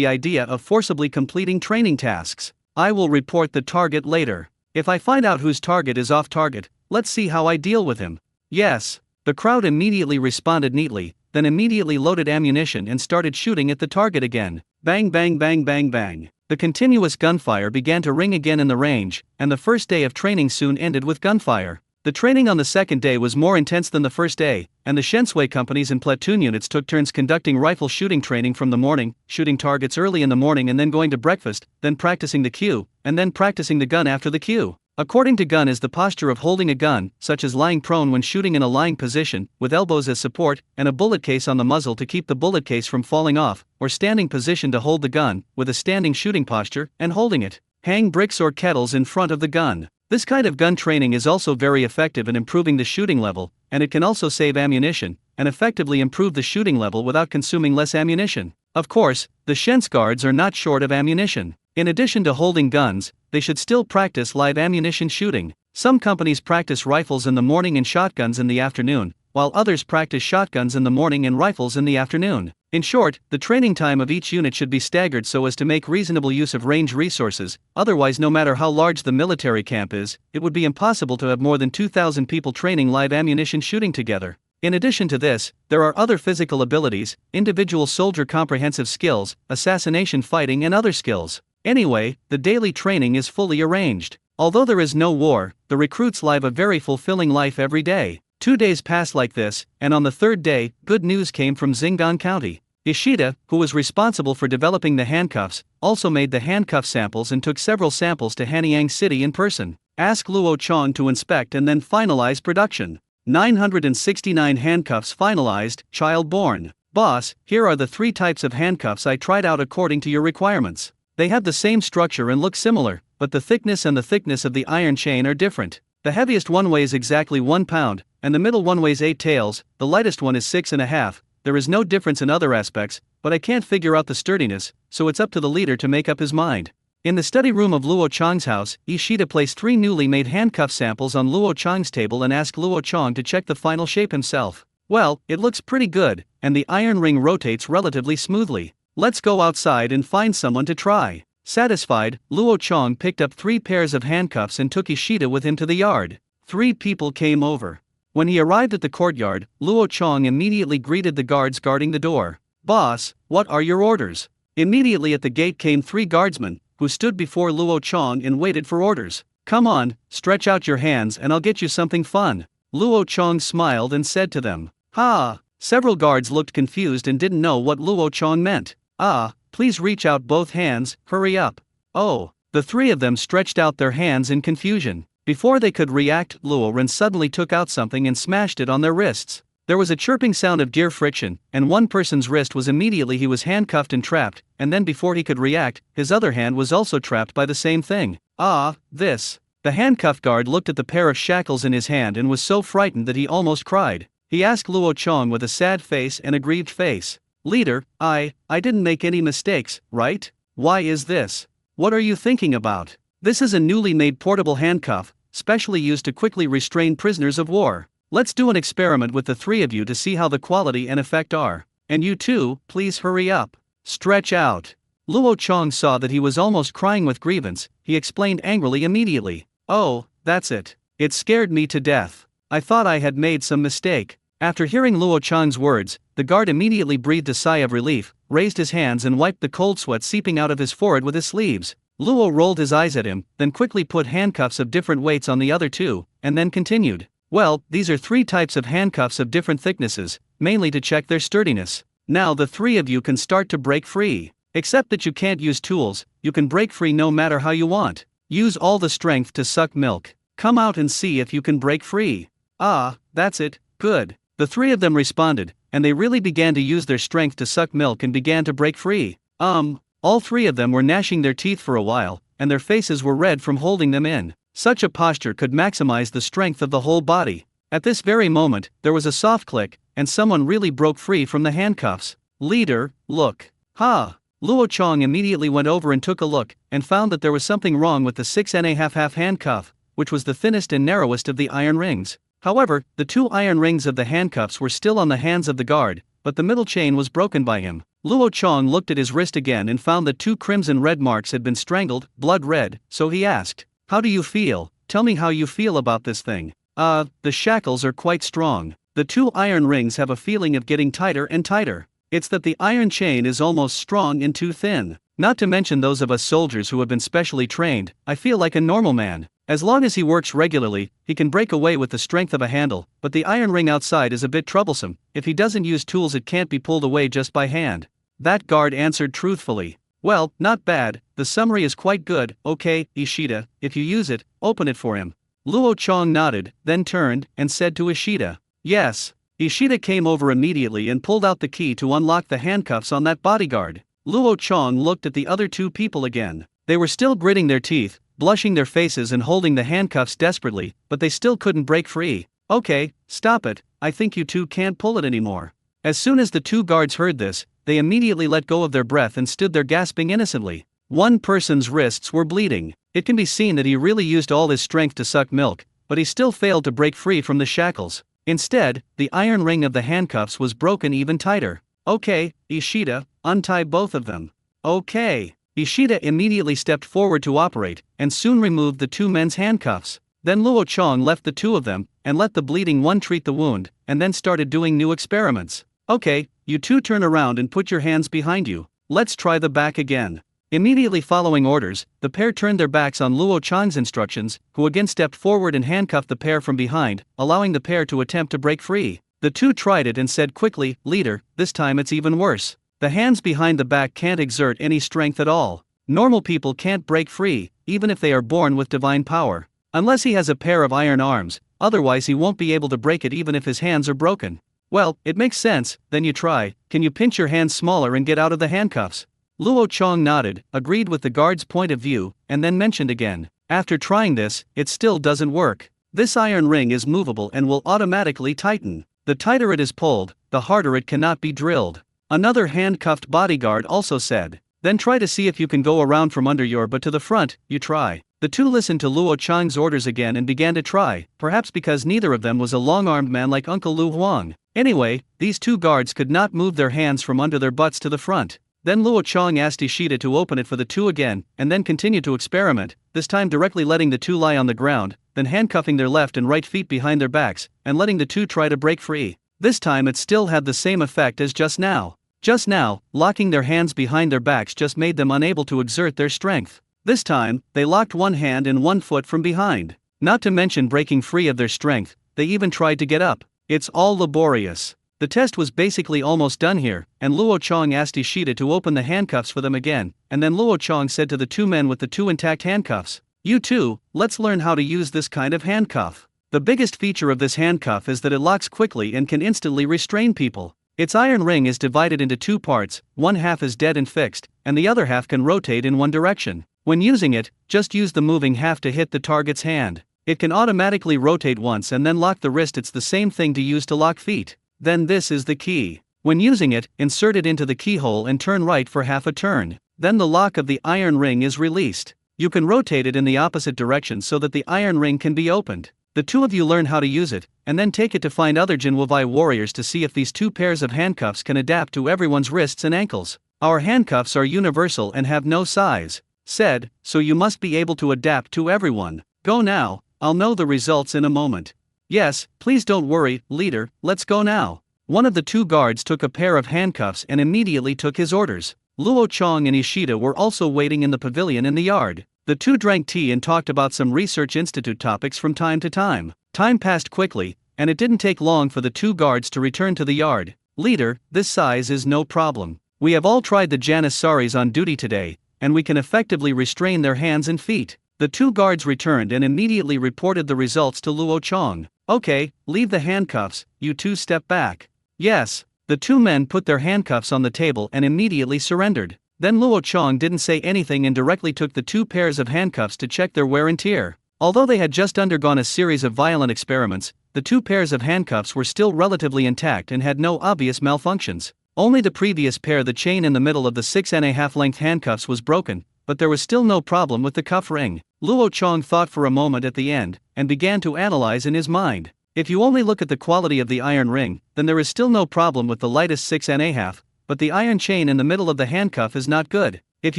the idea of forcibly completing training tasks. I will report the target later. If I find out whose target is off target, let's see how I deal with him. Yes. The crowd immediately responded neatly, then immediately loaded ammunition and started shooting at the target again. Bang bang bang bang bang. The continuous gunfire began to ring again in the range, and the first day of training soon ended with gunfire. The training on the second day was more intense than the first day, and the Shensui companies and platoon units took turns conducting rifle shooting training from the morning, shooting targets early in the morning and then going to breakfast, then practicing the cue, and then practicing the gun after the cue. According to gun is the posture of holding a gun, such as lying prone when shooting in a lying position, with elbows as support, and a bullet case on the muzzle to keep the bullet case from falling off, or standing position to hold the gun, with a standing shooting posture, and holding it. Hang bricks or kettles in front of the gun. This kind of gun training is also very effective in improving the shooting level, and it can also save ammunition, and effectively improve the shooting level without consuming less ammunition. Of course, the Shens guards are not short of ammunition. In addition to holding guns, they should still practice live ammunition shooting. Some companies practice rifles in the morning and shotguns in the afternoon, while others practice shotguns in the morning and rifles in the afternoon. In short, the training time of each unit should be staggered so as to make reasonable use of range resources, otherwise no matter how large the military camp is, it would be impossible to have more than 2,000 people training live ammunition shooting together. In addition to this, there are other physical abilities, individual soldier comprehensive skills, assassination fighting and other skills. Anyway, the daily training is fully arranged. Although there is no war, the recruits live a very fulfilling life every day. 2 days passed like this, and on the third day, good news came from Xingan County. Ishida, who was responsible for developing the handcuffs, also made the handcuff samples and took several samples to Hanyang City in person. Ask Luo Chong to inspect and then finalize production. 969 handcuffs finalized, child born. Boss, here are the 3 types of handcuffs I tried out according to your requirements. They have the same structure and look similar, but the thickness and the thickness of the iron chain are different. The heaviest one weighs exactly 1 pound, and the middle one weighs 8 taels, the lightest one is 6.5. There is no difference in other aspects, but I can't figure out the sturdiness, so it's up to the leader to make up his mind. In the study room of Luo Chong's house, Ishida placed 3 newly made handcuff samples on Luo Chong's table and asked Luo Chong to check the final shape himself. Well, it looks pretty good, and the iron ring rotates relatively smoothly. Let's go outside and find someone to try. Satisfied, Luo Chong picked up 3 pairs of handcuffs and took Ishida with him to the yard. 3 people came over. When he arrived at the courtyard, Luo Chong immediately greeted the guards guarding the door. Boss, what are your orders? Immediately at the gate came 3 guardsmen, who stood before Luo Chong and waited for orders. Come on, stretch out your hands and I'll get you something fun. Luo Chong smiled and said to them. Ha! Several guards looked confused and didn't know what Luo Chong meant. Ah, please reach out both hands, hurry up. Oh, the 3 of them stretched out their hands in confusion. Before they could react, Luo Ren suddenly took out something and smashed it on their wrists. There was a chirping sound of gear friction, and one person's wrist was immediately he was handcuffed and trapped, and then before he could react, his other hand was also trapped by the same thing. Ah, this. The handcuffed guard looked at the pair of shackles in his hand and was so frightened that he almost cried. He asked Luo Chong with a sad face and a grieved face. Leader, I didn't make any mistakes, right? Why is this? What are you thinking about? This is a newly made portable handcuff, specially used to quickly restrain prisoners of war. Let's do an experiment with the 3 of you to see how the quality and effect are. And you too, please hurry up. Stretch out. Luo Chong saw that he was almost crying with grievance. He explained angrily immediately. Oh, that's it. It scared me to death. I thought I had made some mistake. After hearing Luo Chong's words, the guard immediately breathed a sigh of relief, raised his hands and wiped the cold sweat seeping out of his forehead with his sleeves. Luo rolled his eyes at him, then quickly put handcuffs of different weights on the other 2, and then continued. Well, these are 3 types of handcuffs of different thicknesses, mainly to check their sturdiness. Now the 3 of you can start to break free. Except that you can't use tools, you can break free no matter how you want. Use all the strength to suck milk. Come out and see if you can break free. Ah, that's it, good. The 3 of them responded, and they really began to use their strength to suck milk and began to break free. All 3 of them were gnashing their teeth for a while, and their faces were red from holding them in. Such a posture could maximize the strength of the whole body. At this very moment, there was a soft click, and someone really broke free from the handcuffs. Leader, look. Ha! Luo Chong immediately went over and took a look, and found that there was something wrong with the 6.5 handcuff, which was the thinnest and narrowest of the iron rings. However, the 2 iron rings of the handcuffs were still on the hands of the guard, but the middle chain was broken by him. Luo Chong looked at his wrist again and found that 2 crimson red marks had been strangled, blood red, so he asked, "How do you feel? Tell me how you feel about this thing." The shackles are quite strong. The 2 iron rings have a feeling of getting tighter and tighter. It's that the iron chain is almost strong and too thin. Not to mention those of us soldiers who have been specially trained, I feel like a normal man. As long as he works regularly, he can break away with the strength of a handle, but the iron ring outside is a bit troublesome. If he doesn't use tools, it can't be pulled away just by hand. That guard answered truthfully. Well, not bad, the summary is quite good. Okay, Ishida, if you use it, open it for him. Luo Chong nodded, then turned and said to Ishida. Yes. Ishida came over immediately and pulled out the key to unlock the handcuffs on that bodyguard. Luo Chong looked at the other 2 people again. They were still gritting their teeth, blushing their faces and holding the handcuffs desperately, but they still couldn't break free. Okay, stop it, I think you 2 can't pull it anymore. As soon as the 2 guards heard this, they immediately let go of their breath and stood there gasping innocently. One person's wrists were bleeding. It can be seen that he really used all his strength to suck milk, but he still failed to break free from the shackles. Instead, the iron ring of the handcuffs was broken even tighter. Okay, Ishida, untie both of them. Okay. Ishida immediately stepped forward to operate, and soon removed the 2 men's handcuffs. Then Luo Chong left the 2 of them, and let the bleeding one treat the wound, and then started doing new experiments. Okay, you 2 turn around and put your hands behind you. Let's try the back again. Immediately following orders, the pair turned their backs on Luo Chong's instructions, who again stepped forward and handcuffed the pair from behind, allowing the pair to attempt to break free. The 2 tried it and said quickly, "Leader, this time it's even worse. The hands behind the back can't exert any strength at all. Normal people can't break free, even if they are born with divine power. Unless he has a pair of iron arms, otherwise he won't be able to break it even if his hands are broken." Well, it makes sense. Then you try. Can you pinch your hands smaller and get out of the handcuffs? Luo Chong nodded, agreed with the guard's point of view, and then mentioned again, "After trying this, it still doesn't work. This iron ring is movable and will automatically tighten. The tighter it is pulled, the harder it cannot be drilled." Another handcuffed bodyguard also said, "Then try to see if you can go around from under your but to the front, you try." The 2 listened to Luo Chong's orders again and began to try, perhaps because neither of them was a long-armed man like Uncle Lu Huang. Anyway, these 2 guards could not move their hands from under their butts to the front. Then Luo Chong asked Ishida to open it for the 2 again, and then continued to experiment, this time directly letting the 2 lie on the ground, then handcuffing their left and right feet behind their backs, and letting the 2 try to break free. This time it still had the same effect as just now. Just now, locking their hands behind their backs just made them unable to exert their strength. This time, they locked one hand and one foot from behind. Not to mention breaking free of their strength, they even tried to get up. It's all laborious. The test was basically almost done here, and Luo Chong asked Ishida to open the handcuffs for them again, and then Luo Chong said to the 2 men with the 2 intact handcuffs, "You 2, let's learn how to use this kind of handcuff." The biggest feature of this handcuff is that it locks quickly and can instantly restrain people. Its iron ring is divided into 2 parts, one half is dead and fixed, and the other half can rotate in one direction. When using it, just use the moving half to hit the target's hand. It can automatically rotate once and then lock the wrist. It's the same thing to use to lock feet. Then this is the key. When using it, insert it into the keyhole and turn right for half a turn. Then the lock of the iron ring is released. You can rotate it in the opposite direction so that the iron ring can be opened. The 2 of you learn how to use it, and then take it to find other Jinwuvai warriors to see if these 2 pairs of handcuffs can adapt to everyone's wrists and ankles. Our handcuffs are universal and have no size. Said, so you must be able to adapt to everyone. Go now, I'll know the results in a moment. Yes, please don't worry, leader, let's go now. One of the 2 guards took a pair of handcuffs and immediately took his orders. Luo Chong and Ishida were also waiting in the pavilion in the yard. The 2 drank tea and talked about some research institute topics from time to time. Time passed quickly, and it didn't take long for the 2 guards to return to the yard. Leader, this size is no problem. We have all tried the Janissaries on duty today, and we can effectively restrain their hands and feet. The 2 guards returned and immediately reported the results to Luo Chong. Okay, leave the handcuffs, you 2 step back. Yes. The 2 men put their handcuffs on the table and immediately surrendered. Then Luo Chong didn't say anything and directly took the 2 pairs of handcuffs to check their wear and tear. Although they had just undergone a series of violent experiments, the 2 pairs of handcuffs were still relatively intact and had no obvious malfunctions. Only the previous pair, the chain in the middle of the 6.5 length handcuffs, was broken, but there was still no problem with the cuff ring. Luo Chong thought for a moment at the end, and began to analyze in his mind. If you only look at the quality of the iron ring, then there is still no problem with the lightest 6.5, but the iron chain in the middle of the handcuff is not good. If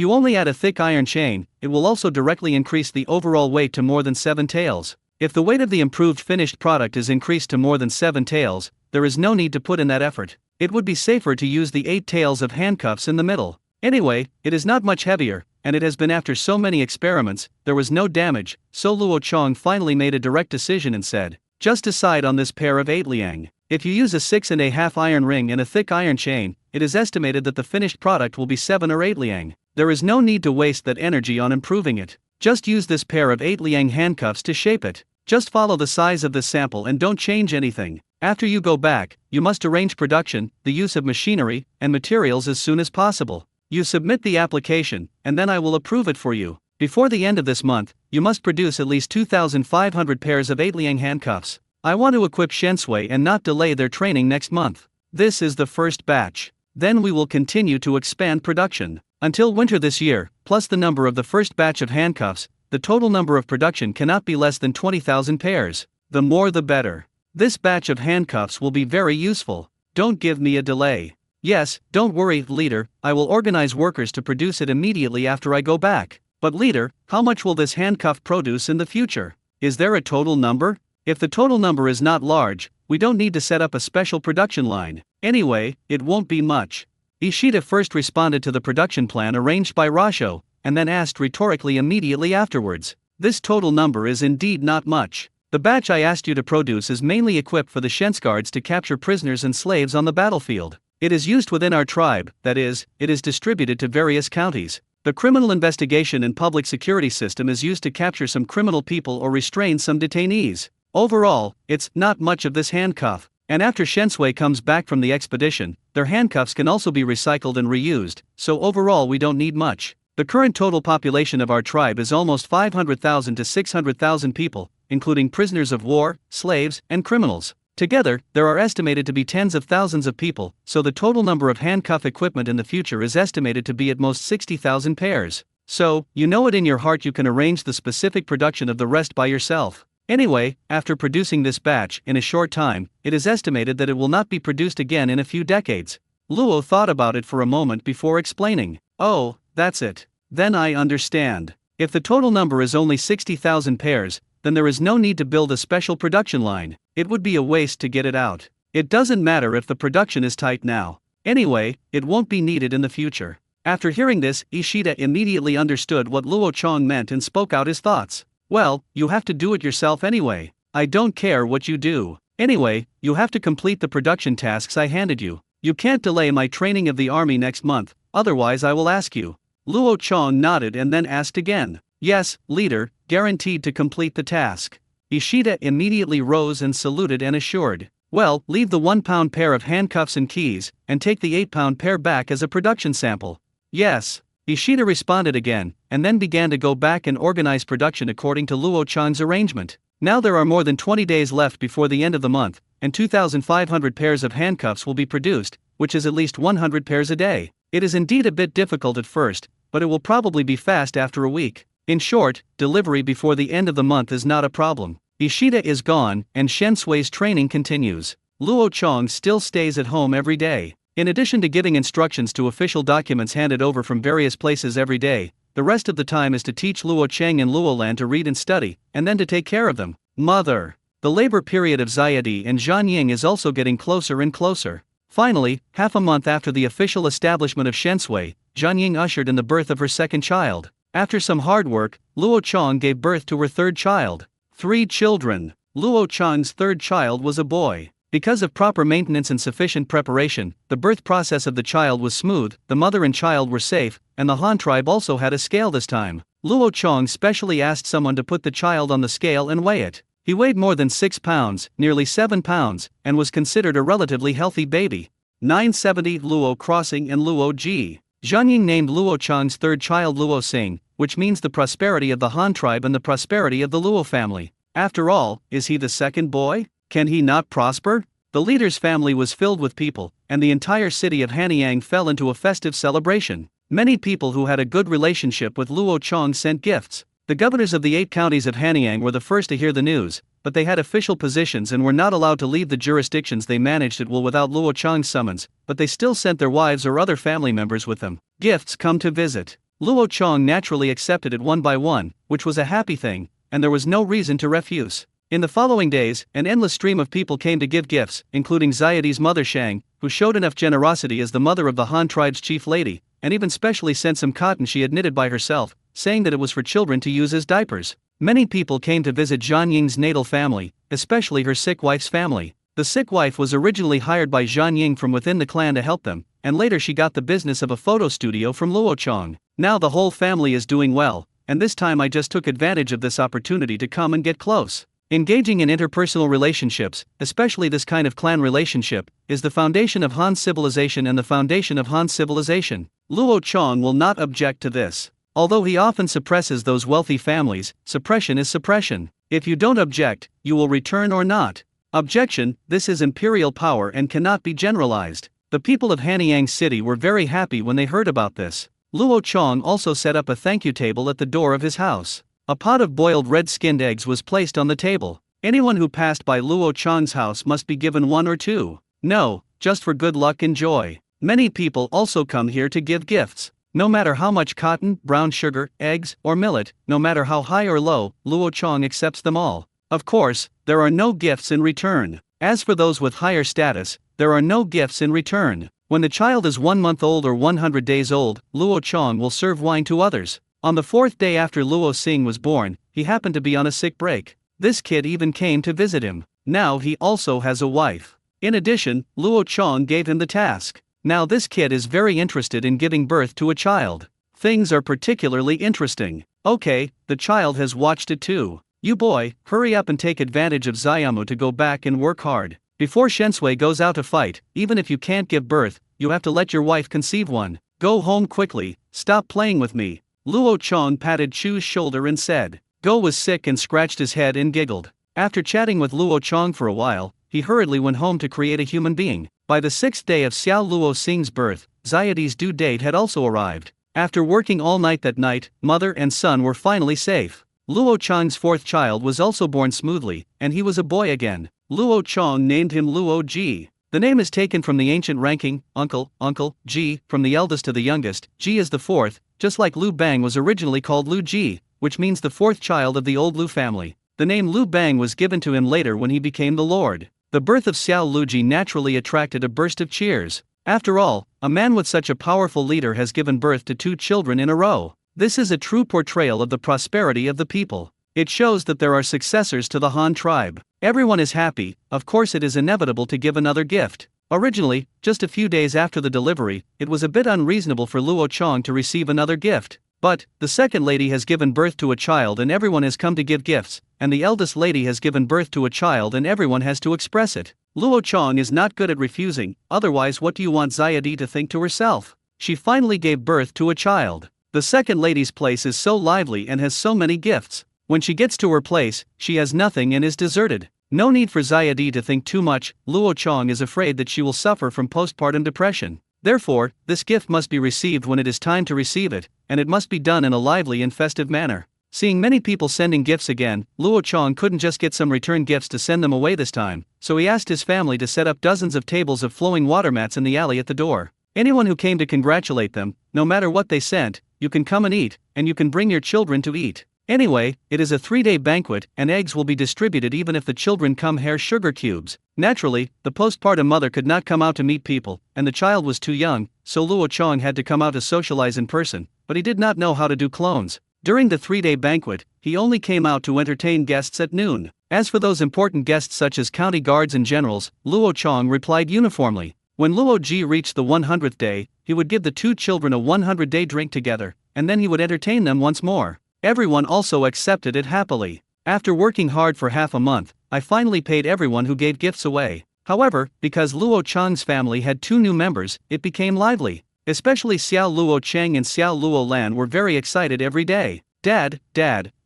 you only add a thick iron chain, it will also directly increase the overall weight to more than 7 taels. If the weight of the improved finished product is increased to more than 7 taels, there is no need to put in that effort. It would be safer to use the 8 taels of handcuffs in the middle. Anyway, it is not much heavier, and it has been after so many experiments, there was no damage, so Luo Chong finally made a direct decision and said, just decide on this pair of 8 liang. If you use a 6.5 iron ring and a thick iron chain, it is estimated that the finished product will be 7 or 8 liang. There is no need to waste that energy on improving it. Just use this pair of 8 liang handcuffs to shape it. Just follow the size of the sample and don't change anything. After you go back, you must arrange production, the use of machinery, and materials as soon as possible. You submit the application, and then I will approve it for you. Before the end of this month, you must produce at least 2,500 pairs of 8 liang handcuffs. I want to equip Shensui and not delay their training next month. This is the first batch. Then we will continue to expand production. Until winter this year, plus the number of the first batch of handcuffs, the total number of production cannot be less than 20,000 pairs. The more the better. This batch of handcuffs will be very useful. Don't give me a delay. Yes, don't worry, leader, I will organize workers to produce it immediately after I go back. But leader, how much will this handcuff produce in the future? Is there a total number? If the total number is not large, we don't need to set up a special production line. Anyway, it won't be much. Ishida first responded to the production plan arranged by Rasho, and then asked rhetorically immediately afterwards. This total number is indeed not much. The batch I asked you to produce is mainly equipped for the Shensguards to capture prisoners and slaves on the battlefield. It is used within our tribe, that is, it is distributed to various counties. The criminal investigation and public security system is used to capture some criminal people or restrain some detainees. Overall, it's not much of this handcuff. And after Shensui comes back from the expedition, their handcuffs can also be recycled and reused, so overall we don't need much. The current total population of our tribe is almost 500,000 to 600,000 people, including prisoners of war, slaves, and criminals. Together, there are estimated to be tens of thousands of people, so the total number of handcuff equipment in the future is estimated to be at most 60,000 pairs. So, you know it in your heart you can arrange the specific production of the rest by yourself. Anyway, after producing this batch in a short time, it is estimated that it will not be produced again in a few decades. Luo thought about it for a moment before explaining. Oh, that's it. Then I understand. If the total number is only 60,000 pairs, then there is no need to build a special production line. It would be a waste to get it out. It doesn't matter if the production is tight now. Anyway, it won't be needed in the future. After hearing this, Ishida immediately understood what Luo Chong meant and spoke out his thoughts. Well, you have to do it yourself anyway. I don't care what you do. Anyway, you have to complete the production tasks I handed you. You can't delay my training of the army next month, otherwise I will ask you. Luo Chong nodded and then asked again. Yes, leader, guaranteed to complete the task. Ishida immediately rose and saluted and assured. Well, leave the 1-pound pair of handcuffs and keys, and take the 8-pound pair back as a production sample. Yes. Ishida responded again, and then began to go back and organize production according to Luo Chong's arrangement. Now there are more than 20 days left before the end of the month, and 2,500 pairs of handcuffs will be produced, which is at least 100 pairs a day. It is indeed a bit difficult at first, but it will probably be fast after a week. In short, delivery before the end of the month is not a problem. Ishida is gone, and Shensui's training continues. Luo Chong still stays at home every day. In addition to giving instructions to official documents handed over from various places every day, the rest of the time is to teach Luo Cheng and Luo Lan to read and study, and then to take care of them. Mother! The labor period of Zayadi and Zhan Ying is also getting closer and closer. Finally, half a month after the official establishment of Shensui, Zhan Ying ushered in the birth of her second child. After some hard work, Luo Chong gave birth to her third child. 3 children. Luo Chong's third child was a boy. Because of proper maintenance and sufficient preparation, the birth process of the child was smooth, the mother and child were safe, and the Han tribe also had a scale this time. Luo Chong specially asked someone to put the child on the scale and weigh it. He weighed more than 6 pounds, nearly 7 pounds, and was considered a relatively healthy baby. 970 Luo Crossing and Luo Ji. Zhan Ying named Luo Chong's third child Luo Sing, which means the prosperity of the Han tribe and the prosperity of the Luo family. After all, is he the second boy? Can he not prosper? The leader's family was filled with people, and the entire city of Hanyang fell into a festive celebration. Many people who had a good relationship with Luo Chong sent gifts. The governors of the 8 counties of Hanyang were the first to hear the news, but they had official positions and were not allowed to leave the jurisdictions they managed at will without Luo Chang's summons, but they still sent their wives or other family members with them. Gifts come to visit. Luo Chang naturally accepted it one by one, which was a happy thing, and there was no reason to refuse. In the following days, an endless stream of people came to give gifts, including Xiaodi's mother Shang, who showed enough generosity as the mother of the Han tribe's chief lady, and even specially sent some cotton she had knitted by herself, saying that it was for children to use as diapers. Many people came to visit Zhan Ying's natal family, especially her sick wife's family. The sick wife was originally hired by Zhan Ying from within the clan to help them, and later she got the business of a photo studio from Luo Chang. Now the whole family is doing well, and this time I just took advantage of this opportunity to come and get close. Engaging in interpersonal relationships, especially this kind of clan relationship, is the foundation of Han civilization and the foundation of Han civilization. Luo Chang will not object to this. Although he often suppresses those wealthy families, suppression is suppression. If you don't object, you will return or not. Objection: this is imperial power and cannot be generalized. The people of Hanyang City were very happy when they heard about this. Luo Chang also set up a thank you table at the door of his house. A pot of boiled red-skinned eggs was placed on the table. Anyone who passed by Luo Chang's house must be given one or two. No, just for good luck and joy. Many people also come here to give gifts. No matter how much cotton, brown sugar, eggs, or millet, no matter how high or low, Luo Chang accepts them all. Of course, there are no gifts in return. As for those with higher status, there are no gifts in return. When the child is 1 month old or 100 days old, Luo Chang will serve wine to others. On the 4th day after Luo Xing was born, he happened to be on a sick break. This kid even came to visit him. Now he also has a wife. In addition, Luo Chang gave him the task. Now this kid is very interested in giving birth to a child. Things are particularly interesting. Okay, the child has watched it too. You boy, hurry up and take advantage of Xiaomu to go back and work hard. Before Shensui goes out to fight, even if you can't give birth, you have to let your wife conceive one. Go home quickly, stop playing with me. Luo Chang patted Chu's shoulder and said. Go was sick and scratched his head and giggled. After chatting with Luo Chang for a while, he hurriedly went home to create a human being. By the 6th day of Xiao Luo Xing's birth, Xiaodi's due date had also arrived. After working all night that night, mother and son were finally safe. Luo Chang's 4th child was also born smoothly, and he was a boy again. Luo Chang named him Luo Ji. The name is taken from the ancient ranking, uncle, Ji, from the eldest to the youngest. Ji is the 4th, just like Lu Bang was originally called Lu Ji, which means the 4th child of the old Lu family. The name Lu Bang was given to him later when he became the Lord. The birth of Xiao Luji naturally attracted a burst of cheers. After all, a man with such a powerful leader has given birth to 2 children in a row. This is a true portrayal of the prosperity of the people. It shows that there are successors to the Han tribe. Everyone is happy. Of course it is inevitable to give another gift. Originally, just a few days after the delivery, it was a bit unreasonable for Luo Chang to receive another gift. But, the second lady has given birth to a child and everyone has come to give gifts, and the eldest lady has given birth to a child and everyone has to express it. Luo Chang is not good at refusing, otherwise what do you want Xiaodi to think to herself? She finally gave birth to a child. The second lady's place is so lively and has so many gifts. When she gets to her place, she has nothing and is deserted. No need for Xiaodi to think too much. Luo Chang is afraid that she will suffer from postpartum depression. Therefore, this gift must be received when it is time to receive it, and it must be done in a lively and festive manner. Seeing many people sending gifts again, Luo Chang couldn't just get some return gifts to send them away this time, so he asked his family to set up dozens of tables of flowing water mats in the alley at the door. Anyone who came to congratulate them, no matter what they sent, you can come and eat, and you can bring your children to eat. Anyway, it is a 3-day banquet, and eggs will be distributed even if the children come hair sugar cubes. Naturally, the postpartum mother could not come out to meet people, and the child was too young, so Luo Chang had to come out to socialize in person, but he did not know how to do clones. During the 3-day banquet, he only came out to entertain guests at noon. As for those important guests such as county guards and generals, Luo Chang replied uniformly. When Luo Ji reached the 100th day, he would give the 2 children a 100-day drink together, and then he would entertain them once more. Everyone also accepted it happily. After working hard for half a month, I finally paid everyone who gave gifts away. However, because Luo Chang's family had 2 new members, it became lively. Especially Xiao Luo Cheng and Xiao Luo Lan were very excited every day. Dad,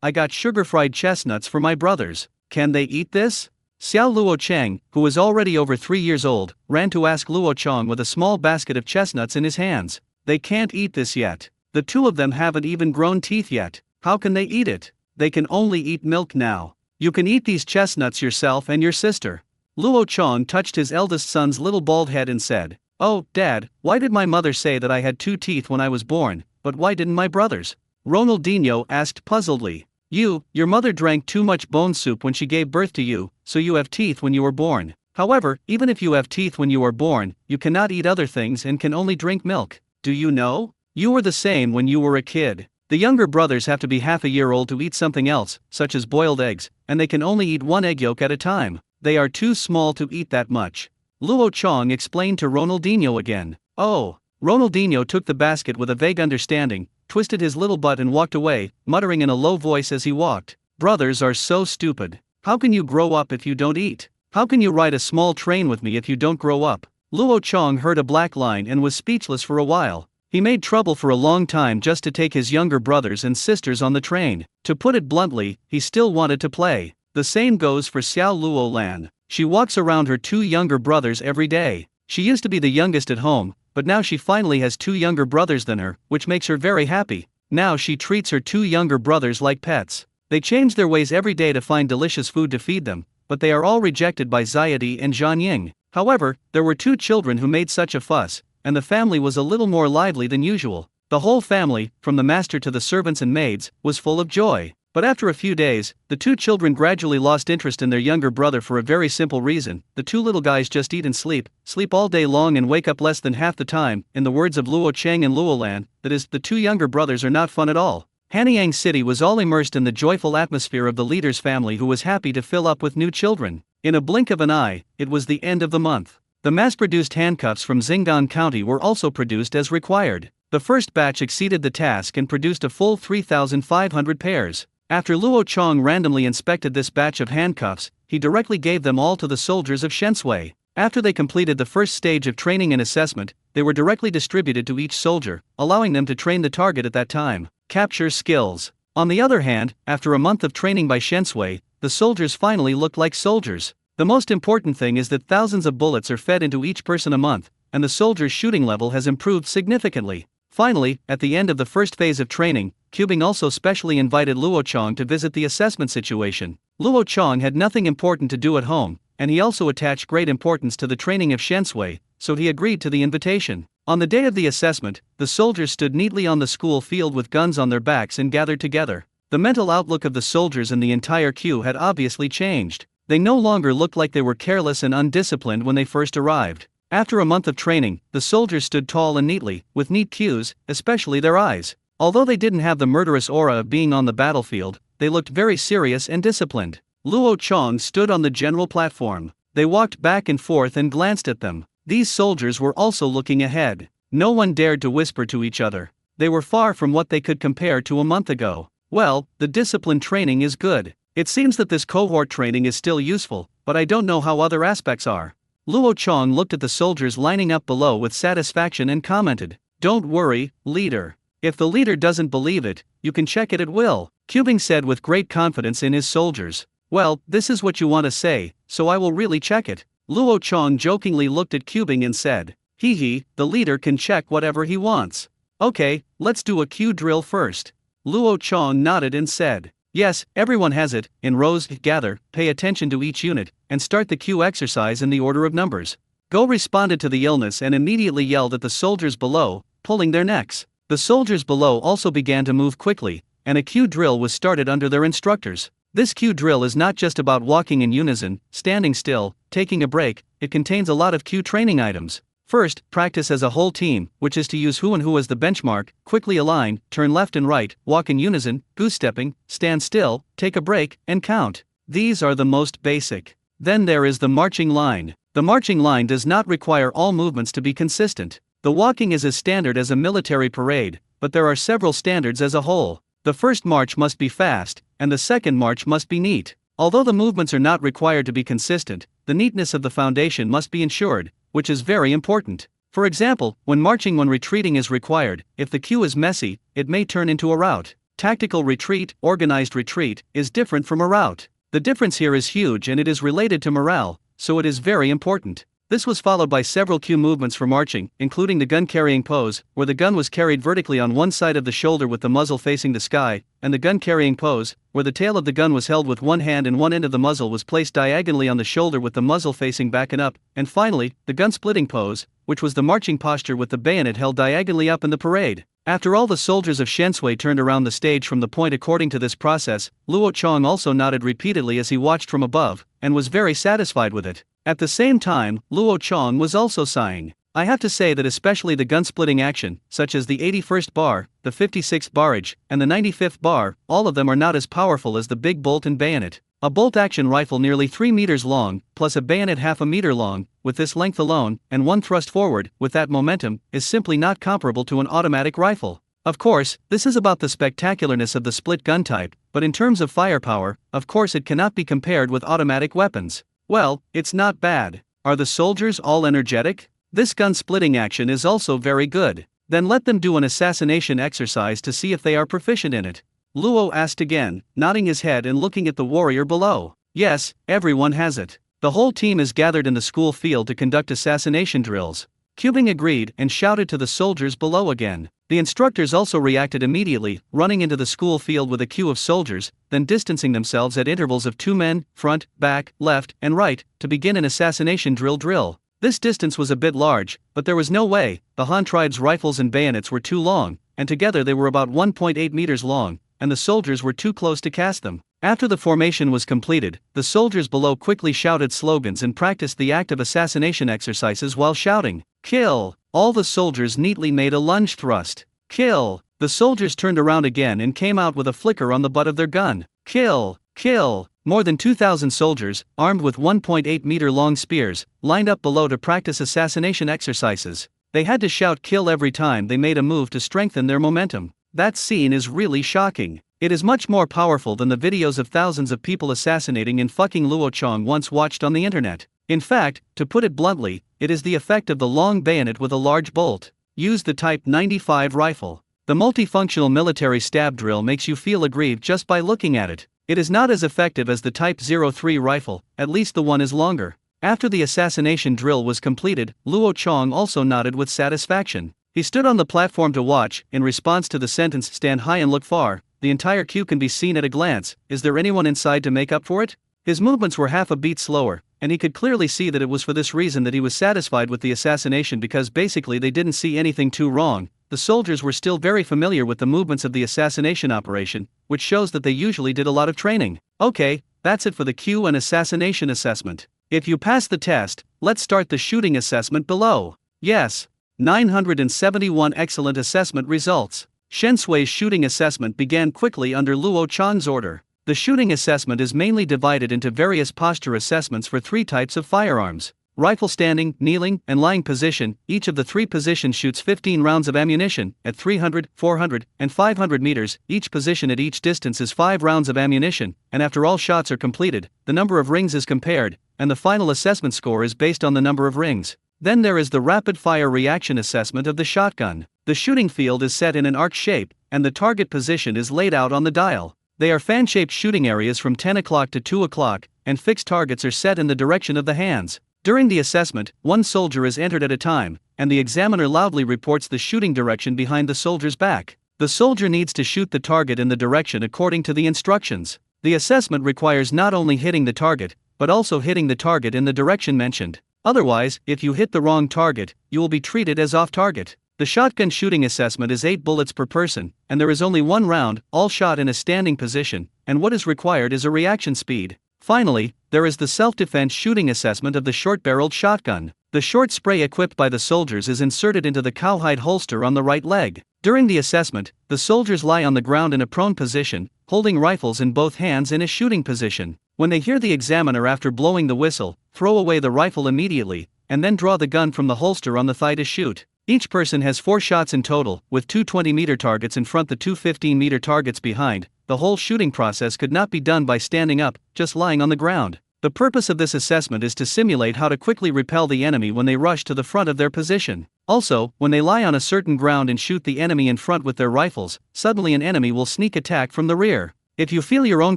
I got sugar-fried chestnuts for my brothers. Can they eat this? Xiao Luo Cheng, who was already over 3 years old, ran to ask Luo Chang with a small basket of chestnuts in his hands. They can't eat this yet. The 2 of them haven't even grown teeth yet. How can they eat it? They can only eat milk now. You can eat these chestnuts yourself and your sister. Luo Chong touched his eldest son's little bald head and said, "Oh, Dad, why did my mother say that I had 2 teeth when I was born, but why didn't my brothers?" Ronaldinho asked puzzledly. Your mother drank too much bone soup when she gave birth to you, so you have teeth when you were born. However, even if you have teeth when you are born, you cannot eat other things and can only drink milk. Do you know? You were the same when you were a kid. The younger brothers have to be half a year old to eat something else, such as boiled eggs, and they can only eat 1 egg yolk at a time. They are too small to eat that much. Luo Chong explained to Ronaldinho again. Oh. Ronaldinho took the basket with a vague understanding, twisted his little butt and walked away, muttering in a low voice as he walked. Brothers are so stupid. How can you grow up if you don't eat? How can you ride a small train with me if you don't grow up? Luo Chong heard a black line and was speechless for a while. He made trouble for a long time just to take his younger brothers and sisters on the train. To put it bluntly, he still wanted to play. The same goes for Xiao Luo Lan. She walks around her 2 younger brothers every day. She used to be the youngest at home, but now she finally has 2 younger brothers than her, which makes her very happy. Now she treats her 2 younger brothers like pets. They change their ways every day to find delicious food to feed them, but they are all rejected by Zayati and Zhan Ying. However, there were 2 children who made such a fuss, and the family was a little more lively than usual. The whole family, from the master to the servants and maids, was full of joy. But after a few days, the 2 children gradually lost interest in their younger brother for a very simple reason. The 2 little guys just eat and sleep all day long and wake up less than half the time. In the words of Luo Cheng and Luo Lan, that is, the 2 younger brothers are not fun at all. Hanyang City was all immersed in the joyful atmosphere of the leader's family, who was happy to fill up with new children. In a blink of an eye, it was the end of the month. The mass-produced handcuffs from Xingdan County were also produced as required. The first batch exceeded the task and produced a full 3,500 pairs. After Luo Chong randomly inspected this batch of handcuffs, he directly gave them all to the soldiers of Shensui. After they completed the first stage of training and assessment, they were directly distributed to each soldier, allowing them to train the target at that time. Capture skills. On the other hand, after a month of training by Shensui, the soldiers finally looked like soldiers. The most important thing is that thousands of bullets are fed into each person a month, and the soldiers' shooting level has improved significantly. Finally, at the end of the first phase of training, Cubing also specially invited Luo Chong to visit the assessment situation. Luo Chong had nothing important to do at home, and he also attached great importance to the training of Shensui, so he agreed to the invitation. On the day of the assessment, the soldiers stood neatly on the school field with guns on their backs and gathered together. The mental outlook of the soldiers and the entire queue had obviously changed. They no longer looked like they were careless and undisciplined when they first arrived. After a month of training, the soldiers stood tall and neatly, with neat cues, especially their eyes. Although they didn't have the murderous aura of being on the battlefield, they looked very serious and disciplined. Luo Chong stood on the general platform. They walked back and forth and glanced at them. These soldiers were also looking ahead. No one dared to whisper to each other. They were far from what they could compare to a month ago. Well, the discipline training is good. It seems that this cohort training is still useful, but I don't know how other aspects are. Luo Chong looked at the soldiers lining up below with satisfaction and commented, "Don't worry, leader. If the leader doesn't believe it, you can check it at will," Cubing said with great confidence in his soldiers. "Well, this is what you want to say, so I will really check it." Luo Chong jokingly looked at Cubing and said, "Hee, the leader can check whatever he wants. Okay, let's do a cue drill first." Luo Chong nodded and said, "Yes, everyone has it. In rows, gather, pay attention to each unit, and start the cue exercise in the order of numbers." Go responded to the illness and immediately yelled at the soldiers below, pulling their necks. The soldiers below also began to move quickly, and a cue drill was started under their instructors. This cue drill is not just about walking in unison, standing still, taking a break, it contains a lot of cue training items. First, practice as a whole team, which is to use who and who as the benchmark, quickly align, turn left and right, walk in unison, goose-stepping, stand still, take a break, and count. These are the most basic. Then there is the marching line. The marching line does not require all movements to be consistent. The walking is as standard as a military parade, but there are several standards as a whole. The first march must be fast, and the second march must be neat. Although the movements are not required to be consistent, the neatness of the foundation must be ensured, which is very important. For example, when marching when retreating is required, if the cue is messy, it may turn into a rout. Tactical retreat, organized retreat, is different from a rout. The difference here is huge and it is related to morale, so it is very important. This was followed by several cue movements for marching, including the gun-carrying pose, where the gun was carried vertically on one side of the shoulder with the muzzle facing the sky, and the gun-carrying pose, where the tail of the gun was held with one hand and one end of the muzzle was placed diagonally on the shoulder with the muzzle facing back and up, and finally, the gun-splitting pose, which was the marching posture with the bayonet held diagonally up in the parade. After all the soldiers of Shensui turned around the stage from the point according to this process, Luo Chong also nodded repeatedly as he watched from above, and was very satisfied with it. At the same time, Luo Chong was also sighing. I have to say that especially the gun-splitting action, such as the 81st bar, the 56th barrage, and the 95th bar, all of them are not as powerful as the big bolt and bayonet. A bolt-action rifle nearly 3 meters long, plus a bayonet half a meter long, with this length alone, and one thrust forward, with that momentum, is simply not comparable to an automatic rifle. Of course, this is about the spectacularness of the split gun type, but in terms of firepower, of course it cannot be compared with automatic weapons. Well, it's not bad. Are the soldiers all energetic? This gun-splitting action is also very good. Then let them do an assassination exercise to see if they are proficient in it. Luo asked again, nodding his head and looking at the warrior below. Yes, everyone has it. The whole team is gathered in the school field to conduct assassination drills. Cubing agreed and shouted to the soldiers below again. The instructors also reacted immediately, running into the school field with a queue of soldiers, then distancing themselves at intervals of 2 men, front, back, left, and right, to begin an assassination drill. This distance was a bit large, but there was no way. The Han tribe's rifles and bayonets were too long, and together they were about 1.8 meters long, and the soldiers were too close to cast them. After the formation was completed, the soldiers below quickly shouted slogans and practiced the active assassination exercises while shouting, "Kill!" All the soldiers neatly made a lunge thrust. "Kill!" The soldiers turned around again and came out with a flicker on the butt of their gun. "Kill! Kill!" More than 2,000 soldiers, armed with 1.8-meter long spears, lined up below to practice assassination exercises. They had to shout "kill" every time they made a move to strengthen their momentum. That scene is really shocking. It is much more powerful than the videos of thousands of people assassinating and fucking Luo Chong once watched on the internet. In fact, to put it bluntly, it is the effect of the long bayonet with a large bolt. Use the Type 95 rifle. The multifunctional military stab drill makes you feel aggrieved just by looking at it. It is not as effective as the Type 03 rifle, at least the one is longer. After the assassination drill was completed, Luo Chong also nodded with satisfaction. He stood on the platform to watch. In response to the sentence "stand high and look far," the entire queue can be seen at a glance. Is there anyone inside to make up for it? His movements were half a beat slower, and he could clearly see that it was for this reason that he was satisfied with the assassination, because basically they didn't see anything too wrong. The soldiers were still very familiar with the movements of the assassination operation, which shows that they usually did a lot of training. Okay, that's it for the queue and assassination assessment. If you pass the test, let's start the shooting assessment below. Yes. 971 excellent assessment results. Shensui's shooting assessment began quickly under Luo Chong's order. The shooting assessment is mainly divided into various posture assessments for 3 types of firearms: rifle standing, kneeling, and lying position. Each of the 3 positions shoots 15 rounds of ammunition at 300, 400, and 500 meters. Each position at each distance is 5 rounds of ammunition, and after all shots are completed, the number of rings is compared, and the final assessment score is based on the number of rings. Then there is the rapid-fire reaction assessment of the shotgun. The shooting field is set in an arc shape, and the target position is laid out on the dial. They are fan-shaped shooting areas from 10 o'clock to 2 o'clock, and fixed targets are set in the direction of the hands. During the assessment, 1 soldier is entered at a time, and the examiner loudly reports the shooting direction behind the soldier's back. The soldier needs to shoot the target in the direction according to the instructions. The assessment requires not only hitting the target, but also hitting the target in the direction mentioned. Otherwise, if you hit the wrong target, you will be treated as off-target. The shotgun shooting assessment is 8 bullets per person, and there is only 1 round, all shot in a standing position, and what is required is a reaction speed. Finally, there is the self-defense shooting assessment of the short-barreled shotgun. The short spray equipped by the soldiers is inserted into the cowhide holster on the right leg. During the assessment, the soldiers lie on the ground in a prone position, holding rifles in both hands in a shooting position. When they hear the examiner after blowing the whistle, throw away the rifle immediately, and then draw the gun from the holster on the thigh to shoot. Each person has 4 shots in total, with 2 20-meter targets in front, the 2 15-meter targets behind. The whole shooting process could not be done by standing up, just lying on the ground. The purpose of this assessment is to simulate how to quickly repel the enemy when they rush to the front of their position. Also, when they lie on a certain ground and shoot the enemy in front with their rifles, suddenly an enemy will sneak attack from the rear. If you feel your own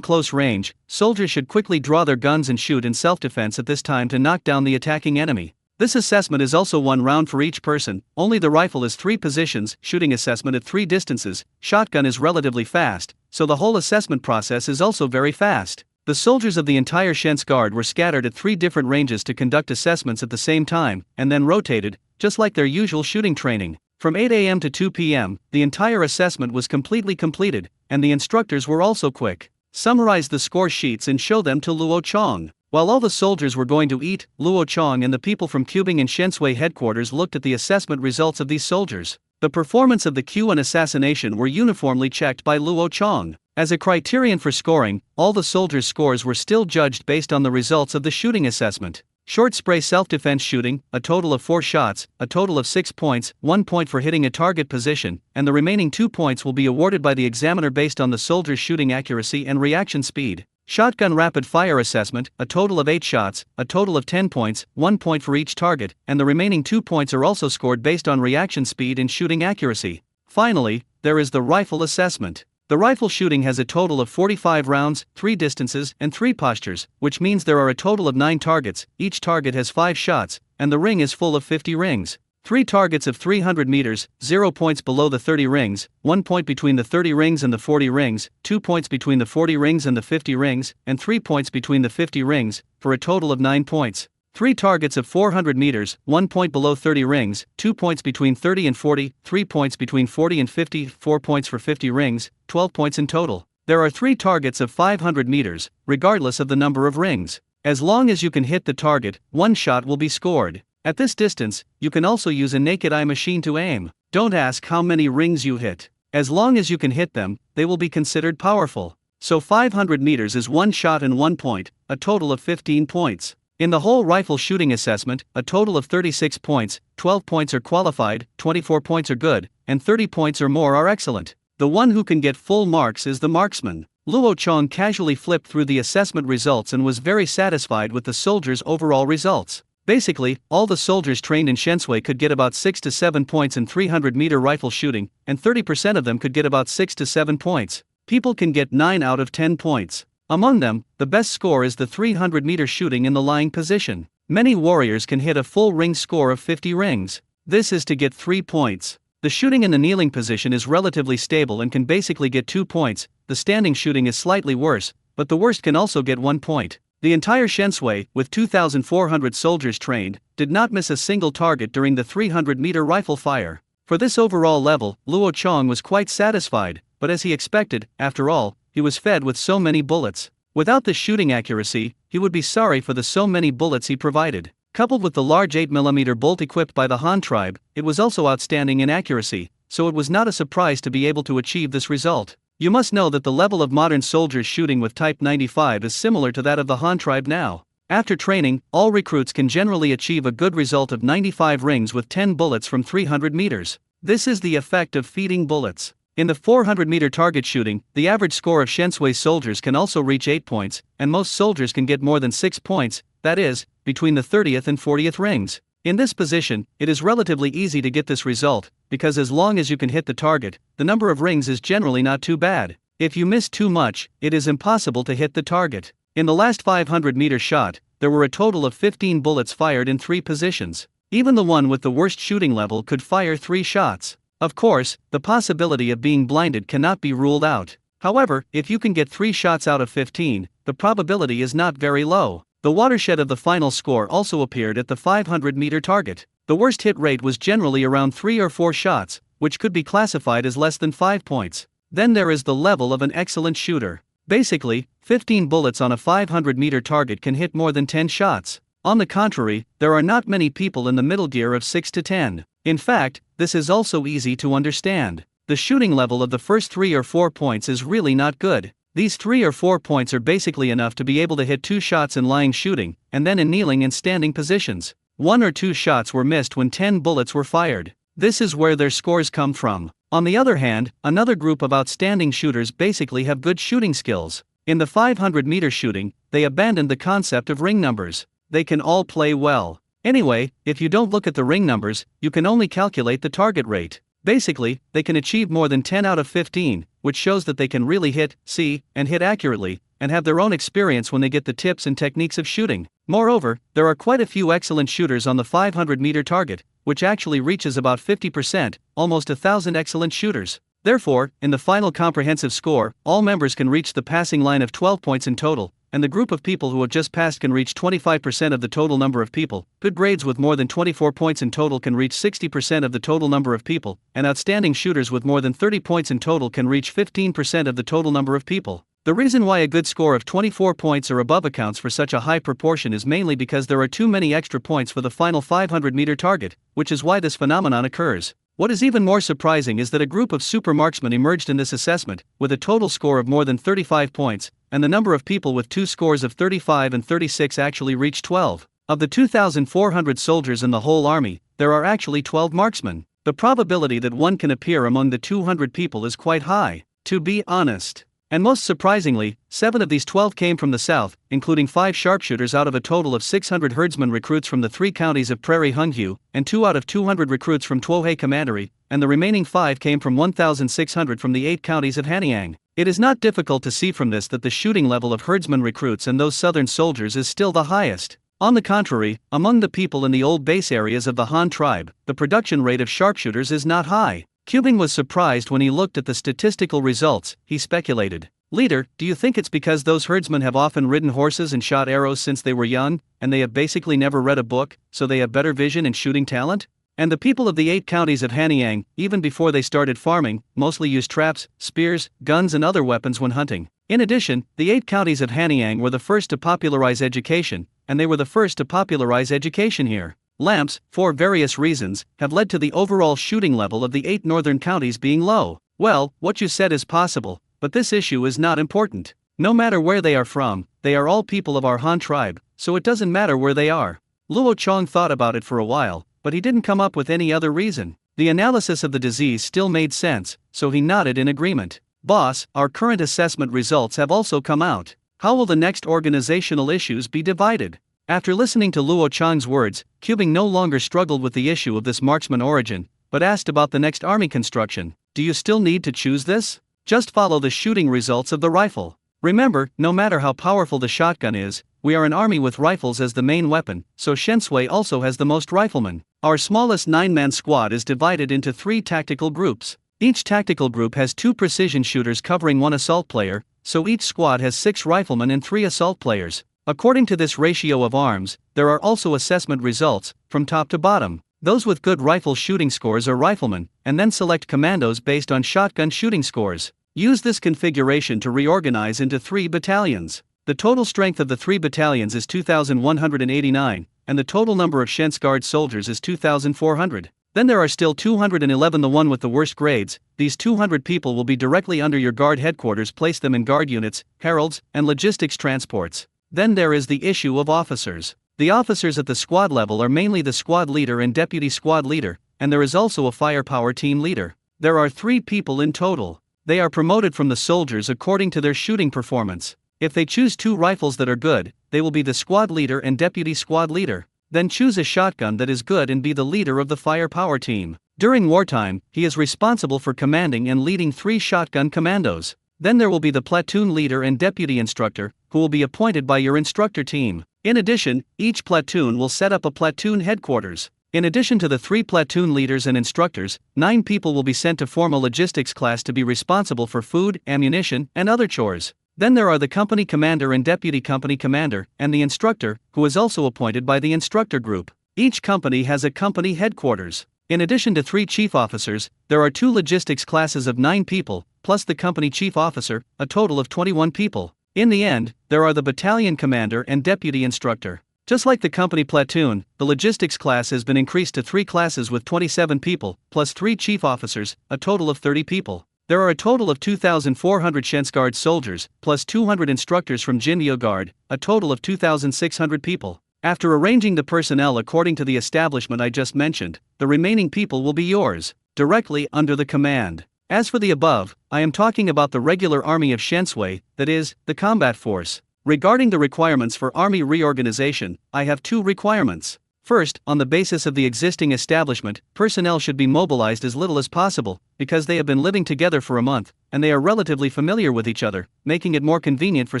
close range, soldiers should quickly draw their guns and shoot in self-defense at this time to knock down the attacking enemy. This assessment is also 1 round for each person, only the rifle is 3 positions, shooting assessment at 3 distances, shotgun is relatively fast, so the whole assessment process is also very fast. The soldiers of the entire Shen's Guard were scattered at 3 different ranges to conduct assessments at the same time, and then rotated, just like their usual shooting training. From 8 a.m. to 2 p.m., the entire assessment was completely completed, and the instructors were also quick. Summarize the score sheets and show them to Luo Chong. While all the soldiers were going to eat, Luo Chong and the people from Cubing and Shensui headquarters looked at the assessment results of these soldiers. The performance of the Q and assassination were uniformly checked by Luo Chong. As a criterion for scoring, all the soldiers' scores were still judged based on the results of the shooting assessment. Short spray self-defense shooting, a total of 4 shots, a total of 6 points, 1 point for hitting a target position, and the remaining 2 points will be awarded by the examiner based on the soldier's shooting accuracy and reaction speed. Shotgun rapid fire assessment, a total of 8 shots, a total of 10 points, 1 point for each target, and the remaining 2 points are also scored based on reaction speed and shooting accuracy. Finally, there is the rifle assessment. The rifle shooting has a total of 45 rounds, 3 distances, and 3 postures, which means there are a total of 9 targets, each target has 5 shots, and the ring is full of 50 rings. 3 targets of 300 meters, 0 points below the 30 rings, 1 point between the 30 rings and the 40 rings, 2 points between the 40 rings and the 50 rings, and 3 points between the 50 rings, for a total of 9 points. 3 targets of 400 meters, 1 point below 30 rings, 2 points between 30 and 40, 3 points between 40 and 50, 4 points for 50 rings, 12 points in total. There are 3 targets of 500 meters, regardless of the number of rings. As long as you can hit the target, 1 shot will be scored. At this distance, you can also use a naked eye machine to aim. Don't ask how many rings you hit. As long as you can hit them, they will be considered powerful. So 500 meters is 1 shot and 1 point, a total of 15 points. In the whole rifle shooting assessment, a total of 36 points, 12 points are qualified, 24 points are good, and 30 points or more are excellent. The one who can get full marks is the marksman. Luo Chong casually flipped through the assessment results and was very satisfied with the soldiers' overall results. Basically, all the soldiers trained in Shensui could get about 6 to 7 points in 300-meter rifle shooting, and 30% of them could get about 6 to 7 points. People can get 9 out of 10 points. Among them, the best score is the 300-meter shooting in the lying position. Many warriors can hit a full ring score of 50 rings. This is to get 3 points. The shooting in the kneeling position is relatively stable and can basically get 2 points. The standing shooting is slightly worse, but the worst can also get 1 point. The entire Shensui, with 2,400 soldiers trained, did not miss a single target during the 300-meter rifle fire. For this overall level, Luo Chong was quite satisfied, but as he expected, after all, he was fed with so many bullets. Without the shooting accuracy, he would be sorry for the so many bullets he provided. Coupled with the large 8mm bolt equipped by the Han tribe, it was also outstanding in accuracy, so it was not a surprise to be able to achieve this result. You must know that the level of modern soldiers shooting with Type 95 is similar to that of the Han tribe now. After training, all recruits can generally achieve a good result of 95 rings with 10 bullets from 300 meters. This is the effect of feeding bullets. In the 400-meter target shooting, the average score of Shensui soldiers can also reach 8 points, and most soldiers can get more than 6 points, that is, between the 30th and 40th rings. In this position, it is relatively easy to get this result, because as long as you can hit the target, the number of rings is generally not too bad. If you miss too much, it is impossible to hit the target. In the last 500-meter shot, there were a total of 15 bullets fired in 3 positions. Even the one with the worst shooting level could fire 3 shots. Of course, the possibility of being blinded cannot be ruled out. However, if you can get 3 shots out of 15, the probability is not very low. The watershed of the final score also appeared at the 500-meter target. The worst hit rate was generally around 3 or 4 shots, which could be classified as less than 5 points. Then there is the level of an excellent shooter. Basically, 15 bullets on a 500-meter target can hit more than 10 shots. On the contrary, there are not many people in the middle gear of 6 to 10. In fact, this is also easy to understand. The shooting level of the first 3 or 4 points is really not good. These 3 or 4 points are basically enough to be able to hit 2 shots in lying shooting, and then in kneeling and standing positions. 1 or 2 shots were missed when 10 bullets were fired. This is where their scores come from. On the other hand, another group of outstanding shooters basically have good shooting skills. In the 500-meter shooting, they abandoned the concept of ring numbers. They can all play well. Anyway, if you don't look at the ring numbers, you can only calculate the target rate. Basically, they can achieve more than 10 out of 15, which shows that they can really hit, see, and hit accurately, and have their own experience when they get the tips and techniques of shooting. Moreover, there are quite a few excellent shooters on the 500-meter target, which actually reaches about 50%, almost 1,000 excellent shooters. Therefore, in the final comprehensive score, all members can reach the passing line of 12 points in total, and the group of people who have just passed can reach 25% of the total number of people. Good grades with more than 24 points in total can reach 60% of the total number of people, and outstanding shooters with more than 30 points in total can reach 15% of the total number of people. The reason why a good score of 24 points or above accounts for such a high proportion is mainly because there are too many extra points for the final 500-meter target, which is why this phenomenon occurs. What is even more surprising is that a group of super marksmen emerged in this assessment, with a total score of more than 35 points, and the number of people with two scores of 35 and 36 actually reached 12. Of the 2,400 soldiers in the whole army, there are actually 12 marksmen. The probability that one can appear among the 200 people is quite high, to be honest. And most surprisingly, 7 of these 12 came from the south, including 5 sharpshooters out of a total of 600 herdsman recruits from the 3 counties of Prairie Hunghu, and 2 out of 200 recruits from Tuohe Commandery, and the remaining 5 came from 1,600 from the 8 counties of Hanyang. It is not difficult to see from this that the shooting level of herdsman recruits and those southern soldiers is still the highest. On the contrary, among the people in the old base areas of the Han tribe, the production rate of sharpshooters is not high. Cubing was surprised when he looked at the statistical results. He speculated. Leader, do you think it's because those herdsmen have often ridden horses and shot arrows since they were young, and they have basically never read a book, so they have better vision and shooting talent? And the people of the 8 counties of Hanyang, even before they started farming, mostly used traps, spears, guns and other weapons when hunting. In addition, the 8 counties of Hanyang were the first to popularize education, and they were the first to popularize education here. Lamps, for various reasons, have led to the overall shooting level of the 8 northern counties being low. Well, what you said is possible, but this issue is not important. No matter where they are from, they are all people of our Han tribe, so it doesn't matter where they are. Luo Chong thought about it for a while, but he didn't come up with any other reason. The analysis of the disease still made sense, so he nodded in agreement. Boss, our current assessment results have also come out. How will the next organizational issues be divided? After listening to Luo Chang's words, Cubing no longer struggled with the issue of this marksman origin, but asked about the next army construction. Do you still need to choose this? Just follow the shooting results of the rifle. Remember, no matter how powerful the shotgun is, we are an army with rifles as the main weapon, so Shensui also has the most riflemen. Our smallest 9-man squad is divided into 3 tactical groups. Each tactical group has 2 precision shooters covering 1 assault player, so each squad has 6 riflemen and 3 assault players. According to this ratio of arms, there are also assessment results, from top to bottom. Those with good rifle shooting scores are riflemen, and then select commandos based on shotgun shooting scores. Use this configuration to reorganize into 3 battalions. The total strength of the 3 battalions is 2,189, and the total number of Shens Guard soldiers is 2,400. Then there are still 211, the one with the worst grades. These 200 people will be directly under your guard headquarters. Place them in guard units, heralds, and logistics transports. Then there is the issue of officers. The officers at the squad level are mainly the squad leader and deputy squad leader, and there is also a firepower team leader. There are 3 people in total. They are promoted from the soldiers according to their shooting performance. If they choose 2 rifles that are good, they will be the squad leader and deputy squad leader. Then choose a shotgun that is good and be the leader of the firepower team. During wartime, he is responsible for commanding and leading 3 shotgun commandos. Then there will be the platoon leader and deputy instructor, who will be appointed by your instructor team. In addition, each platoon will set up a platoon headquarters. In addition to the 3 platoon leaders and instructors, 9 people will be sent to form a logistics class to be responsible for food, ammunition, and other chores. Then there are the company commander and deputy company commander, and the instructor, who is also appointed by the instructor group. Each company has a company headquarters. In addition to 3 chief officers, there are 2 logistics classes of 9 people, plus the company chief officer, a total of 21 people. In the end, there are the battalion commander and deputy instructor. Just like the company platoon, the logistics class has been increased to 3 classes with 27 people, plus 3 chief officers, a total of 30 people. There are a total of 2,400 Shens Guard soldiers, plus 200 instructors from Jinryo Guard, a total of 2,600 people. After arranging the personnel according to the establishment I just mentioned, the remaining people will be yours, directly under the command. As for the above, I am talking about the regular army of Shensui, that is, the combat force. Regarding the requirements for army reorganization, I have 2 requirements. First, on the basis of the existing establishment, personnel should be mobilized as little as possible, because they have been living together for a month, and they are relatively familiar with each other, making it more convenient for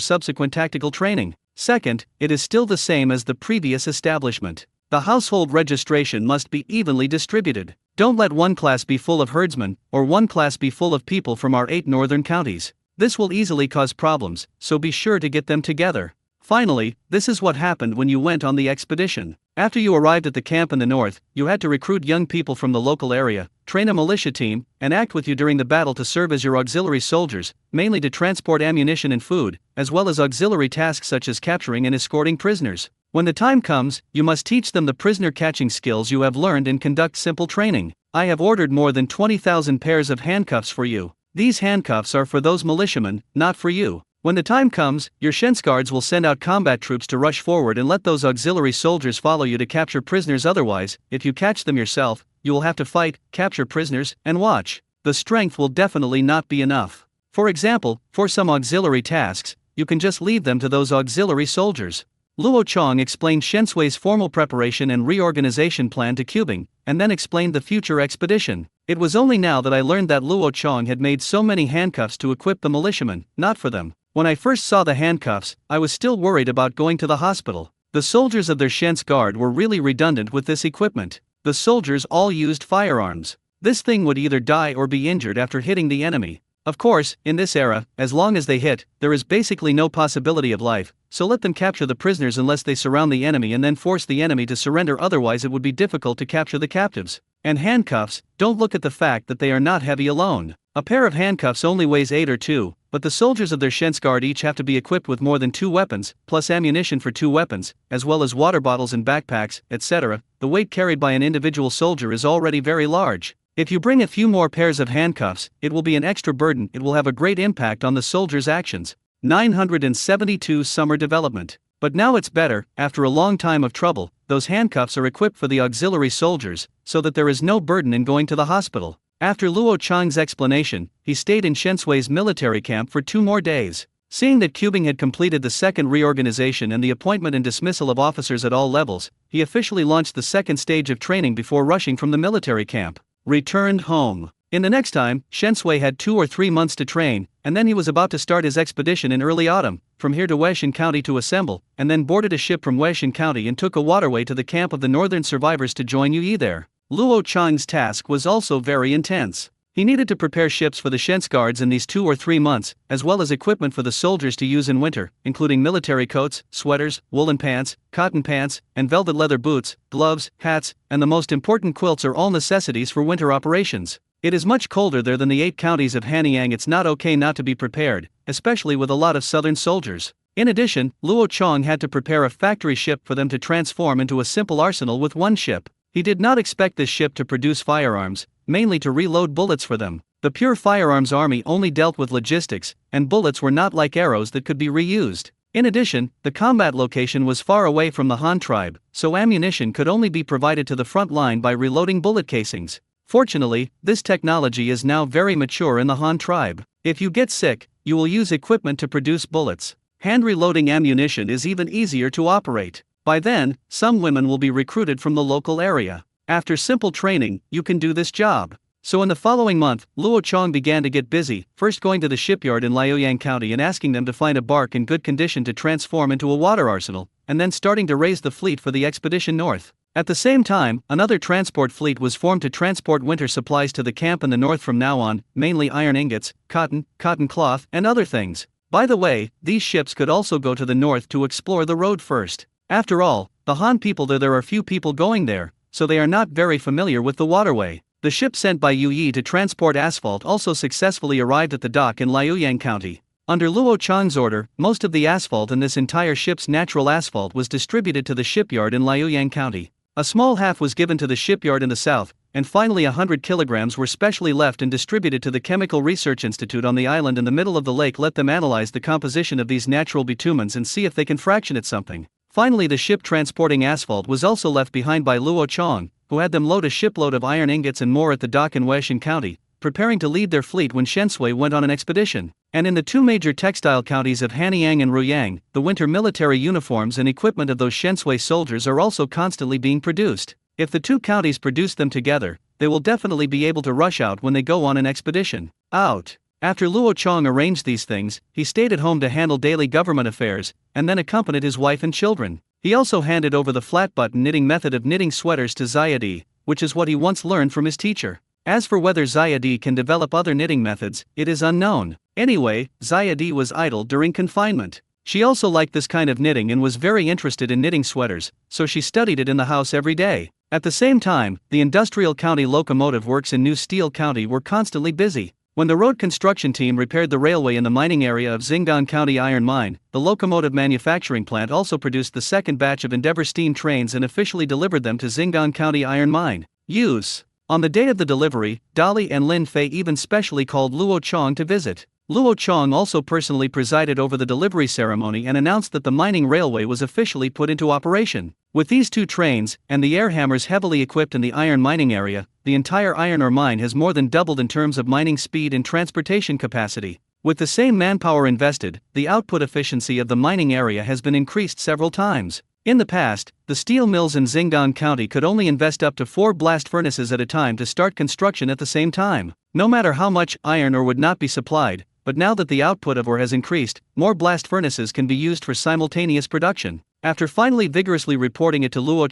subsequent tactical training. Second, it is still the same as the previous establishment. The household registration must be evenly distributed. Don't let one class be full of herdsmen, or one class be full of people from our 8 northern counties. This will easily cause problems, so be sure to get them together. Finally, this is what happened when you went on the expedition. After you arrived at the camp in the north, you had to recruit young people from the local area, train a militia team, and act with you during the battle to serve as your auxiliary soldiers, mainly to transport ammunition and food, as well as auxiliary tasks such as capturing and escorting prisoners. When the time comes, you must teach them the prisoner catching skills you have learned and conduct simple training. I have ordered more than 20,000 pairs of handcuffs for you. These handcuffs are for those militiamen, not for you. When the time comes, your Guards will send out combat troops to rush forward and let those auxiliary soldiers follow you to capture prisoners. Otherwise, if you catch them yourself, you will have to fight, capture prisoners, and watch. The strength will definitely not be enough. For example, for some auxiliary tasks, you can just leave them to those auxiliary soldiers. Luo Chong explained Shensui's formal preparation and reorganization plan to Cubing, and then explained the future expedition. It was only now that I learned that Luo Chong had made so many handcuffs to equip the militiamen, not for them. When I first saw the handcuffs, I was still worried about going to the hospital. The soldiers of their Guard were really redundant with this equipment. The soldiers all used firearms. This thing would either die or be injured after hitting the enemy. Of course, in this era, as long as they hit, there is basically no possibility of life, so let them capture the prisoners unless they surround the enemy and then force the enemy to surrender, otherwise it would be difficult to capture the captives. And handcuffs, don't look at the fact that they are not heavy alone. A pair of handcuffs only weighs 8 or 2, but the soldiers of their Guard each have to be equipped with more than 2 weapons, plus ammunition for 2 weapons, as well as water bottles and backpacks, etc. The weight carried by an individual soldier is already very large. If you bring a few more pairs of handcuffs, it will be an extra burden. It will have a great impact on the soldiers' actions. 972 Summer Development. But now it's better. After a long time of trouble, those handcuffs are equipped for the auxiliary soldiers, so that there is no burden in going to the hospital. After Luo Chang's explanation, he stayed in Shensui's military camp for 2 more days. Seeing that Cubing had completed the second reorganization and the appointment and dismissal of officers at all levels, he officially launched the second stage of training before rushing from the military camp. Returned home. In the next time, Shensui had 2 or 3 months to train, and then he was about to start his expedition in early autumn, from here to Weixin County to assemble, and then boarded a ship from Weixin County and took a waterway to the camp of the northern survivors to join Yi there. Luo Chang's task was also very intense. He needed to prepare ships for the Guards in these 2 or 3 months, as well as equipment for the soldiers to use in winter, including military coats, sweaters, woolen pants, cotton pants, and velvet leather boots, gloves, hats, and the most important quilts are all necessities for winter operations. It is much colder there than the 8 counties of Hanyang. It's not okay not to be prepared, especially with a lot of southern soldiers. In addition, Luo Chang had to prepare a factory ship for them to transform into a simple arsenal with 1 ship. He did not expect this ship to produce firearms, mainly to reload bullets for them. The pure firearms army only dealt with logistics, and bullets were not like arrows that could be reused. In addition, the combat location was far away from the Han tribe, so ammunition could only be provided to the front line by reloading bullet casings. Fortunately, this technology is now very mature in the Han tribe. If you get sick, you will use equipment to produce bullets. Hand reloading ammunition is even easier to operate. By then, some women will be recruited from the local area. After simple training, you can do this job. So in the following month, Luo Chang began to get busy, first going to the shipyard in Liaoyang County and asking them to find a bark in good condition to transform into a water arsenal, and then starting to raise the fleet for the expedition north. At the same time, another transport fleet was formed to transport winter supplies to the camp in the north from now on, mainly iron ingots, cotton cloth, and other things. By the way, these ships could also go to the north to explore the road first. After all, the Han people there are few people going there, so they are not very familiar with the waterway. The ship sent by Yu Yi to transport asphalt also successfully arrived at the dock in Liaoyang County. Under Luo Chang's order, most of the asphalt in this entire ship's natural asphalt was distributed to the shipyard in Liaoyang County. A small half was given to the shipyard in the south, and finally 100 kilograms were specially left and distributed to the Chemical Research Institute on the island in the middle of the lake. Let them analyze the composition of these natural bitumens and see if they can fractionate something. Finally, the ship transporting asphalt was also left behind by Luo Chang, who had them load a shipload of iron ingots and more at the dock in Weixin County, preparing to lead their fleet when Shensui went on an expedition. And in the two major textile counties of Hanyang and Ruyang, the winter military uniforms and equipment of those Shensui soldiers are also constantly being produced. If the two counties produce them together, they will definitely be able to rush out when they go on an expedition. Out. After Luo Chong arranged these things, he stayed at home to handle daily government affairs, and then accompanied his wife and children. He also handed over the flat-button knitting method of knitting sweaters to Zayadi, which is what he once learned from his teacher. As for whether Zayadi can develop other knitting methods, it is unknown. Anyway, Zayadi was idle during confinement. She also liked this kind of knitting and was very interested in knitting sweaters, so she studied it in the house every day. At the same time, the Industrial County locomotive works in New Steel County were constantly busy. When the road construction team repaired the railway in the mining area of Xingan County Iron Mine, the locomotive manufacturing plant also produced the second batch of Endeavour steam trains and officially delivered them to Xingan County Iron Mine. Use. On the day of the delivery, Dali and Lin Fei even specially called Luo Chong to visit. Luo Chong also personally presided over the delivery ceremony and announced that the mining railway was officially put into operation. With these two trains, and the air hammers heavily equipped in the iron mining area, the entire iron ore mine has more than doubled in terms of mining speed and transportation capacity. With the same manpower invested, the output efficiency of the mining area has been increased several times. In the past, the steel mills in Xingan County could only invest up to 4 blast furnaces at a time to start construction at the same time. No matter how much iron ore would not be supplied, but now that the output of ore has increased, more blast furnaces can be used for simultaneous production. After finally vigorously reporting it to Luo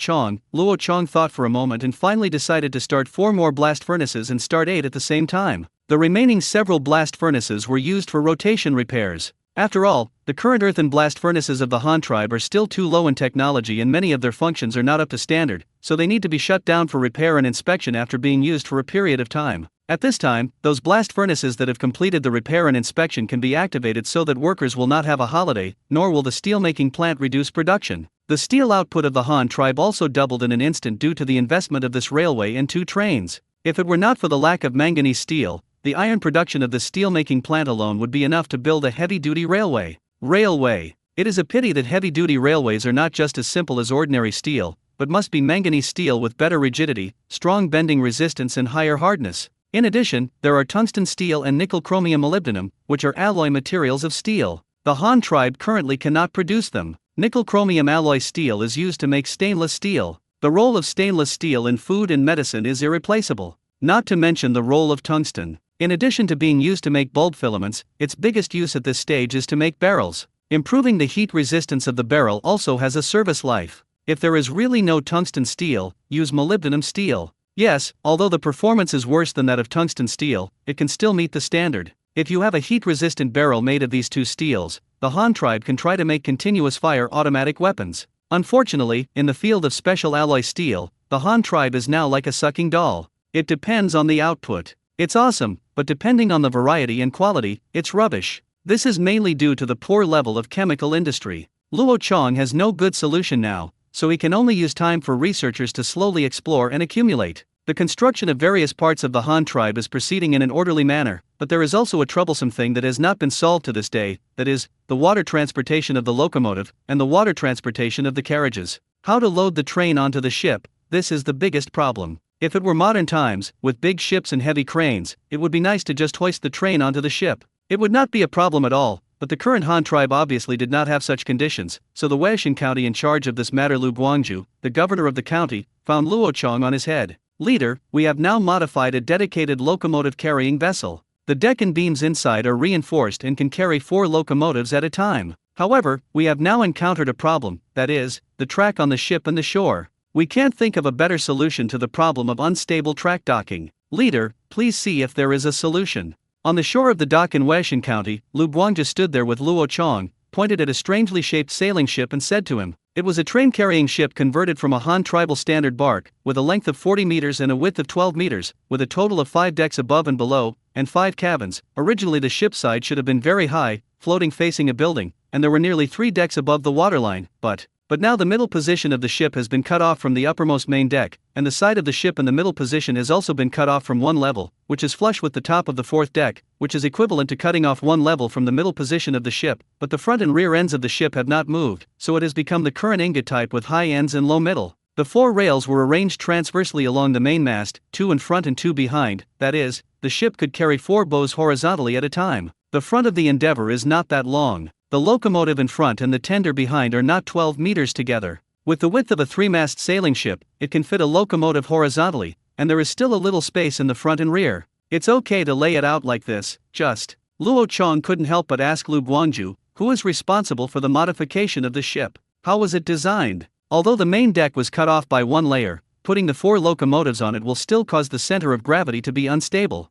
Chong thought for a moment and finally decided to start 4 more blast furnaces and start 8 at the same time. The remaining several blast furnaces were used for rotation repairs. After all, the current earthen blast furnaces of the Han tribe are still too low in technology and many of their functions are not up to standard, so they need to be shut down for repair and inspection after being used for a period of time. At this time, those blast furnaces that have completed the repair and inspection can be activated so that workers will not have a holiday, nor will the steelmaking plant reduce production. The steel output of the Han tribe also doubled in an instant due to the investment of this railway and 2 trains. If it were not for the lack of manganese steel, the iron production of the steelmaking plant alone would be enough to build a heavy-duty railway. It is a pity that heavy-duty railways are not just as simple as ordinary steel, but must be manganese steel with better rigidity, strong bending resistance and higher hardness. In addition, there are tungsten steel and nickel chromium molybdenum, which are alloy materials of steel. The Han tribe currently cannot produce them. Nickel chromium alloy steel is used to make stainless steel. The role of stainless steel in food and medicine is irreplaceable. Not to mention the role of tungsten. In addition to being used to make bulb filaments, its biggest use at this stage is to make barrels. Improving the heat resistance of the barrel also has a service life. If there is really no tungsten steel, use molybdenum steel. Yes, although the performance is worse than that of tungsten steel, it can still meet the standard. If you have a heat-resistant barrel made of these 2 steels, the Han tribe can try to make continuous fire automatic weapons. Unfortunately, in the field of special alloy steel, the Han tribe is now like a sucking doll. It depends on the output. It's awesome, but depending on the variety and quality, it's rubbish. This is mainly due to the poor level of chemical industry. Luo Chong has no good solution now, so he can only use time for researchers to slowly explore and accumulate. The construction of various parts of the Han tribe is proceeding in an orderly manner, but there is also a troublesome thing that has not been solved to this day, that is, the water transportation of the locomotive, and the water transportation of the carriages. How to load the train onto the ship, this is the biggest problem. If it were modern times, with big ships and heavy cranes, it would be nice to just hoist the train onto the ship. It would not be a problem at all, but the current Han tribe obviously did not have such conditions, so the Weishan county in charge of this matter Lu Guangju, the governor of the county, found Luo Chong on his head. Leader, we have now modified a dedicated locomotive carrying vessel. The deck and beams inside are reinforced and can carry 4 locomotives at a time. However, we have now encountered a problem, that is, the track on the ship and the shore. We can't think of a better solution to the problem of unstable track docking. Leader, please see if there is a solution. On the shore of the dock in Weishan County, Lu Guangju stood there with Luo Chong, pointed at a strangely shaped sailing ship and said to him, it was a train-carrying ship converted from a Han tribal standard bark, with a length of 40 meters and a width of 12 meters, with a total of 5 decks above and below, and 5 cabins. Originally the ship's side should have been very high, floating facing a building, and there were nearly 3 decks above the waterline, but now the middle position of the ship has been cut off from the uppermost main deck, and the side of the ship in the middle position has also been cut off from one level, which is flush with the top of the 4th deck, which is equivalent to cutting off one level from the middle position of the ship, but the front and rear ends of the ship have not moved, so it has become the current ingot type with high ends and low middle. The 4 rails were arranged transversely along the mainmast, 2 in front and 2 behind, that is, the ship could carry 4 bows horizontally at a time. The front of the Endeavor is not that long. The locomotive in front and the tender behind are not 12 meters together. With the width of a 3-mast sailing ship, it can fit a locomotive horizontally, and there is still a little space in the front and rear. It's okay to lay it out like this, just. Luo Chong couldn't help but ask Lu Guangju, who is responsible for the modification of the ship. How was it designed? Although the main deck was cut off by one layer, putting the 4 locomotives on it will still cause the center of gravity to be unstable.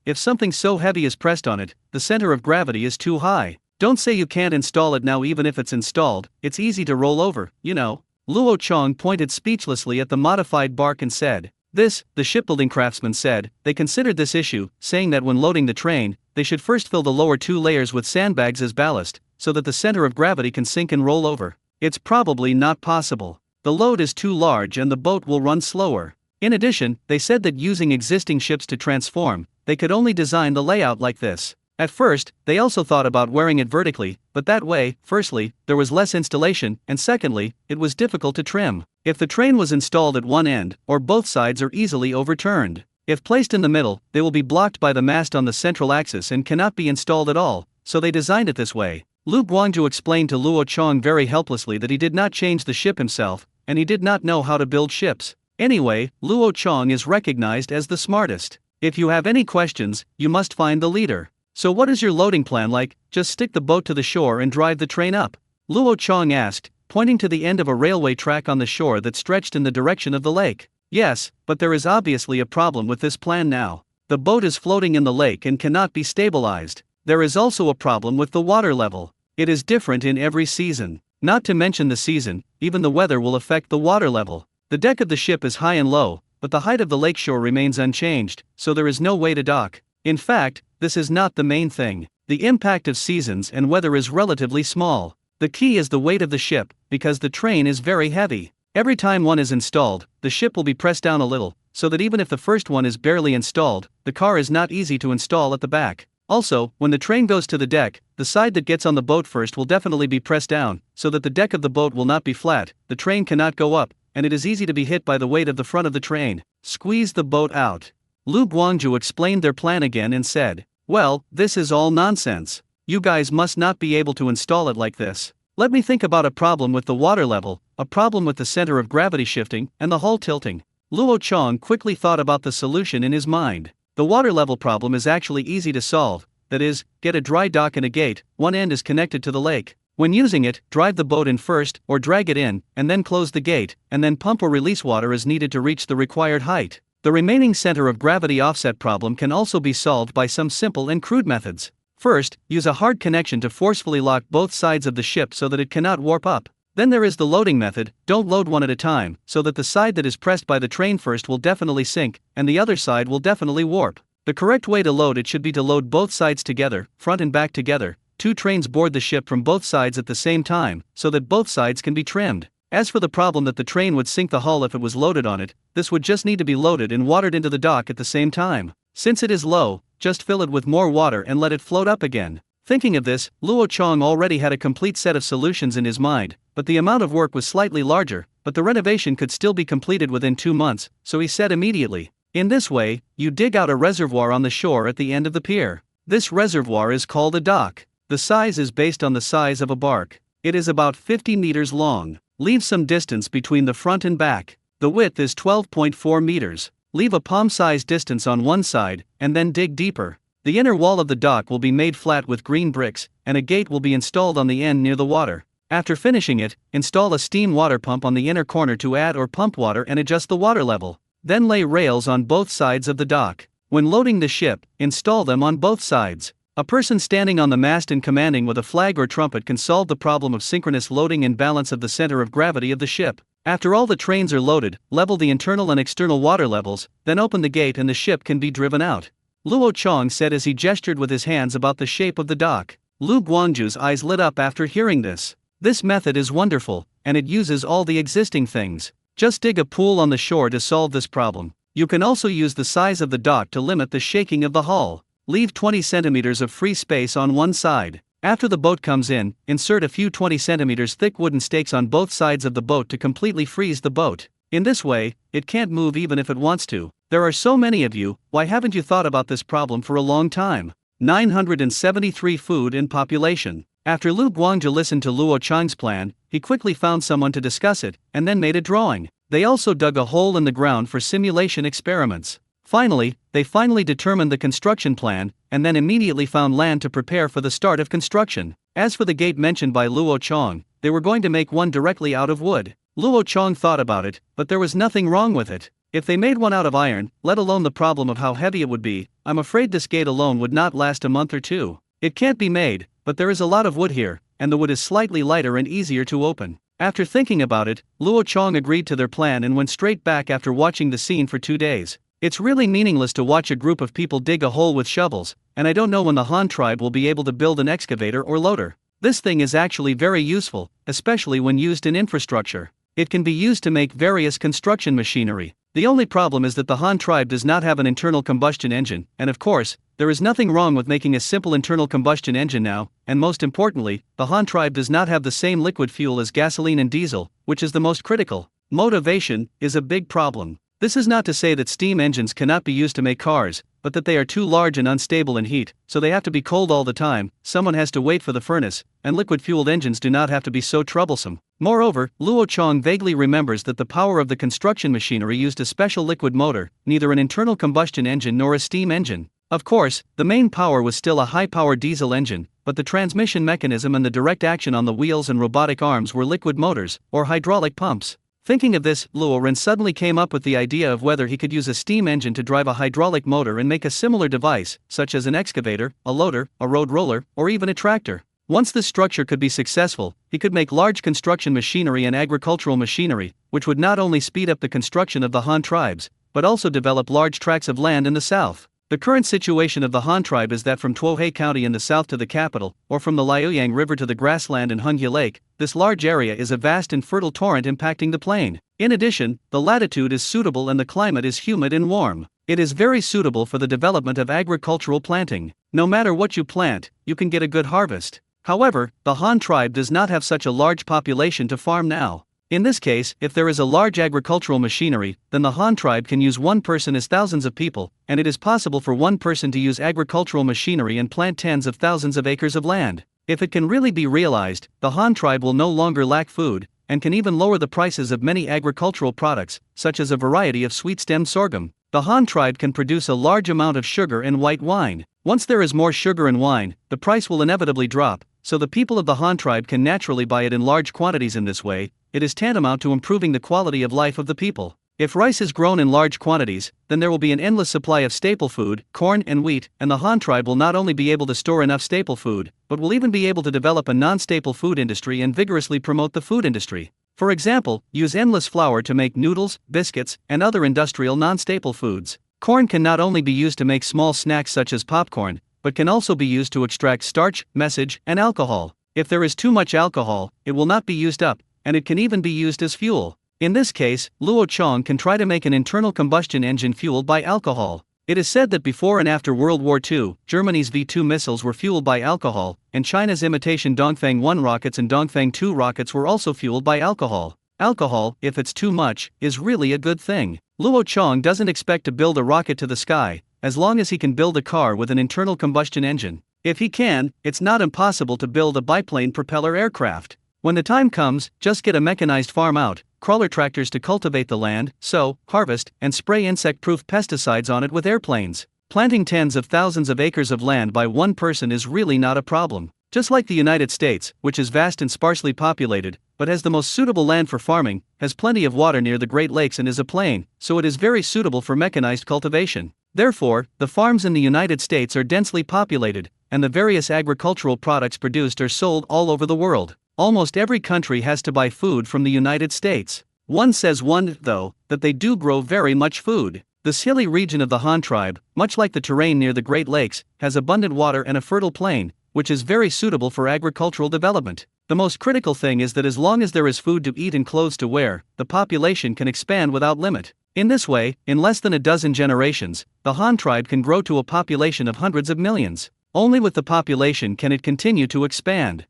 If something so heavy is pressed on it, the center of gravity is too high. Don't say you can't install it now. Even if it's installed, it's easy to roll over, you know. Luo Chong pointed speechlessly at the modified bark and said, "This," the shipbuilding craftsman said. They considered this issue, saying that when loading the train, they should first fill the lower 2 layers with sandbags as ballast, so that the center of gravity can sink and roll over. It's probably not possible. The load is too large and the boat will run slower. In addition, they said that using existing ships to transform, they could only design the layout like this. At first, they also thought about wearing it vertically, but that way, firstly, there was less installation, and secondly, it was difficult to trim. If the train was installed at one end, or both sides are easily overturned. If placed in the middle, they will be blocked by the mast on the central axis and cannot be installed at all, so they designed it this way. Lu Guangzhou explained to Luo Chong very helplessly that he did not change the ship himself, and he did not know how to build ships. Anyway, Luo Chong is recognized as the smartest. If you have any questions, you must find the leader. So what is your loading plan like? Just stick the boat to the shore and drive the train up? Luo Chong asked, pointing to the end of a railway track on the shore that stretched in the direction of the lake. Yes, but there is obviously a problem with this plan now. The boat is floating in the lake and cannot be stabilized. There is also a problem with the water level. It is different in every season. Not to mention the season, even the weather will affect the water level. The deck of the ship is high and low, but the height of the lakeshore remains unchanged, so there is no way to dock. In fact, this is not the main thing. The impact of seasons and weather is relatively small. The key is the weight of the ship, because the train is very heavy. Every time one is installed, the ship will be pressed down a little, so that even if the first one is barely installed, the car is not easy to install at the back. Also, when the train goes to the deck, the side that gets on the boat first will definitely be pressed down, so that the deck of the boat will not be flat, the train cannot go up, and it is easy to be hit by the weight of the front of the train. Squeeze the boat out. Lu Guangzhou explained their plan again and said, "Well, this is all nonsense. You guys must not be able to install it like this. Let me think about a problem with the water level, a problem with the center of gravity shifting, and the hull tilting." Luo Chong quickly thought about the solution in his mind. The water level problem is actually easy to solve, that is, get a dry dock and a gate, one end is connected to the lake. When using it, drive the boat in first, or drag it in, and then close the gate, and then pump or release water as needed to reach the required height. The remaining center of gravity offset problem can also be solved by some simple and crude methods. First, use a hard connection to forcefully lock both sides of the ship so that it cannot warp up. Then there is the loading method. Don't load one at a time, so that the side that is pressed by the train first will definitely sink, and the other side will definitely warp. The correct way to load it should be to load both sides together, front and back together. 2 trains board the ship from both sides at the same time, so that both sides can be trimmed. As for the problem that the train would sink the hull if it was loaded on it, this would just need to be loaded and watered into the dock at the same time. Since it is low, just fill it with more water and let it float up again. Thinking of this, Luo Chong already had a complete set of solutions in his mind, but the amount of work was slightly larger, but the renovation could still be completed within 2 months, so he said immediately, "In this way, you dig out a reservoir on the shore at the end of the pier. This reservoir is called a dock. The size is based on the size of a bark. It is about 50 meters long. Leave some distance between the front and back. The width is 12.4 meters. Leave a palm-sized distance on one side, and then dig deeper. The inner wall of the dock will be made flat with green bricks, and a gate will be installed on the end near the water. After finishing it, install a steam water pump on the inner corner to add or pump water and adjust the water level. Then lay rails on both sides of the dock. When loading the ship, install them on both sides. A person standing on the mast and commanding with a flag or trumpet can solve the problem of synchronous loading and balance of the center of gravity of the ship. After all the trains are loaded, level the internal and external water levels, then open the gate and the ship can be driven out. Luo Chong said as he gestured with his hands about the shape of the dock. Lu Guangzhu's eyes lit up after hearing this. This method is wonderful, and it uses all the existing things. Just dig a pool on the shore to solve this problem. You can also use the size of the dock to limit the shaking of the hull. Leave 20 centimeters of free space on one side. After the boat comes in, insert a few 20 centimeters thick wooden stakes on both sides of the boat to completely freeze the boat. In this way, it can't move even if it wants to. There are so many of you, why haven't you thought about this problem for a long time? 973 Food and population. After Lu Guangzhi listened to Luo Chang's plan, he quickly found someone to discuss it, and then made a drawing. They also dug a hole in the ground for simulation experiments. Finally, they determined the construction plan, and then immediately found land to prepare for the start of construction. As for the gate mentioned by Luo Chang, they were going to make one directly out of wood. Luo Chang thought about it, but there was nothing wrong with it. If they made one out of iron, let alone the problem of how heavy it would be, I'm afraid this gate alone would not last a month or two. It can't be made, but there is a lot of wood here, and the wood is slightly lighter and easier to open. After thinking about it, Luo Chang agreed to their plan and went straight back after watching the scene for 2 days. It's really meaningless to watch a group of people dig a hole with shovels, and I don't know when the Han tribe will be able to build an excavator or loader. This thing is actually very useful, especially when used in infrastructure. It can be used to make various construction machinery. The only problem is that the Han tribe does not have an internal combustion engine, and of course, there is nothing wrong with making a simple internal combustion engine now, and most importantly, the Han tribe does not have the same liquid fuel as gasoline and diesel, which is the most critical. Motivation is a big problem. This is not to say that steam engines cannot be used to make cars, but that they are too large and unstable in heat, so they have to be cold all the time, someone has to wait for the furnace, and liquid-fueled engines do not have to be so troublesome. Moreover, Luo Chang vaguely remembers that the power of the construction machinery used a special liquid motor, neither an internal combustion engine nor a steam engine. Of course, the main power was still a high-power diesel engine, but the transmission mechanism and the direct action on the wheels and robotic arms were liquid motors, or hydraulic pumps. Thinking of this, Luo Ren suddenly came up with the idea of whether he could use a steam engine to drive a hydraulic motor and make a similar device, such as an excavator, a loader, a road roller, or even a tractor. Once this structure could be successful, he could make large construction machinery and agricultural machinery, which would not only speed up the construction of the Han tribes, but also develop large tracts of land in the south. The current situation of the Han tribe is that from Tuohe County in the south to the capital, or from the Liaoyang River to the grassland and Hungye Lake, this large area is a vast and fertile torrent impacting the plain. In addition, the latitude is suitable and the climate is humid and warm. It is very suitable for the development of agricultural planting. No matter what you plant, you can get a good harvest. However, the Han tribe does not have such a large population to farm now. In this case, if there is a large agricultural machinery, then the Han tribe can use one person as thousands of people, and it is possible for one person to use agricultural machinery and plant tens of thousands of acres of land. If it can really be realized, the Han tribe will no longer lack food, and can even lower the prices of many agricultural products, such as a variety of sweet-stemmed sorghum. The Han tribe can produce a large amount of sugar and white wine. Once there is more sugar and wine, the price will inevitably drop, so the people of the Han tribe can naturally buy it in large quantities. In this way, it is tantamount to improving the quality of life of the people. If rice is grown in large quantities, then there will be an endless supply of staple food, corn and wheat, and the Han tribe will not only be able to store enough staple food, but will even be able to develop a non-staple food industry and vigorously promote the food industry. For example, use endless flour to make noodles, biscuits, and other industrial non-staple foods. Corn can not only be used to make small snacks such as popcorn, but can also be used to extract starch, message, and alcohol. If there is too much alcohol, it will not be used up, and it can even be used as fuel. In this case, Luo Chang can try to make an internal combustion engine fueled by alcohol. It is said that before and after World War II, Germany's V-2 missiles were fueled by alcohol, and China's imitation Dongfang-1 rockets and Dongfang-2 rockets were also fueled by alcohol. Alcohol, if it's too much, is really a good thing. Luo Chang doesn't expect to build a rocket to the sky, as long as he can build a car with an internal combustion engine. If he can, it's not impossible to build a biplane propeller aircraft. When the time comes, just get a mechanized farm out, crawler tractors to cultivate the land, sow, harvest, and spray insect-proof pesticides on it with airplanes. Planting tens of thousands of acres of land by one person is really not a problem. Just like the United States, which is vast and sparsely populated, but has the most suitable land for farming, has plenty of water near the Great Lakes and is a plain, so it is very suitable for mechanized cultivation. Therefore, the farms in the United States are densely populated, and the various agricultural products produced are sold all over the world. Almost every country has to buy food from the United States. One says, though, that they do grow very much food. This hilly region of the Han tribe, much like the terrain near the Great Lakes, has abundant water and a fertile plain, which is very suitable for agricultural development. The most critical thing is that as long as there is food to eat and clothes to wear, the population can expand without limit. In this way, in less than a dozen generations, the Han tribe can grow to a population of hundreds of millions. Only with the population can it continue to expand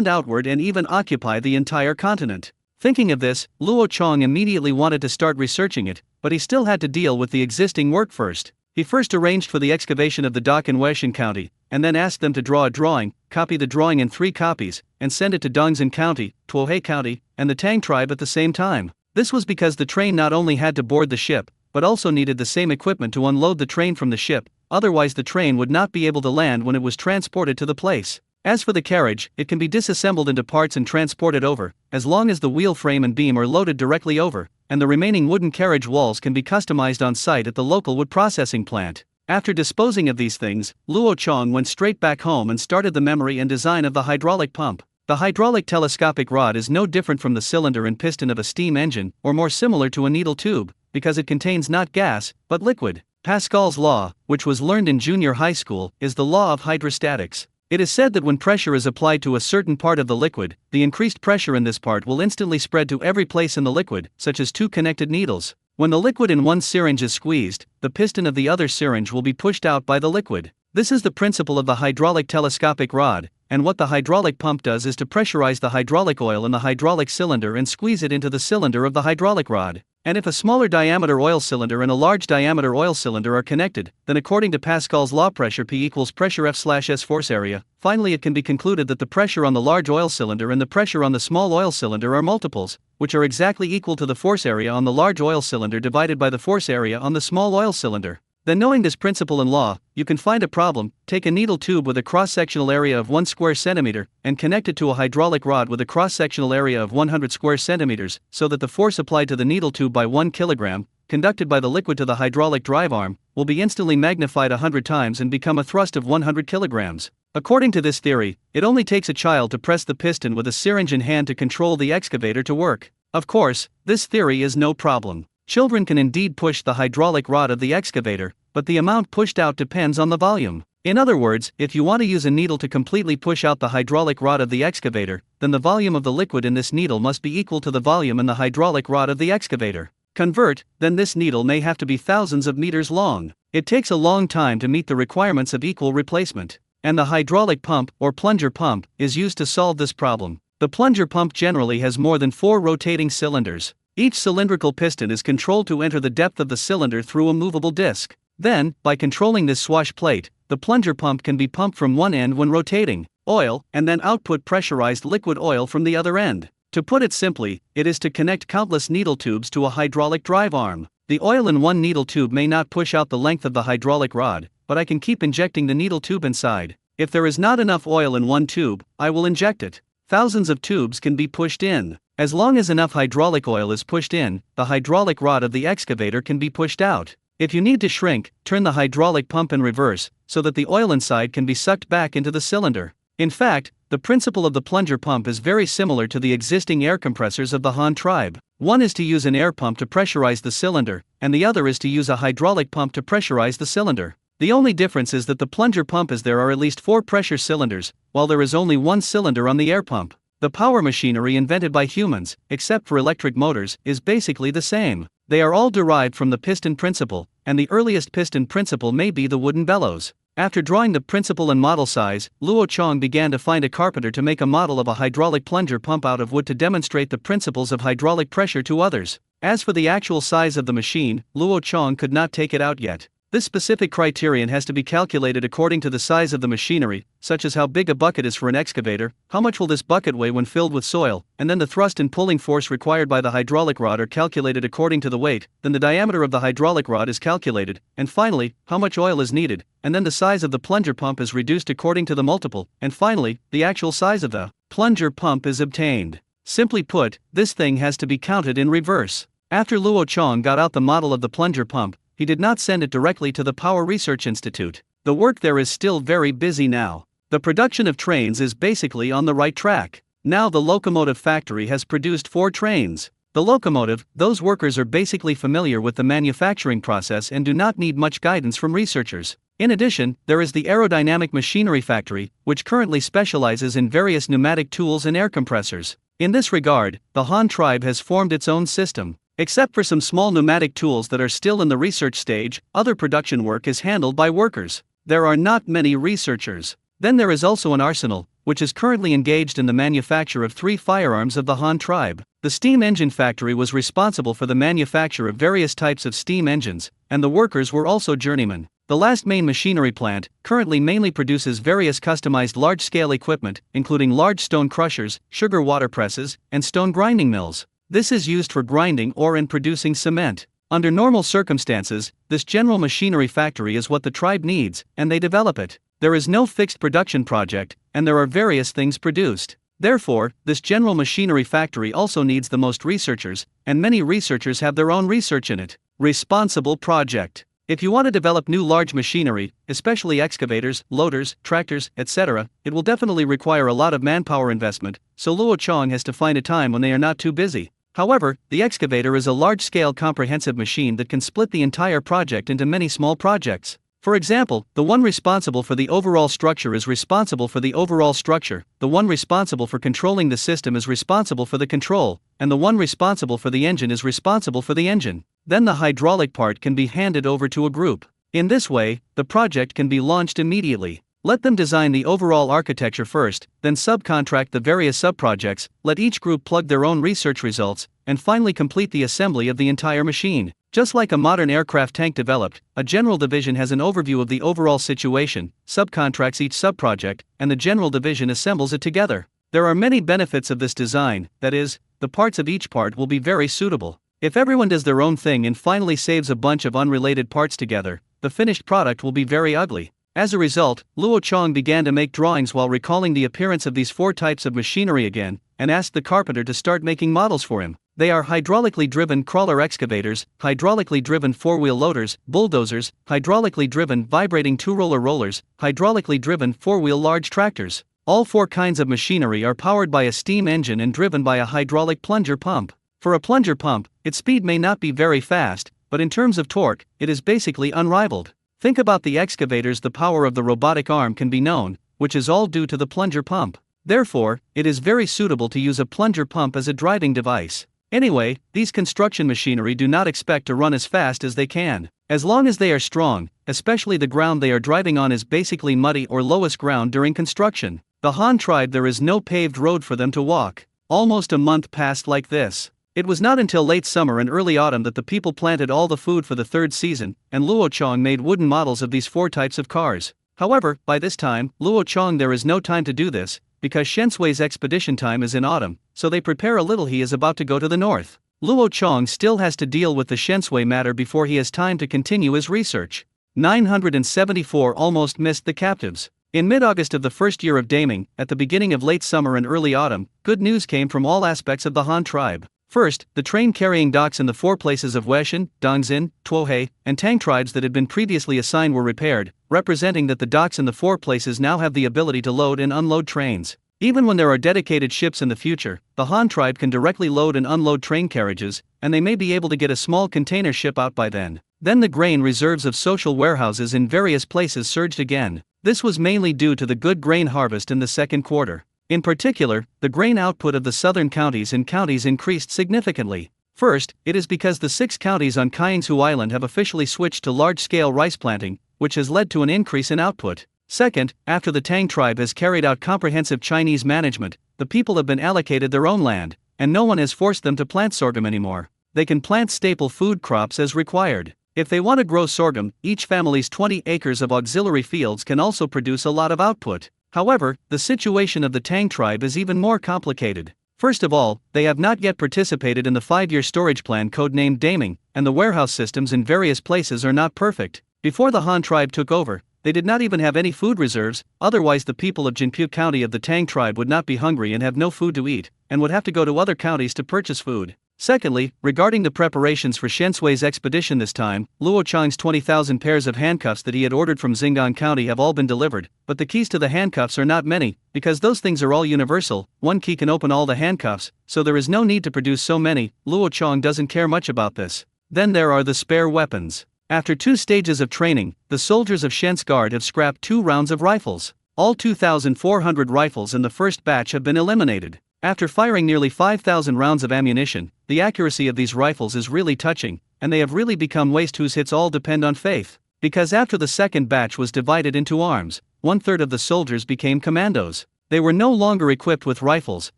outward and even occupy the entire continent. Thinking of this, Luo Chang immediately wanted to start researching it, but he still had to deal with the existing work first. He first arranged for the excavation of the dock in Weixin County, and then asked them to draw a drawing, copy the drawing in 3 copies, and send it to Dongzhen County, Tuohe County, and the Tang tribe at the same time. This was because the train not only had to board the ship, but also needed the same equipment to unload the train from the ship, otherwise the train would not be able to land when it was transported to the place. As for the carriage, it can be disassembled into parts and transported over, as long as the wheel frame and beam are loaded directly over, and the remaining wooden carriage walls can be customized on site at the local wood processing plant. After disposing of these things, Luo Chong went straight back home and started the memory and design of the hydraulic pump. The hydraulic telescopic rod is no different from the cylinder and piston of a steam engine, or more similar to a needle tube, because it contains not gas, but liquid. Pascal's law, which was learned in junior high school, is the law of hydrostatics. It is said that when pressure is applied to a certain part of the liquid, the increased pressure in this part will instantly spread to every place in the liquid, such as 2 connected needles. When the liquid in one syringe is squeezed, the piston of the other syringe will be pushed out by the liquid. This is the principle of the hydraulic telescopic rod, and what the hydraulic pump does is to pressurize the hydraulic oil in the hydraulic cylinder and squeeze it into the cylinder of the hydraulic rod. And if a smaller diameter oil cylinder and a large diameter oil cylinder are connected, then according to Pascal's law, pressure P equals pressure F/S force area. Finally, it can be concluded that the pressure on the large oil cylinder and the pressure on the small oil cylinder are multiples, which are exactly equal to the force area on the large oil cylinder divided by the force area on the small oil cylinder. Then, knowing this principle and law, you can find a problem. Take a needle tube with a cross-sectional area of 1 square centimeter and connect it to a hydraulic rod with a cross-sectional area of 100 square centimeters, so that the force applied to the needle tube by 1 kilogram, conducted by the liquid to the hydraulic drive arm, will be instantly magnified 100 times and become a thrust of 100 kilograms. According to this theory, it only takes a child to press the piston with a syringe in hand to control the excavator to work. Of course, this theory is no problem. Children can indeed push the hydraulic rod of the excavator, but the amount pushed out depends on the volume. In other words, if you want to use a needle to completely push out the hydraulic rod of the excavator, then the volume of the liquid in this needle must be equal to the volume in the hydraulic rod of the excavator. Convert, then this needle may have to be thousands of meters long. It takes a long time to meet the requirements of equal replacement. And the hydraulic pump, or plunger pump, is used to solve this problem. The plunger pump generally has more than 4 rotating cylinders. Each cylindrical piston is controlled to enter the depth of the cylinder through a movable disc. Then, by controlling this swash plate, the plunger pump can be pumped from one end when rotating oil, and then output pressurized liquid oil from the other end. To put it simply, it is to connect countless needle tubes to a hydraulic drive arm. The oil in one needle tube may not push out the length of the hydraulic rod, but I can keep injecting the needle tube inside. If there is not enough oil in one tube, I will inject it. Thousands of tubes can be pushed in. As long as enough hydraulic oil is pushed in, the hydraulic rod of the excavator can be pushed out. If you need to shrink, turn the hydraulic pump in reverse, so that the oil inside can be sucked back into the cylinder. In fact, the principle of the plunger pump is very similar to the existing air compressors of the Han tribe. One is to use an air pump to pressurize the cylinder, and the other is to use a hydraulic pump to pressurize the cylinder. The only difference is that the plunger pump is there are at least 4 pressure cylinders, while there is only 1 cylinder on the air pump. The power machinery invented by humans, except for electric motors, is basically the same. They are all derived from the piston principle, and the earliest piston principle may be the wooden bellows. After drawing the principle and model size, Luo Chong began to find a carpenter to make a model of a hydraulic plunger pump out of wood to demonstrate the principles of hydraulic pressure to others. As for the actual size of the machine, Luo Chong could not take it out yet. This specific criterion has to be calculated according to the size of the machinery, such as how big a bucket is for an excavator, how much will this bucket weigh when filled with soil, and then the thrust and pulling force required by the hydraulic rod are calculated according to the weight, then the diameter of the hydraulic rod is calculated, and finally, how much oil is needed, and then the size of the plunger pump is reduced according to the multiple, and finally, the actual size of the plunger pump is obtained. Simply put, this thing has to be counted in reverse. After Luo Chong got out the model of the plunger pump, he did not send it directly to the Power Research Institute. The work there is still very busy now. The production of trains is basically on the right track. Now the locomotive factory has produced 4 trains. The locomotive, those workers are basically familiar with the manufacturing process and do not need much guidance from researchers. In addition, there is the aerodynamic machinery factory, which currently specializes in various pneumatic tools and air compressors. In this regard, the Han tribe has formed its own system. Except for some small pneumatic tools that are still in the research stage, other production work is handled by workers. There are not many researchers. Then there is also an arsenal, which is currently engaged in the manufacture of 3 firearms of the Han tribe. The steam engine factory was responsible for the manufacture of various types of steam engines, and the workers were also journeymen. The last main machinery plant currently mainly produces various customized large-scale equipment, including large stone crushers, sugar water presses, and stone grinding mills. This is used for grinding or in producing cement. Under normal circumstances, this general machinery factory is what the tribe needs, and they develop it. There is no fixed production project, and there are various things produced. Therefore, this general machinery factory also needs the most researchers, and many researchers have their own research in it. Responsible project. If you want to develop new large machinery, especially excavators, loaders, tractors, etc., it will definitely require a lot of manpower investment, so Luo Chong has to find a time when they are not too busy. However, the excavator is a large-scale comprehensive machine that can split the entire project into many small projects. For example, the one responsible for the overall structure is responsible for the overall structure, the one responsible for controlling the system is responsible for the control, and the one responsible for the engine is responsible for the engine. Then the hydraulic part can be handed over to a group. In this way, the project can be launched immediately. Let them design the overall architecture first, then subcontract the various subprojects, let each group plug their own research results, and finally complete the assembly of the entire machine. Just like a modern aircraft tank developed, a general division has an overview of the overall situation, subcontracts each subproject, and the general division assembles it together. There are many benefits of this design, that is, the parts of each part will be very suitable. If everyone does their own thing and finally saves a bunch of unrelated parts together, the finished product will be very ugly. As a result, Luo Chong began to make drawings while recalling the appearance of these four types of machinery again, and asked the carpenter to start making models for him. They are hydraulically driven crawler excavators, hydraulically driven four-wheel loaders, bulldozers, hydraulically driven vibrating two-roller rollers, hydraulically driven four-wheel large tractors. All four kinds of machinery are powered by a steam engine and driven by a hydraulic plunger pump. For a plunger pump, its speed may not be very fast, but in terms of torque, it is basically unrivaled. Think about the excavators. The power of the robotic arm can be known, which is all due to the plunger pump. Therefore, it is very suitable to use a plunger pump as a driving device. Anyway, these construction machinery do not expect to run as fast as they can. As long as they are strong, especially the ground they are driving on is basically muddy or lowest ground during construction. The Han tribe, there is no paved road for them to walk. Almost a month passed like this. It was not until late summer and early autumn that the people planted all the food for the third season, and Luo Chong made wooden models of these four types of cars. However, by this time, Luo Chong there is no time to do this, because Shen Sui's expedition time is in autumn, so they prepare a little. He is about to go to the north. Luo Chong still has to deal with the Shen Sui matter before he has time to continue his research. 974 almost missed the captives. In mid-August of the first year of Daming, at the beginning of late summer and early autumn, good news came from all aspects of the Han tribe. First, the train-carrying docks in the four places of Weixin, Dongzin, Tuohe, and Tang tribes that had been previously assigned were repaired, representing that the docks in the four places now have the ability to load and unload trains. Even when there are dedicated ships in the future, the Han tribe can directly load and unload train carriages, and they may be able to get a small container ship out by then. Then the grain reserves of social warehouses in various places surged again. This was mainly due to the good grain harvest in the second quarter. In particular, the grain output of the southern counties and counties increased significantly. First, it is because the 6 counties on Kiangsu Island have officially switched to large-scale rice planting, which has led to an increase in output. Second, after the Tang tribe has carried out comprehensive Chinese management, the people have been allocated their own land, and no one has forced them to plant sorghum anymore. They can plant staple food crops as required. If they want to grow sorghum, each family's 20 acres of auxiliary fields can also produce a lot of output. However, the situation of the Tang tribe is even more complicated. First of all, they have not yet participated in the 5-year storage plan codenamed Daming, and the warehouse systems in various places are not perfect. Before the Han tribe took over, they did not even have any food reserves, otherwise the people of Jinpu County of the Tang tribe would not be hungry and have no food to eat, and would have to go to other counties to purchase food. Secondly, regarding the preparations for Shen Sui's expedition this time, Luo Chang's 20,000 pairs of handcuffs that he had ordered from Xingang County have all been delivered, but the keys to the handcuffs are not many, because those things are all universal. One key can open all the handcuffs, so there is no need to produce so many. Luo Chang doesn't care much about this. Then there are the spare weapons. After 2 stages of training, the soldiers of Shen's guard have scrapped 2 rounds of rifles. All 2,400 rifles in the first batch have been eliminated. After firing nearly 5,000 rounds of ammunition, the accuracy of these rifles is really touching, and they have really become waste whose hits all depend on faith. Because after the second batch was divided into arms, 1/3 of the soldiers became commandos. They were no longer equipped with rifles,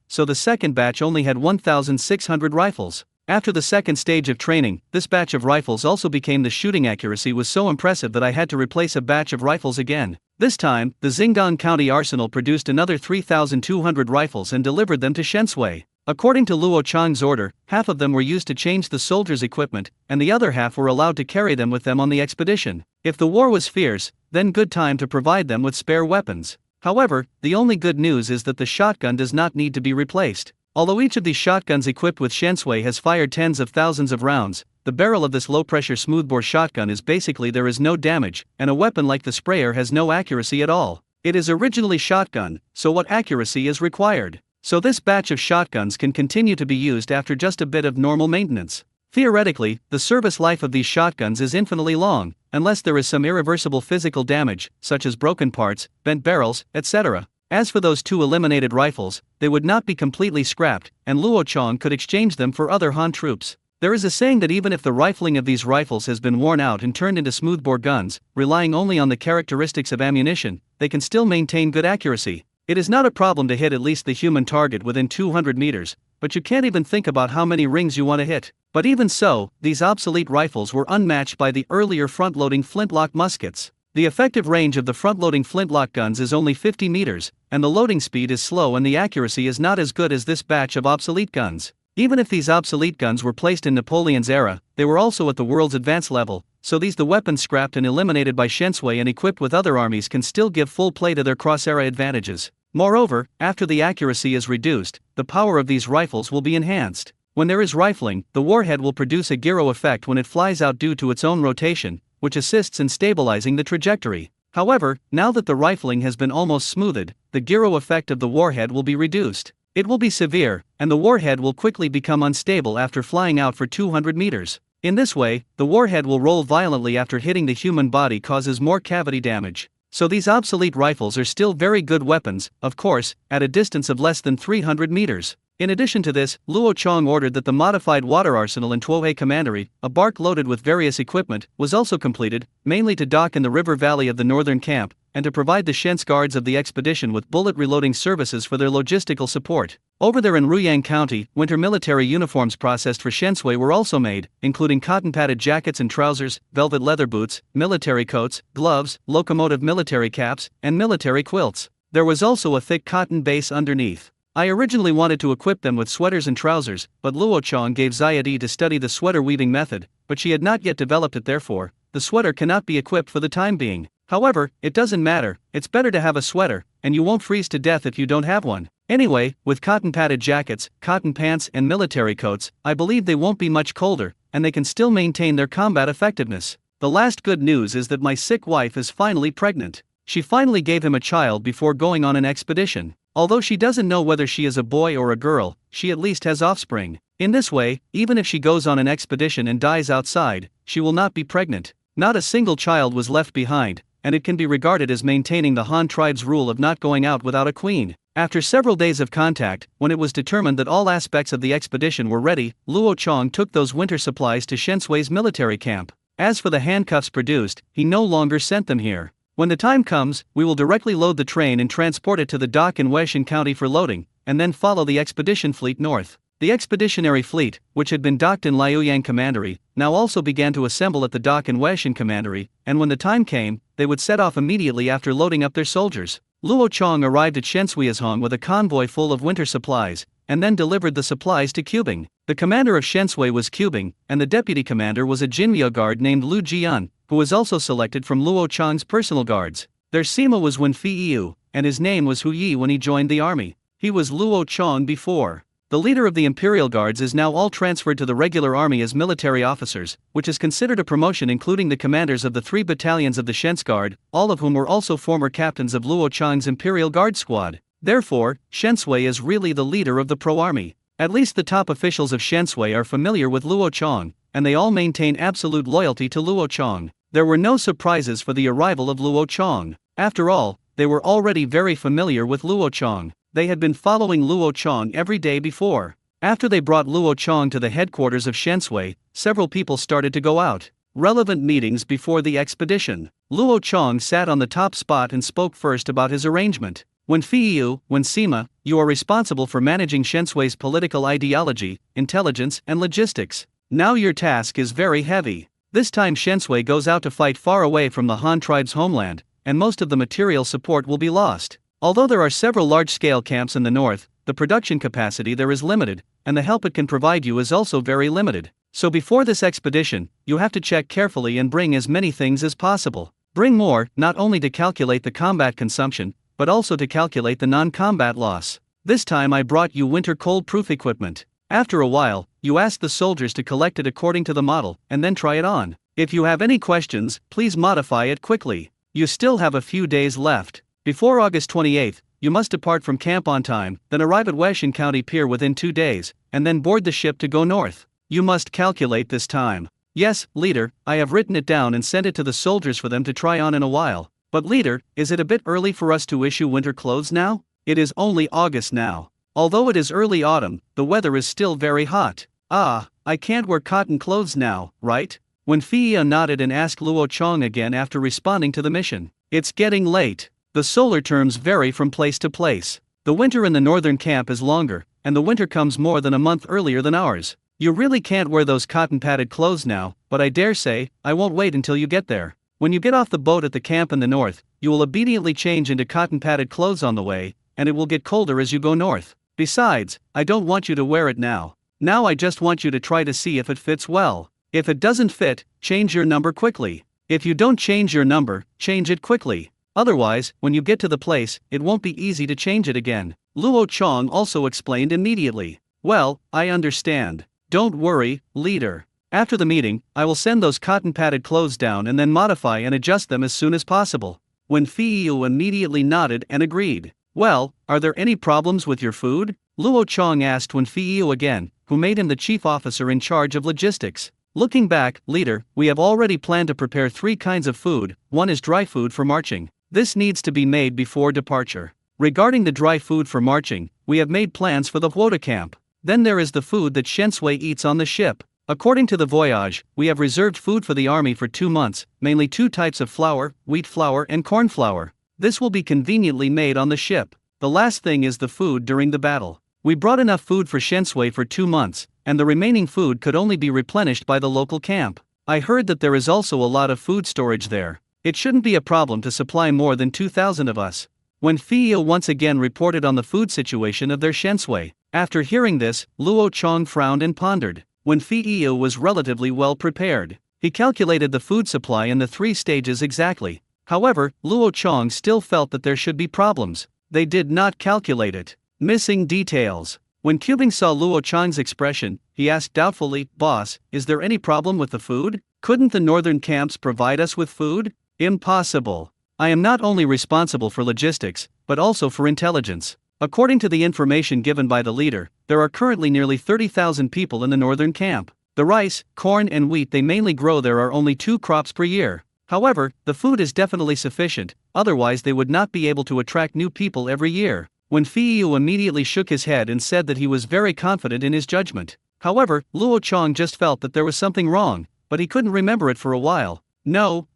so the second batch only had 1,600 rifles. After the second stage of training, this batch of rifles also became the shooting accuracy was so impressive that I had to replace a batch of rifles again. This time, the Xingdong County Arsenal produced another 3,200 rifles and delivered them to Shensui. According to Luo Chang's order, half of them were used to change the soldiers' equipment, and the other half were allowed to carry them with them on the expedition. If the war was fierce, then good time to provide them with spare weapons. However, the only good news is that the shotgun does not need to be replaced. Although each of these shotguns equipped with Shensui has fired tens of thousands of rounds, the barrel of this low-pressure smoothbore shotgun is basically there is no damage, and a weapon like the sprayer has no accuracy at all. It is originally shotgun, so what accuracy is required? So this batch of shotguns can continue to be used after just a bit of normal maintenance. Theoretically, the service life of these shotguns is infinitely long, unless there is some irreversible physical damage, such as broken parts, bent barrels, etc. As for those two eliminated rifles, they would not be completely scrapped, and Luo Chang could exchange them for other Han troops. There is a saying that even if the rifling of these rifles has been worn out and turned into smoothbore guns, relying only on the characteristics of ammunition, they can still maintain good accuracy. It is not a problem to hit at least the human target within 200 meters, but you can't even think about how many rings you want to hit. But even so, these obsolete rifles were unmatched by the earlier front-loading flintlock muskets. The effective range of the front-loading flintlock guns is only 50 meters, and the loading speed is slow and the accuracy is not as good as this batch of obsolete guns. Even if these obsolete guns were placed in Napoleon's era, they were also at the world's advanced level, so the weapons scrapped and eliminated by Shensui and equipped with other armies can still give full play to their cross-era advantages. Moreover, after the accuracy is reduced, the power of these rifles will be enhanced. When there is rifling, the warhead will produce a gyro effect when it flies out due to its own rotation, which assists in stabilizing the trajectory. However, now that the rifling has been almost smoothed, the gyro effect of the warhead will be reduced. It will be severe, and the warhead will quickly become unstable after flying out for 200 meters. In this way, the warhead will roll violently after hitting the human body, causes more cavity damage. So these obsolete rifles are still very good weapons, of course, at a distance of less than 300 meters. In addition to this, Luo Chang ordered that the modified water arsenal in Tuohe Commandery, a bark loaded with various equipment, was also completed, mainly to dock in the river valley of the northern camp, and to provide the Shens guards of the expedition with bullet reloading services for their logistical support. Over there in Ruyang County, winter military uniforms processed for Shensui were also made, including cotton-padded jackets and trousers, velvet leather boots, military coats, gloves, locomotive military caps, and military quilts. There was also a thick cotton base underneath. I originally wanted to equip them with sweaters and trousers, but Luo Chang gave Zayadi to study the sweater weaving method, but she had not yet developed it, therefore, the sweater cannot be equipped for the time being. However, it doesn't matter, it's better to have a sweater, and you won't freeze to death if you don't have one. Anyway, with cotton-padded jackets, cotton pants and military coats, I believe they won't be much colder, and they can still maintain their combat effectiveness. The last good news is that my sick wife is finally pregnant. She finally gave him a child before going on an expedition. Although she doesn't know whether she is a boy or a girl, she at least has offspring. In this way, even if she goes on an expedition and dies outside, she will not be pregnant. Not a single child was left behind, and it can be regarded as maintaining the Han tribe's rule of not going out without a queen. After several days of contact, when it was determined that all aspects of the expedition were ready, Luo Chang took those winter supplies to Shensui's military camp. As for the handcuffs produced, he no longer sent them here. When the time comes, we will directly load the train and transport it to the dock in Weixin County for loading, and then follow the expedition fleet north. The expeditionary fleet, which had been docked in Liuyang Commandery, now also began to assemble at the dock in Weixin Commandery, and when the time came, they would set off immediately after loading up their soldiers. Luo Chang arrived at Shensuizhong with a convoy full of winter supplies, and then delivered the supplies to Qubing. The commander of Shensui was Qubing, and the deputy commander was a Jinmyo guard named Lu Jian, who was also selected from Luo Chang's personal guards. Their Sima was Wen Fiyu, and his name was Hu Yi when he joined the army. He was Luo Chang before. The leader of the Imperial Guards is now all transferred to the regular army as military officers, which is considered a promotion, including the commanders of the 3 battalions of the Shens Guard, all of whom were also former captains of Luo Chang's Imperial Guard squad. Therefore, Shensui is really the leader of the pro-army. At least the top officials of Shensui are familiar with Luo Chang, and they all maintain absolute loyalty to Luo Chang. There were no surprises for the arrival of Luo Chang. After all, they were already very familiar with Luo Chang. They had been following Luo Chang every day before. After they brought Luo Chang to the headquarters of Shensui, several people started to go out. Relevant meetings before the expedition. Luo Chang sat on the top spot and spoke first about his arrangement. When Fiyu, when Sima, you are responsible for managing Shensui's political ideology, intelligence, and logistics. Now your task is very heavy. This time Shensui goes out to fight far away from the Han tribe's homeland, and most of the material support will be lost. Although there are several large-scale camps in the north, the production capacity there is limited, and the help it can provide you is also very limited. So before this expedition, you have to check carefully and bring as many things as possible. Bring more, not only to calculate the combat consumption, but also to calculate the non-combat loss. This time I brought you winter cold-proof equipment. After a while, you ask the soldiers to collect it according to the model, and then try it on. If you have any questions, please modify it quickly. You still have a few days left. Before August 28th, you must depart from camp on time, then arrive at Weshan County Pier within 2 days, and then board the ship to go north. You must calculate this time. Yes, leader, I have written it down and sent it to the soldiers for them to try on in a while. But leader, is it a bit early for us to issue winter clothes now? It is only August now. Although it is early autumn, the weather is still very hot. I can't wear cotton clothes now, right? When Fiya nodded and asked Luo Chong again after responding to the mission. It's getting late. The solar terms vary from place to place. The winter in the northern camp is longer, and the winter comes more than a month earlier than ours. You really can't wear those cotton-padded clothes now, but I dare say, I won't wait until you get there. When you get off the boat at the camp in the north, you will obediently change into cotton-padded clothes on the way, and it will get colder as you go north. Besides, I don't want you to wear it now. Now I just want you to try to see if it fits well. If it doesn't fit, change your number quickly. If you don't change your number, change it quickly. Otherwise, when you get to the place, it won't be easy to change it again. Luo Chong also explained immediately. Well, I understand. Don't worry, leader. After the meeting, I will send those cotton-padded clothes down and then modify and adjust them as soon as possible. When Fiyu immediately nodded and agreed. Well, are there any problems with your food? Luo Chong asked when Fiyu again, who made him the chief officer in charge of logistics. Looking back, leader, we have already planned to prepare 3 kinds of food. One is dry food for marching. This needs to be made before departure. Regarding the dry food for marching, we have made plans for the Huota camp. Then there is the food that Shensui eats on the ship. According to the voyage, we have reserved food for the army for 2 months, mainly 2 types of flour, wheat flour and corn flour. This will be conveniently made on the ship. The last thing is the food during the battle. We brought enough food for Shensui for 2 months, and the remaining food could only be replenished by the local camp. I heard that there is also a lot of food storage there. It shouldn't be a problem to supply more than 2,000 of us. When Fiyo once again reported on the food situation of their Shensui. After hearing this, Luo Chong frowned and pondered. When Fiyo was relatively well prepared, he calculated the food supply in the 3 stages exactly. However, Luo Chong still felt that there should be problems. They did not calculate it. Missing details. When Cubing saw Luo Chong's expression, he asked doubtfully, "Boss, is there any problem with the food? Couldn't the northern camps provide us with food?" Impossible. I am not only responsible for logistics, but also for intelligence. According to the information given by the leader, there are currently nearly 30,000 people in the northern camp. The rice, corn and wheat they mainly grow there are only 2 crops per year. However, the food is definitely sufficient, otherwise they would not be able to attract new people every year. When Fiyu immediately shook his head and said that he was very confident in his judgment. However, Luo Chong just felt that there was something wrong, but he couldn't remember it for a while. No,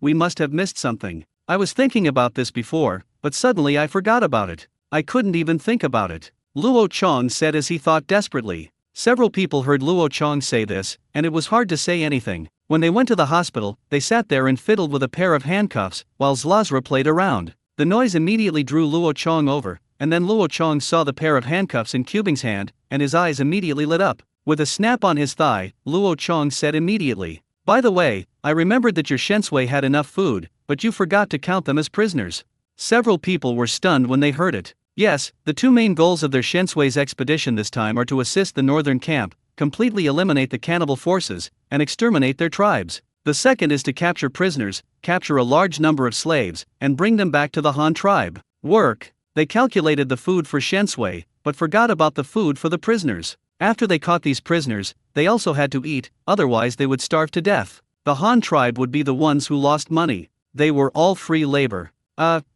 we must have missed something. I was thinking about this before, but suddenly I forgot about it. I couldn't even think about it. Luo Chong said as he thought desperately. Several people heard Luo Chong say this, and it was hard to say anything. When they went to the hospital, they sat there and fiddled with a pair of handcuffs, while Zlazra played around. The noise immediately drew Luo Chong over, and then Luo Chong saw the pair of handcuffs in Cubing's hand, and his eyes immediately lit up. With a snap on his thigh, Luo Chong said immediately, "By the way, I remembered that your Shensui had enough food, but you forgot to count them as prisoners." Several people were stunned when they heard it. Yes, the 2 main goals of their Shensui's expedition this time are to assist the northern camp, completely eliminate the cannibal forces, and exterminate their tribes. The second is to capture prisoners, capture a large number of slaves, and bring them back to the Han tribe. Work. They calculated the food for Shensui, but forgot about the food for the prisoners. After they caught these prisoners, they also had to eat, otherwise they would starve to death. The Han tribe would be the ones who lost money. They were all free labor.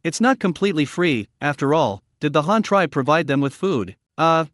It's not completely free, after all. Did the Han tribe provide them with food?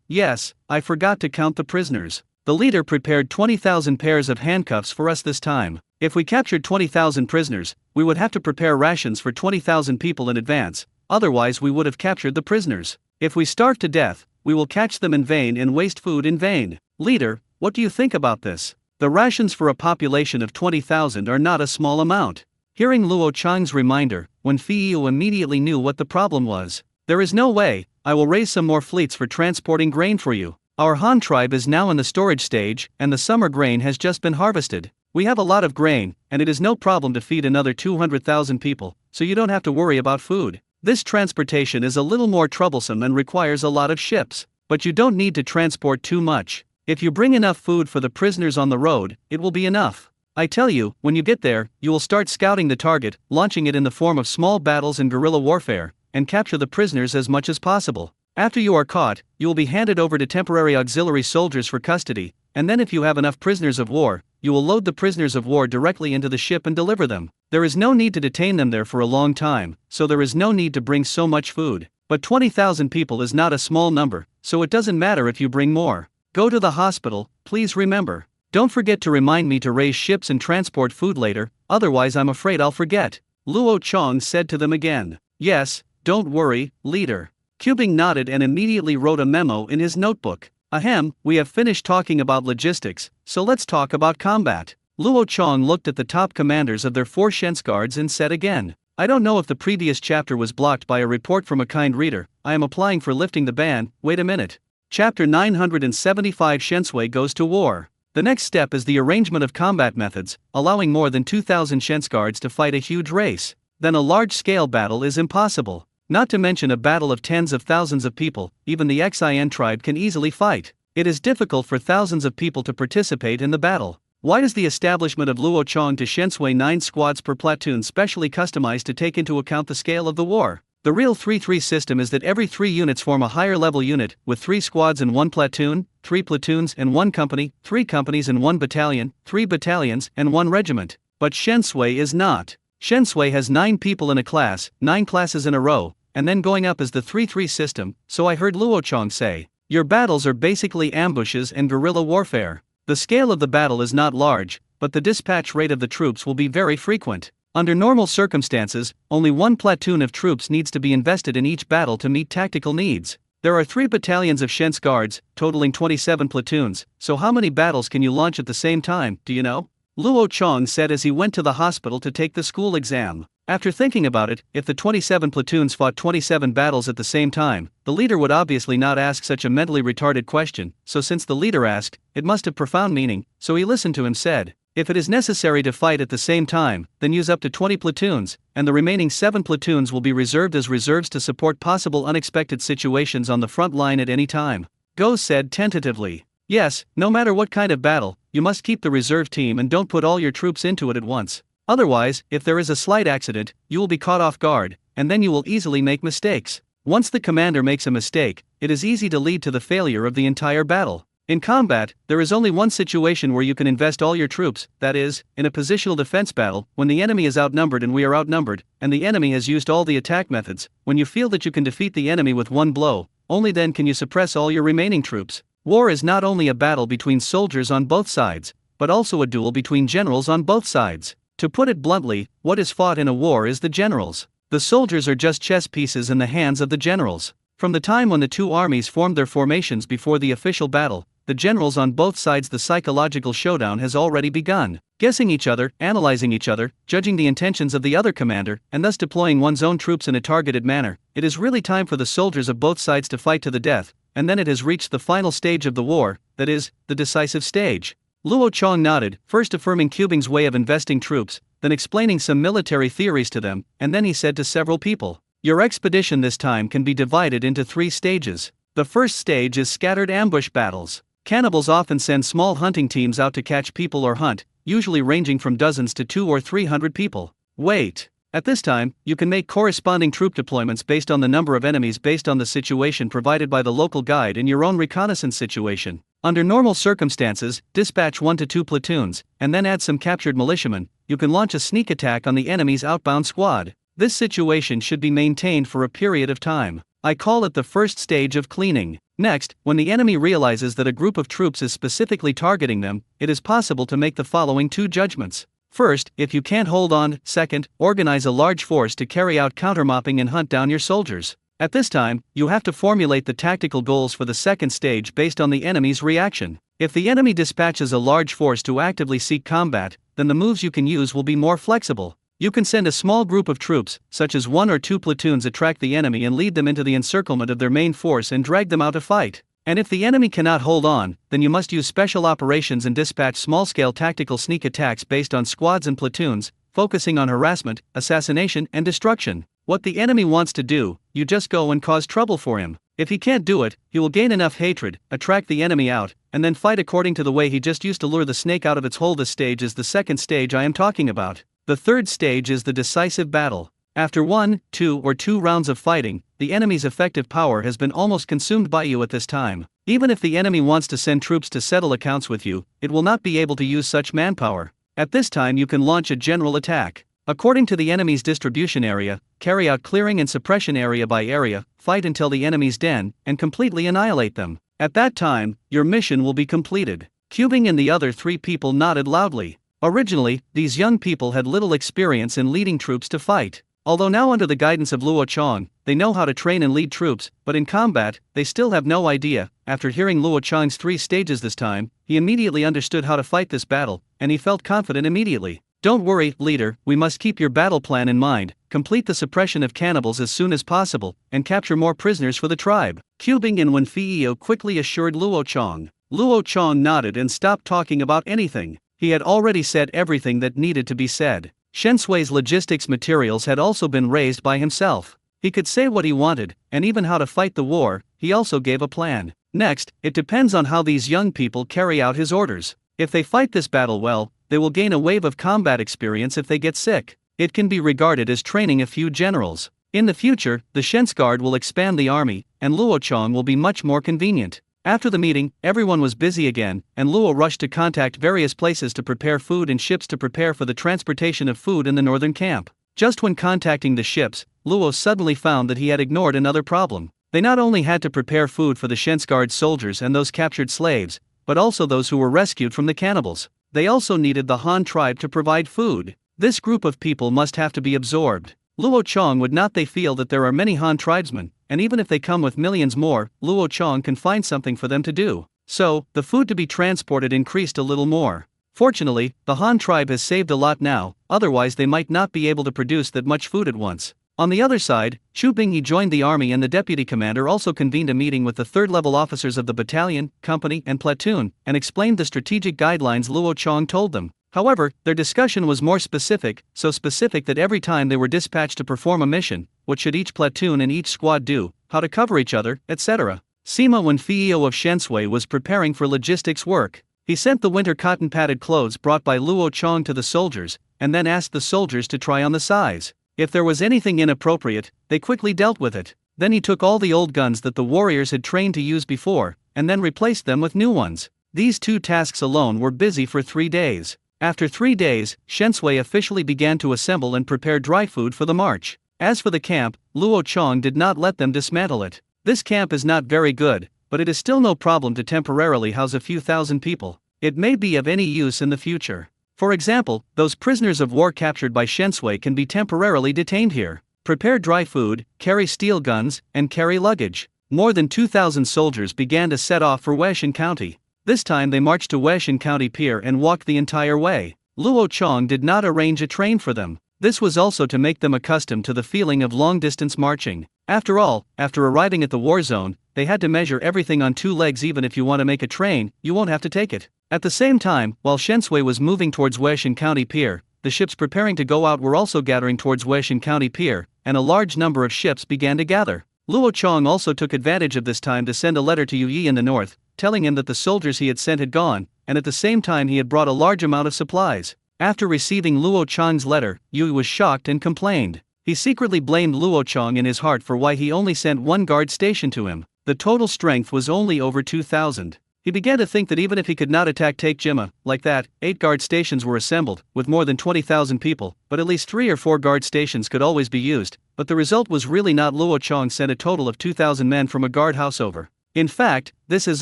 Yes, I forgot to count the prisoners. The leader prepared 20,000 pairs of handcuffs for us this time. If we captured 20,000 prisoners, we would have to prepare rations for 20,000 people in advance, otherwise we would have captured the prisoners. If we starve to death, we will catch them in vain and waste food in vain. Leader, what do you think about this? The rations for a population of 20,000 are not a small amount. Hearing Luo Chang's reminder, Wen Feiyu immediately knew what the problem was. There is no way. I will raise some more fleets for transporting grain for you. Our Han tribe is now in the storage stage, and the summer grain has just been harvested. We have a lot of grain, and it is no problem to feed another 200,000 people, so you don't have to worry about food. This transportation is a little more troublesome and requires a lot of ships, but you don't need to transport too much. If you bring enough food for the prisoners on the road, it will be enough. I tell you, when you get there, you will start scouting the target, launching it in the form of small battles and guerrilla warfare, and capture the prisoners as much as possible. After you are caught, you will be handed over to temporary auxiliary soldiers for custody, and then if you have enough prisoners of war, you will load the prisoners of war directly into the ship and deliver them. There is no need to detain them there for a long time, so there is no need to bring so much food. But 20,000 people is not a small number, so it doesn't matter if you bring more. Go to the hospital, please remember. Don't forget to remind me to raise ships and transport food later, otherwise I'm afraid I'll forget. Luo Chang said to them again. Yes, don't worry, leader. Cubing nodded and immediately wrote a memo in his notebook. Ahem, we have finished talking about logistics, so let's talk about combat. Luo Chang looked at the top commanders of their 4 Shens guards and said again. I don't know if the previous chapter was blocked by a report from a kind reader. I am applying for lifting the ban. Wait a minute. Chapter 975 Shensui goes to war. The next step is the arrangement of combat methods, allowing more than 2,000 Shens guards to fight a huge race. Then a large-scale battle is impossible. Not to mention a battle of tens of thousands of people, even the Xin tribe can easily fight. It is difficult for thousands of people to participate in the battle. Why does the establishment of Luo Chang to Shensui 9 squads per platoon specially customized to take into account the scale of the war? The real 3-3 system is that every 3 units form a higher level unit, with 3 squads and 1 platoon, 3 platoons and 1 company, 3 companies and 1 battalion, 3 battalions and 1 regiment. But Shensui is not. Shensui has 9 people in a class, 9 classes in a row, and then going up is the 3-3 system, so I heard Luo Chang say. Your battles are basically ambushes and guerrilla warfare. The scale of the battle is not large, but the dispatch rate of the troops will be very frequent. Under normal circumstances, only 1 platoon of troops needs to be invested in each battle to meet tactical needs. There are 3 battalions of Shens guards, totaling 27 platoons, so how many battles can you launch at the same time, do you know? Luo Chang said as he went to the hospital to take the school exam. After thinking about it, if the 27 platoons fought 27 battles at the same time, the leader would obviously not ask such a mentally retarded question, so since the leader asked, it must have profound meaning, so he listened to him said. If it is necessary to fight at the same time, then use up to 20 platoons, and the remaining 7 platoons will be reserved as reserves to support possible unexpected situations on the front line at any time. Go said tentatively. Yes, no matter what kind of battle, you must keep the reserve team and don't put all your troops into it at once. Otherwise, if there is a slight accident, you will be caught off guard, and then you will easily make mistakes. Once the commander makes a mistake, it is easy to lead to the failure of the entire battle. In combat, there is only one situation where you can invest all your troops, that is, in a positional defense battle, when the enemy is outnumbered and we are outnumbered, and the enemy has used all the attack methods. When you feel that you can defeat the enemy with one blow, only then can you suppress all your remaining troops. War is not only a battle between soldiers on both sides, but also a duel between generals on both sides. To put it bluntly, what is fought in a war is the generals. The soldiers are just chess pieces in the hands of the generals. From the time when the 2 armies formed their formations before the official battle, the generals on both sides, the psychological showdown has already begun. Guessing each other, analyzing each other, judging the intentions of the other commander, and thus deploying one's own troops in a targeted manner, it is really time for the soldiers of both sides to fight to the death, and then it has reached the final stage of the war, that is, the decisive stage. Luo Chang nodded, first affirming Cubing's way of investing troops, then explaining some military theories to them, and then he said to several people, your expedition this time can be divided into 3 stages. The first stage is scattered ambush battles. Cannibals often send small hunting teams out to catch people or hunt, usually ranging from dozens to 200 or 300 people. Wait. At this time, you can make corresponding troop deployments based on the number of enemies based on the situation provided by the local guide in your own reconnaissance situation. Under normal circumstances, dispatch 1 to 2 platoons, and then add some captured militiamen. You can launch a sneak attack on the enemy's outbound squad. This situation should be maintained for a period of time. I call it the first stage of cleaning. Next, when the enemy realizes that a group of troops is specifically targeting them, it is possible to make the following 2 judgments. First, if you can't hold on, second, organize a large force to carry out countermopping and hunt down your soldiers. At this time, you have to formulate the tactical goals for the second stage based on the enemy's reaction. If the enemy dispatches a large force to actively seek combat, then the moves you can use will be more flexible. You can send a small group of troops, such as 1 or 2 platoons, attract the enemy and lead them into the encirclement of their main force and drag them out to fight. And if the enemy cannot hold on, then you must use special operations and dispatch small-scale tactical sneak attacks based on squads and platoons, focusing on harassment, assassination, and destruction. What the enemy wants to do, you just go and cause trouble for him. If he can't do it, he will gain enough hatred, attract the enemy out, and then fight according to the way he just used to lure the snake out of its hole. This stage is the second stage I am talking about. The third stage is the decisive battle. After 1, 2, or 2 rounds of fighting, the enemy's effective power has been almost consumed by you at this time. Even if the enemy wants to send troops to settle accounts with you, it will not be able to use such manpower. At this time you can launch a general attack. According to the enemy's distribution area, carry out clearing and suppression area by area, fight until the enemy's den, and completely annihilate them. At that time, your mission will be completed. Cubing and the other 3 people nodded loudly. Originally, these young people had little experience in leading troops to fight. Although now under the guidance of Luo Chong, they know how to train and lead troops, but in combat, they still have no idea. After hearing Luo Chong's 3 stages this time, he immediately understood how to fight this battle, and he felt confident immediately. Don't worry, leader, we must keep your battle plan in mind, complete the suppression of cannibals as soon as possible, and capture more prisoners for the tribe. Cubing and Wen Feiyo quickly assured Luo Chong. Luo Chong nodded and stopped talking about anything. He had already said everything that needed to be said. Shen Sui's logistics materials had also been raised by himself. He could say what he wanted, and even how to fight the war. He also gave a plan. Next, it depends on how these young people carry out his orders. If they fight this battle well, they will gain a wave of combat experience. If they get sick, it can be regarded as training a few generals. In the future, the Shen's Guard will expand the army, and Luo Chong will be much more convenient. After the meeting, everyone was busy again, and Luo rushed to contact various places to prepare food and ships to prepare for the transportation of food in the northern camp. Just when contacting the ships, Luo suddenly found that he had ignored another problem. They not only had to prepare food for the Shensguard soldiers and those captured slaves, but also those who were rescued from the cannibals. They also needed the Han tribe to provide food. This group of people must have to be absorbed. Luo Chong would not. They feel that there are many Han tribesmen, and even if they come with millions more, Luo Chong can find something for them to do. So, the food to be transported increased a little more. Fortunately, the Han tribe has saved a lot now, otherwise they might not be able to produce that much food at once. On the other side, Chu Bingyi joined the army, and the deputy commander also convened a meeting with the third-level officers of the battalion, company, and platoon, and explained the strategic guidelines Luo Chong told them. However, their discussion was more specific, so specific that every time they were dispatched to perform a mission, what should each platoon and each squad do, how to cover each other, etc. Sima Wen Feiyo of Shensui was preparing for logistics work. He sent the winter cotton-padded clothes brought by Luo Chong to the soldiers, and then asked the soldiers to try on the size. If there was anything inappropriate, they quickly dealt with it. Then he took all the old guns that the warriors had trained to use before, and then replaced them with new ones. These 2 tasks alone were busy for 3 days. After 3 days, Shensui officially began to assemble and prepare dry food for the march. As for the camp, Luo Chong did not let them dismantle it. This camp is not very good, but it is still no problem to temporarily house a few thousand people. It may be of any use in the future. For example, those prisoners of war captured by Shensui can be temporarily detained here. Prepare dry food, carry steel guns, and carry luggage. More than 2,000 soldiers began to set off for Weixin County. This time they marched to Weixin County Pier and walked the entire way. Luo Chong did not arrange a train for them. This was also to make them accustomed to the feeling of long-distance marching. After all, after arriving at the war zone, they had to measure everything on 2 legs. Even if you want to make a train, you won't have to take it. At the same time, while Shensui was moving towards Weixin County Pier, the ships preparing to go out were also gathering towards Weixin County Pier, and a large number of ships began to gather. Luo Chong also took advantage of this time to send a letter to Yu Yi in the north, telling him that the soldiers he had sent had gone, and at the same time he had brought a large amount of supplies. After receiving Luo Chong's letter, Yu Yi was shocked and complained. He secretly blamed Luo Chong in his heart for why he only sent 1 guard station to him. The total strength was only over 2,000. He began to think that even if he could not attack Take Jima, like that, 8 guard stations were assembled, with more than 20,000 people, but at least 3 or 4 guard stations could always be used, but the result was really not. Luo Chong sent a total of 2,000 men from a guard house over. In fact, this is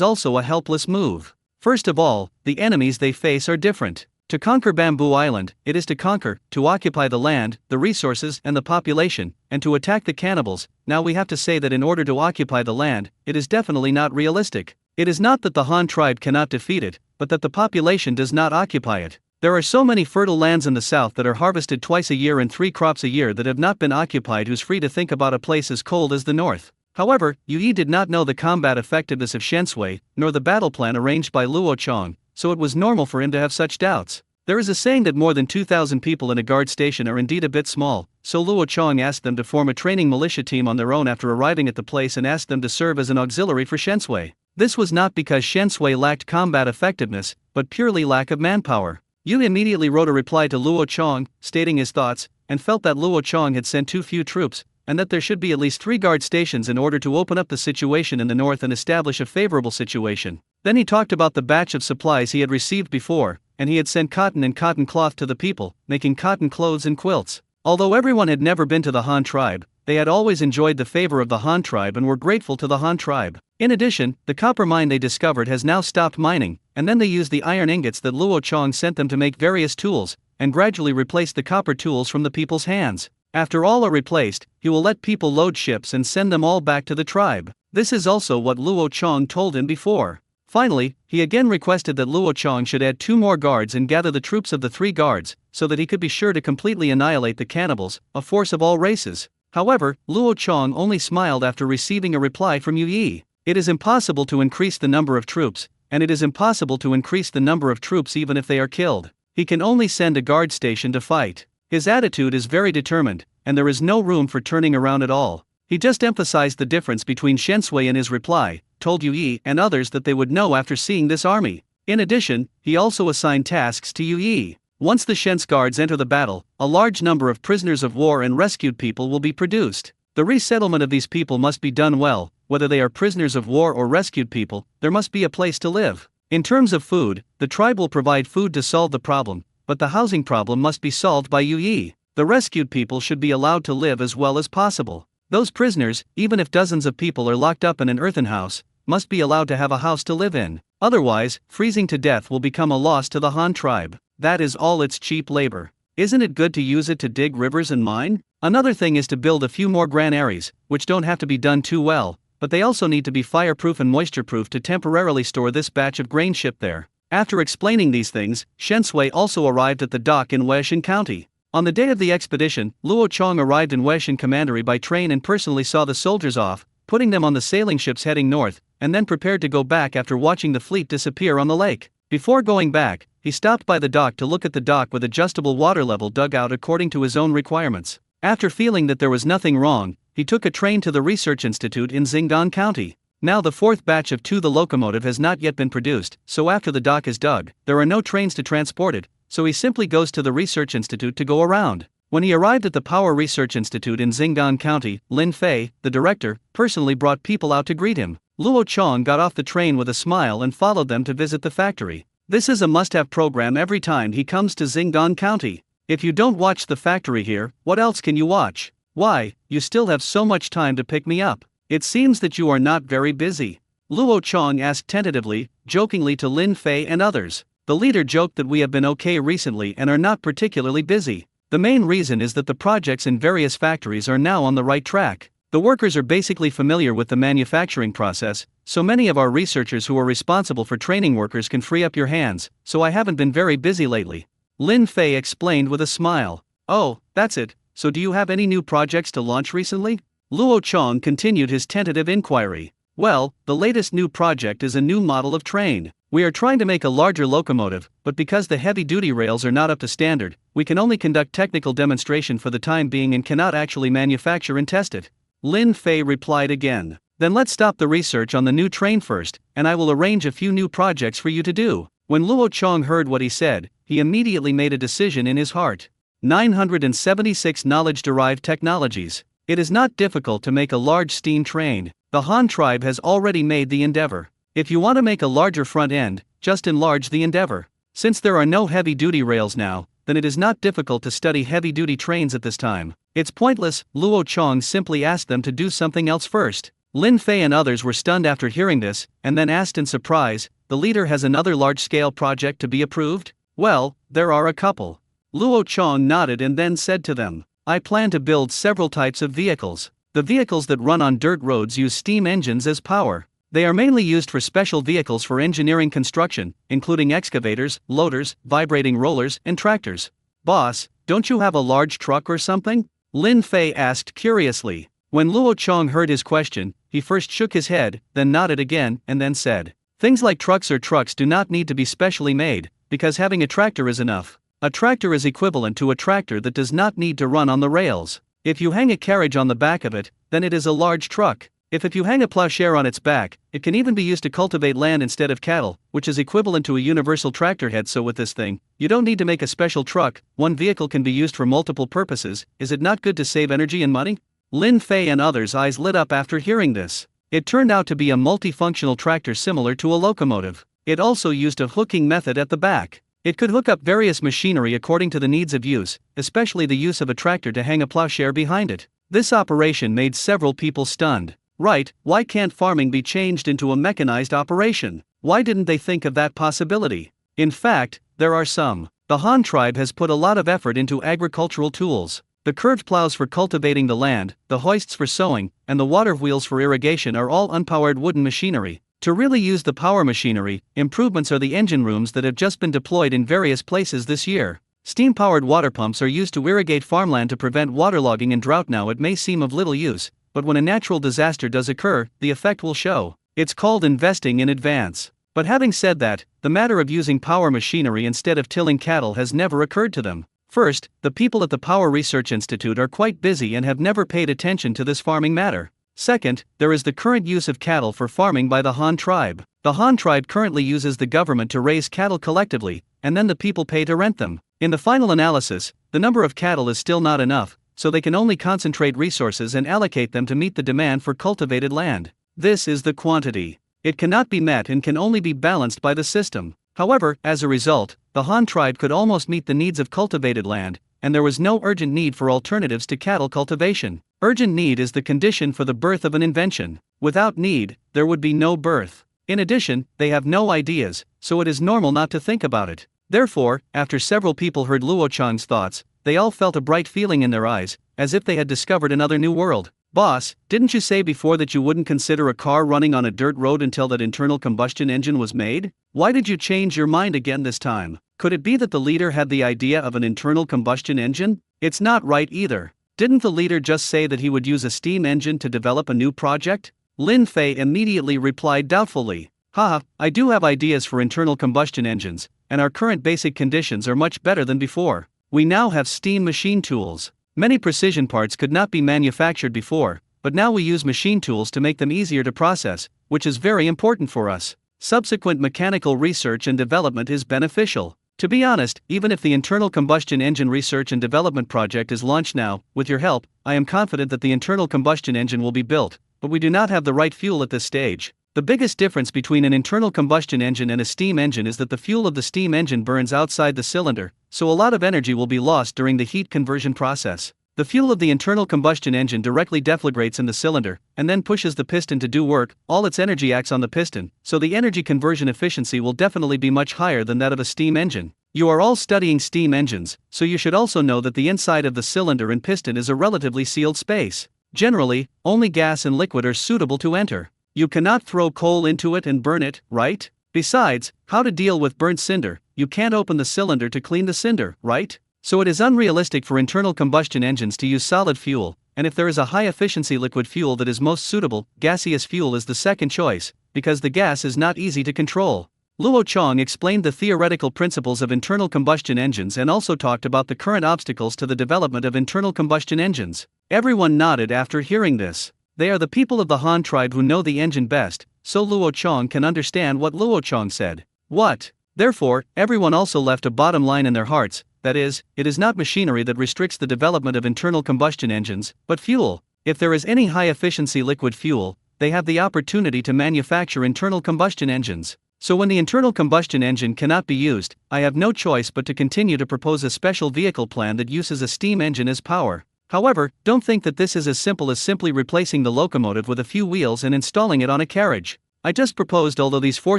also a helpless move. First of all, the enemies they face are different. To conquer Bamboo Island, it is to conquer, to occupy the land, the resources, and the population, and to attack the cannibals. Now we have to say that in order to occupy the land, it is definitely not realistic. It is not that the Han tribe cannot defeat it, but that the population does not occupy it. There are so many fertile lands in the south that are harvested twice a year and 3 crops a year that have not been occupied. Who's free to think about a place as cold as the north? However, Yi did not know the combat effectiveness of Shensui, nor the battle plan arranged by Luo Chong, so it was normal for him to have such doubts. There is a saying that more than 2,000 people in a guard station are indeed a bit small, so Luo Chong asked them to form a training militia team on their own after arriving at the place and asked them to serve as an auxiliary for Shensui. This was not because Shensui lacked combat effectiveness, but purely lack of manpower. Yu immediately wrote a reply to Luo Chong, stating his thoughts, and felt that Luo Chong had sent too few troops, and that there should be at least 3 guard stations in order to open up the situation in the north and establish a favorable situation. Then he talked about the batch of supplies he had received before, and he had sent cotton and cotton cloth to the people, making cotton clothes and quilts. Although everyone had never been to the Han tribe, they had always enjoyed the favor of the Han tribe and were grateful to the Han tribe. In addition, the copper mine they discovered has now stopped mining, and then they used the iron ingots that Luo Chong sent them to make various tools, and gradually replaced the copper tools from the people's hands. After all are replaced, he will let people load ships and send them all back to the tribe. This is also what Luo Chong told him before. Finally, he again requested that Luo Chong should add 2 more guards and gather the troops of the 3 guards, so that he could be sure to completely annihilate the cannibals, a force of all races. However, Luo Chong only smiled after receiving a reply from Yi. It is impossible to increase the number of troops, and it is impossible to increase the number of troops even if they are killed. He can only send a guard station to fight. His attitude is very determined, and there is no room for turning around at all. He just emphasized the difference between Shensui in his reply, told Yi and others that they would know after seeing this army. In addition, he also assigned tasks to Yi. Once the Shens guards enter the battle, a large number of prisoners of war and rescued people will be produced. The resettlement of these people must be done well. Whether they are prisoners of war or rescued people, there must be a place to live. In terms of food, the tribe will provide food to solve the problem, but the housing problem must be solved by Yi. The rescued people should be allowed to live as well as possible. Those prisoners, even if dozens of people are locked up in an earthen house, must be allowed to have a house to live in. Otherwise, freezing to death will become a loss to the Han tribe. That is all its cheap labor. Isn't it good to use it to dig rivers and mine? Another thing is to build a few more granaries, which don't have to be done too well, but they also need to be fireproof and moisture-proof to temporarily store this batch of grain shipped there. After explaining these things, Shensui also arrived at the dock in Weixin County. On the day of the expedition, Luo Chong arrived in Weixin Commandery by train and personally saw the soldiers off, putting them on the sailing ships heading north, and then prepared to go back after watching the fleet disappear on the lake. Before going back, he stopped by the dock to look at the dock with adjustable water level dug out according to his own requirements. After feeling that there was nothing wrong, he took a train to the Research Institute in Xingdan County. Now the 4th batch of 2 the locomotive has not yet been produced, so after the dock is dug, there are no trains to transport it, so he simply goes to the Research Institute to go around. When he arrived at the Power Research Institute in Xingdan County, Lin Fei, the director, personally brought people out to greet him. Luo Chong got off the train with a smile and followed them to visit the factory. This is a must-have program every time he comes to Xingdan County. If you don't watch the factory here, what else can you watch? Why, you still have so much time to pick me up. It seems that you are not very busy. Luo Chong asked tentatively, jokingly to Lin Fei and others. The leader joked that we have been okay recently and are not particularly busy. The main reason is that the projects in various factories are now on the right track. The workers are basically familiar with the manufacturing process, so many of our researchers who are responsible for training workers can free up your hands, so I haven't been very busy lately. Lin Fei explained with a smile. Oh, that's it, so do you have any new projects to launch recently? Luo Chong continued his tentative inquiry. Well, the latest new project is a new model of train. We are trying to make a larger locomotive, but because the heavy-duty rails are not up to standard, we can only conduct technical demonstration for the time being and cannot actually manufacture and test it. Lin Fei replied again. Then let's stop the research on the new train first, and I will arrange a few new projects for you to do. When Luo Chong heard what he said, he immediately made a decision in his heart. 976 knowledge-derived technologies. It is not difficult to make a large steam train. The Han tribe has already made the endeavor. If you want to make a larger front end, just enlarge the endeavor. Since there are no heavy-duty rails now, then it is not difficult to study heavy-duty trains at this time. It's pointless. Luo Chong simply asked them to do something else first. Lin Fei and others were stunned after hearing this, and then asked in surprise, the leader has another large-scale project to be approved? Well, there are a couple. Luo Chong nodded and then said to them, I plan to build several types of vehicles. The vehicles that run on dirt roads use steam engines as power. They are mainly used for special vehicles for engineering construction, including excavators, loaders, vibrating rollers, and tractors. Boss, don't you have a large truck or something? Lin Fei asked curiously. When Luo Chong heard his question, he first shook his head, then nodded again, and then said, things like trucks do not need to be specially made, because having a tractor is enough. A tractor is equivalent to a tractor that does not need to run on the rails. If you hang a carriage on the back of it, then it is a large truck. If you hang a plowshare on its back, it can even be used to cultivate land instead of cattle, which is equivalent to a universal tractor head. So with this thing, you don't need to make a special truck, one vehicle can be used for multiple purposes. Is it not good to save energy and money? Lin Fei and others' eyes lit up after hearing this. It turned out to be a multifunctional tractor similar to a locomotive. It also used a hooking method at the back. It could hook up various machinery according to the needs of use, especially the use of a tractor to hang a plowshare behind it. This operation made several people stunned. Right, why can't farming be changed into a mechanized operation? Why didn't they think of that possibility? In fact, there are some. The Han tribe has put a lot of effort into agricultural tools. The curved plows for cultivating the land, the hoists for sowing, and the water wheels for irrigation are all unpowered wooden machinery. To really use the power machinery, improvements are the engine rooms that have just been deployed in various places this year. Steam-powered water pumps are used to irrigate farmland to prevent waterlogging and drought. Now it may seem of little use, but when a natural disaster does occur, the effect will show. It's called investing in advance. But having said that, the matter of using power machinery instead of tilling cattle has never occurred to them. First, the people at the Power Research Institute are quite busy and have never paid attention to this farming matter. Second, there is the current use of cattle for farming by the Han tribe. The Han tribe currently uses the government to raise cattle collectively, and then the people pay to rent them. In the final analysis, the number of cattle is still not enough, so they can only concentrate resources and allocate them to meet the demand for cultivated land. This is the quantity. It cannot be met and can only be balanced by the system. However, as a result, the Han tribe could almost meet the needs of cultivated land, and there was no urgent need for alternatives to cattle cultivation. Urgent need is the condition for the birth of an invention. Without need, there would be no birth. In addition, they have no ideas, so it is normal not to think about it. Therefore, after several people heard Luo Chang's thoughts, they all felt a bright feeling in their eyes, as if they had discovered another new world. Boss, didn't you say before that you wouldn't consider a car running on a dirt road until that internal combustion engine was made? Why did you change your mind again this time? Could it be that the leader had the idea of an internal combustion engine? It's not right either. Didn't the leader just say that he would use a steam engine to develop a new project? Lin Fei immediately replied doubtfully. Haha, I do have ideas for internal combustion engines, and our current basic conditions are much better than before. We now have steam machine tools. Many precision parts could not be manufactured before, but now we use machine tools to make them easier to process, which is very important for us. Subsequent mechanical research and development is beneficial. To be honest, even if the internal combustion engine research and development project is launched now, with your help, I am confident that the internal combustion engine will be built, but we do not have the right fuel at this stage. The biggest difference between an internal combustion engine and a steam engine is that the fuel of the steam engine burns outside the cylinder, so a lot of energy will be lost during the heat conversion process. The fuel of the internal combustion engine directly deflagrates in the cylinder, and then pushes the piston to do work. All its energy acts on the piston, so the energy conversion efficiency will definitely be much higher than that of a steam engine. You are all studying steam engines, so you should also know that the inside of the cylinder and piston is a relatively sealed space. Generally, only gas and liquid are suitable to enter. You cannot throw coal into it and burn it, right? Besides, how to deal with burnt cinder? You can't open the cylinder to clean the cinder, right? So it is unrealistic for internal combustion engines to use solid fuel, and if there is a high-efficiency liquid fuel that is most suitable, gaseous fuel is the second choice, because the gas is not easy to control. Luo Chong explained the theoretical principles of internal combustion engines and also talked about the current obstacles to the development of internal combustion engines. Everyone nodded after hearing this. They are the people of the Han tribe who know the engine best, so Luo Chong can understand what Luo Chong said. What? Therefore, everyone also left a bottom line in their hearts, that is, it is not machinery that restricts the development of internal combustion engines, but fuel. If there is any high-efficiency liquid fuel, they have the opportunity to manufacture internal combustion engines. So when the internal combustion engine cannot be used, I have no choice but to continue to propose a special vehicle plan that uses a steam engine as power. However, don't think that this is as simple as simply replacing the locomotive with a few wheels and installing it on a carriage. I just proposed, although these 4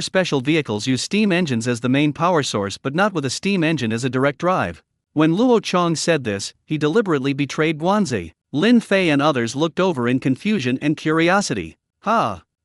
special vehicles use steam engines as the main power source but not with a steam engine as a direct drive. When Luo Chong said this, he deliberately betrayed Guanzi. Lin Fei and others looked over in confusion and curiosity.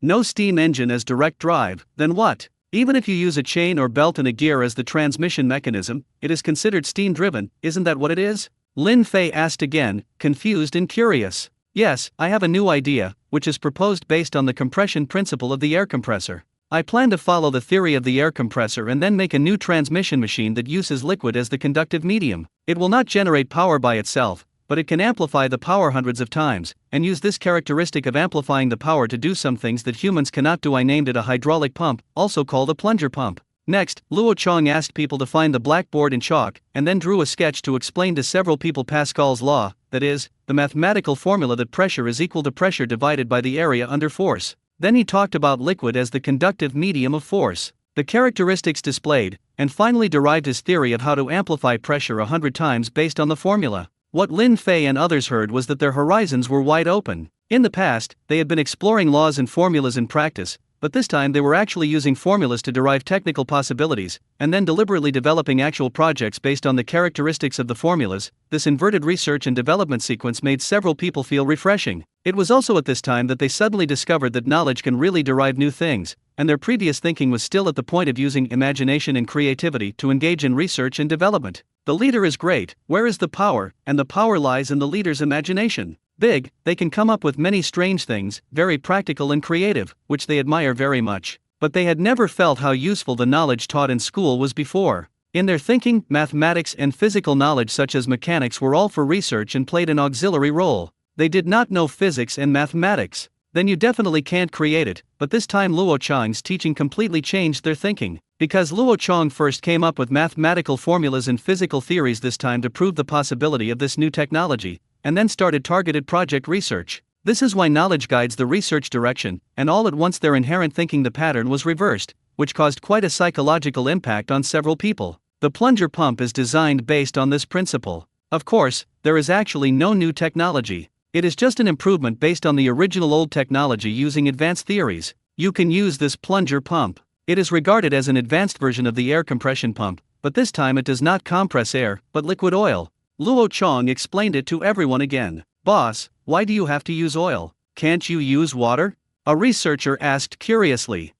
No steam engine as direct drive, then what? Even if you use a chain or belt and a gear as the transmission mechanism, it is considered steam-driven, isn't that what it is? Lin Fei asked again, confused and curious. Yes, I have a new idea, which is proposed based on the compression principle of the air compressor. I plan to follow the theory of the air compressor and then make a new transmission machine that uses liquid as the conductive medium. It will not generate power by itself, but it can amplify the power hundreds of times, and use this characteristic of amplifying the power to do some things that humans cannot do. I named it a hydraulic pump, also called a plunger pump. Next, Luo Chong asked people to find the blackboard and chalk, and then drew a sketch to explain to several people Pascal's law, that is, the mathematical formula that pressure is equal to pressure divided by the area under force. Then he talked about liquid as the conductive medium of force, the characteristics displayed, and finally derived his theory of how to amplify pressure 100 times based on the formula. What Lin Fei and others heard was that their horizons were wide open. In the past, they had been exploring laws and formulas in practice, but this time they were actually using formulas to derive technical possibilities, and then deliberately developing actual projects based on the characteristics of the formulas. This inverted research and development sequence made several people feel refreshing. It was also at this time that they suddenly discovered that knowledge can really derive new things, and their previous thinking was still at the point of using imagination and creativity to engage in research and development. The leader is great, where is the power? And the power lies in the leader's imagination. Big, they can come up with many strange things, very practical and creative, which they admire very much. But they had never felt how useful the knowledge taught in school was before. In their thinking, mathematics and physical knowledge such as mechanics were all for research and played an auxiliary role. They did not know physics and mathematics. Then you definitely can't create it, but this time Luo Chong's teaching completely changed their thinking. Because Luo Chong first came up with mathematical formulas and physical theories this time to prove the possibility of this new technology, and then started targeted project research. This is why knowledge guides the research direction, and all at once their inherent thinking the pattern was reversed, which caused quite a psychological impact on several people. The plunger pump is designed based on this principle. Of course, there is actually no new technology. It is just an improvement based on the original old technology using advanced theories. You can use this plunger pump. It is regarded as an advanced version of the air compression pump, but this time it does not compress air, but liquid oil. Luo Chong explained it to everyone again. Boss, why do you have to use oil? Can't you use water? A researcher asked curiously.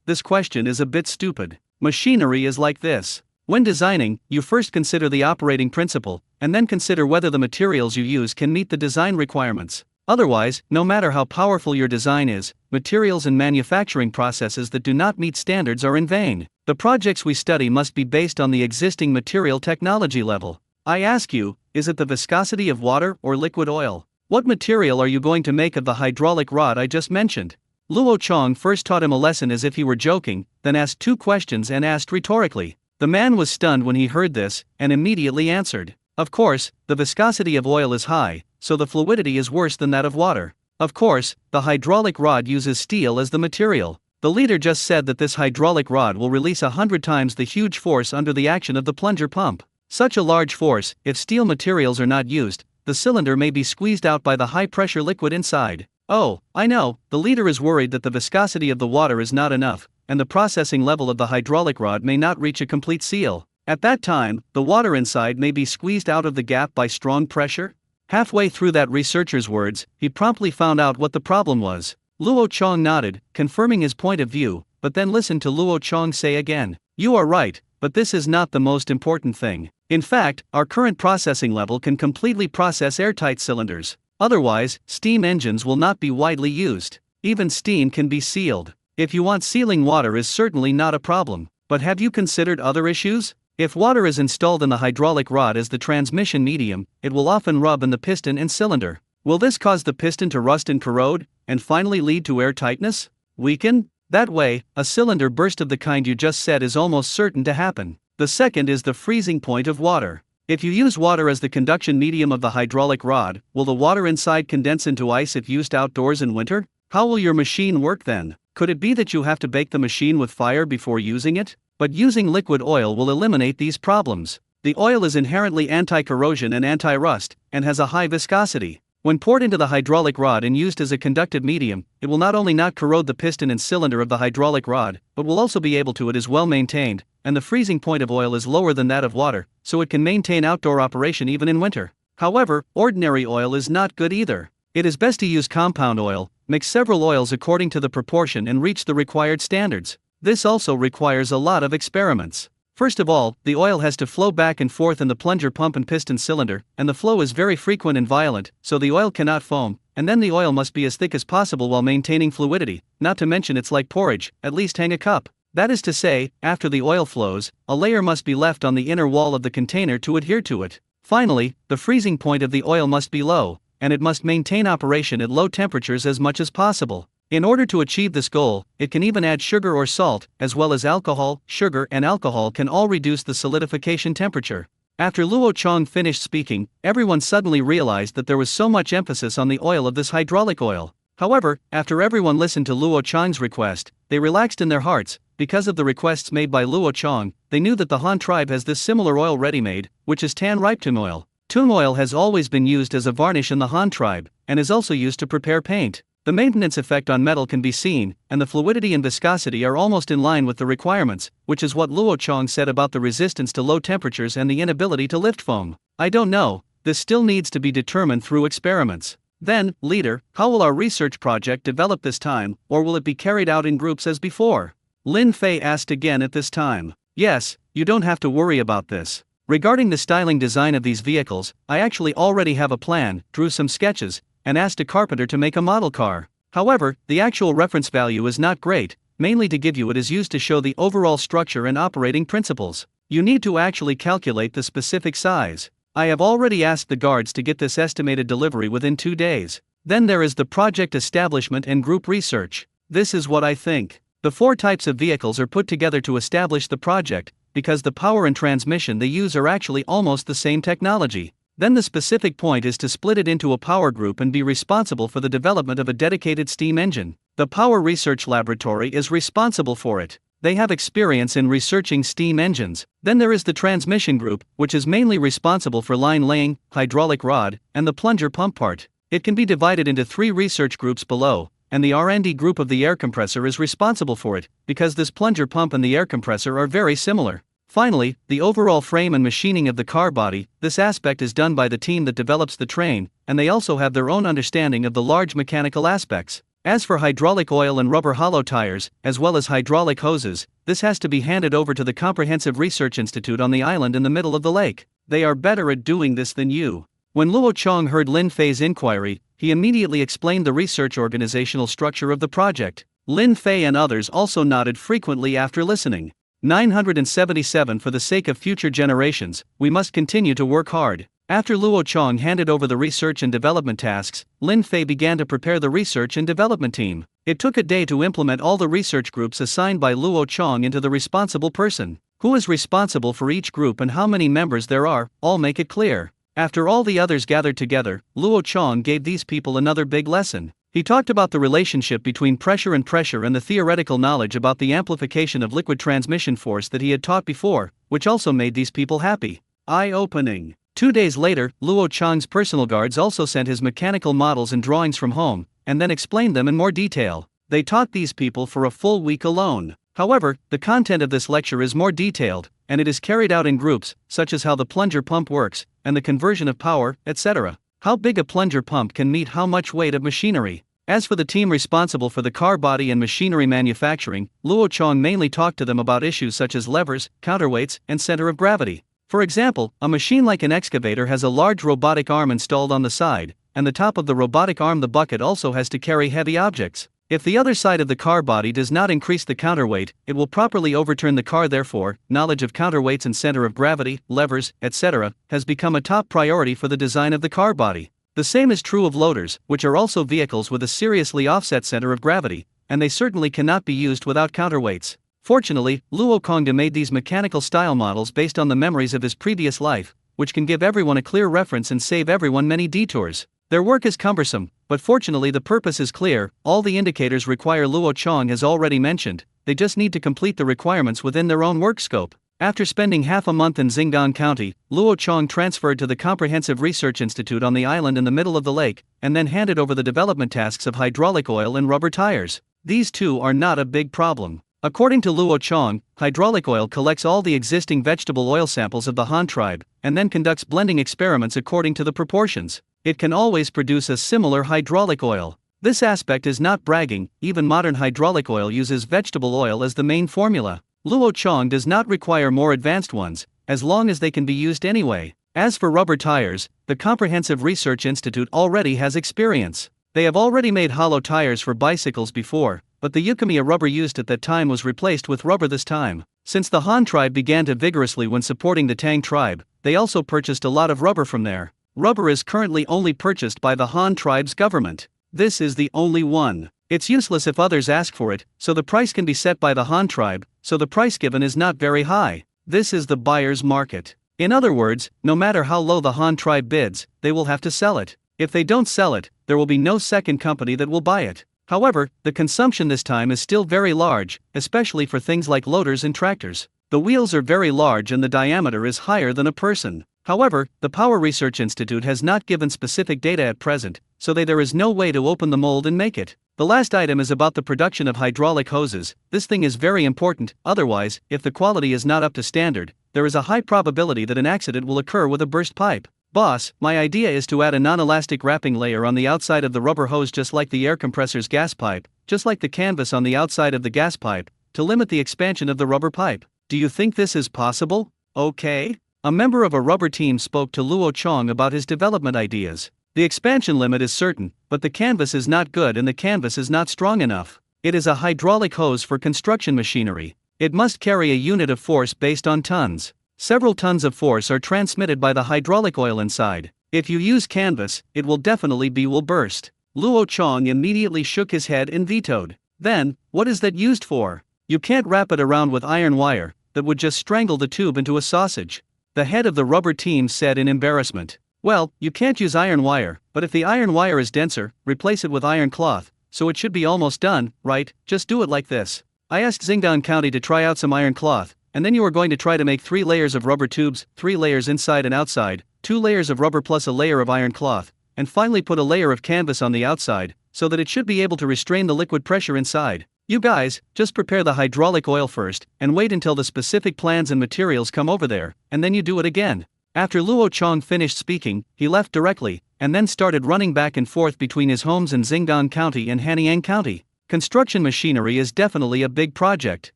This question is a bit stupid. Machinery is like this. When designing, you first consider the operating principle, and then consider whether the materials you use can meet the design requirements. Otherwise, no matter how powerful your design is, materials and manufacturing processes that do not meet standards are in vain. The projects we study must be based on the existing material technology level. I ask you, is it the viscosity of water or liquid oil? What material are you going to make of the hydraulic rod I just mentioned? Luo Chong first taught him a lesson as if he were joking, then asked 2 questions and asked rhetorically. The man was stunned when he heard this, and immediately answered. Of course, the viscosity of oil is high, so the fluidity is worse than that of water. Of course, the hydraulic rod uses steel as the material. The leader just said that this hydraulic rod will release 100 times the huge force under the action of the plunger pump. Such a large force, if steel materials are not used, the cylinder may be squeezed out by the high-pressure liquid inside. Oh, I know, the leader is worried that the viscosity of the water is not enough, and the processing level of the hydraulic rod may not reach a complete seal. At that time, the water inside may be squeezed out of the gap by strong pressure? Halfway through that researcher's words, he promptly found out what the problem was. Luo Chong nodded, confirming his point of view, but then listened to Luo Chong say again, "You are right, but this is not the most important thing. In fact, our current processing level can completely process airtight cylinders. Otherwise, steam engines will not be widely used. Even steam can be sealed. If you want sealing water is certainly not a problem. But have you considered other issues? If water is installed in the hydraulic rod as the transmission medium, it will often rub in the piston and cylinder. Will this cause the piston to rust and corrode, and finally lead to air tightness? Weaken? That way, a cylinder burst of the kind you just said is almost certain to happen. The second is the freezing point of water. If you use water as the conduction medium of the hydraulic rod, will the water inside condense into ice if used outdoors in winter? How will your machine work then? Could it be that you have to bake the machine with fire before using it? But using liquid oil will eliminate these problems. The oil is inherently anti-corrosion and anti-rust, and has a high viscosity. When poured into the hydraulic rod and used as a conductive medium, it will not only not corrode the piston and cylinder of the hydraulic rod, but will also be able to. It is well maintained, and the freezing point of oil is lower than that of water, so it can maintain outdoor operation even in winter. However, ordinary oil is not good either. It is best to use compound oil, mix several oils according to the proportion and reach the required standards. This also requires a lot of experiments. First of all, the oil has to flow back and forth in the plunger pump and piston cylinder, and the flow is very frequent and violent, so the oil cannot foam, and then the oil must be as thick as possible while maintaining fluidity, not to mention it's like porridge, at least hang a cup. That is to say, after the oil flows, a layer must be left on the inner wall of the container to adhere to it. Finally, the freezing point of the oil must be low, and it must maintain operation at low temperatures as much as possible. In order to achieve this goal, it can even add sugar or salt, as well as alcohol. Sugar and alcohol can all reduce the solidification temperature. After Luo Chong finished speaking, everyone suddenly realized that there was so much emphasis on the oil of this hydraulic oil. However, after everyone listened to Luo Chong's request, they relaxed in their hearts. Because of the requests made by Luo Chong, they knew that the Han tribe has this similar oil ready-made, which is tan-ripe tung oil. Tung oil has always been used as a varnish in the Han tribe, and is also used to prepare paint. The maintenance effect on metal can be seen, and the fluidity and viscosity are almost in line with the requirements, which is what Luo Chong said about the resistance to low temperatures and the inability to lift foam. I don't know, this still needs to be determined through experiments. Then, leader, how will our research project develop this time, or will it be carried out in groups as before? Lin Fei asked again at this time. Yes, you don't have to worry about this. Regarding the styling design of these vehicles, I actually already have a plan, drew some sketches, and asked a carpenter to make a model car. However, the actual reference value is not great, mainly to give you it is used to show the overall structure and operating principles. You need to actually calculate the specific size. I have already asked the guards to get this estimated delivery within 2 days. Then there is the project establishment and group research. This is what I think. The 4 types of vehicles are put together to establish the project, because the power and transmission they use are actually almost the same technology. Then the specific point is to split it into a power group and be responsible for the development of a dedicated steam engine. The Power Research Laboratory is responsible for it. They have experience in researching steam engines. Then there is the transmission group, which is mainly responsible for line laying, hydraulic rod, and the plunger pump part. It can be divided into 3 research groups below, and the R&D group of the air compressor is responsible for it, because this plunger pump and the air compressor are very similar. Finally, the overall frame and machining of the car body, this aspect is done by the team that develops the train, and they also have their own understanding of the large mechanical aspects. As for hydraulic oil and rubber hollow tires, as well as hydraulic hoses, this has to be handed over to the Comprehensive Research Institute on the island in the middle of the lake. They are better at doing this than you. When Luo Chong heard Lin Fei's inquiry, he immediately explained the research organizational structure of the project. Lin Fei and others also nodded frequently after listening. 977 For the sake of future generations, we must continue to work hard. After Luo Chong handed over the research and development tasks, Lin Fei began to prepare the research and development team. It took a day to implement all the research groups assigned by Luo Chong into the responsible person. Who is responsible for each group and how many members there are, all make it clear. After all the others gathered together, Luo Chong gave these people another big lesson. He talked about the relationship between pressure and the theoretical knowledge about the amplification of liquid transmission force that he had taught before, which also made these people happy. Eye-opening. 2 days later, Luo Chong's personal guards also sent his mechanical models and drawings from home, and then explained them in more detail. They taught these people for a full week alone. However, the content of this lecture is more detailed, and it is carried out in groups, such as how the plunger pump works, and the conversion of power, etc. How big a plunger pump can meet how much weight of machinery. As for the team responsible for the car body and machinery manufacturing, Luo Chong mainly talked to them about issues such as levers, counterweights, and center of gravity. For example, a machine like an excavator has a large robotic arm installed on the side, and the top of the robotic arm, the bucket, also has to carry heavy objects. If the other side of the car body does not increase the counterweight, it will properly overturn the car. Therefore, knowledge of counterweights and center of gravity, levers, etc., has become a top priority for the design of the car body. The same is true of loaders, which are also vehicles with a seriously offset center of gravity, and they certainly cannot be used without counterweights. Fortunately, Luo Kongda made these mechanical style models based on the memories of his previous life, which can give everyone a clear reference and save everyone many detours. Their work is cumbersome, but fortunately the purpose is clear. All the indicators require Luo Chong has already mentioned, they just need to complete the requirements within their own work scope. After spending half a month in Xingdong County, Luo Chong transferred to the Comprehensive Research Institute on the island in the middle of the lake, and then handed over the development tasks of hydraulic oil and rubber tires. These two are not a big problem. According to Luo Chong, hydraulic oil collects all the existing vegetable oil samples of the Han tribe, and then conducts blending experiments according to the proportions. It can always produce a similar hydraulic oil. This aspect is not bragging, even modern hydraulic oil uses vegetable oil as the main formula. Luo Chong does not require more advanced ones, as long as they can be used anyway. As for rubber tires, the Comprehensive Research Institute already has experience. They have already made hollow tires for bicycles before, but the Yukimiya rubber used at that time was replaced with rubber this time. Since the Han tribe began to vigorously when supporting the Tang tribe, they also purchased a lot of rubber from there. Rubber is currently only purchased by the Han tribe's government. This is the only one. It's useless if others ask for it, so the price can be set by the Han tribe, so the price given is not very high. This is the buyer's market. In other words, no matter how low the Han tribe bids, they will have to sell it. If they don't sell it, there will be no second company that will buy it. However, the consumption this time is still very large, especially for things like loaders and tractors. The wheels are very large and the diameter is higher than a person. However, the Power Research Institute has not given specific data at present, so there is no way to open the mold and make it. The last item is about the production of hydraulic hoses. This thing is very important, otherwise, if the quality is not up to standard, there is a high probability that an accident will occur with a burst pipe. Boss, my idea is to add a non-elastic wrapping layer on the outside of the rubber hose just like the air compressor's gas pipe, just like the canvas on the outside of the gas pipe, to limit the expansion of the rubber pipe. Do you think this is possible? Okay. A member of a rubber team spoke to Luo Chong about his development ideas. The expansion limit is certain, but the canvas is not good and the canvas is not strong enough. It is a hydraulic hose for construction machinery. It must carry a unit of force based on tons. Several tons of force are transmitted by the hydraulic oil inside. If you use canvas, it will definitely will burst. Luo Chong immediately shook his head and vetoed. Then, what is that used for? You can't wrap it around with iron wire, that would just strangle the tube into a sausage. The head of the rubber team said in embarrassment. Well, you can't use iron wire, but if the iron wire is denser, replace it with iron cloth, so it should be almost done, right? Just do it like this. I asked Xingdong County to try out some iron cloth, and then you are going to try to make 3 layers of rubber tubes, 3 layers inside and outside, 2 layers of rubber plus a layer of iron cloth, and finally put a layer of canvas on the outside, so that it should be able to restrain the liquid pressure inside. You guys, just prepare the hydraulic oil first, and wait until the specific plans and materials come over there, and then you do it again. After Luo Chong finished speaking, he left directly, and then started running back and forth between his homes in Xingdong County and Hanyang County. Construction machinery is definitely a big project.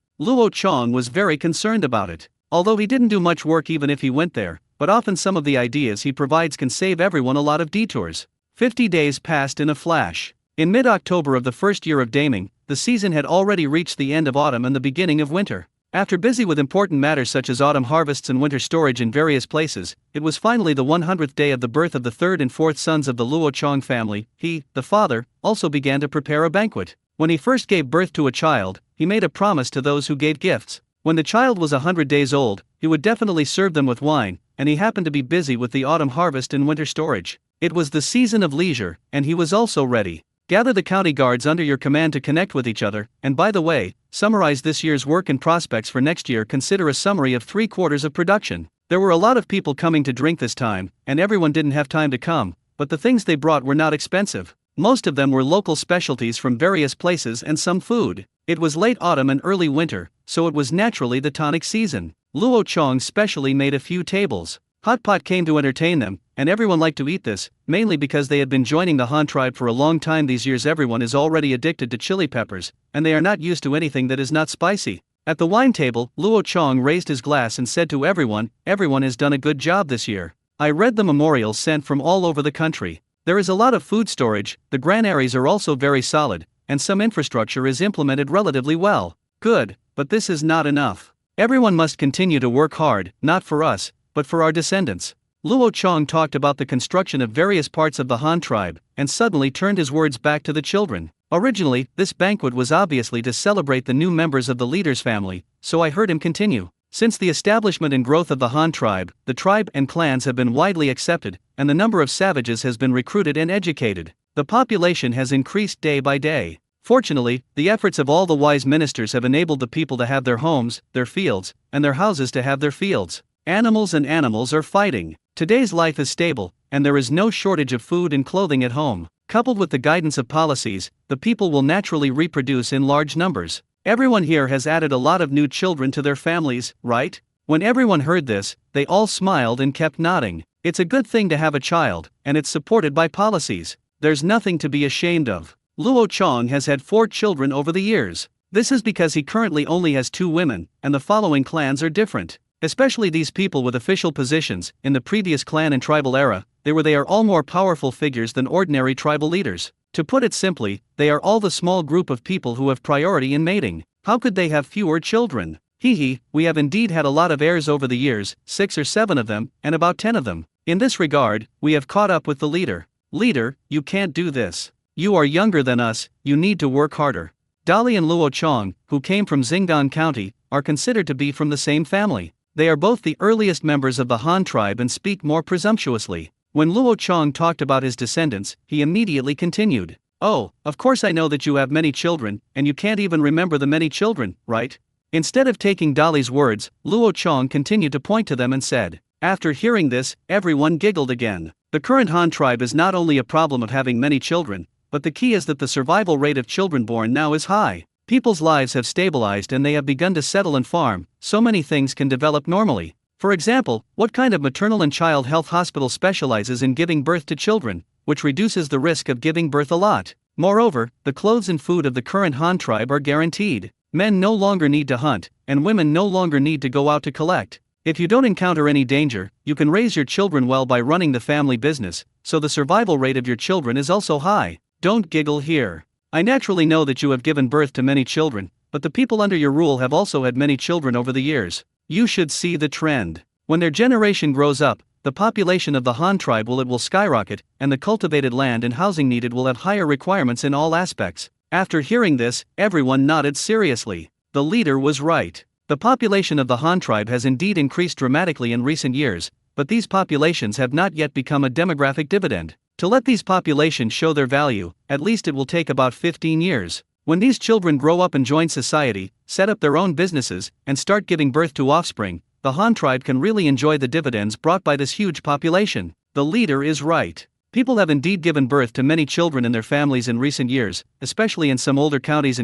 Luo Chong was very concerned about it. Although he didn't do much work even if he went there, but often some of the ideas he provides can save everyone a lot of detours. 50 days passed in a flash. In mid-October of the first year of Daming, the season had already reached the end of autumn and the beginning of winter. After busy with important matters such as autumn harvests and winter storage in various places, it was finally the 100th day of the birth of the third and fourth sons of the Luo Chong family. He, the father, also began to prepare a banquet. When he first gave birth to a child, he made a promise to those who gave gifts. When the child was 100 days old, he would definitely serve them with wine, and he happened to be busy with the autumn harvest and winter storage. It was the season of leisure, and he was also ready. Gather the county guards under your command to connect with each other, and by the way, summarize this year's work and prospects for next year. Consider a summary of 3/4 of production. There were a lot of people coming to drink this time, and everyone didn't have time to come, but the things they brought were not expensive. Most of them were local specialties from various places and some food. It was late autumn and early winter, so it was naturally the tonic season. Luo Chong specially made a few tables. Hot pot came to entertain them, and everyone liked to eat this, mainly because they had been joining the Han tribe for a long time. These years everyone is already addicted to chili peppers, and they are not used to anything that is not spicy. At the wine table, Luo Chong raised his glass and said to everyone has done a good job this year. I read the memorials sent from all over the country. There is a lot of food storage, the granaries are also very solid, and some infrastructure is implemented relatively well. Good, but this is not enough. Everyone must continue to work hard, not for us, but for our descendants. Luo Chong talked about the construction of various parts of the Han tribe, and suddenly turned his words back to the children. Originally, this banquet was obviously to celebrate the new members of the leader's family, so I heard him continue. Since the establishment and growth of the Han tribe, the tribe and clans have been widely accepted, and the number of savages has been recruited and educated. The population has increased day by day. Fortunately, the efforts of all the wise ministers have enabled the people to have their homes, their fields, and their houses to have their fields. Animals and animals are fighting. Today's life is stable, and there is no shortage of food and clothing at home. Coupled with the guidance of policies, the people will naturally reproduce in large numbers. Everyone here has added a lot of new children to their families, right? When everyone heard this, they all smiled and kept nodding. It's a good thing to have a child, and it's supported by policies. There's nothing to be ashamed of. Luo Chong has had 4 children over the years. This is because he currently only has 2 women, and the following clans are different. Especially these people with official positions. In the previous clan and tribal era, they are all more powerful figures than ordinary tribal leaders. To put it simply, they are all the small group of people who have priority in mating. How could they have fewer children? We have indeed had a lot of heirs over the years, 6 or 7 of them, and about 10 of them. In this regard, we have caught up with the leader. Leader, you can't do this. You are younger than us, you need to work harder. Dali and Luo Chong, who came from Xingdan County, are considered to be from the same family. They are both the earliest members of the Han tribe and speak more presumptuously. When Luo Chong talked about his descendants, he immediately continued. Oh, of course I know that you have many children, and you can't even remember the many children, right? Instead of taking Dali's words, Luo Chong continued to point to them and said. After hearing this, everyone giggled again. The current Han tribe is not only a problem of having many children, but the key is that the survival rate of children born now is high. People's lives have stabilized and they have begun to settle and farm, so many things can develop normally. For example, what kind of maternal and child health hospital specializes in giving birth to children, which reduces the risk of giving birth a lot? Moreover, the clothes and food of the current Han tribe are guaranteed. Men no longer need to hunt, and women no longer need to go out to collect. If you don't encounter any danger, you can raise your children well by running the family business, so the survival rate of your children is also high. Don't giggle here. I naturally know that you have given birth to many children, but the people under your rule have also had many children over the years. You should see the trend. When their generation grows up, the population of the Han tribe will skyrocket, and the cultivated land and housing needed will have higher requirements in all aspects. After hearing this, everyone nodded seriously. The leader was right. The population of the Han tribe has indeed increased dramatically in recent years, but these populations have not yet become a demographic dividend. To let these populations show their value, at least it will take about 15 years. When these children grow up and join society, set up their own businesses, and start giving birth to offspring, the Han tribe can really enjoy the dividends brought by this huge population. The leader is right. People have indeed given birth to many children in their families in recent years, especially in some older counties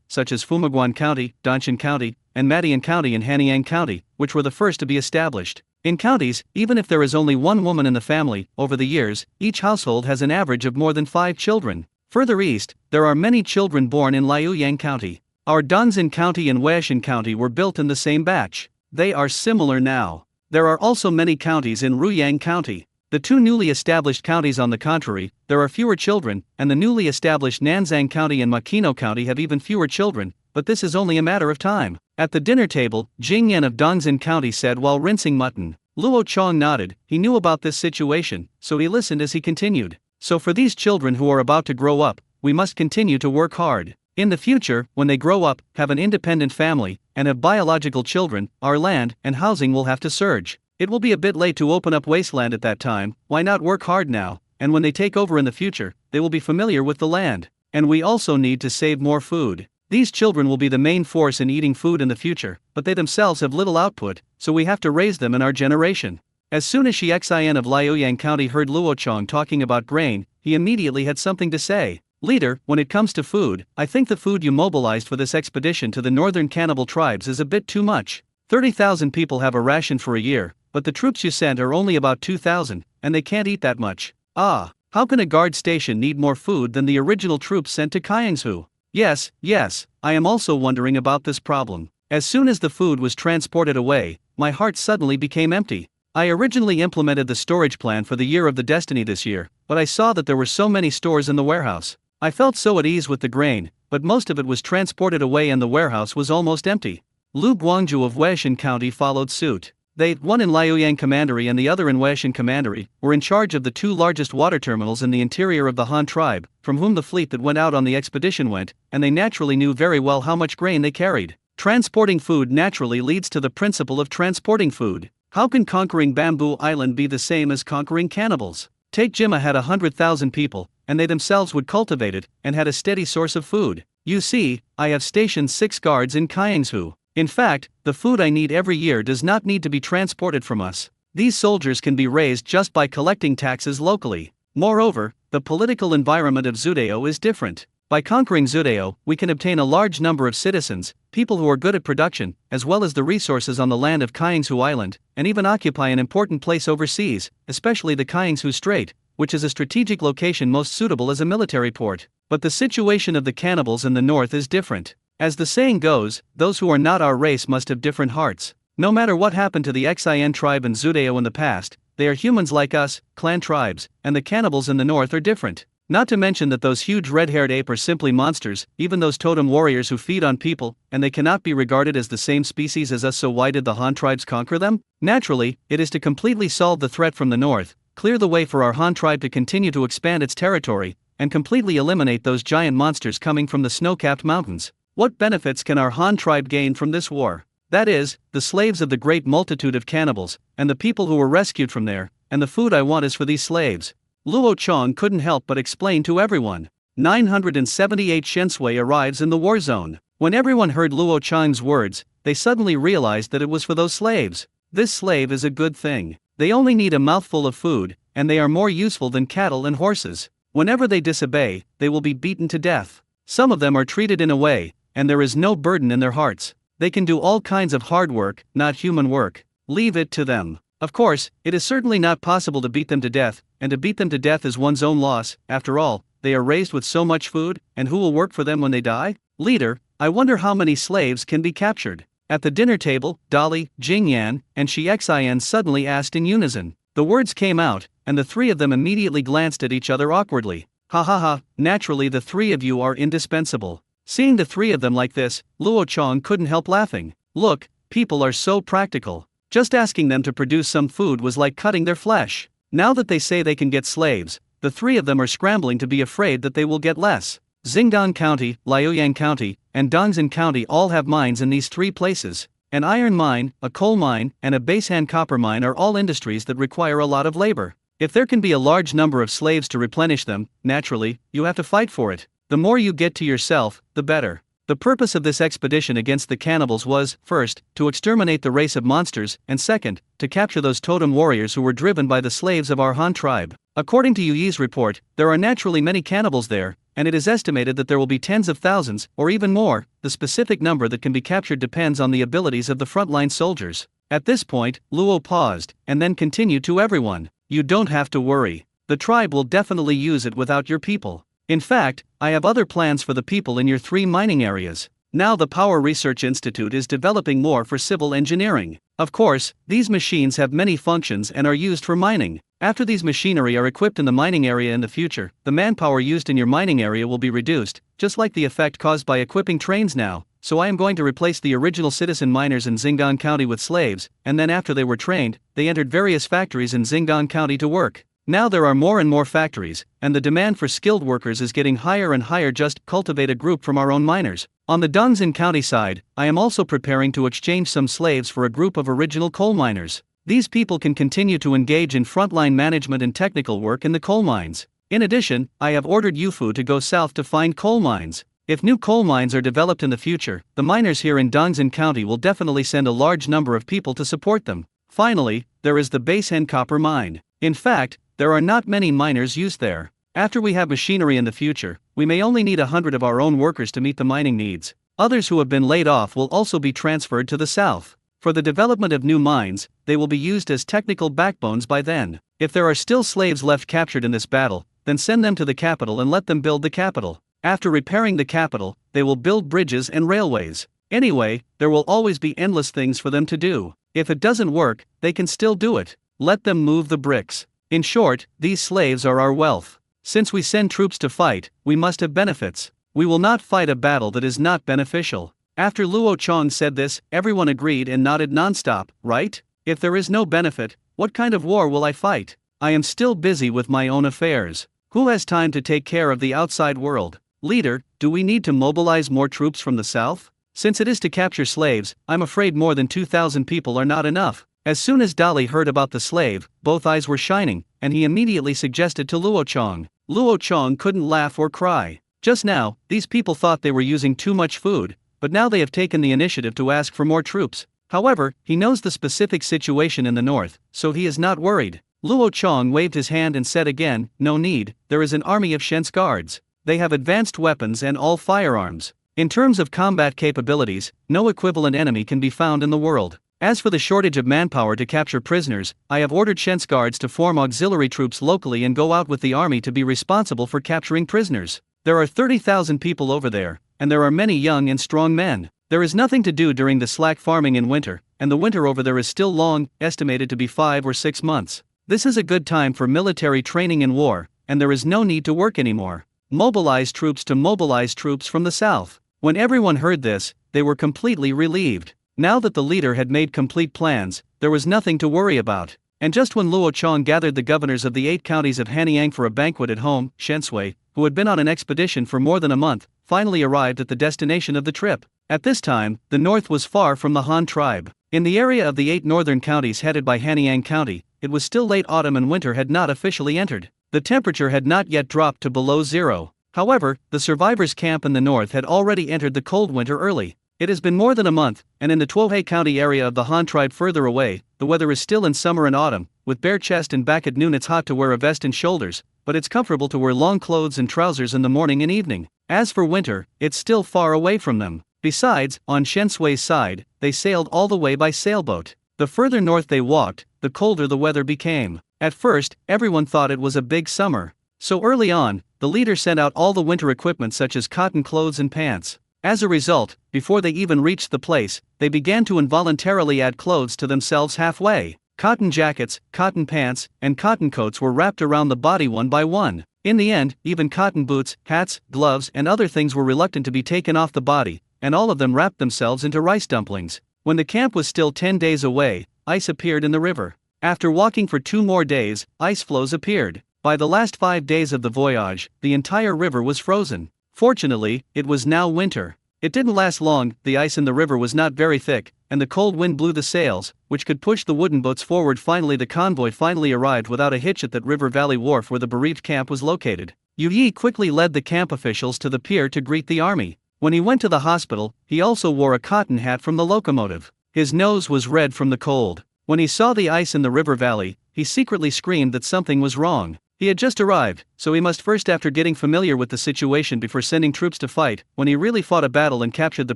such as Fumaguan County, Danshan County, and Madian County and Hanyang County, which were the first to be established. In counties, even if there is only one woman in the family, over the years, each household has an average of more than 5 children. Further east, there are many children born in Liuyang County. Our Danzin County and Huashan County were built in the same batch. They are similar now. There are also many counties in Ruyang County. The 2 newly established counties on the contrary, there are fewer children, and the newly established Nanzang County and Makino County have even fewer children, but this is only a matter of time. At the dinner table, Jing Yan of Dongzin County said while rinsing mutton. Luo Chong nodded. He knew about this situation, so he listened as he continued. So for these children who are about to grow up, we must continue to work hard. In the future, when they grow up, have an independent family, and have biological children, our land and housing will have to surge. It will be a bit late to open up wasteland at that time. Why not work hard now? And when they take over in the future, they will be familiar with the land. And we also need to save more food. These children will be the main force in eating food in the future, but they themselves have little output, so we have to raise them in our generation. As soon as Xian of Liuyang County heard Luo Chong talking about grain, he immediately had something to say. Leader, when it comes to food, I think the food you mobilized for this expedition to the northern cannibal tribes is a bit too much. 30,000 people have a ration for a year, but the troops you sent are only about 2,000, and they can't eat that much. How can a guard station need more food than the original troops sent to Kaingshu? Yes, I am also wondering about this problem. As soon as the food was transported away, my heart suddenly became empty. I originally implemented the storage plan for the Year of the Destiny this year, but I saw that there were so many stores in the warehouse. I felt so at ease with the grain, but most of it was transported away and the warehouse was almost empty. Lu Guangzhu of Huashan County followed suit. They, one in Liuyang Commandery and the other in Huashan Commandery, were in charge of the 2 largest water terminals in the interior of the Han tribe, from whom the fleet that went out on the expedition went, and they naturally knew very well how much grain they carried. Transporting food naturally leads to the principle of transporting food. How can conquering Bamboo Island be the same as conquering cannibals? Take Jimma had 100,000 people, and they themselves would cultivate it, and had a steady source of food. You see, I have stationed 6 guards in Kiangsu. In fact, the food I need every year does not need to be transported from us. These soldiers can be raised just by collecting taxes locally. Moreover, the political environment of Zudeo is different. By conquering Zudeo, we can obtain a large number of citizens, people who are good at production, as well as the resources on the land of Kiangsu Island, and even occupy an important place overseas, especially the Kiangsu Strait, which is a strategic location most suitable as a military port. But the situation of the cannibals in the north is different. As the saying goes, those who are not our race must have different hearts. No matter what happened to the Xin tribe in Zudeo in the past, they are humans like us, clan tribes, and the cannibals in the north are different. Not to mention that those huge red-haired ape are simply monsters, even those totem warriors who feed on people, and they cannot be regarded as the same species as us, so why did the Han tribes conquer them? Naturally, it is to completely solve the threat from the north, clear the way for our Han tribe to continue to expand its territory, and completely eliminate those giant monsters coming from the snow-capped mountains. What benefits can our Han tribe gain from this war? That is, the slaves of the great multitude of cannibals, and the people who were rescued from there, and the food I want is for these slaves. Luo Chong couldn't help but explain to everyone. 978 Shensui arrives in the war zone. When everyone heard Luo Chong's words, they suddenly realized that it was for those slaves. This slave is a good thing. They only need a mouthful of food, and they are more useful than cattle and horses. Whenever they disobey, they will be beaten to death. Some of them are treated in a way, and there is no burden in their hearts. They can do all kinds of hard work, not human work. Leave it to them. Of course, it is certainly not possible to beat them to death, and to beat them to death is one's own loss. After all, they are raised with so much food, and who will work for them when they die? Leader, I wonder how many slaves can be captured. At the dinner table, Dali, Jingyan, and Shi Xian suddenly asked in unison. The words came out, and the 3 of them immediately glanced at each other awkwardly. Ha ha ha, naturally the 3 of you are indispensable. Seeing the 3 of them like this, Luo Chong couldn't help laughing. Look, people are so practical. Just asking them to produce some food was like cutting their flesh. Now that they say they can get slaves, the 3 of them are scrambling to be afraid that they will get less. Xingdong County, Liaoyang County, and Dongzhen County all have mines in these 3 places. An iron mine, a coal mine, and a base-hand copper mine are all industries that require a lot of labor. If there can be a large number of slaves to replenish them, naturally, you have to fight for it. The more you get to yourself, the better. The purpose of this expedition against the cannibals was, first, to exterminate the race of monsters, and second, to capture those totem warriors who were driven by the slaves of our Han tribe. According to Yu Yi's report, there are naturally many cannibals there, and it is estimated that there will be tens of thousands, or even more. The specific number that can be captured depends on the abilities of the frontline soldiers. At this point, Luo paused, and then continued to everyone. You don't have to worry. The tribe will definitely use it without your people. In fact, I have other plans for the people in your 3 mining areas. Now the Power Research Institute is developing more for civil engineering. Of course, these machines have many functions and are used for mining. After these machinery are equipped in the mining area in the future, the manpower used in your mining area will be reduced, just like the effect caused by equipping trains now. So I am going to replace the original citizen miners in Xingdong County with slaves, and then after they were trained, they entered various factories in Xingdong County to work. Now there are more and more factories, and the demand for skilled workers is getting higher and higher. Just cultivate a group from our own miners. On the Dongzhen County side, I am also preparing to exchange some slaves for a group of original coal miners. These people can continue to engage in frontline management and technical work in the coal mines. In addition, I have ordered Yufu to go south to find coal mines. If new coal mines are developed in the future, the miners here in Dongzhen County will definitely send a large number of people to support them. Finally, there is the base-hand copper mine. In fact, there are not many miners used there. After we have machinery in the future, we may only need 100 of our own workers to meet the mining needs. Others who have been laid off will also be transferred to the south. For the development of new mines, they will be used as technical backbones by then. If there are still slaves left captured in this battle, then send them to the capital and let them build the capital. After repairing the capital, they will build bridges and railways. Anyway, there will always be endless things for them to do. If it doesn't work, they can still do it. Let them move the bricks. In short, these slaves are our wealth. Since we send troops to fight, we must have benefits. We will not fight a battle that is not beneficial. After Luo Chong said this, everyone agreed and nodded nonstop, right? If there is no benefit, what kind of war will I fight? I am still busy with my own affairs. Who has time to take care of the outside world? Leader, do we need to mobilize more troops from the south? Since it is to capture slaves, I'm afraid more than 2,000 people are not enough. As soon as Dali heard about the slave, both eyes were shining, and he immediately suggested to Luo Chong. Luo Chong couldn't laugh or cry. Just now, these people thought they were using too much food, but now they have taken the initiative to ask for more troops. However, he knows the specific situation in the north, so he is not worried. Luo Chong waved his hand and said again, "No need, there is an army of Shen's guards. They have advanced weapons and all firearms. In terms of combat capabilities, no equivalent enemy can be found in the world. As for the shortage of manpower to capture prisoners, I have ordered Shen's guards to form auxiliary troops locally and go out with the army to be responsible for capturing prisoners. There are 30,000 people over there, and there are many young and strong men. There is nothing to do during the slack farming in winter, and the winter over there is still long, estimated to be 5 or 6 months. This is a good time for military training in war, and there is no need to work anymore. Mobilize troops to mobilize troops from the south." When everyone heard this, they were completely relieved. Now that the leader had made complete plans, there was nothing to worry about. And just when Luo Chong gathered the governors of the 8 counties of Hanyang for a banquet at home, Shensui, who had been on an expedition for more than a month, finally arrived at the destination of the trip. At this time, the north was far from the Han tribe. In the area of the 8 northern counties headed by Hanyang County, it was still late autumn and winter had not officially entered. The temperature had not yet dropped to below zero. However, the survivors' camp in the north had already entered the cold winter early. It has been more than a month, and in the Tuohe County area of the Han tribe further away, the weather is still in summer and autumn. With bare chest and back at noon it's hot to wear a vest and shoulders, but it's comfortable to wear long clothes and trousers in the morning and evening. As for winter, it's still far away from them. Besides, on Shensui's side, they sailed all the way by sailboat. The further north they walked, the colder the weather became. At first, everyone thought it was a big summer. So early on, the leader sent out all the winter equipment such as cotton clothes and pants. As a result, before they even reached the place, they began to involuntarily add clothes to themselves halfway. Cotton jackets, cotton pants, and cotton coats were wrapped around the body one by one. In the end, even cotton boots, hats, gloves, and other things were reluctant to be taken off the body, and all of them wrapped themselves into rice dumplings. When the camp was still 10 days away, ice appeared in the river. After walking for 2 more days, ice floes appeared. By the last 5 days of the voyage, the entire river was frozen. Fortunately, it was now winter. It didn't last long, the ice in the river was not very thick, and the cold wind blew the sails, which could push the wooden boats forward. Finally the convoy finally arrived without a hitch at that River Valley wharf where the bereaved camp was located. Yu Yi quickly led the camp officials to the pier to greet the army. When he went to the hospital, he also wore a cotton hat from the locomotive. His nose was red from the cold. When he saw the ice in the river valley, he secretly screamed that something was wrong. He had just arrived, so he must first after getting familiar with the situation before sending troops to fight. When he really fought a battle and captured the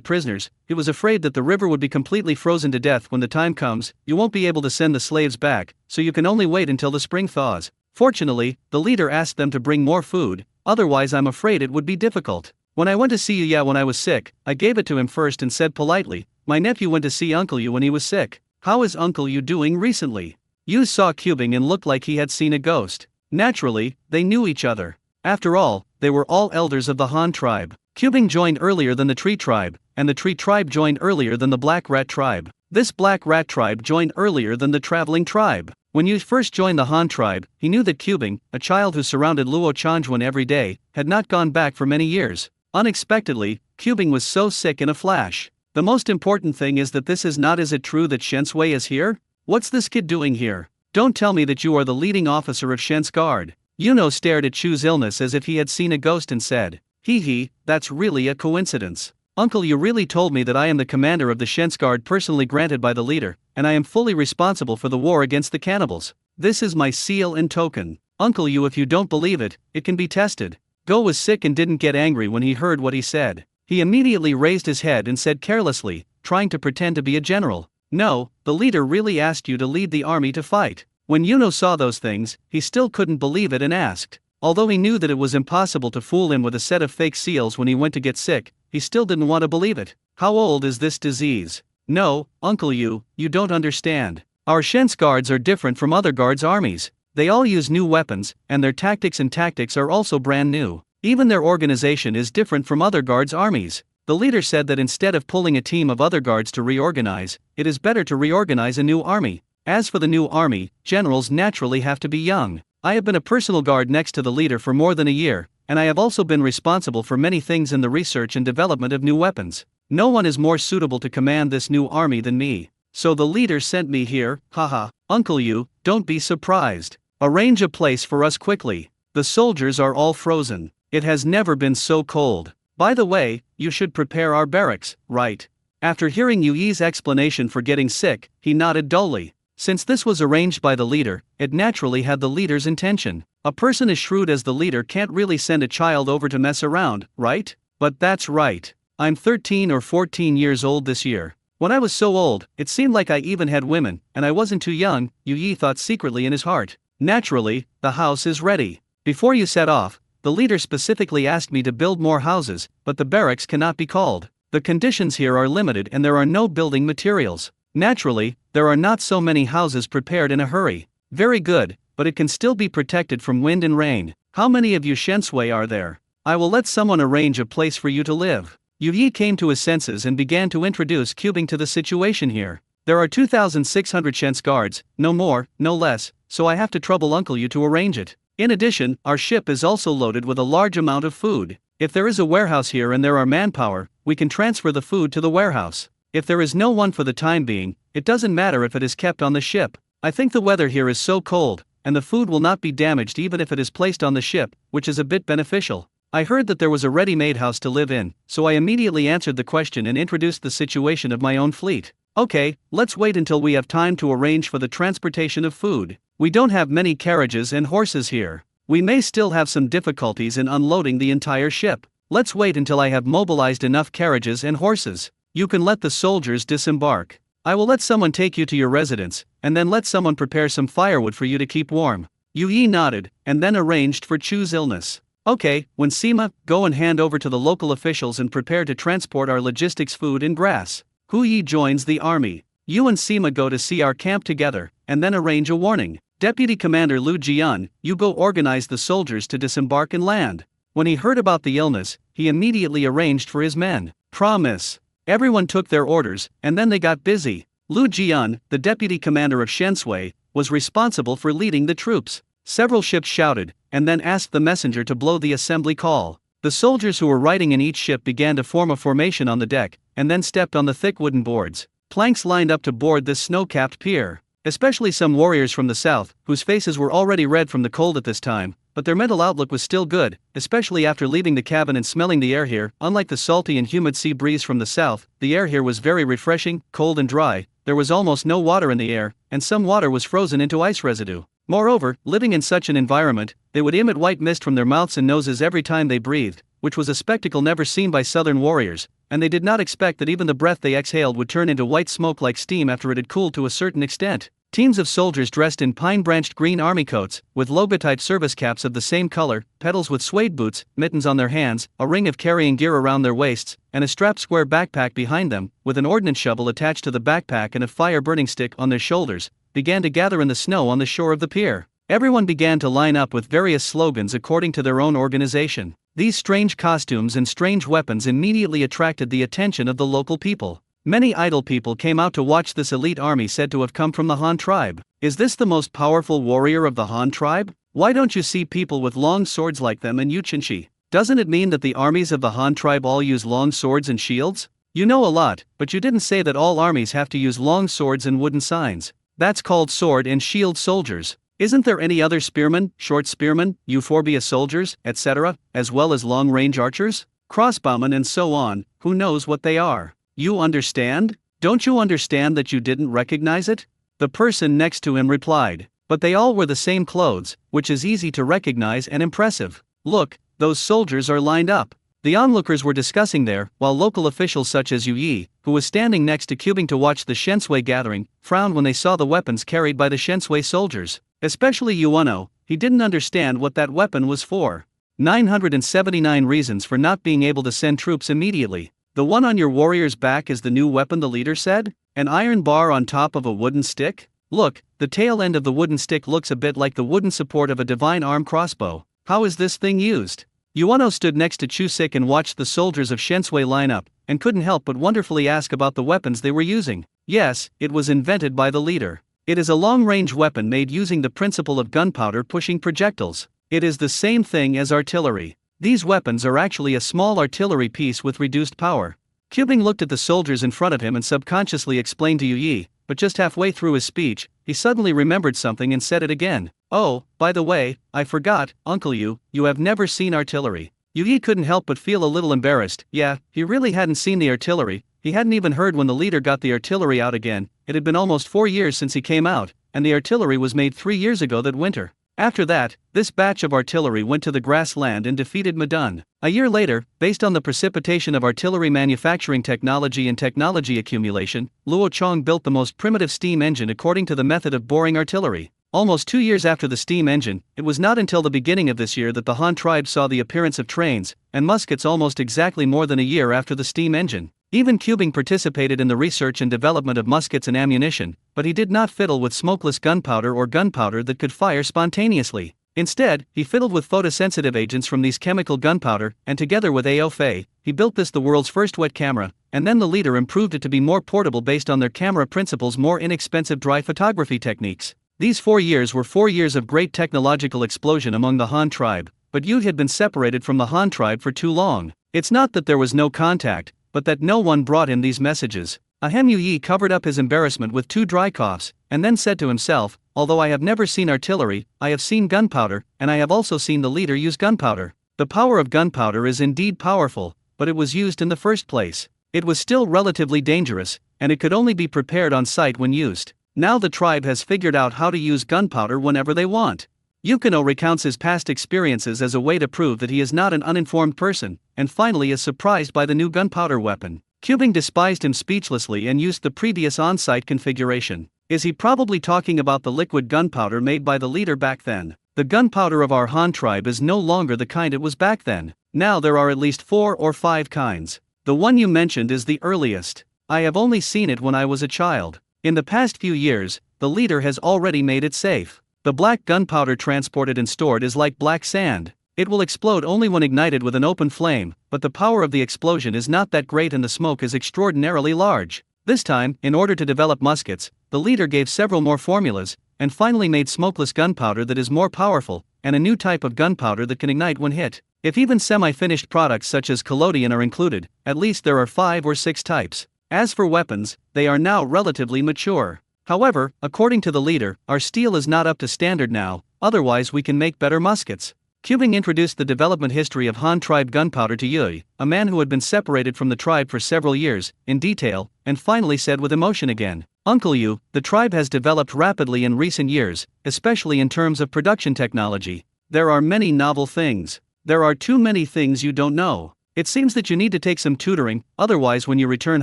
prisoners, he was afraid that the river would be completely frozen to death. When the time comes, you won't be able to send the slaves back, so you can only wait until the spring thaws. Fortunately, the leader asked them to bring more food, otherwise I'm afraid it would be difficult. When I went to see Yu when I was sick, I gave it to him first and said politely, "My nephew went to see Uncle Yu when he was sick. How is Uncle Yu doing recently?" Yu saw Cubing and looked like he had seen a ghost. Naturally, they knew each other. After all, they were all elders of the Han tribe. Cubing joined earlier than the Tree tribe, and the Tree tribe joined earlier than the Black Rat tribe. This Black Rat tribe joined earlier than the Traveling tribe. When Yu first joined the Han tribe, he knew that Cubing, a child who surrounded Luo Chanjuan every day, had not gone back for many years. Unexpectedly, Cubing was so sick in a flash. The most important thing is that this is not. Is it true that Shensui is here? What's this kid doing here? Don't tell me that you are the leading officer of Shen's guard. Yuno stared at Chu's illness as if he had seen a ghost and said, "Hee, that's really a coincidence. Uncle, you really told me that I am the commander of the Shen's guard personally granted by the leader, and I am fully responsible for the war against the cannibals. This is my seal and token. Uncle Yu, if you don't believe it, it can be tested." Go was sick and didn't get angry when he heard what he said. He immediately raised his head and said carelessly, trying to pretend to be a general, "No, the leader really asked you to lead the army to fight." When Yuno saw those things, he still couldn't believe it and asked. Although he knew that it was impossible to fool him with a set of fake seals when he went to get sick, he still didn't want to believe it. "How old is this disease?" "No, Uncle Yu, you don't understand. Our Shen's guards are different from other guards' armies. They all use new weapons, and their tactics are also brand new. Even their organization is different from other guards' armies." The leader said that instead of pulling a team of other guards to reorganize, it is better to reorganize a new army. As for the new army, generals naturally have to be young. I have been a personal guard next to the leader for more than a year, and I have also been responsible for many things in the research and development of new weapons. No one is more suitable to command this new army than me. So the leader sent me here, haha. Uncle Yu, don't be surprised. Arrange a place for us quickly. The soldiers are all frozen. It has never been so cold. By the way, you should prepare our barracks, right? After hearing Yu Yi's explanation for getting sick, he nodded dully. Since this was arranged by the leader, it naturally had the leader's intention. A person as shrewd as the leader can't really send a child over to mess around, right? But that's right. I'm 13 or 14 years old this year. When I was so old, it seemed like I even had women, and I wasn't too young, Yu Yi thought secretly in his heart. Naturally, the house is ready. Before you set off, the leader specifically asked me to build more houses, but the barracks cannot be called. The conditions here are limited and there are no building materials. Naturally, there are not so many houses prepared in a hurry. Very good, but it can still be protected from wind and rain. How many of you Shensui are there? I will let someone arrange a place for you to live. Yu Yi came to his senses and began to introduce cubing to the situation here. There are 2,600 Shens guards, no more, no less, so I have to trouble Uncle Yu to arrange it. In addition, our ship is also loaded with a large amount of food. If there is a warehouse here and there are manpower, we can transfer the food to the warehouse. If there is no one for the time being, it doesn't matter if it is kept on the ship. I think the weather here is so cold, and the food will not be damaged even if it is placed on the ship, which is a bit beneficial. I heard that there was a ready-made house to live in, so I immediately answered the question and introduced the situation of my own fleet. Okay, let's wait until we have time to arrange for the transportation of food. We don't have many carriages and horses here. We may still have some difficulties in unloading the entire ship. Let's wait until I have mobilized enough carriages and horses. You can let the soldiers disembark. I will let someone take you to your residence, and then let someone prepare some firewood for you to keep warm. Yu Yi nodded, and then arranged for Chu's illness. Okay, when Sima, go and hand over to the local officials and prepare to transport our logistics food and grass. Hu Yi joins the army. You and Sima go to see our camp together, and then arrange a warning. Deputy Commander Lu Jian, you go organize the soldiers to disembark and land. When he heard about the illness, he immediately arranged for his men. Promise. Everyone took their orders, and then they got busy. Lu Jian, the deputy commander of Shensui, was responsible for leading the troops. Several ships shouted, and then asked the messenger to blow the assembly call. The soldiers who were riding in each ship began to form a formation on the deck, and then stepped on the thick wooden boards. Planks lined up to board this snow-capped pier. Especially some warriors from the south, whose faces were already red from the cold at this time, but their mental outlook was still good, especially after leaving the cabin and smelling the air here. Unlike the salty and humid sea breeze from the south, the air here was very refreshing, cold and dry. There was almost no water in the air, and some water was frozen into ice residue. Moreover, living in such an environment, they would emit white mist from their mouths and noses every time they breathed, which was a spectacle never seen by southern warriors, and they did not expect that even the breath they exhaled would turn into white smoke like steam after it had cooled to a certain extent. Teams of soldiers dressed in pine-branched green army coats, with logo-type service caps of the same color, pedals with suede boots, mittens on their hands, a ring of carrying gear around their waists, and a strapped square backpack behind them, with an ordnance shovel attached to the backpack and a fire-burning stick on their shoulders, began to gather in the snow on the shore of the pier. Everyone began to line up with various slogans according to their own organization. These strange costumes and strange weapons immediately attracted the attention of the local people. Many idle people came out to watch this elite army said to have come from the Han tribe. Is this the most powerful warrior of the Han tribe? Why don't you see people with long swords like them in Yuchinchi? Doesn't it mean that the armies of the Han tribe all use long swords and shields? You know a lot, but you didn't say that all armies have to use long swords and wooden signs. That's called sword and shield soldiers. Isn't there any other spearmen, short spearmen, euphorbia soldiers, etc., as well as long-range archers, crossbowmen and so on? Who knows what they are? You understand? Don't you understand that you didn't recognize it? The person next to him replied. But they all wore the same clothes, which is easy to recognize and impressive. Look, those soldiers are lined up. The onlookers were discussing there, while local officials such as Yu Yi, who was standing next to Cubing to watch the Shensui gathering, frowned when they saw the weapons carried by the Shensui soldiers. Especially Yuano, he didn't understand what that weapon was for. 979 reasons for not being able to send troops immediately. The one on your warrior's back is the new weapon, the leader said? An iron bar on top of a wooden stick? Look, the tail end of the wooden stick looks a bit like the wooden support of a divine arm crossbow. How is this thing used? Yuano stood next to Chusik and watched the soldiers of Shensui line up, and couldn't help but wonderfully ask about the weapons they were using. Yes, it was invented by the leader. It is a long-range weapon made using the principle of gunpowder pushing projectiles. It is the same thing as artillery. These weapons are actually a small artillery piece with reduced power. Cubing looked at the soldiers in front of him and subconsciously explained to Yu Yi, but just halfway through his speech, he suddenly remembered something and said it again. "Oh, by the way, I forgot, Uncle you have never seen artillery." Yi couldn't help but feel a little embarrassed. Yeah, he really hadn't seen the artillery. He hadn't even heard when the leader got the artillery out again. It had been almost 4 years since he came out, and the artillery was made 3 years ago that winter. After that, this batch of artillery went to the grassland and defeated Madun. A year later, based on the precipitation of artillery manufacturing technology and technology accumulation, Luo Chong built the most primitive steam engine according to the method of boring artillery. Almost 2 years after the steam engine, it was not until the beginning of this year that the Han tribe saw the appearance of trains and muskets almost exactly more than a year after the steam engine. Even Cubing participated in the research and development of muskets and ammunition, but he did not fiddle with smokeless gunpowder or gunpowder that could fire spontaneously. Instead, he fiddled with photosensitive agents from these chemical gunpowder, and together with Ao Fei, he built the world's first wet camera, and then the leader improved it to be more portable based on their camera principles' more inexpensive dry photography techniques. These 4 years were 4 years of great technological explosion among the Han tribe, but Yu had been separated from the Han tribe for too long. It's not that there was no contact, but that no one brought him these messages. Ahem Yi covered up his embarrassment with 2 dry coughs, and then said to himself, "Although I have never seen artillery, I have seen gunpowder, and I have also seen the leader use gunpowder. The power of gunpowder is indeed powerful, but it was used in the first place. It was still relatively dangerous, and it could only be prepared on site when used. Now the tribe has figured out how to use gunpowder whenever they want." Yukino recounts his past experiences as a way to prove that he is not an uninformed person, and finally is surprised by the new gunpowder weapon. Cubing despised him speechlessly and used the previous on-site configuration. Is he probably talking about the liquid gunpowder made by the leader back then? The gunpowder of our Han tribe is no longer the kind it was back then. Now there are at least 4 or 5 kinds. The one you mentioned is the earliest. I have only seen it when I was a child. In the past few years, the leader has already made it safe. The black gunpowder transported and stored is like black sand. It will explode only when ignited with an open flame, but the power of the explosion is not that great and the smoke is extraordinarily large. This time, in order to develop muskets, the leader gave several more formulas, and finally made smokeless gunpowder that is more powerful, and a new type of gunpowder that can ignite when hit. If even semi-finished products such as collodion are included, at least there are 5 or 6 types. As for weapons, they are now relatively mature. However, according to the leader, our steel is not up to standard now, otherwise we can make better muskets. Cubing introduced the development history of Han tribe gunpowder to Yui, a man who had been separated from the tribe for several years, in detail, and finally said with emotion again, "Uncle Yu, the tribe has developed rapidly in recent years, especially in terms of production technology. There are many novel things. There are too many things you don't know. It seems that you need to take some tutoring, otherwise when you return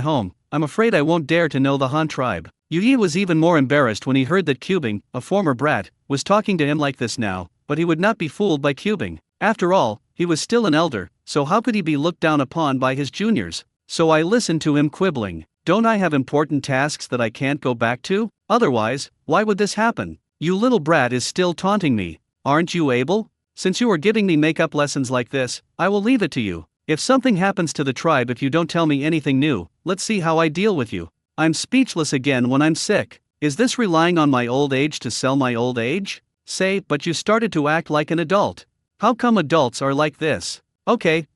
home, I'm afraid I won't dare to know the Han tribe." Yui was even more embarrassed when he heard that Cubing, a former brat, was talking to him like this now, but he would not be fooled by Cubing. After all, he was still an elder, so how could he be looked down upon by his juniors? So I listened to him quibbling. Don't I have important tasks that I can't go back to? Otherwise, why would this happen? You little brat is still taunting me. Aren't you able? Since you are giving me makeup lessons like this, I will leave it to you. If something happens to the tribe if you don't tell me anything new, let's see how I deal with you. I'm speechless again when I'm sick. Is this relying on my old age to sell my old age? Say, but you started to act like an adult. How come adults are like this? Okay,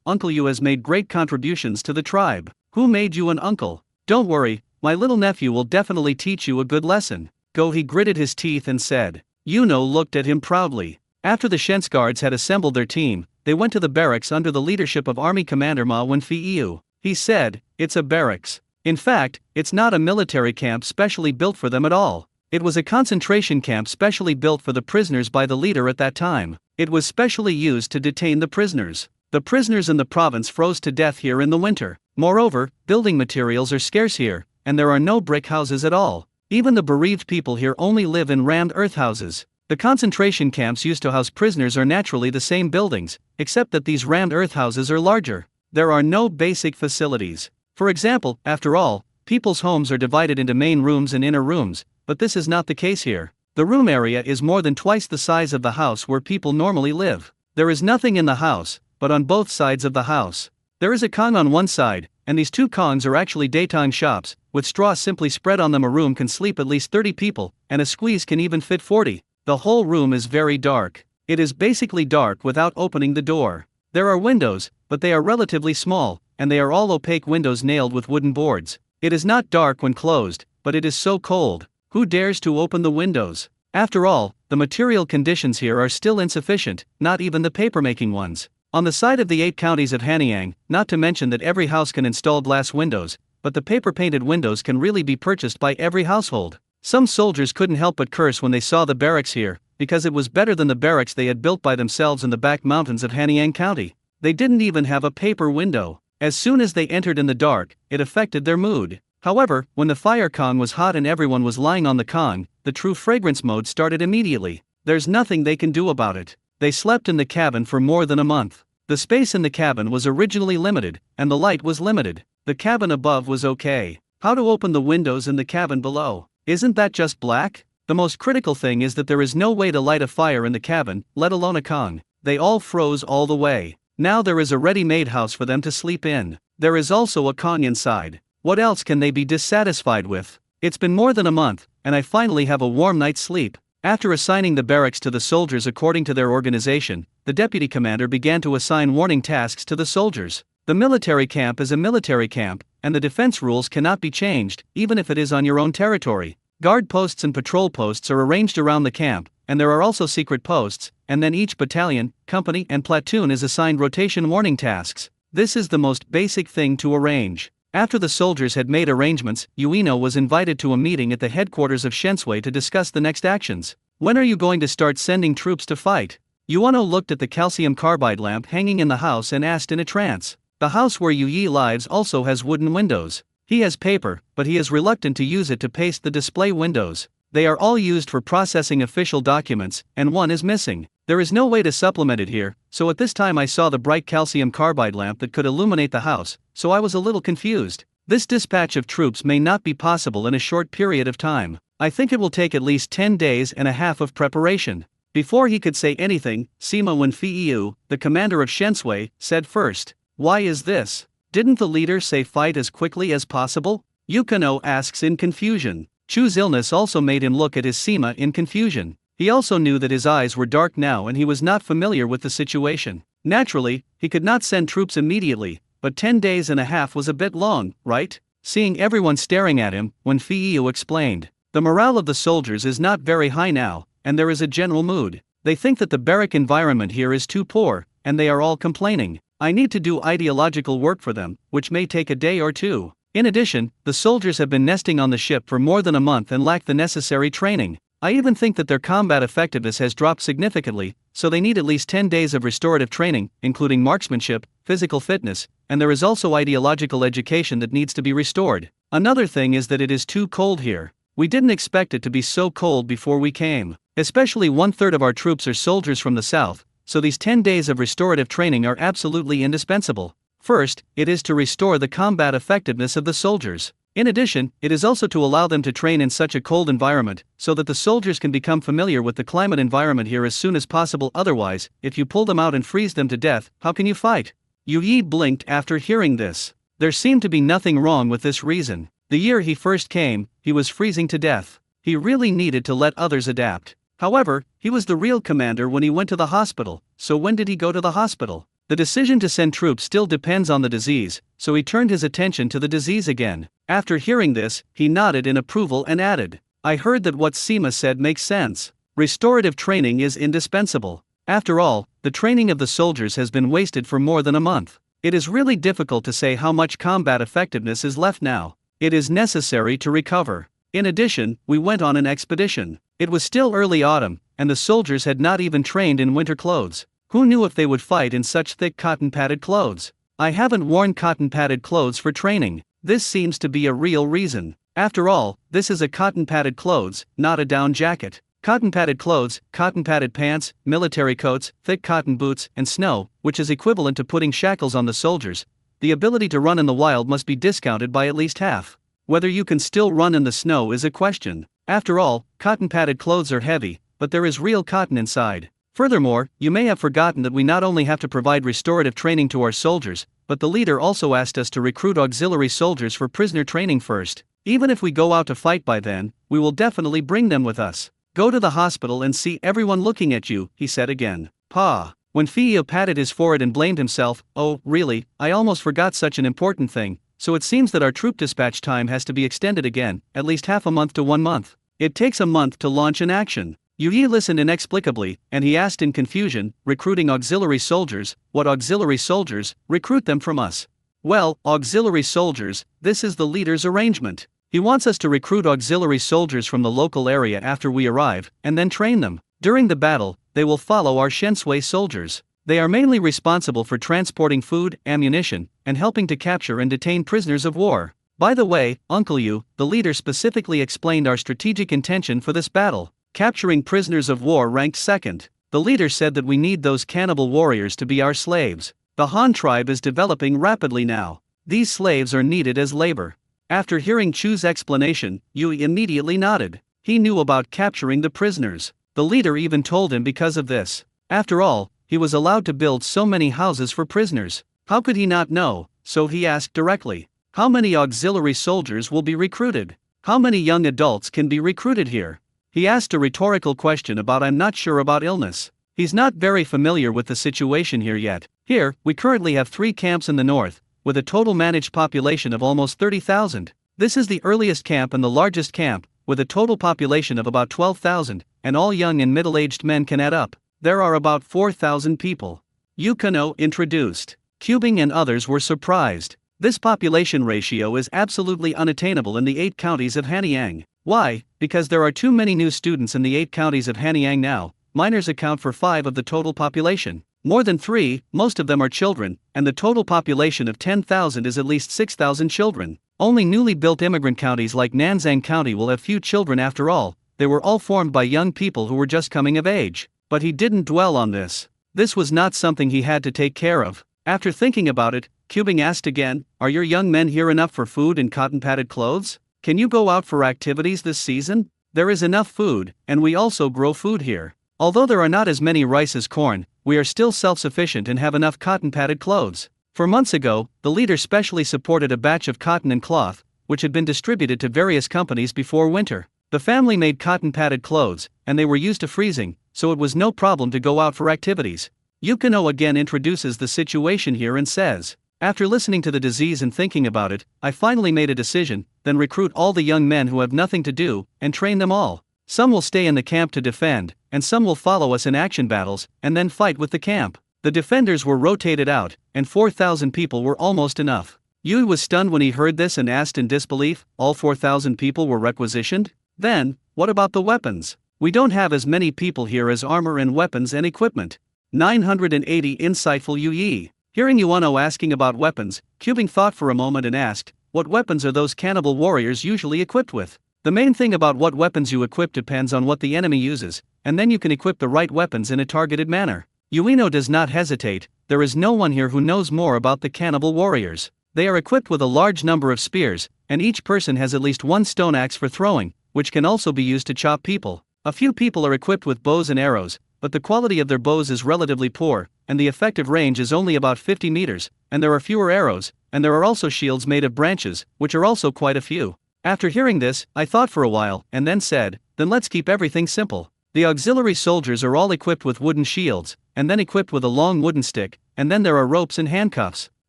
Uncle Yu has made great contributions to the tribe. Who made you an uncle? Don't worry, my little nephew will definitely teach you a good lesson. Go, he gritted his teeth and said. Yuno looked at him proudly. After the Shens guards had assembled their team, they went to the barracks under the leadership of Army Commander Ma Wenfeiyu. He said, "It's a barracks. In fact, it's not a military camp specially built for them at all. It was a concentration camp specially built for the prisoners by the leader at that time. It was specially used to detain the prisoners. The prisoners in the province froze to death here in the winter. Moreover, building materials are scarce here, and there are no brick houses at all. Even the bereaved people here only live in rammed earth houses. The concentration camps used to house prisoners are naturally the same buildings, except that these rammed earth houses are larger. There are no basic facilities. For example, after all, people's homes are divided into main rooms and inner rooms, but this is not the case here. The room area is more than twice the size of the house where people normally live. There is nothing in the house, but on both sides of the house. There is a kong on one side, and these 2 kongs are actually daytime shops, with straw simply spread on them. A room can sleep at least 30 people, and a squeeze can even fit 40. The whole room is very dark. It is basically dark without opening the door. There are windows, but they are relatively small, and they are all opaque windows nailed with wooden boards. It is not dark when closed, but it is so cold. Who dares to open the windows? After all, the material conditions here are still insufficient, not even the paper-making ones. On the side of the 8 counties of Hanyang, not to mention that every house can install glass windows, but the paper-painted windows can really be purchased by every household. Some soldiers couldn't help but curse when they saw the barracks here, because it was better than the barracks they had built by themselves in the back mountains of Hanyang County. They didn't even have a paper window. As soon as they entered in the dark, it affected their mood. However, when the fire con was hot and everyone was lying on the con, the true fragrance mode started immediately. There's nothing they can do about it. They slept in the cabin for more than a month. The space in the cabin was originally limited, and the light was limited. The cabin above was okay. How to open the windows in the cabin below? Isn't that just black? The most critical thing is that there is no way to light a fire in the cabin, let alone a con. They all froze all the way. Now there is a ready-made house for them to sleep in. There is also a con inside. What else can they be dissatisfied with? It's been more than a month, and I finally have a warm night's sleep. After assigning the barracks to the soldiers according to their organization, the deputy commander began to assign warning tasks to the soldiers. The military camp is a military camp, and the defense rules cannot be changed, even if it is on your own territory. Guard posts and patrol posts are arranged around the camp, and there are also secret posts, and then each battalion, company, and platoon is assigned rotation warning tasks. This is the most basic thing to arrange. After the soldiers had made arrangements, Ueno was invited to a meeting at the headquarters of Shensui to discuss the next actions. When are you going to start sending troops to fight? Ueno looked at the calcium carbide lamp hanging in the house and asked in a trance. The house where Yi lives also has wooden windows. He has paper, but he is reluctant to use it to paste the display windows. They are all used for processing official documents, and one is missing. There is no way to supplement it here, so at this time I saw the bright calcium carbide lamp that could illuminate the house, so I was a little confused. This dispatch of troops may not be possible in a short period of time. I think it will take at least 10 days and a half of preparation. Before he could say anything, Sima Wenfeiyu, the commander of Shensui, said first. Why is this? Didn't the leader say fight as quickly as possible? Yukino asks in confusion. Chu's illness also made him look at his Sima in confusion. He also knew that his eyes were dark now and he was not familiar with the situation. Naturally, he could not send troops immediately, but 10 days and a half was a bit long, right? Seeing everyone staring at him, Wenfeiyu explained. The morale of the soldiers is not very high now, and there is a general mood. They think that the barrack environment here is too poor, and they are all complaining. I need to do ideological work for them, which may take a day or two. In addition, the soldiers have been nesting on the ship for more than a month and lack the necessary training. I even think that their combat effectiveness has dropped significantly, so they need at least 10 days of restorative training, including marksmanship, physical fitness, and there is also ideological education that needs to be restored. Another thing is that it is too cold here. We didn't expect it to be so cold before we came. Especially 1/3 of our troops are soldiers from the south, so these 10 days of restorative training are absolutely indispensable. First, it is to restore the combat effectiveness of the soldiers. In addition, it is also to allow them to train in such a cold environment, so that the soldiers can become familiar with the climate environment here as soon as possible. Otherwise, if you pull them out and freeze them to death, how can you fight? Yi blinked after hearing this. There seemed to be nothing wrong with this reason. The year he first came, he was freezing to death. He really needed to let others adapt. However, he was the real commander when he went to the hospital, so when did he go to the hospital? The decision to send troops still depends on the disease, so he turned his attention to the disease again. After hearing this, he nodded in approval and added, I heard that what Sima said makes sense. Restorative training is indispensable. After all, the training of the soldiers has been wasted for more than a month. It is really difficult to say how much combat effectiveness is left now. It is necessary to recover. In addition, we went on an expedition. It was still early autumn, and the soldiers had not even trained in winter clothes. Who knew if they would fight in such thick cotton-padded clothes? I haven't worn cotton-padded clothes for training. This seems to be a real reason. After all, this is a cotton-padded clothes, not a down jacket. Cotton-padded clothes, cotton-padded pants, military coats, thick cotton boots, and snow, which is equivalent to putting shackles on the soldiers. The ability to run in the wild must be discounted by at least half. Whether you can still run in the snow is a question. After all, cotton-padded clothes are heavy, but there is real cotton inside. Furthermore, you may have forgotten that we not only have to provide restorative training to our soldiers, but the leader also asked us to recruit auxiliary soldiers for prisoner training first. Even if we go out to fight by then, we will definitely bring them with us. Go to the hospital and see everyone looking at you, he said again. Pa. When Fio patted his forehead and blamed himself, oh, really, I almost forgot such an important thing, so it seems that our troop dispatch time has to be extended again, at least half a month to 1 month. It takes a month to launch an action. Yi listened inexplicably, and he asked in confusion, recruiting auxiliary soldiers, what auxiliary soldiers? Recruit them from us. Well, auxiliary soldiers, this is the leader's arrangement. He wants us to recruit auxiliary soldiers from the local area after we arrive, and then train them. During the battle, they will follow our Shensui soldiers. They are mainly responsible for transporting food, ammunition, and helping to capture and detain prisoners of war. By the way, Uncle Yu, the leader specifically explained our strategic intention for this battle. Capturing prisoners of war ranked second. The leader said that we need those cannibal warriors to be our slaves. The Han tribe is developing rapidly now. These slaves are needed as labor. After hearing Chu's explanation, Yui immediately nodded. He knew about capturing the prisoners. The leader even told him because of this. After all, he was allowed to build so many houses for prisoners. How could he not know? So he asked directly. How many auxiliary soldiers will be recruited? How many young adults can be recruited here? He asked a rhetorical question about I'm not sure about illness. He's not very familiar with the situation here yet. Here, we currently have 3 camps in the north, with a total managed population of almost 30,000. This is the earliest camp and the largest camp, with a total population of about 12,000, and all young and middle-aged men can add up. There are about 4,000 people. Yukino introduced. Cubing and others were surprised. This population ratio is absolutely unattainable in the 8 counties of Hanyang. Why? Because there are too many new students in the 8 counties of Hanyang now. Minors account for 5 of the total population. More than 3, most of them are children, and the total population of 10,000 is at least 6,000 children. Only newly built immigrant counties like Nanzang County will have few children after all. They were all formed by young people who were just coming of age. But he didn't dwell on this. This was not something he had to take care of. After thinking about it, Cubing asked again, are your young men here enough for food and cotton-padded clothes? Can you go out for activities this season? There is enough food, and we also grow food here. Although there are not as many rice as corn, we are still self-sufficient and have enough cotton-padded clothes. For months ago, the leader specially supported a batch of cotton and cloth, which had been distributed to various companies before winter. The family made cotton-padded clothes, and they were used to freezing, so it was no problem to go out for activities. Yukino again introduces the situation here and says, after listening to the disease and thinking about it, I finally made a decision, then recruit all the young men who have nothing to do, and train them all. Some will stay in the camp to defend, and some will follow us in action battles, and then fight with the camp. The defenders were rotated out, and 4,000 people were almost enough. Yui was stunned when he heard this and asked in disbelief, all 4,000 people were requisitioned? Then, what about the weapons? We don't have as many people here as armor and weapons and equipment. 980 Insightful Yui. Hearing Yuano asking about weapons, Cubing thought for a moment and asked, what weapons are those cannibal warriors usually equipped with? The main thing about what weapons you equip depends on what the enemy uses, and then you can equip the right weapons in a targeted manner. Yuino does not hesitate. There is no one here who knows more about the cannibal warriors. They are equipped with a large number of spears, and each person has at least 1 stone axe for throwing, which can also be used to chop people. A few people are equipped with bows and arrows, but the quality of their bows is relatively poor, and the effective range is only about 50 meters, and there are fewer arrows, and there are also shields made of branches, which are also quite a few. After hearing this, I thought for a while, and then said, then let's keep everything simple. The auxiliary soldiers are all equipped with wooden shields, and then equipped with a long wooden stick, and then there are ropes and handcuffs.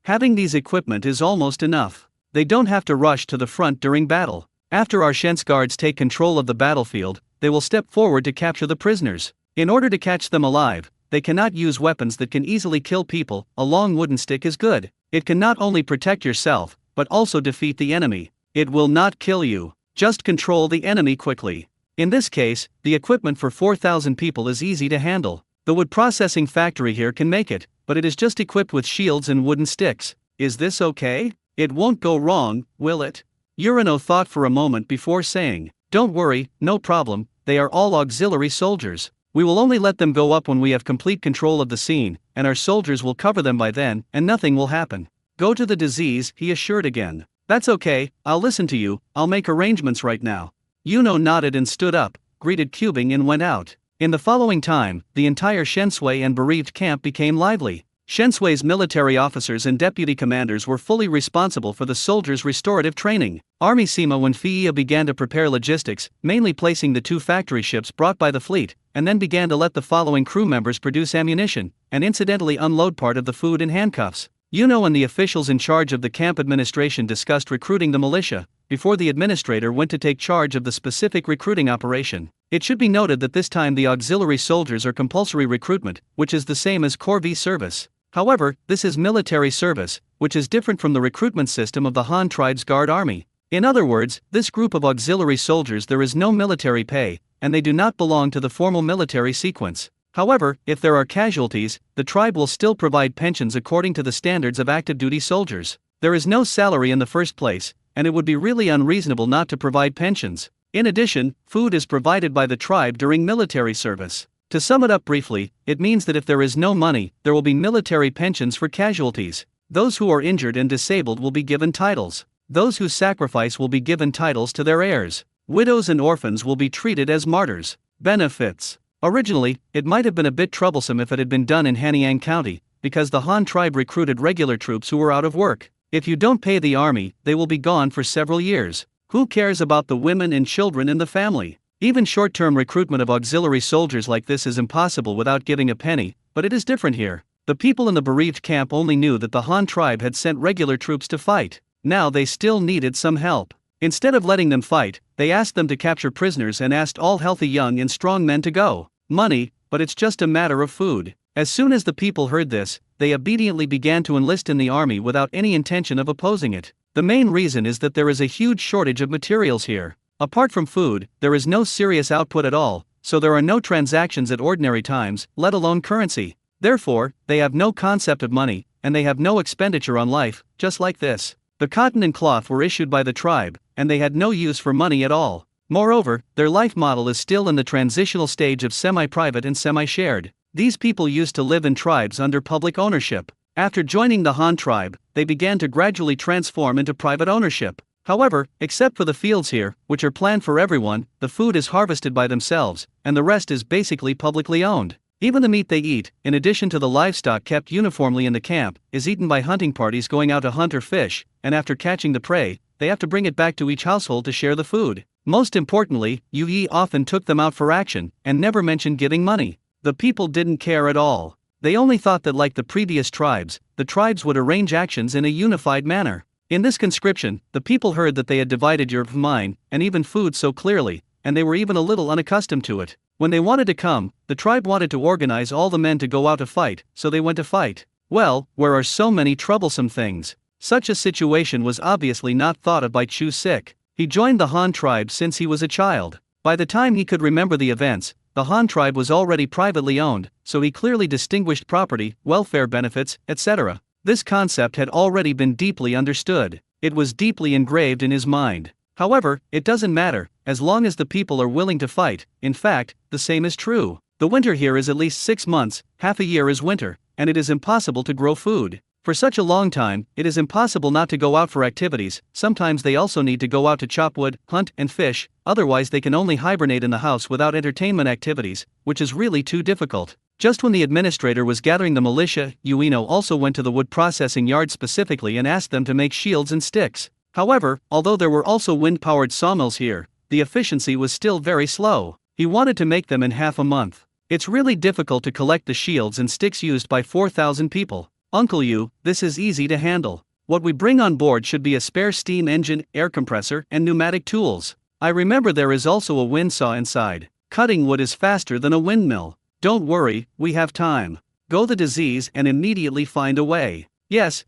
Having these equipment is almost enough. They don't have to rush to the front during battle. After our Shens guards take control of the battlefield, they will step forward to capture the prisoners. In order to catch them alive, they cannot use weapons that can easily kill people. A long wooden stick is good. It can not only protect yourself, but also defeat the enemy. It will not kill you. Just control the enemy quickly. In this case, the equipment for 4,000 people is easy to handle. The wood processing factory here can make it, but it is just equipped with shields and wooden sticks. Is this okay? It won't go wrong, will it? Urano thought for a moment before saying, don't worry, no problem, they are all auxiliary soldiers. We will only let them go up when we have complete control of the scene, and our soldiers will cover them by then, and nothing will happen. Go to the disease, he assured again. That's okay, I'll listen to you, I'll make arrangements right now. Yuno nodded and stood up, greeted Cubing and went out. In the following time, the entire Shensui and bereaved camp became lively. Shensui's military officers and deputy commanders were fully responsible for the soldiers' restorative training. Army Sima Wenfia began to prepare logistics, mainly placing the 2 factory ships brought by the fleet, and then began to let the following crew members produce ammunition, and incidentally unload part of the food in handcuffs. Yuno and the officials in charge of the camp administration discussed recruiting the militia, before the administrator went to take charge of the specific recruiting operation. It should be noted that this time the auxiliary soldiers are compulsory recruitment, which is the same as Corps V service. However, this is military service, which is different from the recruitment system of the Han tribe's Guard Army. In other words, this group of auxiliary soldiers there is no military pay, and they do not belong to the formal military sequence. However, if there are casualties, the tribe will still provide pensions according to the standards of active duty soldiers. There is no salary in the first place, and it would be really unreasonable not to provide pensions. In addition, food is provided by the tribe during military service. To sum it up briefly, it means that if there is no money, there will be military pensions for casualties. Those who are injured and disabled will be given titles. Those who sacrifice will be given titles to their heirs. Widows and orphans will be treated as martyrs. Benefits. Originally, it might have been a bit troublesome if it had been done in Hanyang County, because the Han tribe recruited regular troops who were out of work. If you don't pay the army, they will be gone for several years. Who cares about the women and children in the family? Even short-term recruitment of auxiliary soldiers like this is impossible without giving a penny, but it is different here. The people in the bereaved camp only knew that the Han tribe had sent regular troops to fight. Now they still needed some help. Instead of letting them fight, they asked them to capture prisoners and asked all healthy young and strong men to go. Money, but it's just a matter of food. As soon as the people heard this, they obediently began to enlist in the army without any intention of opposing it. The main reason is that there is a huge shortage of materials here. Apart from food, there is no serious output at all, so there are no transactions at ordinary times, let alone currency. Therefore, they have no concept of money, and they have no expenditure on life, just like this. The cotton and cloth were issued by the tribe, and they had no use for money at all. Moreover, their life model is still in the transitional stage of semi-private and semi-shared. These people used to live in tribes under public ownership. After joining the Han tribe, they began to gradually transform into private ownership. However, except for the fields here, which are planned for everyone, the food is harvested by themselves, and the rest is basically publicly owned. Even the meat they eat, in addition to the livestock kept uniformly in the camp, is eaten by hunting parties going out to hunt or fish, and after catching the prey, they have to bring it back to each household to share the food. Most importantly, Yi often took them out for action, and never mentioned giving money. The people didn't care at all. They only thought that like the previous tribes, the tribes would arrange actions in a unified manner. In this conscription, the people heard that they had divided your mine, and even food so clearly, and they were even a little unaccustomed to it. When they wanted to come, the tribe wanted to organize all the men to go out to fight, so they went to fight. Well, where are so many troublesome things? Such a situation was obviously not thought of by Chu Sik. He joined the Han tribe since he was a child. By the time he could remember the events, the Han tribe was already privately owned, so he clearly distinguished property, welfare benefits, etc. This concept had already been deeply understood. It was deeply engraved in his mind. However, it doesn't matter, as long as the people are willing to fight. In fact, the same is true. The winter here is at least 6 months, half a year is winter, and it is impossible to grow food. For such a long time, it is impossible not to go out for activities. Sometimes they also need to go out to chop wood, hunt, and fish, otherwise they can only hibernate in the house without entertainment activities, which is really too difficult. Just when the administrator was gathering the militia, Ueno also went to the wood processing yard specifically and asked them to make shields and sticks. However, although there were also wind-powered sawmills here, the efficiency was still very slow. He wanted to make them in half a month. It's really difficult to collect the shields and sticks used by 4,000 people. Uncle Yu, this is easy to handle. What we bring on board should be a spare steam engine, air compressor, and pneumatic tools. I remember there is also a wind saw inside. Cutting wood is faster than a windmill. Don't worry, we have time. Go the disease and immediately find a way. Yes,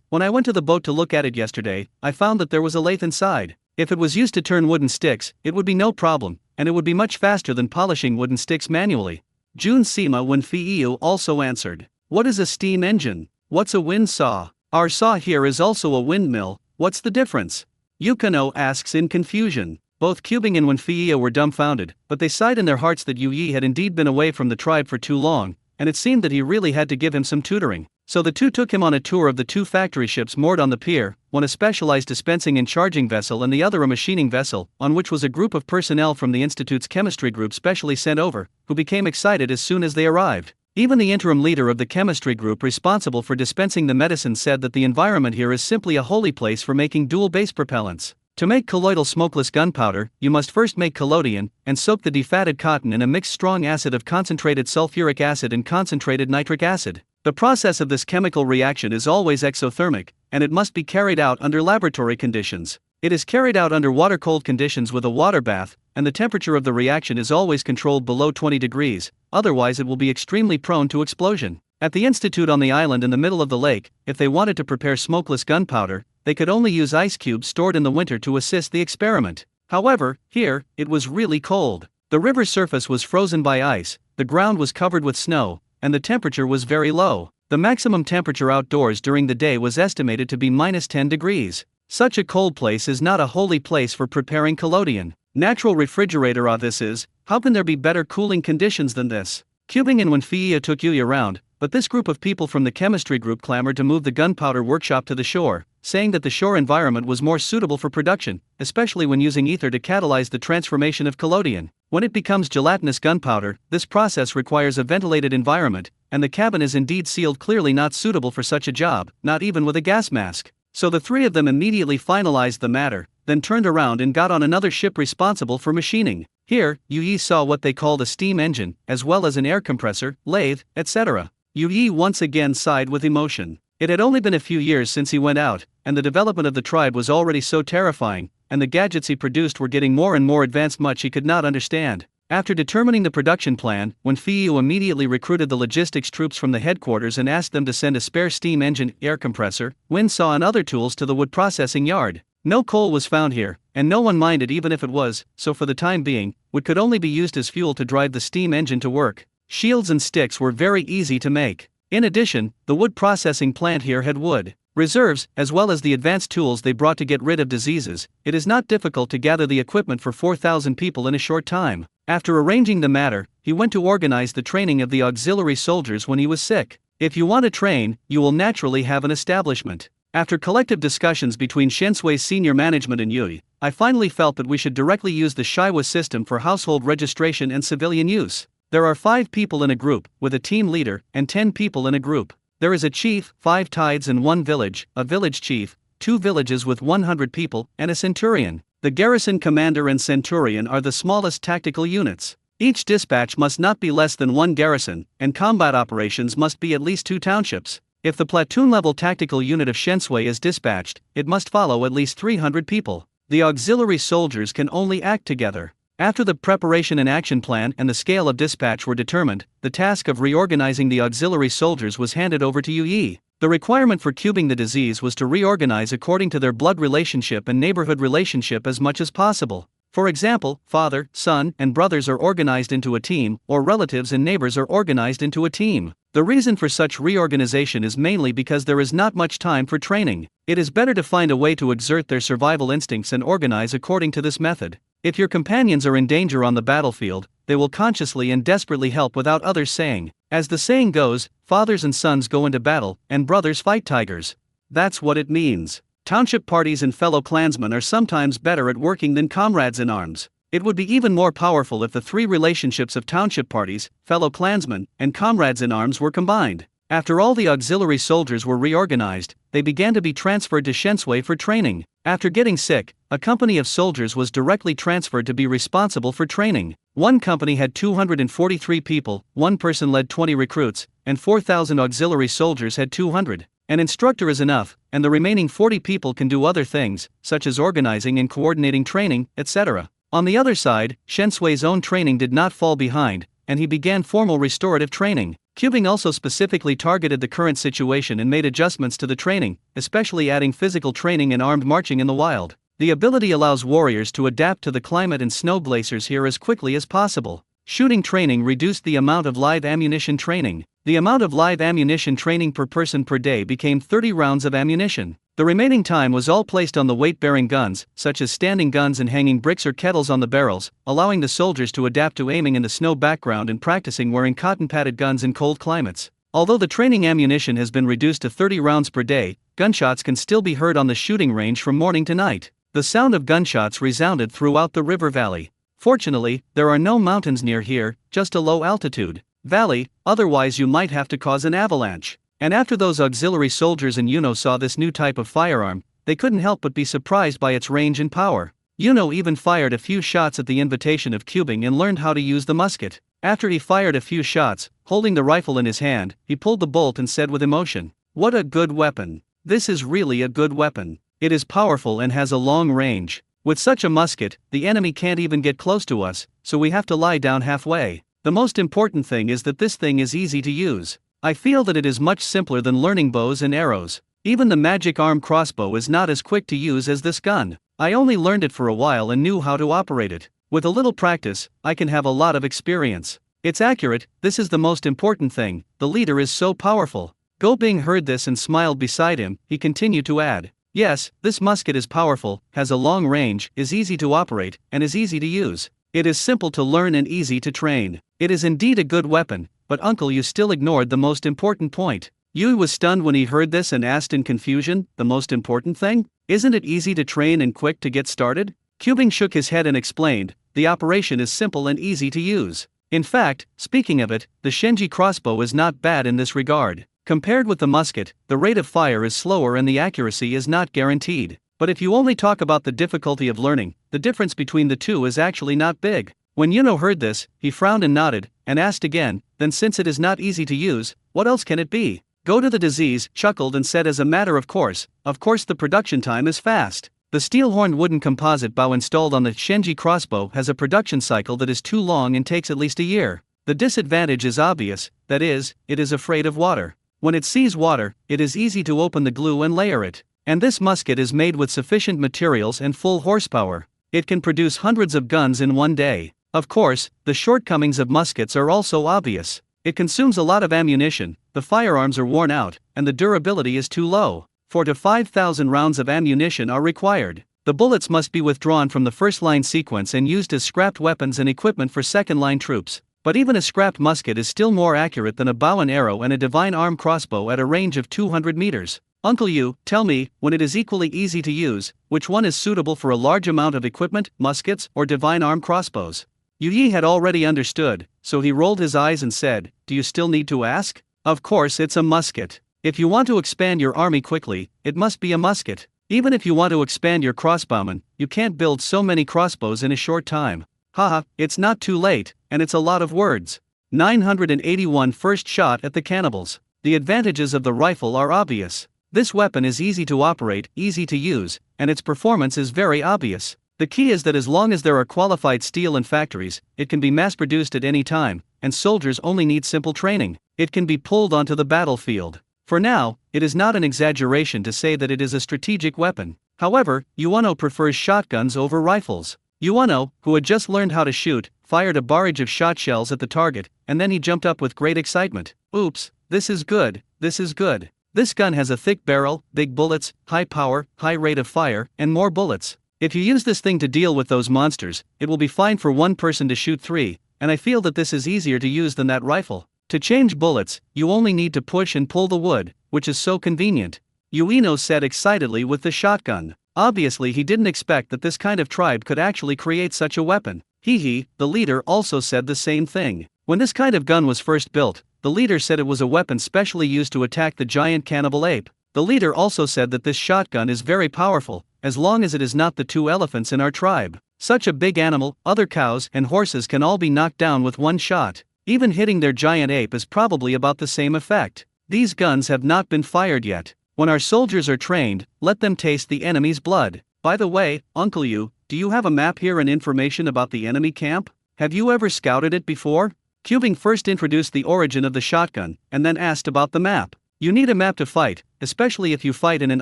when I went to the boat to look at it yesterday, I found that there was a lathe inside. If it was used to turn wooden sticks, it would be no problem, and it would be much faster than polishing wooden sticks manually. Jun Sima Wenfeiyu also answered. What is a steam engine? What's a wind saw? Our saw here is also a windmill, what's the difference? Yukino asks in confusion. Both Cubing and Wenfeiyu were dumbfounded, but they sighed in their hearts that Yu Yi had indeed been away from the tribe for too long, and it seemed that he really had to give him some tutoring. So the two took him on a tour of the 2 factory ships moored on the pier, one a specialized dispensing and charging vessel and the other a machining vessel, on which was a group of personnel from the Institute's chemistry group specially sent over, who became excited as soon as they arrived. Even the interim leader of the chemistry group responsible for dispensing the medicine said that the environment here is simply a holy place for making dual-base propellants. To make colloidal smokeless gunpowder, you must first make collodion, and soak the defatted cotton in a mixed strong acid of concentrated sulfuric acid and concentrated nitric acid. The process of this chemical reaction is always exothermic, and it must be carried out under laboratory conditions. It is carried out under water-cold conditions with a water bath, and the temperature of the reaction is always controlled below 20 degrees, otherwise it will be extremely prone to explosion. At the institute on the island in the middle of the lake, if they wanted to prepare smokeless gunpowder, they could only use ice cubes stored in the winter to assist the experiment. However, here, it was really cold. The river's surface was frozen by ice, the ground was covered with snow, and the temperature was very low. The maximum temperature outdoors during the day was estimated to be -10 degrees. Such a cold place is not a holy place for preparing collodion. Natural refrigerator this is, how can there be better cooling conditions than this? Cubing in when Fiia took Yuya around, but this group of people from the chemistry group clamored to move the gunpowder workshop to the shore, saying that the shore environment was more suitable for production, especially when using ether to catalyze the transformation of collodion. When it becomes gelatinous gunpowder, this process requires a ventilated environment, and the cabin is indeed sealed, clearly not suitable for such a job, not even with a gas mask. So the three of them immediately finalized the matter, then turned around and got on another ship responsible for machining. Here, Yu saw what they called a steam engine, as well as an air compressor, lathe, etc. Yu once again sighed with emotion. It had only been a few years since he went out, and the development of the tribe was already so terrifying, and the gadgets he produced were getting more and more advanced, much he could not understand. After determining the production plan, when Fiyu immediately recruited the logistics troops from the headquarters and asked them to send a spare steam engine, air compressor, wind saw and other tools to the wood processing yard. No coal was found here, and no one minded even if it was, so for the time being, wood could only be used as fuel to drive the steam engine to work. Shields and sticks were very easy to make. In addition, the wood processing plant here had wood reserves, as well as the advanced tools they brought to get rid of diseases. It is not difficult to gather the equipment for 4,000 people in a short time. After arranging the matter, he went to organize the training of the auxiliary soldiers when he was sick. If you want to train, you will naturally have an establishment. After collective discussions between Shensui's senior management and Yui, I finally felt that we should directly use the Shiwa system for household registration and civilian use. There are 5 people in a group, with a team leader, and 10 people in a group. There is a chief, 5 tides and 1 village, a village chief, 2 villages with 100 people, and a centurion. The garrison commander and centurion are the smallest tactical units. Each dispatch must not be less than 1 garrison, and combat operations must be at least 2 townships. If the platoon-level tactical unit of Shensui is dispatched, it must follow at least 300 people. The auxiliary soldiers can only act together. After the preparation and action plan and the scale of dispatch were determined, the task of reorganizing the auxiliary soldiers was handed over to Yu. The requirement for cubing the disease was to reorganize according to their blood relationship and neighborhood relationship as much as possible. For example, father, son, and brothers are organized into a team, or relatives and neighbors are organized into a team. The reason for such reorganization is mainly because there is not much time for training. It is better to find a way to exert their survival instincts and organize according to this method. If your companions are in danger on the battlefield, they will consciously and desperately help without others saying. As the saying goes, fathers and sons go into battle, and brothers fight tigers. That's what it means. Township parties and fellow clansmen are sometimes better at working than comrades in arms. It would be even more powerful if the 3 relationships of township parties, fellow clansmen, and comrades in arms were combined. After all the auxiliary soldiers were reorganized, they began to be transferred to Shensui for training. After getting sick, a company of soldiers was directly transferred to be responsible for training. One company had 243 people, one person led 20 recruits, and 4,000 auxiliary soldiers had 200. An instructor is enough, and the remaining 40 people can do other things, such as organizing and coordinating training, etc. On the other side, Shensui's own training did not fall behind, and he began formal restorative training. Cubing also specifically targeted the current situation and made adjustments to the training, especially adding physical training and armed marching in the wild. The ability allows warriors to adapt to the climate and snow glaciers here as quickly as possible. Shooting training reduced the amount of live ammunition training. The amount of live ammunition training per person per day became 30 rounds of ammunition. The remaining time was all placed on the weight-bearing guns, such as standing guns and hanging bricks or kettles on the barrels, allowing the soldiers to adapt to aiming in the snow background and practicing wearing cotton-padded guns in cold climates. Although the training ammunition has been reduced to 30 rounds per day, gunshots can still be heard on the shooting range from morning to night. The sound of gunshots resounded throughout the river valley. Fortunately, there are no mountains near here, just a low-altitude valley, otherwise you might have to cause an avalanche. And after those auxiliary soldiers and Yuno saw this new type of firearm, they couldn't help but be surprised by its range and power. Yuno even fired a few shots at the invitation of cubing and learned how to use the musket. After he fired a few shots, holding the rifle in his hand, he pulled the bolt and said with emotion, "What a good weapon. This is really a good weapon. It is powerful and has a long range. With such a musket, the enemy can't even get close to us, so we have to lie down halfway. The most important thing is that this thing is easy to use. I feel that it is much simpler than learning bows and arrows. Even the magic arm crossbow is not as quick to use as this gun. I only learned it for a while and knew how to operate it. With a little practice, I can have a lot of experience. It's accurate, this is the most important thing, the leader is so powerful. Go Bing heard this and smiled beside him. He continued to add, yes, this musket is powerful, has a long range, is easy to operate, and is easy to use. It is simple to learn and easy to train. It is indeed a good weapon, but Uncle Yu still ignored the most important point. Yu was stunned when he heard this and asked in confusion, the most important thing? Isn't it easy to train and quick to get started? Bing shook his head and explained, the operation is simple and easy to use. In fact, speaking of it, the Shenji crossbow is not bad in this regard. Compared with the musket, the rate of fire is slower and the accuracy is not guaranteed. But if you only talk about the difficulty of learning, the difference between the two is actually not big. When Yuno heard this, he frowned and nodded, and asked again, then since it is not easy to use, what else can it be? Go to the disease, chuckled and said as a matter of course the production time is fast. The steel-horned wooden composite bow installed on the Shenji crossbow has a production cycle that is too long and takes at least a year. The disadvantage is obvious, that is, it is afraid of water. When it sees water, it is easy to open the glue and layer it. And this musket is made with sufficient materials and full horsepower. It can produce hundreds of guns in one day. Of course, the shortcomings of muskets are also obvious. It consumes a lot of ammunition, the firearms are worn out, and the durability is too low. 4,000 to 5,000 rounds of ammunition are required. The bullets must be withdrawn from the first-line sequence and used as scrapped weapons and equipment for second-line troops. But even a scrapped musket is still more accurate than a bow and arrow and a divine arm crossbow at a range of 200 meters. Uncle Yu, tell me, when it is equally easy to use, which one is suitable for a large amount of equipment, muskets or divine arm crossbows? Yu Yi had already understood, so he rolled his eyes and said, do you still need to ask? Of course it's a musket. If you want to expand your army quickly, it must be a musket. Even if you want to expand your crossbowmen, you can't build so many crossbows in a short time. Haha, it's not too late, and it's a lot of words. 981 First shot at the cannibals. The advantages of the rifle are obvious. This weapon is easy to operate, easy to use, and its performance is very obvious. The key is that as long as there are qualified steel in factories, it can be mass-produced at any time, and soldiers only need simple training. It can be pulled onto the battlefield. For now, it is not an exaggeration to say that it is a strategic weapon. However, Yuano prefers shotguns over rifles. Yuano, who had just learned how to shoot, fired a barrage of shot shells at the target, and then he jumped up with great excitement. Oops, this is good, this is good. This gun has a thick barrel, big bullets, high power, high rate of fire, and more bullets. If you use this thing to deal with those monsters, it will be fine for one person to shoot 3, and I feel that this is easier to use than that rifle. To change bullets, you only need to push and pull the wood, which is so convenient. Ueno said excitedly with the shotgun. Obviously he didn't expect that this kind of tribe could actually create such a weapon. Hehe, the leader also said the same thing. When this kind of gun was first built, the leader said it was a weapon specially used to attack the giant cannibal ape. The leader also said that this shotgun is very powerful, as long as it is not the 2 elephants in our tribe. Such a big animal, other cows and horses can all be knocked down with one shot. Even hitting their giant ape is probably about the same effect. These guns have not been fired yet. When our soldiers are trained, let them taste the enemy's blood. By the way, Uncle Yu, do you have a map here and information about the enemy camp? Have you ever scouted it before? Bing first introduced the origin of the shotgun, and then asked about the map. You need a map to fight, especially if you fight in an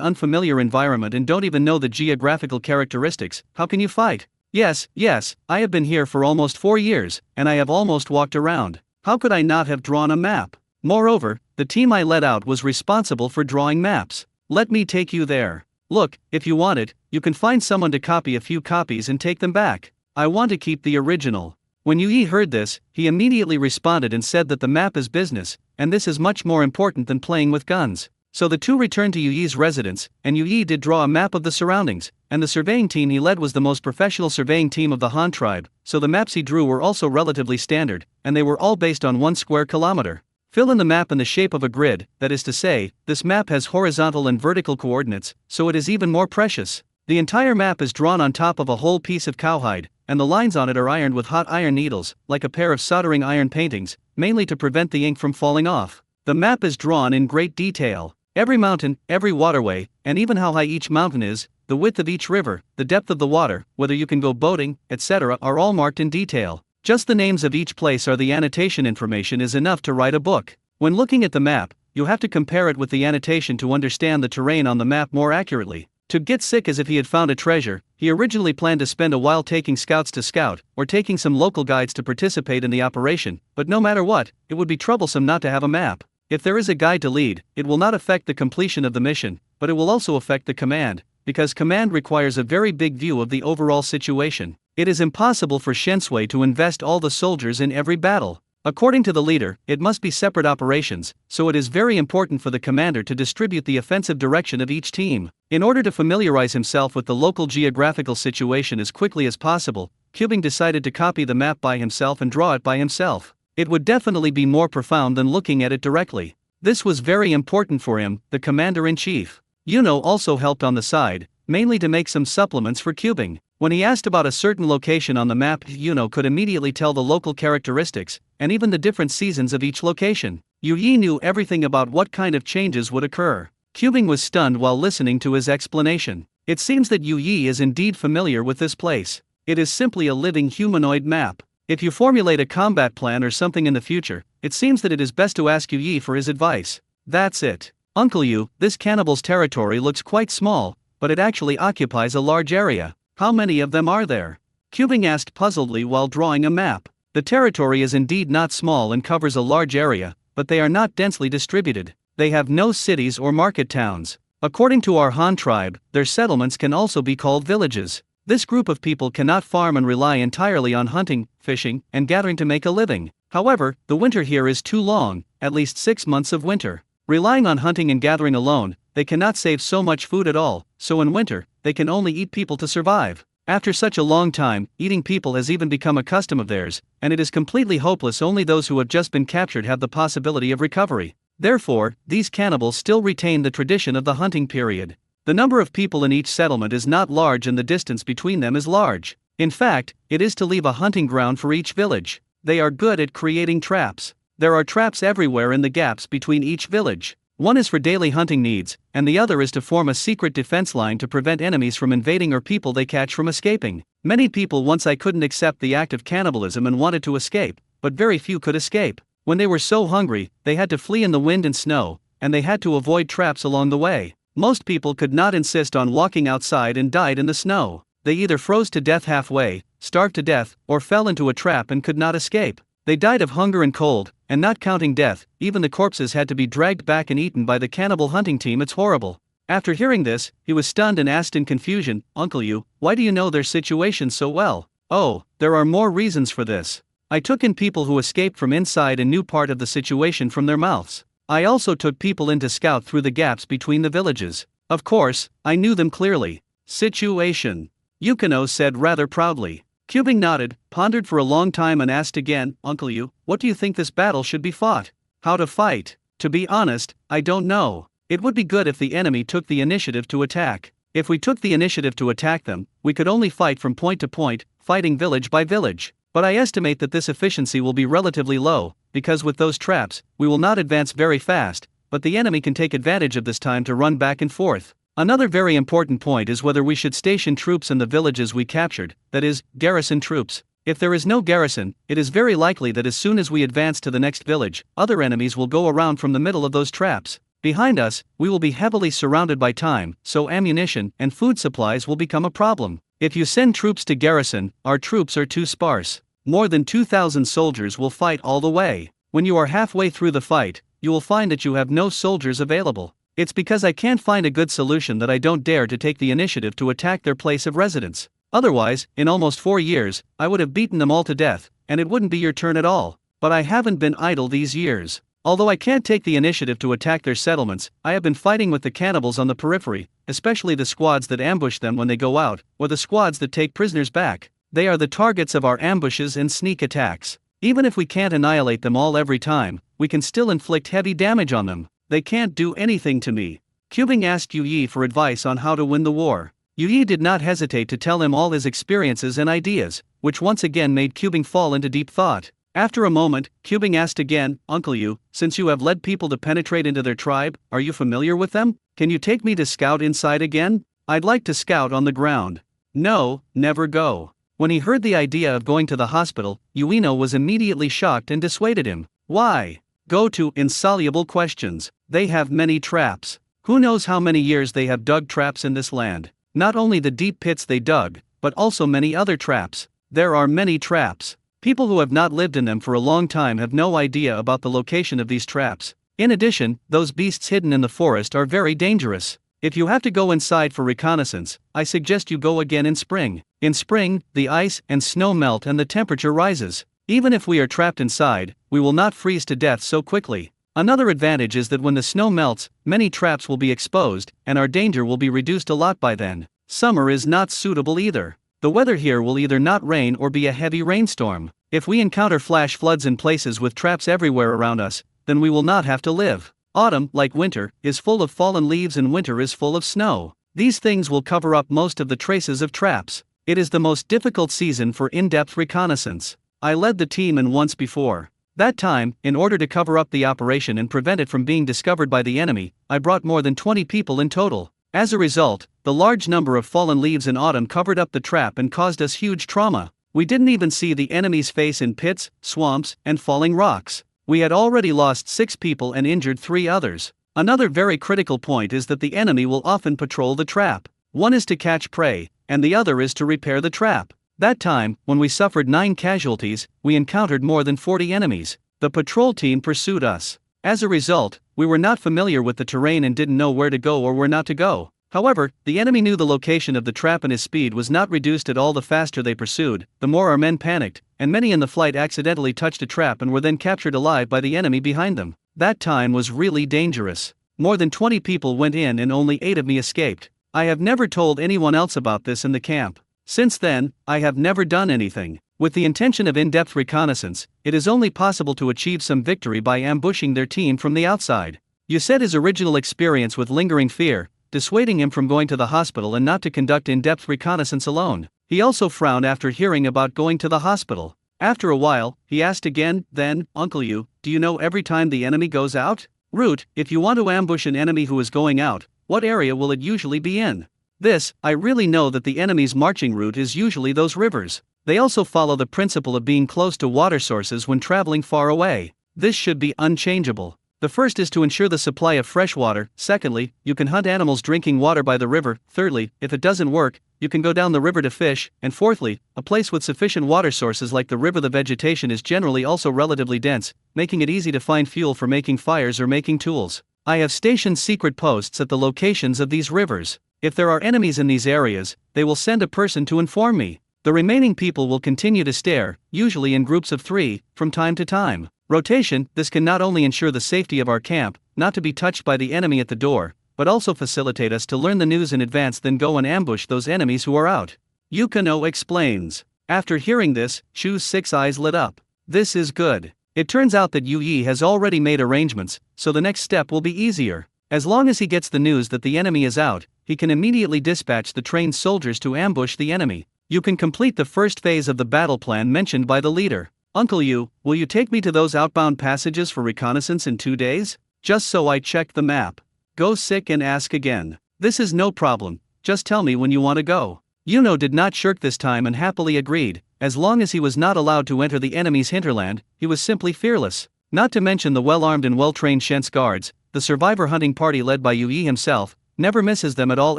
unfamiliar environment and don't even know the geographical characteristics. How can you fight? Yes, I have been here for almost 4 years, and I have almost walked around. How could I not have drawn a map? Moreover, the team I led out was responsible for drawing maps. Let me take you there. Look, if you want it, you can find someone to copy a few copies and take them back. I want to keep the original. When Yu Yi heard this, he immediately responded and said that the map is business, and this is much more important than playing with guns. So the two returned to Yu Yi's residence, and Yu Yi did draw a map of the surroundings, and the surveying team he led was the most professional surveying team of the Han tribe, so the maps he drew were also relatively standard, and they were all based on 1 square kilometer. Fill in the map in the shape of a grid, that is to say, this map has horizontal and vertical coordinates, so it is even more precious. The entire map is drawn on top of a whole piece of cowhide, and the lines on it are ironed with hot iron needles, like a pair of soldering iron paintings, mainly to prevent the ink from falling off. The map is drawn in great detail. Every mountain, every waterway, and even how high each mountain is, the width of each river, the depth of the water, whether you can go boating, etc., are all marked in detail. Just the names of each place or the annotation information is enough to write a book. When looking at the map, you have to compare it with the annotation to understand the terrain on the map more accurately. To get sick as if he had found a treasure, he originally planned to spend a while taking scouts to scout, or taking some local guides to participate in the operation, but no matter what, it would be troublesome not to have a map. If there is a guide to lead, it will not affect the completion of the mission, but it will also affect the command, because command requires a very big view of the overall situation. It is impossible for Shensui to invest all the soldiers in every battle. According to the leader, it must be separate operations, so it is very important for the commander to distribute the offensive direction of each team. In order to familiarize himself with the local geographical situation as quickly as possible, Cubing decided to copy the map by himself and draw it by himself. It would definitely be more profound than looking at it directly. This was very important for him, the commander-in-chief. Yuno also helped on the side, mainly to make some supplements for Cubing. When he asked about a certain location on the map, Yuno could immediately tell the local characteristics, and even the different seasons of each location. Yi knew everything about what kind of changes would occur. Cubing was stunned while listening to his explanation. It seems that Yi is indeed familiar with this place. It is simply a living humanoid map. If you formulate a combat plan or something in the future, it seems that it is best to ask Yi for his advice. That's it. Uncle Yu, this cannibal's territory looks quite small, but it actually occupies a large area. How many of them are there? Cubing asked puzzledly while drawing a map. The territory is indeed not small and covers a large area, but they are not densely distributed. They have no cities or market towns. According to our Han tribe, their settlements can also be called villages. This group of people cannot farm and rely entirely on hunting, fishing, and gathering to make a living. However, the winter here is too long, at least 6 months of winter. Relying on hunting and gathering alone, they cannot save so much food at all, so in winter, they can only eat people to survive. After such a long time, eating people has even become a custom of theirs, and it is completely hopeless. Only those who have just been captured have the possibility of recovery. Therefore, these cannibals still retain the tradition of the hunting period. The number of people in each settlement is not large and the distance between them is large. In fact, it is to leave a hunting ground for each village. They are good at creating traps. There are traps everywhere in the gaps between each village. One is for daily hunting needs, and the other is to form a secret defense line to prevent enemies from invading or people they catch from escaping. Many people once I couldn't accept the act of cannibalism and wanted to escape, but very few could escape. When they were so hungry, they had to flee in the wind and snow, and they had to avoid traps along the way. Most people could not insist on walking outside and died in the snow. They either froze to death halfway, starved to death, or fell into a trap and could not escape. They died of hunger and cold, and not counting death, even the corpses had to be dragged back and eaten by the cannibal hunting team. It's horrible. After hearing this, he was stunned and asked in confusion, Uncle Yu, why do you know their situation so well? Oh, there are more reasons for this. I took in people who escaped from inside and knew part of the situation from their mouths. I also took people in to scout through the gaps between the villages. Of course, I knew them clearly. Situation. Yukino said rather proudly. Cubing nodded, pondered for a long time and asked again, Uncle Yu, what do you think this battle should be fought? How to fight? To be honest, I don't know. It would be good if the enemy took the initiative to attack. If we took the initiative to attack them, we could only fight from point to point, fighting village by village. But I estimate that this efficiency will be relatively low, because with those traps, we will not advance very fast, but the enemy can take advantage of this time to run back and forth. Another very important point is whether we should station troops in the villages we captured, that is, garrison troops. If there is no garrison, it is very likely that as soon as we advance to the next village, other enemies will go around from the middle of those traps. Behind us, we will be heavily surrounded by time, so ammunition and food supplies will become a problem. If you send troops to garrison, our troops are too sparse. More than 2,000 soldiers will fight all the way. When you are halfway through the fight, you will find that you have no soldiers available. It's because I can't find a good solution that I don't dare to take the initiative to attack their place of residence. Otherwise, in almost 4 years, I would have beaten them all to death, and it wouldn't be your turn at all. But I haven't been idle these years. Although I can't take the initiative to attack their settlements, I have been fighting with the cannibals on the periphery, especially the squads that ambush them when they go out, or the squads that take prisoners back. They are the targets of our ambushes and sneak attacks. Even if we can't annihilate them all every time, we can still inflict heavy damage on them. They can't do anything to me. Cubing asked Yi for advice on how to win the war. Yi did not hesitate to tell him all his experiences and ideas, which once again made Cubing fall into deep thought. After a moment, Cubing asked again, Uncle Yu, since you have led people to penetrate into their tribe, are you familiar with them? Can you take me to scout inside again? I'd like to scout on the ground. No, never go. When he heard the idea of going to the hospital, Ueno was immediately shocked and dissuaded him. Why? Go to insoluble questions. They have many traps. Who knows how many years they have dug traps in this land? Not only the deep pits they dug, but also many other traps. There are many traps. People who have not lived in them for a long time have no idea about the location of these traps. In addition, those beasts hidden in the forest are very dangerous. If you have to go inside for reconnaissance, I suggest you go again in spring. In spring, the ice and snow melt and the temperature rises. Even if we are trapped inside, we will not freeze to death so quickly. Another advantage is that when the snow melts, many traps will be exposed, and our danger will be reduced a lot by then. Summer is not suitable either. The weather here will either not rain or be a heavy rainstorm. If we encounter flash floods in places with traps everywhere around us, then we will not have to live. Autumn, like winter, is full of fallen leaves and winter is full of snow. These things will cover up most of the traces of traps. It is the most difficult season for in-depth reconnaissance. I led the team in once before. That time, in order to cover up the operation and prevent it from being discovered by the enemy, I brought more than 20 people in total. As a result, the large number of fallen leaves in autumn covered up the trap and caused us huge trauma. We didn't even see the enemy's face in pits, swamps, and falling rocks. We had already lost 6 people and injured 3 others. Another very critical point is that the enemy will often patrol the trap. One is to catch prey, and the other is to repair the trap. That time, when we suffered 9 casualties, we encountered more than 40 enemies. The patrol team pursued us. As a result, we were not familiar with the terrain and didn't know where to go or where not to go. However, the enemy knew the location of the trap and his speed was not reduced at all. The faster they pursued, the more our men panicked, and many in the flight accidentally touched a trap and were then captured alive by the enemy behind them. That time was really dangerous. More than 20 people went in and only 8 of me escaped. I have never told anyone else about this in the camp. Since then, I have never done anything. With the intention of in-depth reconnaissance, it is only possible to achieve some victory by ambushing their team from the outside. You said his original experience with lingering fear, dissuading him from going to the hospital and not to conduct in-depth reconnaissance alone. He also frowned after hearing about going to the hospital. After a while, he asked again, then, Uncle Yu, do you know every time the enemy goes out? Root, if you want to ambush an enemy who is going out, what area will it usually be in? This, I really know that the enemy's marching route is usually those rivers. They also follow the principle of being close to water sources when traveling far away. This should be unchangeable. The first is to ensure the supply of fresh water. Secondly, you can hunt animals drinking water by the river. Thirdly, if it doesn't work, you can go down the river to fish. And fourthly, a place with sufficient water sources like the river. The vegetation is generally also relatively dense, making it easy to find fuel for making fires or making tools. I have stationed secret posts at the locations of these rivers. If there are enemies in these areas, they will send a person to inform me. The remaining people will continue to stare, usually in groups of 3, from time to time. Rotation, this can not only ensure the safety of our camp, not to be touched by the enemy at the door, but also facilitate us to learn the news in advance, then go and ambush those enemies who are out. Yukino explains. After hearing this, Chu's 6 eyes lit up. This is good. It turns out that Yu Yi has already made arrangements, so the next step will be easier. As long as he gets the news that the enemy is out, he can immediately dispatch the trained soldiers to ambush the enemy. You can complete the first phase of the battle plan mentioned by the leader. Uncle Yu, will you take me to those outbound passages for reconnaissance in 2 days? Just so I check the map. Go sick and ask again. This is no problem, just tell me when you want to go. Yuno did not shirk this time and happily agreed. As long as he was not allowed to enter the enemy's hinterland, he was simply fearless. Not to mention the well-armed and well-trained Shent's guards, the survivor hunting party led by Yu Yi himself, never misses them at all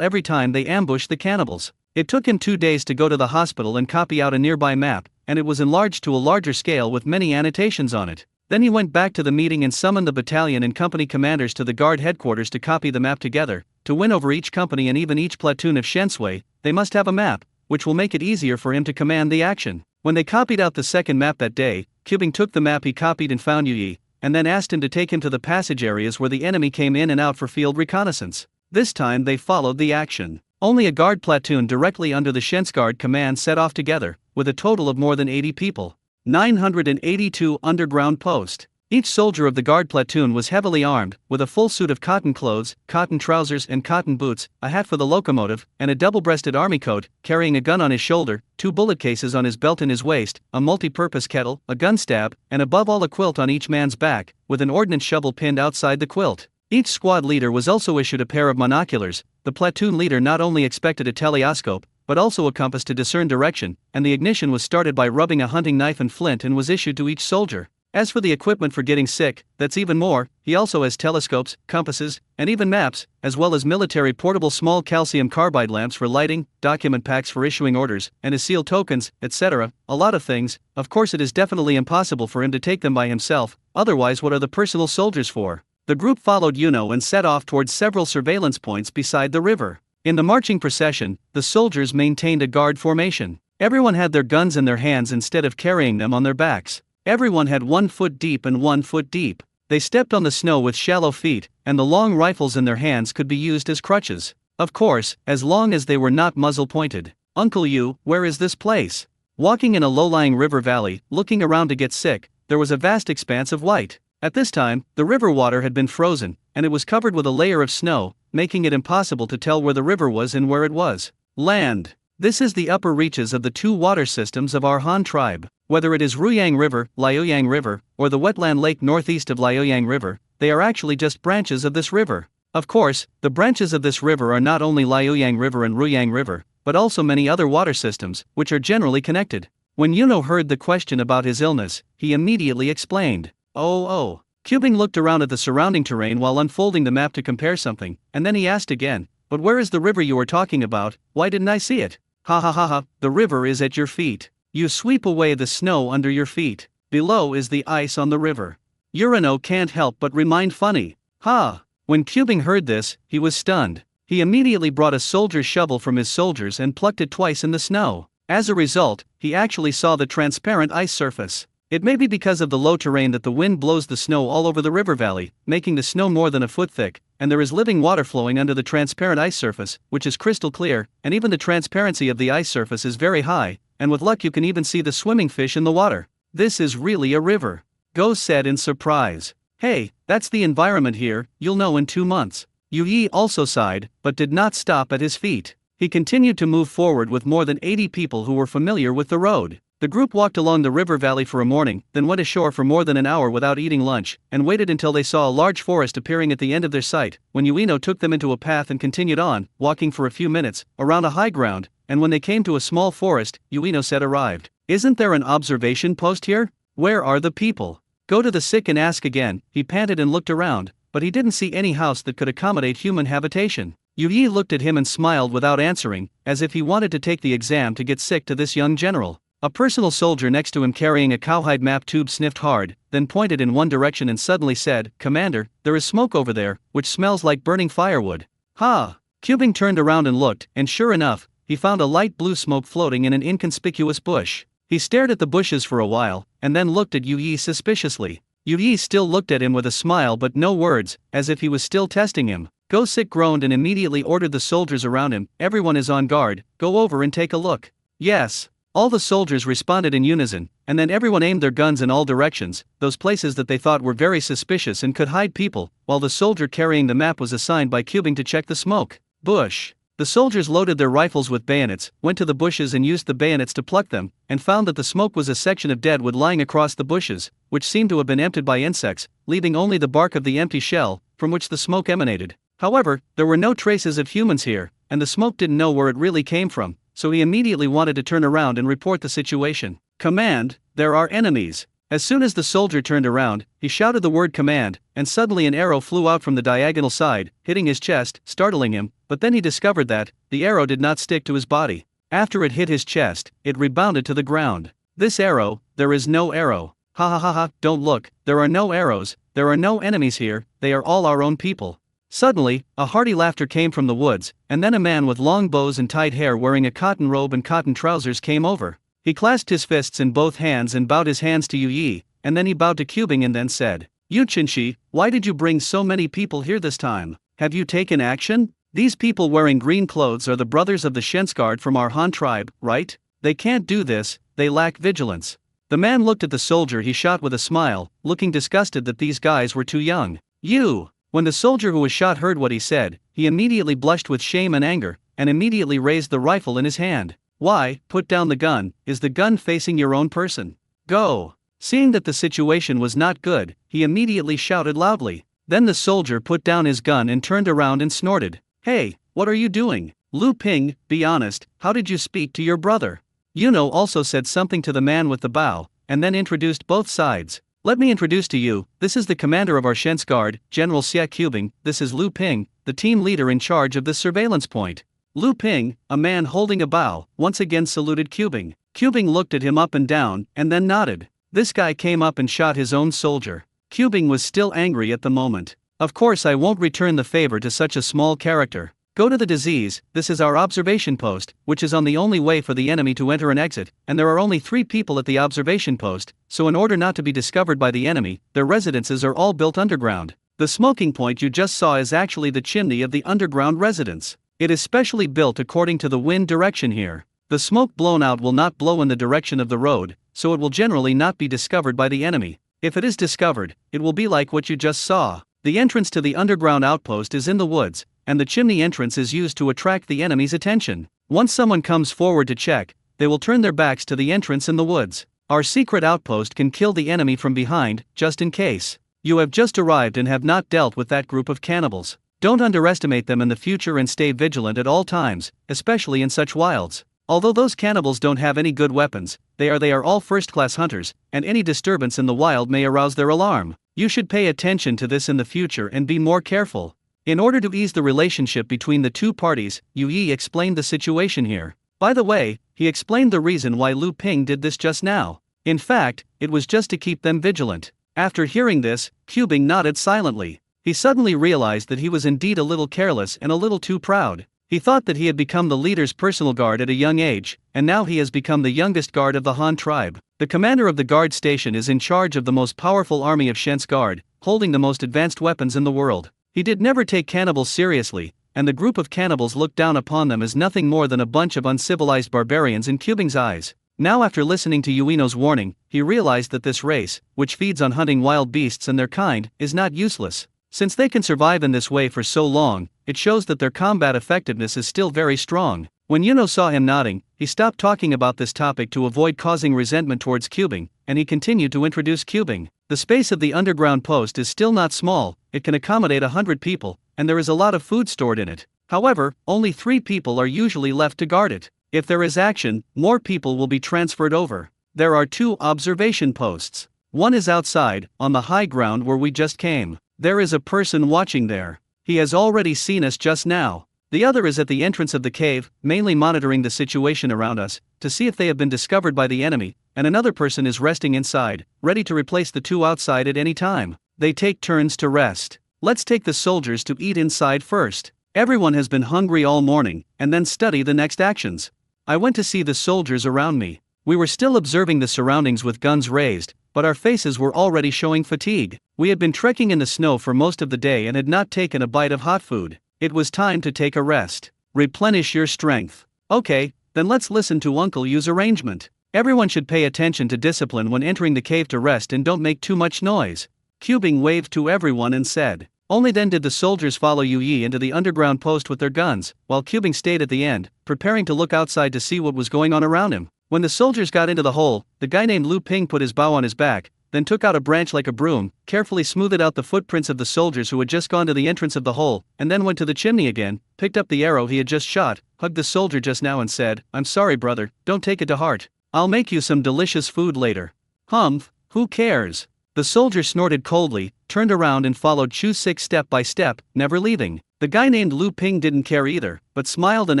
every time they ambush the cannibals. It took him 2 days to go to the hospital and copy out a nearby map, and it was enlarged to a larger scale with many annotations on it. Then he went back to the meeting and summoned the battalion and company commanders to the guard headquarters to copy the map together. To win over each company and even each platoon of Shensui, they must have a map, which will make it easier for him to command the action. When they copied out the second map that day, Cubing took the map he copied and found Yu Yi, and then asked him to take him to the passage areas where the enemy came in and out for field reconnaissance. This time they followed the action. Only a guard platoon directly under the Shensguard command set off together, with a total of more than 80 people. 982 underground post. Each soldier of the guard platoon was heavily armed, with a full suit of cotton clothes, cotton trousers and cotton boots, a hat for the locomotive, and a double-breasted army coat, carrying a gun on his shoulder, 2 bullet cases on his belt and his waist, a multi-purpose kettle, a gun stab, and above all a quilt on each man's back, with an ordnance shovel pinned outside the quilt. Each squad leader was also issued a pair of monoculars. The platoon leader not only expected a telescope, but also a compass to discern direction, and the ignition was started by rubbing a hunting knife and flint and was issued to each soldier. As for the equipment for getting sick, that's even more. He also has telescopes, compasses, and even maps, as well as military portable small calcium carbide lamps for lighting, document packs for issuing orders, and his seal tokens, etc. A lot of things. Of course, it is definitely impossible for him to take them by himself, otherwise what are the personal soldiers for? The group followed Yuno and set off towards several surveillance points beside the river. In the marching procession, the soldiers maintained a guard formation. Everyone had their guns in their hands instead of carrying them on their backs. Everyone had 1 foot deep and 1 foot deep. They stepped on the snow with shallow feet, and the long rifles in their hands could be used as crutches. Of course, as long as they were not muzzle-pointed. Uncle Yu, where is this place? Walking in a low-lying river valley, looking around to get sick, there was a vast expanse of white. At this time, the river water had been frozen, and it was covered with a layer of snow, making it impossible to tell where the river was and where it was. Land. This is the upper reaches of the 2 water systems of our Han tribe. Whether it is Ruyang River, Liaoyang River, or the wetland lake northeast of Liaoyang River, they are actually just branches of this river. Of course, the branches of this river are not only Liaoyang River and Ruyang River, but also many other water systems, which are generally connected. When Yuno heard the question about his illness, he immediately explained. Oh. Cubing looked around at the surrounding terrain while unfolding the map to compare something, and then he asked again, "But where is the river you were talking about? Why didn't I see it?" Ha, the river is at your feet. You sweep away the snow under your feet. Below is the ice on the river. Urano can't help but remind funny. Ha! When Cubing heard this, he was stunned. He immediately brought a soldier's shovel from his soldiers and plucked it twice in the snow. As a result, he actually saw the transparent ice surface. It may be because of the low terrain that the wind blows the snow all over the river valley, making the snow more than a foot thick, and there is living water flowing under the transparent ice surface, which is crystal clear, and even the transparency of the ice surface is very high, and with luck you can even see the swimming fish in the water. This is really a river. Go said in surprise. Hey, that's the environment here, you'll know in 2 months. Yu Yi also sighed, but did not stop at his feet. He continued to move forward with more than 80 people who were familiar with the road. The group walked along the river valley for a morning, then went ashore for more than an hour without eating lunch, and waited until they saw a large forest appearing at the end of their sight, when Ueno took them into a path and continued on, walking for a few minutes, around a high ground, and when they came to a small forest, Ueno said arrived. "Isn't there an observation post here? Where are the people? Go to the sick and ask again." He panted and looked around, but he didn't see any house that could accommodate human habitation. Yu Yi looked at him and smiled without answering, as if he wanted to take the exam to get sick to this young general. A personal soldier next to him carrying a cowhide map tube sniffed hard, then pointed in one direction and suddenly said, "Commander, there is smoke over there, which smells like burning firewood." Ha! Cubing turned around and looked, and sure enough, he found a light blue smoke floating in an inconspicuous bush. He stared at the bushes for a while, and then looked at Yu Yi suspiciously. Yu Yi still looked at him with a smile but no words, as if he was still testing him. Go Sik groaned and immediately ordered the soldiers around him, "Everyone is on guard, go over and take a look." Yes. All the soldiers responded in unison, and then everyone aimed their guns in all directions, those places that they thought were very suspicious and could hide people, while the soldier carrying the map was assigned by Cubing to check the smoke. Bush. The soldiers loaded their rifles with bayonets, went to the bushes and used the bayonets to pluck them, and found that the smoke was a section of dead wood lying across the bushes, which seemed to have been emptied by insects, leaving only the bark of the empty shell, from which the smoke emanated. However, there were no traces of humans here, and the smoke didn't know where it really came from, so he immediately wanted to turn around and report the situation. "Command, there are enemies." As soon as the soldier turned around, he shouted the word "command," and suddenly an arrow flew out from the diagonal side, hitting his chest, startling him, but then he discovered that the arrow did not stick to his body. After it hit his chest, it rebounded to the ground. "This arrow, there is no arrow. Ha, don't look, there are no arrows, there are no enemies here, they are all our own people." Suddenly, a hearty laughter came from the woods, and then a man with long bows and tied hair wearing a cotton robe and cotton trousers came over. He clasped his fists in both hands and bowed his hands to Yu Yi, and then he bowed to Cubing and then said, "Yu Qinshi, why did you bring so many people here this time? Have you taken action? These people wearing green clothes are the brothers of the Shensguard from our Han tribe, right? They can't do this, they lack vigilance." The man looked at the soldier he shot with a smile, looking disgusted that these guys were too young. You! When the soldier who was shot heard what he said, he immediately blushed with shame and anger, and immediately raised the rifle in his hand. Why, put down the gun, is the gun facing your own person? Go! Seeing that the situation was not good, he immediately shouted loudly. Then the soldier put down his gun and turned around and snorted. Hey, what are you doing? Lu Ping, be honest, how did you speak to your brother? Yuno also said something to the man with the bow, and then introduced both sides. Let me introduce to you, this is the commander of our Shen's Guard, General Xia Qubing, this is Lu Ping, the team leader in charge of this surveillance point. Lu Ping, a man holding a bow, once again saluted Qubing. Qubing looked at him up and down, and then nodded. This guy came up and shot his own soldier. Qubing was still angry at the moment. Of course I won't return the favor to such a small character. Go to the disease, this is our observation post, which is on the only way for the enemy to enter and exit, and there are only 3 people at the observation post, so in order not to be discovered by the enemy, their residences are all built underground. The smoking point you just saw is actually the chimney of the underground residence. It is specially built according to the wind direction here. The smoke blown out will not blow in the direction of the road, so it will generally not be discovered by the enemy. If it is discovered, it will be like what you just saw. The entrance to the underground outpost is in the woods, and the chimney entrance is used to attract the enemy's attention. Once someone comes forward to check, they will turn their backs to the entrance in the woods. Our secret outpost can kill the enemy from behind, just in case. You have just arrived and have not dealt with that group of cannibals. Don't underestimate them in the future and stay vigilant at all times, especially in such wilds. Although those cannibals don't have any good weapons, they are all first-class hunters, and any disturbance in the wild may arouse their alarm. You should pay attention to this in the future and be more careful. In order to ease the relationship between the two parties, Yu Yi explained the situation here. By the way, he explained the reason why Lu Ping did this just now. In fact, it was just to keep them vigilant. After hearing this, Qubing nodded silently. He suddenly realized that he was indeed a little careless and a little too proud. He thought that he had become the leader's personal guard at a young age, and now he has become the youngest guard of the Han tribe. The commander of the guard station is in charge of the most powerful army of Shen's Guard, holding the most advanced weapons in the world. He did never take cannibals seriously, and the group of cannibals looked down upon them as nothing more than a bunch of uncivilized barbarians in Qubing's eyes. Now after listening to Ueno's warning, he realized that this race, which feeds on hunting wild beasts and their kind, is not useless. Since they can survive in this way for so long, it shows that their combat effectiveness is still very strong. When Ueno saw him nodding, he stopped talking about this topic to avoid causing resentment towards Qubing, and he continued to introduce Qubing. The space of the underground post is still not small, it can accommodate 100 people, and there is a lot of food stored in it. However, only 3 people are usually left to guard it. If there is action, more people will be transferred over. There are 2 observation posts. One is outside, on the high ground where we just came. There is a person watching there. He has already seen us just now. The other is at the entrance of the cave, mainly monitoring the situation around us, to see if they have been discovered by the enemy, and another person is resting inside, ready to replace the 2 outside at any time. They take turns to rest. Let's take the soldiers to eat inside first. Everyone has been hungry all morning, and then study the next actions. I went to see the soldiers around me. We were still observing the surroundings with guns raised, but our faces were already showing fatigue. We had been trekking in the snow for most of the day and had not taken a bite of hot food. It was time to take a rest. Replenish your strength. Okay, then let's listen to Uncle Yu's arrangement. Everyone should pay attention to discipline when entering the cave to rest and don't make too much noise. Qubing waved to everyone and said. Only then did the soldiers follow Yu Yi into the underground post with their guns, while Qubing stayed at the end, preparing to look outside to see what was going on around him. When the soldiers got into the hole, the guy named Lu Ping put his bow on his back, then took out a branch like a broom, carefully smoothed out the footprints of the soldiers who had just gone to the entrance of the hole, and then went to the chimney again, picked up the arrow he had just shot, hugged the soldier just now and said, "I'm sorry brother, don't take it to heart. I'll make you some delicious food later." Humph, who cares? The soldier snorted coldly, turned around and followed Chu Six step by step, never leaving. The guy named Lu Ping didn't care either, but smiled and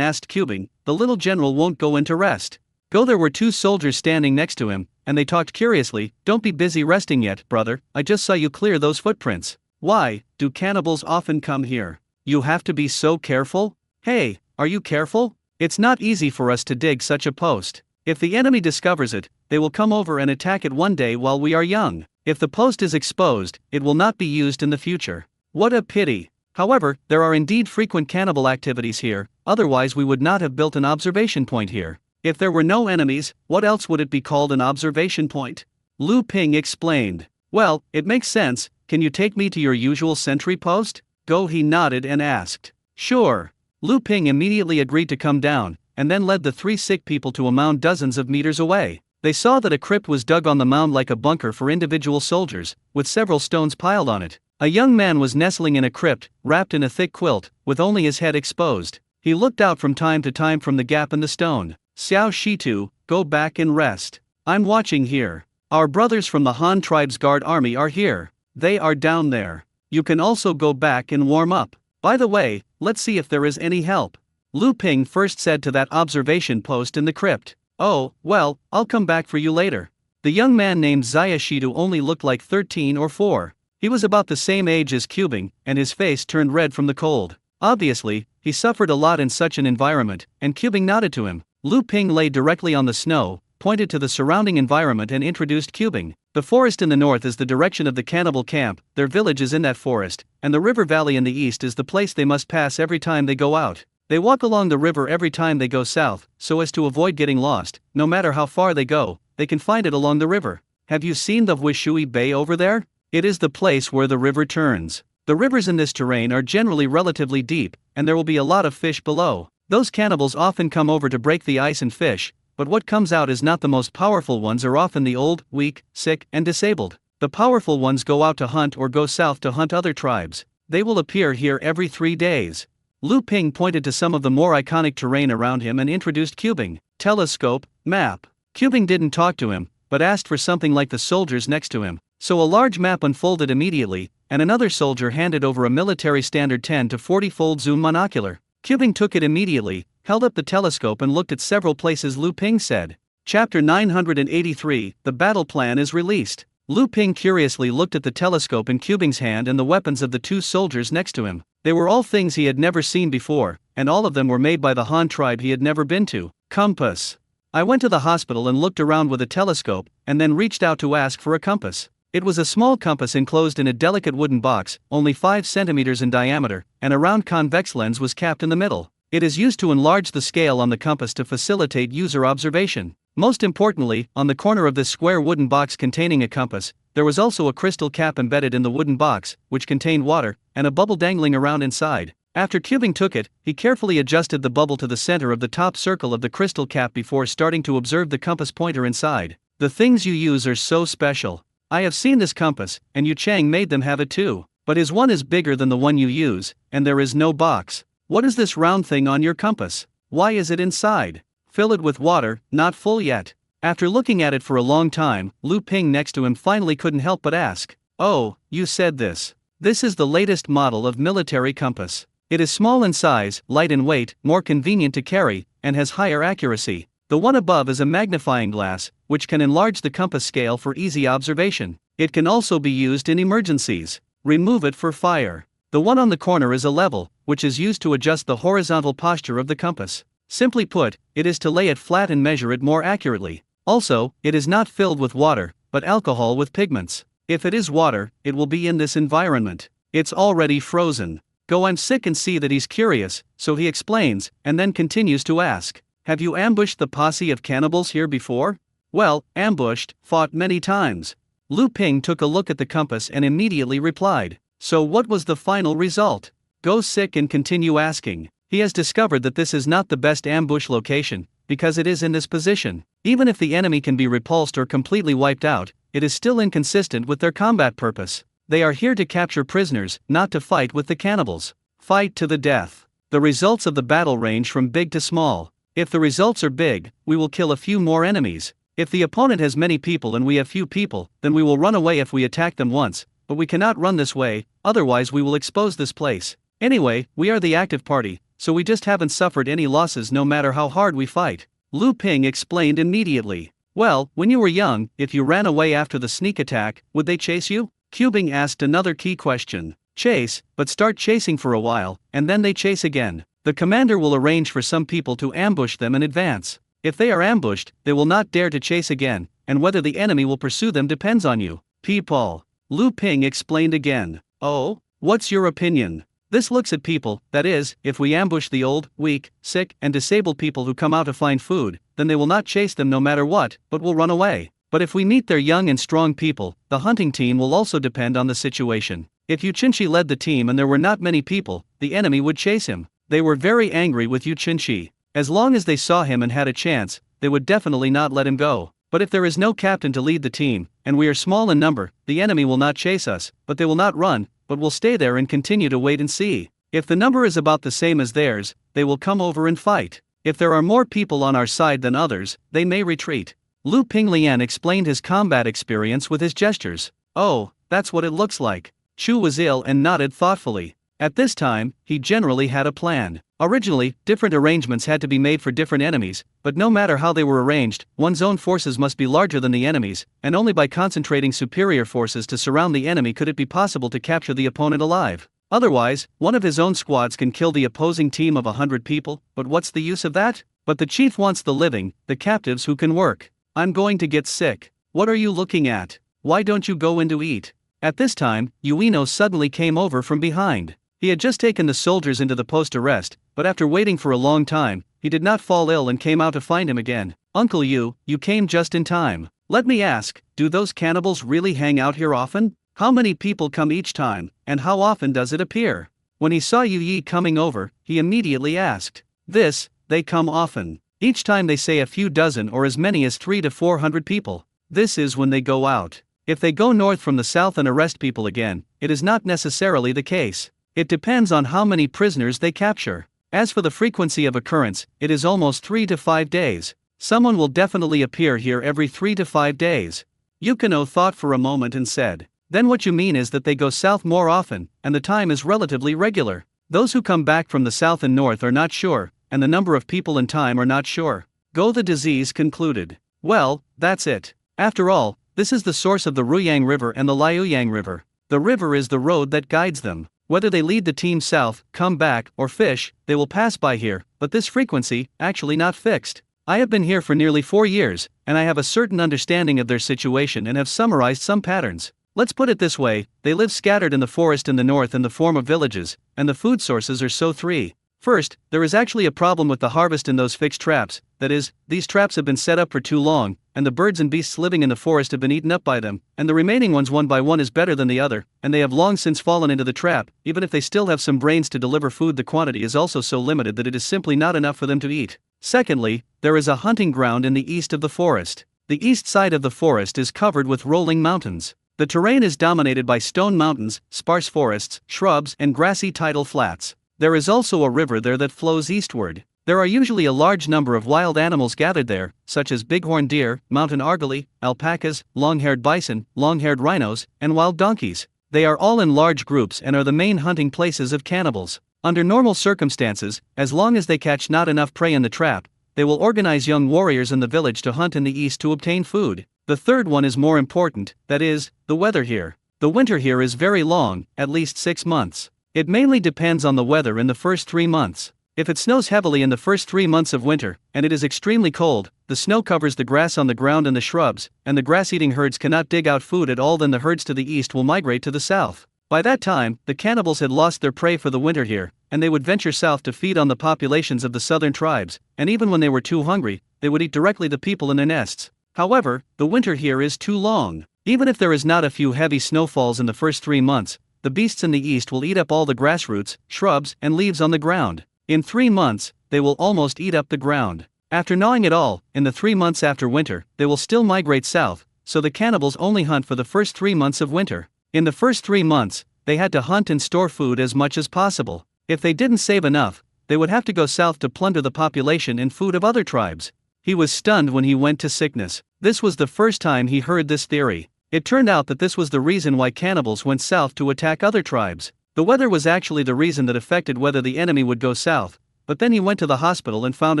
asked Qubing, "The little general won't go into rest?" Go. There were 2 soldiers standing next to him, and they talked curiously. "Don't be busy resting yet, brother, I just saw you clear those footprints. Why, do cannibals often come here? You have to be so careful? Hey, are you careful? It's not easy for us to dig such a post. If the enemy discovers it, they will come over and attack it one day while we are young. If the post is exposed, it will not be used in the future. What a pity. However, there are indeed frequent cannibal activities here, otherwise we would not have built an observation point here. If there were no enemies, what else would it be called an observation point? Lu Ping explained. Well, it makes sense. Can you take me to your usual sentry post? Go, he nodded and asked. Sure. Lu Ping immediately agreed to come down, and then led the 3 sick people to a mound dozens of meters away. They saw that a crypt was dug on the mound like a bunker for individual soldiers, with several stones piled on it. A young man was nestling in a crypt, wrapped in a thick quilt, with only his head exposed. He looked out from time to time from the gap in the stone. Xiao Shitu, go back and rest. I'm watching here. Our brothers from the Han tribe's guard army are here. They are down there. You can also go back and warm up. By the way, let's see if there is any help. Lu Ping first said to that observation post in the crypt. Oh, well, I'll come back for you later. The young man named Xia Shitu only looked like 13 or 4. He was about the same age as Cubing, and his face turned red from the cold. Obviously, he suffered a lot in such an environment, and Cubing nodded to him. Lu Ping lay directly on the snow, pointed to the surrounding environment and introduced Cubing. The forest in the north is the direction of the cannibal camp, their village is in that forest, and the river valley in the east is the place they must pass every time they go out. They walk along the river every time they go south, so as to avoid getting lost. No matter how far they go, they can find it along the river. Have you seen the Wishui Bay over there? It is the place where the river turns. The rivers in this terrain are generally relatively deep, and there will be a lot of fish below. Those cannibals often come over to break the ice and fish, but what comes out is not the most powerful ones, are often the old, weak, sick, and disabled. The powerful ones go out to hunt or go south to hunt other tribes. They will appear here every 3 days. Lu Ping pointed to some of the more iconic terrain around him and introduced Cubing. Telescope, map. Cubing didn't talk to him, but asked for something like the soldiers next to him. So a large map unfolded immediately, and another soldier handed over a military standard 10 to 40-fold zoom monocular. Cubing took it immediately, held up the telescope and looked at several places. Lu Ping said. Chapter 983, The Battle Plan is released. Lu Ping curiously looked at the telescope in Cubing's hand and the weapons of the 2 soldiers next to him. They were all things he had never seen before, and all of them were made by the Han tribe he had never been to. Compass. I went to the hospital and looked around with a telescope, and then reached out to ask for a compass. It was a small compass enclosed in a delicate wooden box, only 5 centimeters in diameter, and a round convex lens was capped in the middle. It is used to enlarge the scale on the compass to facilitate user observation. Most importantly, on the corner of this square wooden box containing a compass, there was also a crystal cap embedded in the wooden box, which contained water, and a bubble dangling around inside. After Cubing took it, he carefully adjusted the bubble to the center of the top circle of the crystal cap before starting to observe the compass pointer inside. The things you use are so special. I have seen this compass, and Yu Chang made them have it too. But his one is bigger than the one you use, and there is no box. What is this round thing on your compass? Why is it inside? Fill it with water, not full yet. After looking at it for a long time, Lu Ping next to him finally couldn't help but ask. Oh, you said this. This is the latest model of military compass. It is small in size, light in weight, more convenient to carry, and has higher accuracy. The one above is a magnifying glass, which can enlarge the compass scale for easy observation. It can also be used in emergencies. Remove it for fire. The one on the corner is a level, which is used to adjust the horizontal posture of the compass. Simply put, it is to lay it flat and measure it more accurately. Also, it is not filled with water, but alcohol with pigments. If it is water, it will be in this environment. It's already frozen. Go, I'm sick, and see that he's curious, so he explains, and then continues to ask. Have you ambushed the posse of cannibals here before? Well, ambushed, fought many times. Lu Ping took a look at the compass and immediately replied. So what was the final result? Go sick and continue asking. He has discovered that this is not the best ambush location, because it is in this position. Even if the enemy can be repulsed or completely wiped out, it is still inconsistent with their combat purpose. They are here to capture prisoners, not to fight with the cannibals. Fight to the death. The results of the battle range from big to small. If the results are big, we will kill a few more enemies. If the opponent has many people and we have few people, then we will run away if we attack them once, but we cannot run this way, otherwise we will expose this place. Anyway, we are the active party, so we just haven't suffered any losses no matter how hard we fight. Lu Ping explained immediately. Well, when you were young, if you ran away after the sneak attack, would they chase you? Cubing asked another key question. Chase, but start chasing for a while, and then they chase again. The commander will arrange for some people to ambush them in advance. If they are ambushed, they will not dare to chase again, and whether the enemy will pursue them depends on you. People. Lu Ping explained again. Oh, what's your opinion? This looks at people, that is, if we ambush the old, weak, sick, and disabled people who come out to find food, then they will not chase them no matter what, but will run away. But if we meet their young and strong people, the hunting team will also depend on the situation. If Yuchinchi led the team and there were not many people, the enemy would chase him. They were very angry with Yuchinchi. As long as they saw him and had a chance, they would definitely not let him go. But if there is no captain to lead the team, and we are small in number, the enemy will not chase us, but they will not run, but will stay there and continue to wait and see. If the number is about the same as theirs, they will come over and fight. If there are more people on our side than others, they may retreat. Lu Pinglian explained his combat experience with his gestures. Oh, that's what it looks like. Chu was ill and nodded thoughtfully. At this time, he generally had a plan. Originally, different arrangements had to be made for different enemies, but no matter how they were arranged, one's own forces must be larger than the enemy's, and only by concentrating superior forces to surround the enemy could it be possible to capture the opponent alive. Otherwise, one of his own squads can kill the opposing team of 100 people, but what's the use of that? But the chief wants the living, the captives who can work. I'm going to get sick. What are you looking at? Why don't you go in to eat? At this time, Ueno suddenly came over from behind. He had just taken the soldiers into the post arrest, but after waiting for a long time, he did not fall ill and came out to find him again. Uncle you came just in time. Let me ask, do those cannibals really hang out here often? How many people come each time, and how often does it appear? When he saw Yi coming over, he immediately asked. They come often. Each time they say a few dozen or as many as 300 to 400 people. This is when they go out. If they go north from the south and arrest people again, it is not necessarily the case. It depends on how many prisoners they capture. As for the frequency of occurrence, it is almost 3 to 5 days. Someone will definitely appear here every 3 to 5 days. Yukino thought for a moment and said, then what you mean is that they go south more often, and the time is relatively regular. Those who come back from the south and north are not sure, and the number of people and time are not sure. Go the disease concluded. Well, that's it. After all, this is the source of the Ruyang River and the Liuyang River. The river is the road that guides them. Whether they lead the team south, come back, or fish, they will pass by here, but this frequency, actually not fixed. I have been here for nearly 4 years, and I have a certain understanding of their situation and have summarized some patterns. Let's put it this way, they live scattered in the forest in the north in the form of villages, and the food sources are so 3. First, there is actually a problem with the harvest in those fixed traps, that is, these traps have been set up for too long, and the birds and beasts living in the forest have been eaten up by them, and the remaining ones one by one is better than the other, and they have long since fallen into the trap. Even if they still have some brains to deliver food, the quantity is also so limited that it is simply not enough for them to eat. Secondly, there is a hunting ground in the east of the forest. The east side of the forest is covered with rolling mountains. The terrain is dominated by stone mountains, sparse forests, shrubs, and grassy tidal flats. There is also a river there that flows eastward. There are usually a large number of wild animals gathered there, such as bighorn deer, mountain argali, alpacas, long-haired bison, long-haired rhinos, and wild donkeys. They are all in large groups and are the main hunting places of cannibals. Under normal circumstances, as long as they catch not enough prey in the trap, they will organize young warriors in the village to hunt in the east to obtain food. The third one is more important, that is, the weather here. The winter here is very long, at least 6 months. It mainly depends on the weather in the first 3 months. If it snows heavily in the first 3 months of winter, and it is extremely cold, the snow covers the grass on the ground and the shrubs, and the grass-eating herds cannot dig out food at all, then the herds to the east will migrate to the south. By that time, the cannibals had lost their prey for the winter here, and they would venture south to feed on the populations of the southern tribes, and even when they were too hungry, they would eat directly the people in their nests. However, the winter here is too long. Even if there is not a few heavy snowfalls in the first 3 months, the beasts in the east will eat up all the grass roots, shrubs, and leaves on the ground. In 3 months, they will almost eat up the ground. After gnawing it all, in the 3 months after winter, they will still migrate south, so the cannibals only hunt for the first 3 months of winter. In the first 3 months, they had to hunt and store food as much as possible. If they didn't save enough, they would have to go south to plunder the population and food of other tribes. He was stunned when he went to sickness. This was the first time he heard this theory. It turned out that this was the reason why cannibals went south to attack other tribes. The weather was actually the reason that affected whether the enemy would go south, but then he went to the hospital and found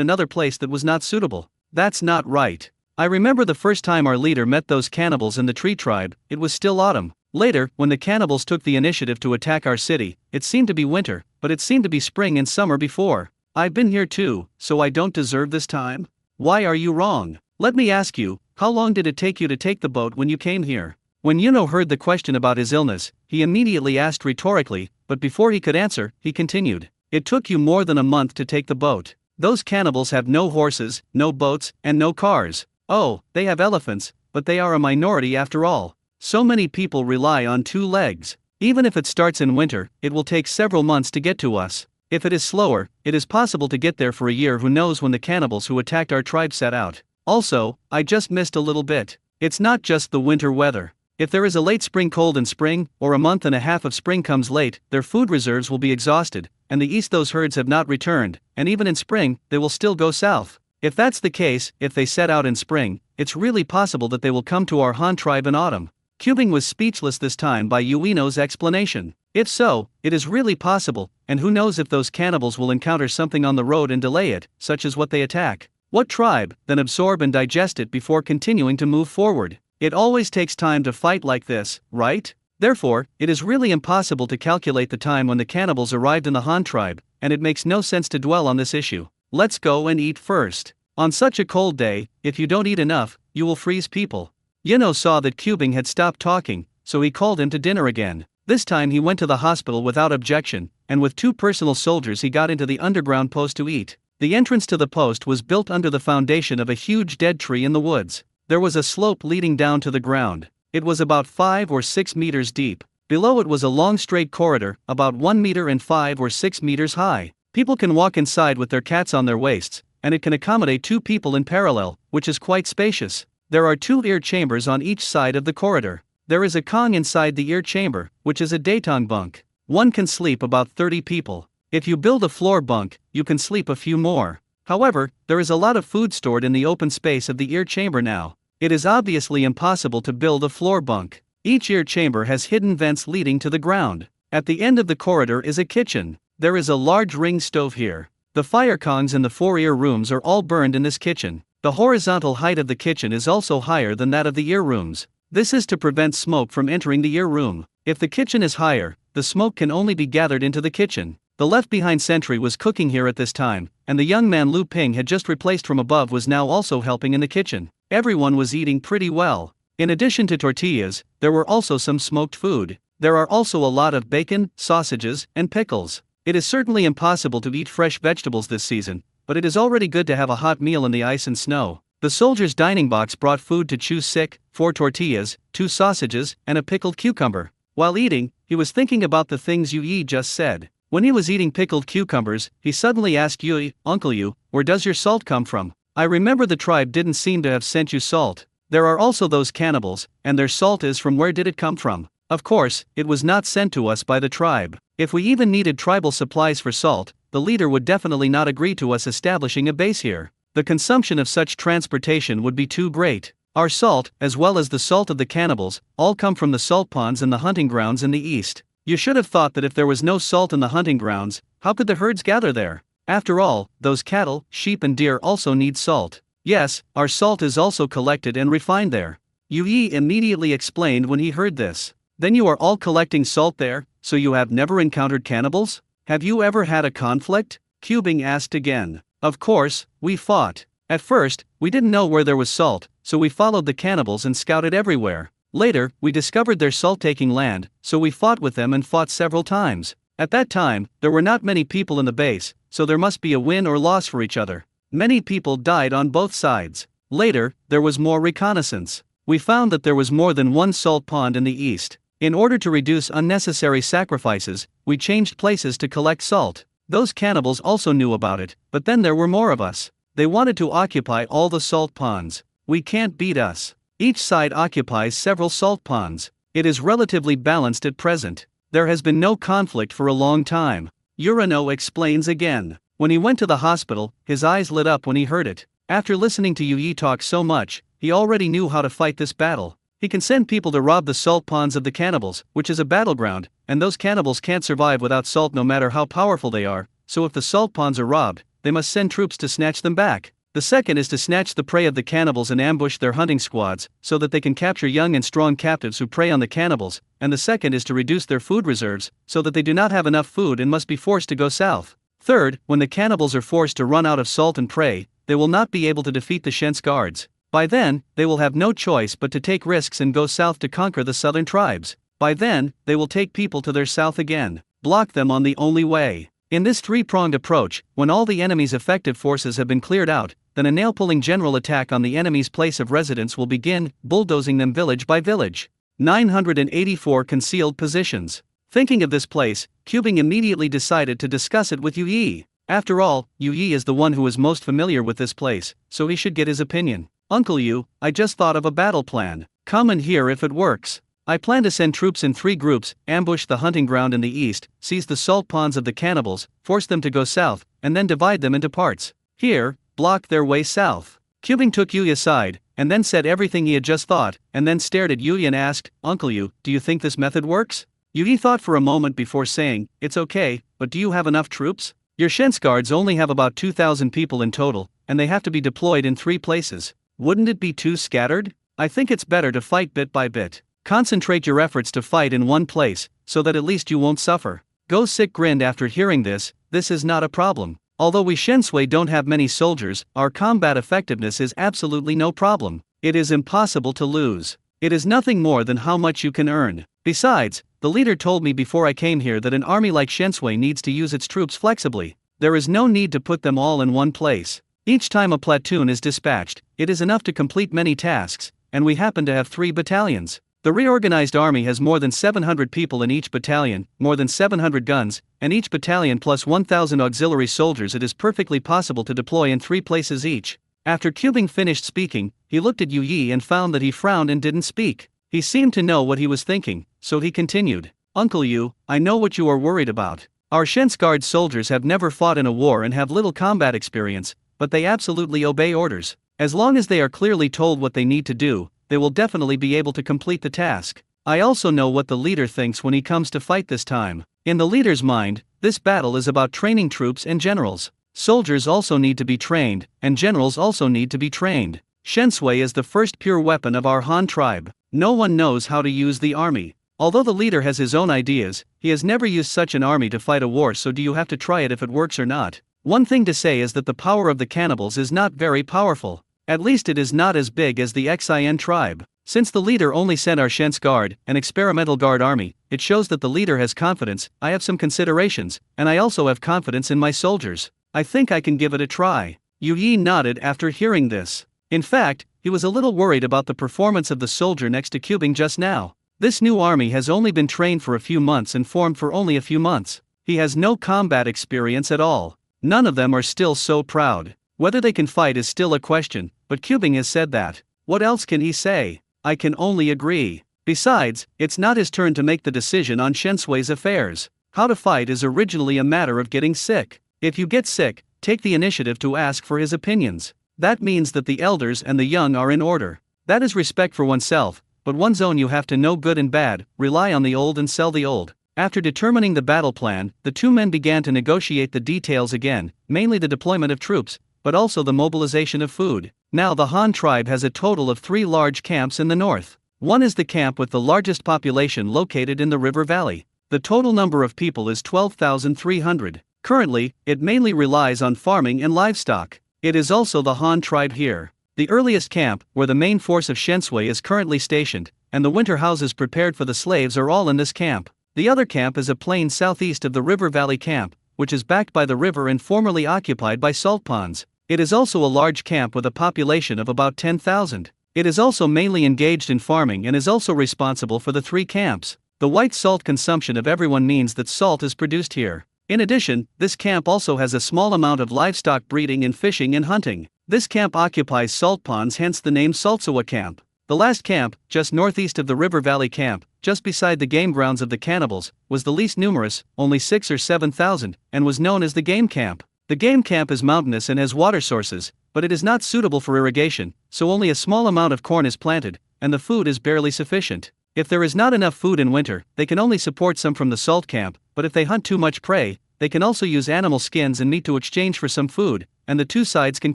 another place that was not suitable. That's not right. I remember the first time our leader met those cannibals in the tree tribe, it was still autumn. Later, when the cannibals took the initiative to attack our city, it seemed to be winter, but it seemed to be spring and summer before. I've been here too, so I don't deserve this time? Why are you wrong? Let me ask you, how long did it take you to take the boat when you came here? When Yuno heard the question about his illness, he immediately asked rhetorically, but before he could answer, he continued. It took you more than a month to take the boat. Those cannibals have no horses, no boats, and no cars. Oh, they have elephants, but they are a minority after all. So many people rely on 2 legs. Even if it starts in winter, it will take several months to get to us. If it is slower, it is possible to get there for a year. Who knows when the cannibals who attacked our tribe set out. Also, I just missed a little bit. It's not just the winter weather. If there is a late spring cold in spring, or a month and a half of spring comes late, their food reserves will be exhausted, and the east those herds have not returned, and even in spring, they will still go south. If that's the case, if they set out in spring, it's really possible that they will come to our Han tribe in autumn. Cubing was speechless this time by Ueno's explanation. If so, it is really possible, and who knows if those cannibals will encounter something on the road and delay it, such as what they attack. What tribe, then absorb and digest it before continuing to move forward? It always takes time to fight like this, right? Therefore, it is really impossible to calculate the time when the cannibals arrived in the Han tribe, and it makes no sense to dwell on this issue. Let's go and eat first. On such a cold day, if you don't eat enough, you will freeze people. Ueno saw that Cubing had stopped talking, so he called him to dinner again. This time he went to the hospital without objection, and with 2 personal soldiers he got into the underground post to eat. The entrance to the post was built under the foundation of a huge dead tree in the woods. There was a slope leading down to the ground. It was about 5 or 6 meters deep. Below it was a long straight corridor, about 1 meter and 5 or 6 meters high. People can walk inside with their cats on their waists, and it can accommodate 2 people in parallel, which is quite spacious. There are 2 ear chambers on each side of the corridor. There is a kong inside the ear chamber, which is a datong bunk. One can sleep about 30 people. If you build a floor bunk, you can sleep a few more. However, there is a lot of food stored in the open space of the ear chamber now. It is obviously impossible to build a floor bunk. Each ear chamber has hidden vents leading to the ground. At the end of the corridor is a kitchen. There is a large ring stove here. The fire kongs in the 4 ear rooms are all burned in this kitchen. The horizontal height of the kitchen is also higher than that of the ear rooms. This is to prevent smoke from entering the ear room. If the kitchen is higher, the smoke can only be gathered into the kitchen. The left-behind sentry was cooking here at this time, and the young man Lu Ping had just replaced from above was now also helping in the kitchen. Everyone was eating pretty well. In addition to tortillas, there were also some smoked food. There are also a lot of bacon, sausages, and pickles. It is certainly impossible to eat fresh vegetables this season, but it is already good to have a hot meal in the ice and snow. The soldier's dining box brought food to chew sick, 4 tortillas, 2 sausages, and a pickled cucumber. While eating, he was thinking about the things Yu just said. When he was eating pickled cucumbers, he suddenly asked Yu, "Uncle Yu, where does your salt come from? I remember the tribe didn't seem to have sent you salt. There are also those cannibals, and their salt is from where did it come from?" Of course, it was not sent to us by the tribe. If we even needed tribal supplies for salt, the leader would definitely not agree to us establishing a base here. The consumption of such transportation would be too great. Our salt, as well as the salt of the cannibals, all come from the salt ponds and the hunting grounds in the east. You should have thought that if there was no salt in the hunting grounds, how could the herds gather there? After all, those cattle, sheep and deer also need salt. Yes, our salt is also collected and refined there. Yu immediately explained when he heard this. Then you are all collecting salt there, so you have never encountered cannibals? Have you ever had a conflict? Cubing asked again. Of course, we fought. At first, we didn't know where there was salt, so we followed the cannibals and scouted everywhere. Later, we discovered their salt-taking land, so we fought with them and fought several times. At that time, there were not many people in the base, so there must be a win or loss for each other. Many people died on both sides. Later, there was more reconnaissance. We found that there was more than one salt pond in the east. In order to reduce unnecessary sacrifices, we changed places to collect salt. Those cannibals also knew about it, but then there were more of us. They wanted to occupy all the salt ponds. We can't beat us. Each side occupies several salt ponds. It is relatively balanced at present. There has been no conflict for a long time. Ueno explains again. When he went to the hospital, his eyes lit up when he heard it. After listening to Yu talk so much, he already knew how to fight this battle. He can send people to rob the salt ponds of the cannibals, which is a battleground, and those cannibals can't survive without salt no matter how powerful they are, so if the salt ponds are robbed, they must send troops to snatch them back. The second is to snatch the prey of the cannibals and ambush their hunting squads, so that they can capture young and strong captives who prey on the cannibals, and the second is to reduce their food reserves, so that they do not have enough food and must be forced to go south. Third, when the cannibals are forced to run out of salt and prey, they will not be able to defeat the Shent's guards. By then, they will have no choice but to take risks and go south to conquer the southern tribes. By then, they will take people to their south again. block them on the only way. In this three-pronged approach, when all the enemy's effective forces have been cleared out, then a nail-pulling general attack on the enemy's place of residence will begin, bulldozing them village by village. 984 Concealed Positions. Thinking of this place, Cubing immediately decided to discuss it with Yu Yi. After all, Yu Yi is the one who is most familiar with this place, so he should get his opinion. Uncle Yu, I just thought of a battle plan. Come and hear if it works. I plan to send troops in 3 groups, ambush the hunting ground in the east, seize the salt ponds of the cannibals, force them to go south, and then divide them into parts. Here, block their way south. Cubing took Yu Yi aside, and then said everything he had just thought, and then stared at Yu Yi and asked, Uncle Yu, do you think this method works? Yu Yi thought for a moment before saying, it's okay, but do you have enough troops? Your Shens guards only have about 2,000 people in total, and they have to be deployed in 3 places. Wouldn't it be too scattered? I think it's better to fight bit by bit. Concentrate your efforts to fight in one place, so that at least you won't suffer. Go Sick grinned after hearing this is not a problem. Although we Shensui don't have many soldiers, our combat effectiveness is absolutely no problem. It is impossible to lose. It is nothing more than how much you can earn. Besides, the leader told me before I came here that an army like Shensui needs to use its troops flexibly. There is no need to put them all in one place. Each time a platoon is dispatched, it is enough to complete many tasks, and we happen to have 3 battalions. The reorganized army has more than 700 people in each battalion, more than 700 guns, and each battalion plus 1,000 auxiliary soldiers. It is perfectly possible to deploy in 3 places each. After Cubing finished speaking, he looked at Yu Yi and found that he frowned and didn't speak. He seemed to know what he was thinking, so he continued. Uncle Yu, I know what you are worried about. Our Shens Guard soldiers have never fought in a war and have little combat experience, but they absolutely obey orders. As long as they are clearly told what they need to do, they will definitely be able to complete the task. I also know what the leader thinks when he comes to fight this time. In the leader's mind, this battle is about training troops and generals. Soldiers also need to be trained, and generals also need to be trained. Shensui is the first pure weapon of our Han tribe. No one knows how to use the army. Although the leader has his own ideas, he has never used such an army to fight a war, so do you have to try it if it works or not? One thing to say is that the power of the cannibals is not very powerful. At least it is not as big as the Xin tribe. Since the leader only sent our Shens Guard, an experimental guard army, it shows that the leader has confidence. I have some considerations, and I also have confidence in my soldiers. I think I can give it a try. Yu Yi nodded after hearing this. In fact, he was a little worried about the performance of the soldier next to Cubing just now. This new army has only been trained for a few months and formed for only a few months. He has no combat experience at all. None of them are still so proud. Whether they can fight is still a question, but Cubing has said that. What else can he say? I can only agree. Besides, it's not his turn to make the decision on Shensui's affairs. How to fight is originally a matter of getting sick. If you get sick, take the initiative to ask for his opinions. That means that the elders and the young are in order. That is respect for oneself, but one's own. You have to know good and bad, rely on the old and sell the old. After determining the battle plan, the 2 men began to negotiate the details again, mainly the deployment of troops, but also the mobilization of food. Now the Han tribe has a total of 3 large camps in the north. One is the camp with the largest population located in the river valley. The total number of people is 12,300. Currently, it mainly relies on farming and livestock. It is also the Han tribe here. The earliest camp, where the main force of Shensui is currently stationed, and the winter houses prepared for the slaves are all in this camp. The other camp is a plain southeast of the river valley camp, which is backed by the river and formerly occupied by salt ponds. It is also a large camp with a population of about 10,000. It is also mainly engaged in farming and is also responsible for the 3 camps. The white salt consumption of everyone means that salt is produced here. In addition, this camp also has a small amount of livestock breeding and fishing and hunting. This camp occupies salt ponds, hence the name Saltsawa Camp. The last camp, just northeast of the River Valley Camp, just beside the game grounds of the cannibals, was the least numerous, only 6 or 7,000, and was known as the Game Camp. The Game Camp is mountainous and has water sources, but it is not suitable for irrigation, so only a small amount of corn is planted, and the food is barely sufficient. If there is not enough food in winter, they can only support some from the salt camp, but if they hunt too much prey, they can also use animal skins and meat to exchange for some food, and the 2 sides can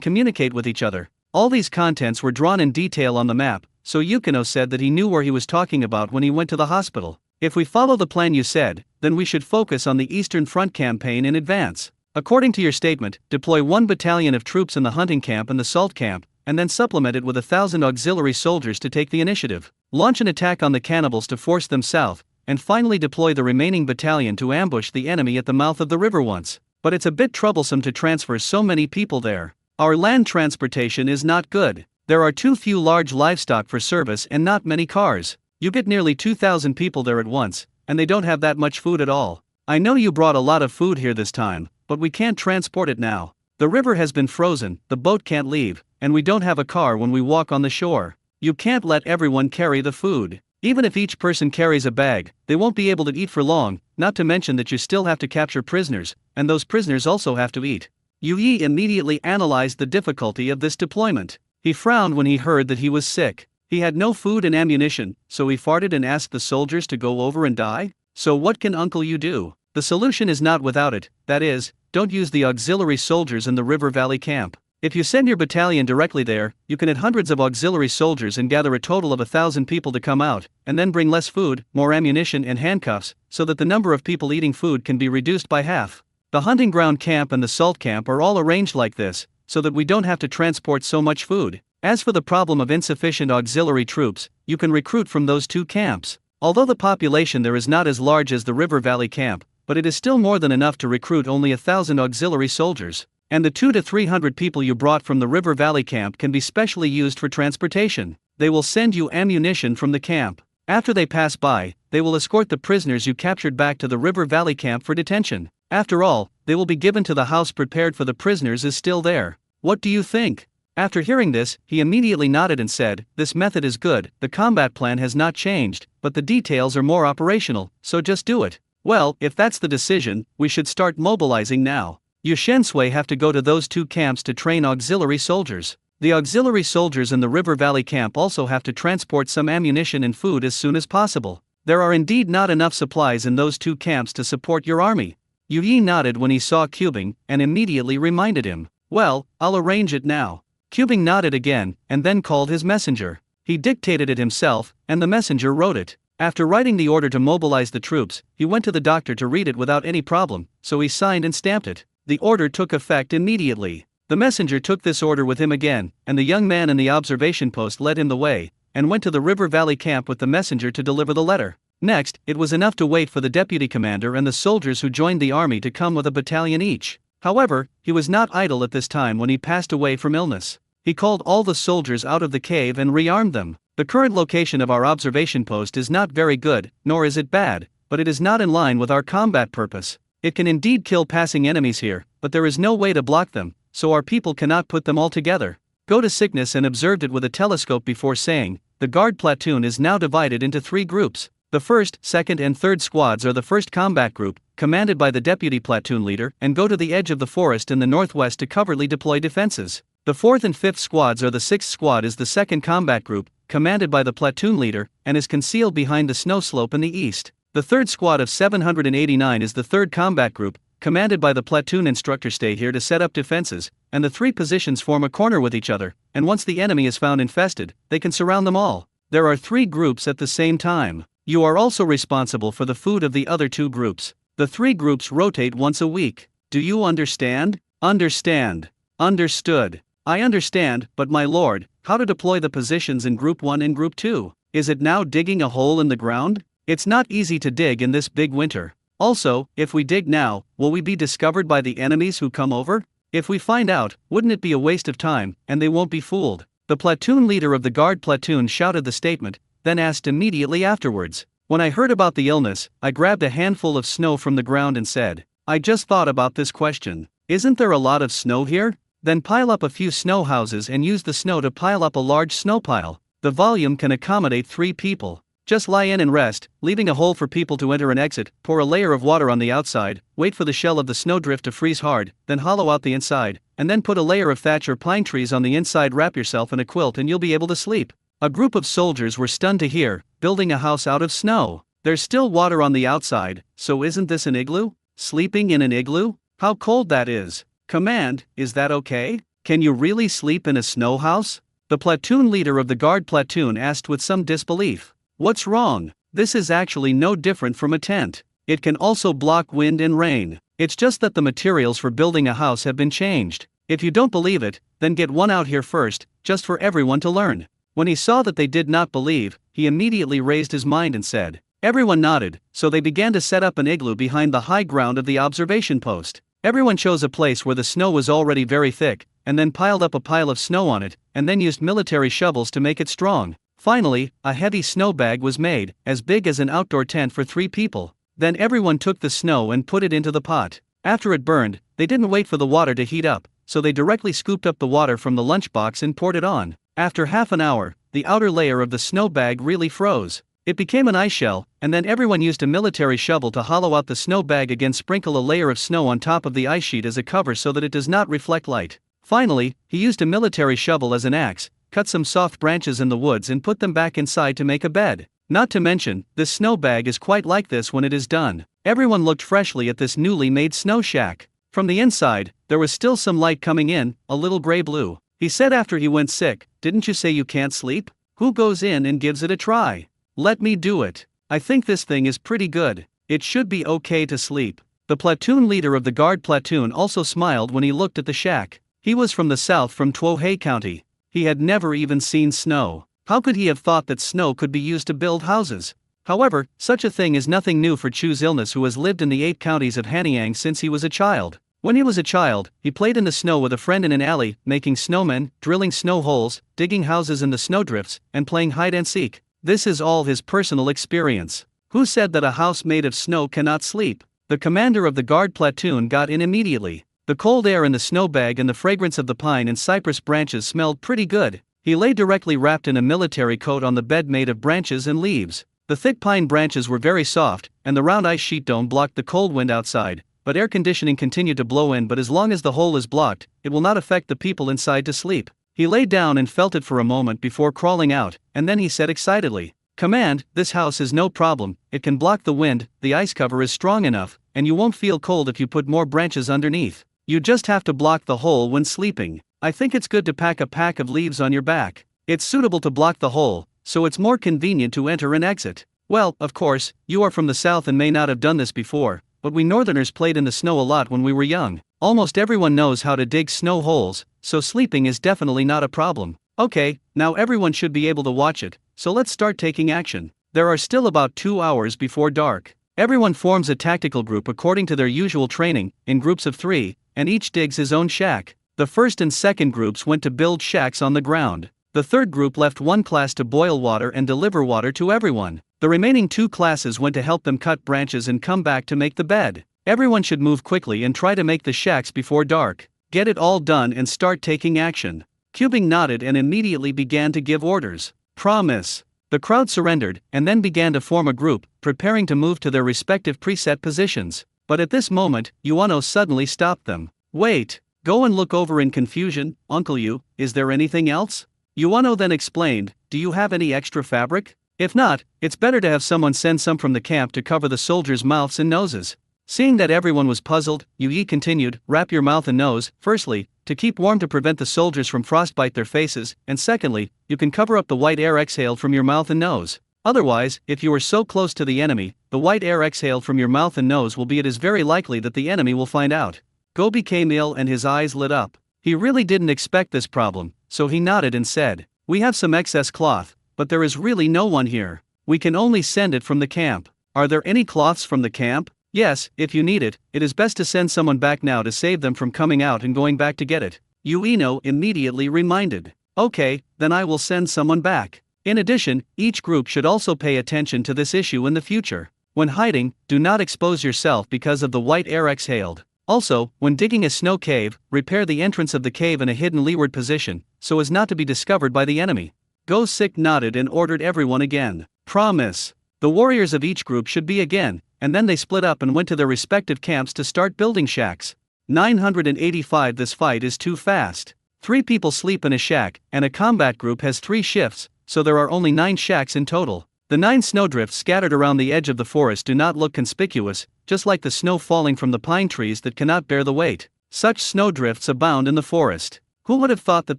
communicate with each other. All these contents were drawn in detail on the map, so Yukino said that he knew where he was talking about when he went to the hospital. If we follow the plan you said, then we should focus on the Eastern Front campaign in advance. According to your statement, deploy 1 battalion of troops in the hunting camp and the salt camp, and then supplement it with 1,000 auxiliary soldiers to take the initiative. Launch an attack on the cannibals to force them south, and finally deploy the remaining battalion to ambush the enemy at the mouth of the river once. But it's a bit troublesome to transfer so many people there. Our land transportation is not good. There are too few large livestock for service and not many cars. You get nearly 2,000 people there at once, and they don't have that much food at all. I know you brought a lot of food here this time, but we can't transport it now. The river has been frozen, the boat can't leave, and we don't have a car when we walk on the shore. You can't let everyone carry the food. Even if each person carries a bag, they won't be able to eat for long, not to mention that you still have to capture prisoners, and those prisoners also have to eat. Yu Yi immediately analyzed the difficulty of this deployment. He frowned when he heard that he was sick. He had no food and ammunition, so he farted and asked the soldiers to go over and die? So what can Uncle Yu do? The solution is not without it, that is, don't use the auxiliary soldiers in the river valley camp. If you send your battalion directly there, you can add hundreds of auxiliary soldiers and gather a total of 1,000 people to come out, and then bring less food, more ammunition and handcuffs, so that the number of people eating food can be reduced by half. The hunting ground camp and the salt camp are all arranged like this, so that we don't have to transport so much food. As for the problem of insufficient auxiliary troops, you can recruit from those two camps. Although the population there is not as large as the river valley camp, but it is still more than enough to recruit only 1,000 auxiliary soldiers. And the 200 to 300 people you brought from the river valley camp can be specially used for transportation. They will send you ammunition from the camp. After they pass by, they will escort the prisoners you captured back to the river valley camp for detention. After all, they will be given to the house prepared for the prisoners is still there. What do you think? After hearing this, he immediately nodded and said, "This method is good, the combat plan has not changed, but the details are more operational, so just do it." Well, if that's the decision, we should start mobilizing now. You Shensui have to go to those two camps to train auxiliary soldiers. The auxiliary soldiers in the river valley camp also have to transport some ammunition and food as soon as possible. There are indeed not enough supplies in those two camps to support your army. Yu Yi nodded when he saw Cubing, and immediately reminded him, "Well, I'll arrange it now." Cubing nodded again, and then called his messenger. He dictated it himself, and the messenger wrote it. After writing the order to mobilize the troops, he went to the doctor to read it without any problem, so he signed and stamped it. The order took effect immediately. The messenger took this order with him again, and the young man in the observation post led him the way, and went to the river valley camp with the messenger to deliver the letter. Next, it was enough to wait for the deputy commander and the soldiers who joined the army to come with a battalion each. However, he was not idle at this time when he passed away from illness. He called all the soldiers out of the cave and rearmed them. The current location of our observation post is not very good, nor is it bad, but it is not in line with our combat purpose. It can indeed kill passing enemies here, but there is no way to block them, so our people cannot put them all together. Go to Sickness and observed it with a telescope before saying, "The guard platoon is now divided into 3 groups. The 1st, 2nd and 3rd squads are the 1st combat group, commanded by the deputy platoon leader, and go to the edge of the forest in the northwest to covertly deploy defenses. The 4th and 5th squads are the 6th squad is the 2nd combat group, commanded by the platoon leader, and is concealed behind the snow slope in the east. The 3rd squad of 789 is the 3rd combat group, commanded by the platoon instructor. Stay here to set up defenses, and the 3 positions form a corner with each other, and once the enemy is found infested, they can surround them all. There are 3 groups at the same time. You are also responsible for the food of the other 2 groups. The 3 groups rotate once a week. Do you understand? Understand. Understood. I understand, but my lord, how to deploy the positions in Group 1 and Group 2? Is it now digging a hole in the ground? It's not easy to dig in this big winter. Also, if we dig now, will we be discovered by the enemies who come over? If we find out, wouldn't it be a waste of time, and they won't be fooled?" The platoon leader of the guard platoon shouted the statement, then asked immediately afterwards, "When I heard about the illness, I grabbed a handful of snow from the ground and said, I just thought about this question. Isn't there a lot of snow here? Then pile up a few snow houses and use the snow to pile up a large snow pile. The volume can accommodate 3 people. Just lie in and rest, leaving a hole for people to enter and exit, pour a layer of water on the outside, wait for the shell of the snowdrift to freeze hard, then hollow out the inside, and then put a layer of thatch or pine trees on the inside. Wrap yourself in a quilt and you'll be able to sleep." A group of soldiers were stunned to hear, building a house out of snow. There's still water on the outside, so isn't this an igloo? Sleeping in an igloo? How cold that is. Command, is that okay? Can you really sleep in a snow house? The platoon leader of the guard platoon asked with some disbelief. What's wrong? This is actually no different from a tent. It can also block wind and rain. It's just that the materials for building a house have been changed. If you don't believe it, then get one out here first, just for everyone to learn. When he saw that they did not believe, he immediately raised his mind and said, Everyone nodded, so they began to set up an igloo behind the high ground of the observation post. Everyone chose a place where the snow was already very thick, and then piled up a pile of snow on it, and then used military shovels to make it strong. Finally, a heavy snow bag was made, as big as an outdoor tent for 3 people. Then everyone took the snow and put it into the pot. After it burned, they didn't wait for the water to heat up, so they directly scooped up the water from the lunchbox and poured it on. After half an hour, the outer layer of the snow bag really froze. It became an ice shell, and then everyone used a military shovel to hollow out the snow bag again, sprinkle a layer of snow on top of the ice sheet as a cover so that it does not reflect light. Finally, he used a military shovel as an axe, cut some soft branches in the woods and put them back inside to make a bed. Not to mention, this snow bag is quite like this when it is done. Everyone looked freshly at this newly made snow shack. From the inside, there was still some light coming in, a little gray-blue. He said after he went sick, "Didn't you say you can't sleep? Who goes in and gives it a try? Let me do it. I think this thing is pretty good. It should be okay to sleep." The platoon leader of the guard platoon also smiled when he looked at the shack. He was from the south, from Twohay County. He had never even seen snow. How could he have thought that snow could be used to build houses? However, such a thing is nothing new for Chu's illness, who has lived in the 8 counties of Hanyang since he was a child. When he was a child, he played in the snow with a friend in an alley, making snowmen, drilling snow holes, digging houses in the snowdrifts, and playing hide and seek. This is all his personal experience. Who said that a house made of snow cannot sleep? The commander of the guard platoon got in immediately. The cold air in the snow bag and the fragrance of the pine and cypress branches smelled pretty good. He lay directly wrapped in a military coat on the bed made of branches and leaves. The thick pine branches were very soft, and the round ice sheet dome blocked the cold wind outside, but air conditioning continued to blow in. But as long as the hole is blocked, it will not affect the people inside to sleep. He lay down and felt it for a moment before crawling out, and then he said excitedly, "Command, this house is no problem. It can block the wind, the ice cover is strong enough, and you won't feel cold if you put more branches underneath. You just have to block the hole when sleeping. I think it's good to pack a pack of leaves on your back. It's suitable to block the hole, so it's more convenient to enter and exit." Well, of course, you are from the south and may not have done this before, but we northerners played in the snow a lot when we were young. Almost everyone knows how to dig snow holes, so sleeping is definitely not a problem. Okay, now everyone should be able to watch it, so let's start taking action. There are still about 2 hours before dark. Everyone forms a tactical group according to their usual training, in groups of 3, and each digs his own shack. The first and second groups went to build shacks on the ground. The third group left one class to boil water and deliver water to everyone. The remaining 2 classes went to help them cut branches and come back to make the bed. Everyone should move quickly and try to make the shacks before dark. Get it all done and start taking action. Cubing nodded and immediately began to give orders. Promise. The crowd surrendered, and then began to form a group, preparing to move to their respective preset positions. But at this moment, Yuano suddenly stopped them. "Wait, go and look over in confusion, Uncle Yu, is there anything else?" Yuano then explained, "Do you have any extra fabric? If not, it's better to have someone send some from the camp to cover the soldiers' mouths and noses." Seeing that everyone was puzzled, Yu continued, "Wrap your mouth and nose, firstly, to keep warm to prevent the soldiers from frostbite their faces, and secondly, you can cover up the white air exhaled from your mouth and nose. Otherwise, if you are so close to the enemy, the white air exhaled from your mouth and nose will be it is very likely that the enemy will find out." Go became ill and his eyes lit up. He really didn't expect this problem, so he nodded and said, "We have some excess cloth, but there is really no one here. We can only send it from the camp. Are there any cloths from the camp?" "Yes, if you need it, it is best to send someone back now to save them from coming out and going back to get it," Ueno immediately reminded. "Okay, then I will send someone back." In addition, each group should also pay attention to this issue in the future. When hiding, do not expose yourself because of the white air exhaled. Also, when digging a snow cave, repair the entrance of the cave in a hidden leeward position, so as not to be discovered by the enemy. Go Sick nodded and ordered everyone again. "Promise." The warriors of each group should be again, and then they split up and went to their respective camps to start building shacks. 985 This fight is too fast. 3 people sleep in a shack, and a combat group has 3 shifts, so there are only 9 shacks in total. The 9 snowdrifts scattered around the edge of the forest do not look conspicuous, just like the snow falling from the pine trees that cannot bear the weight. Such snowdrifts abound in the forest. Who would have thought that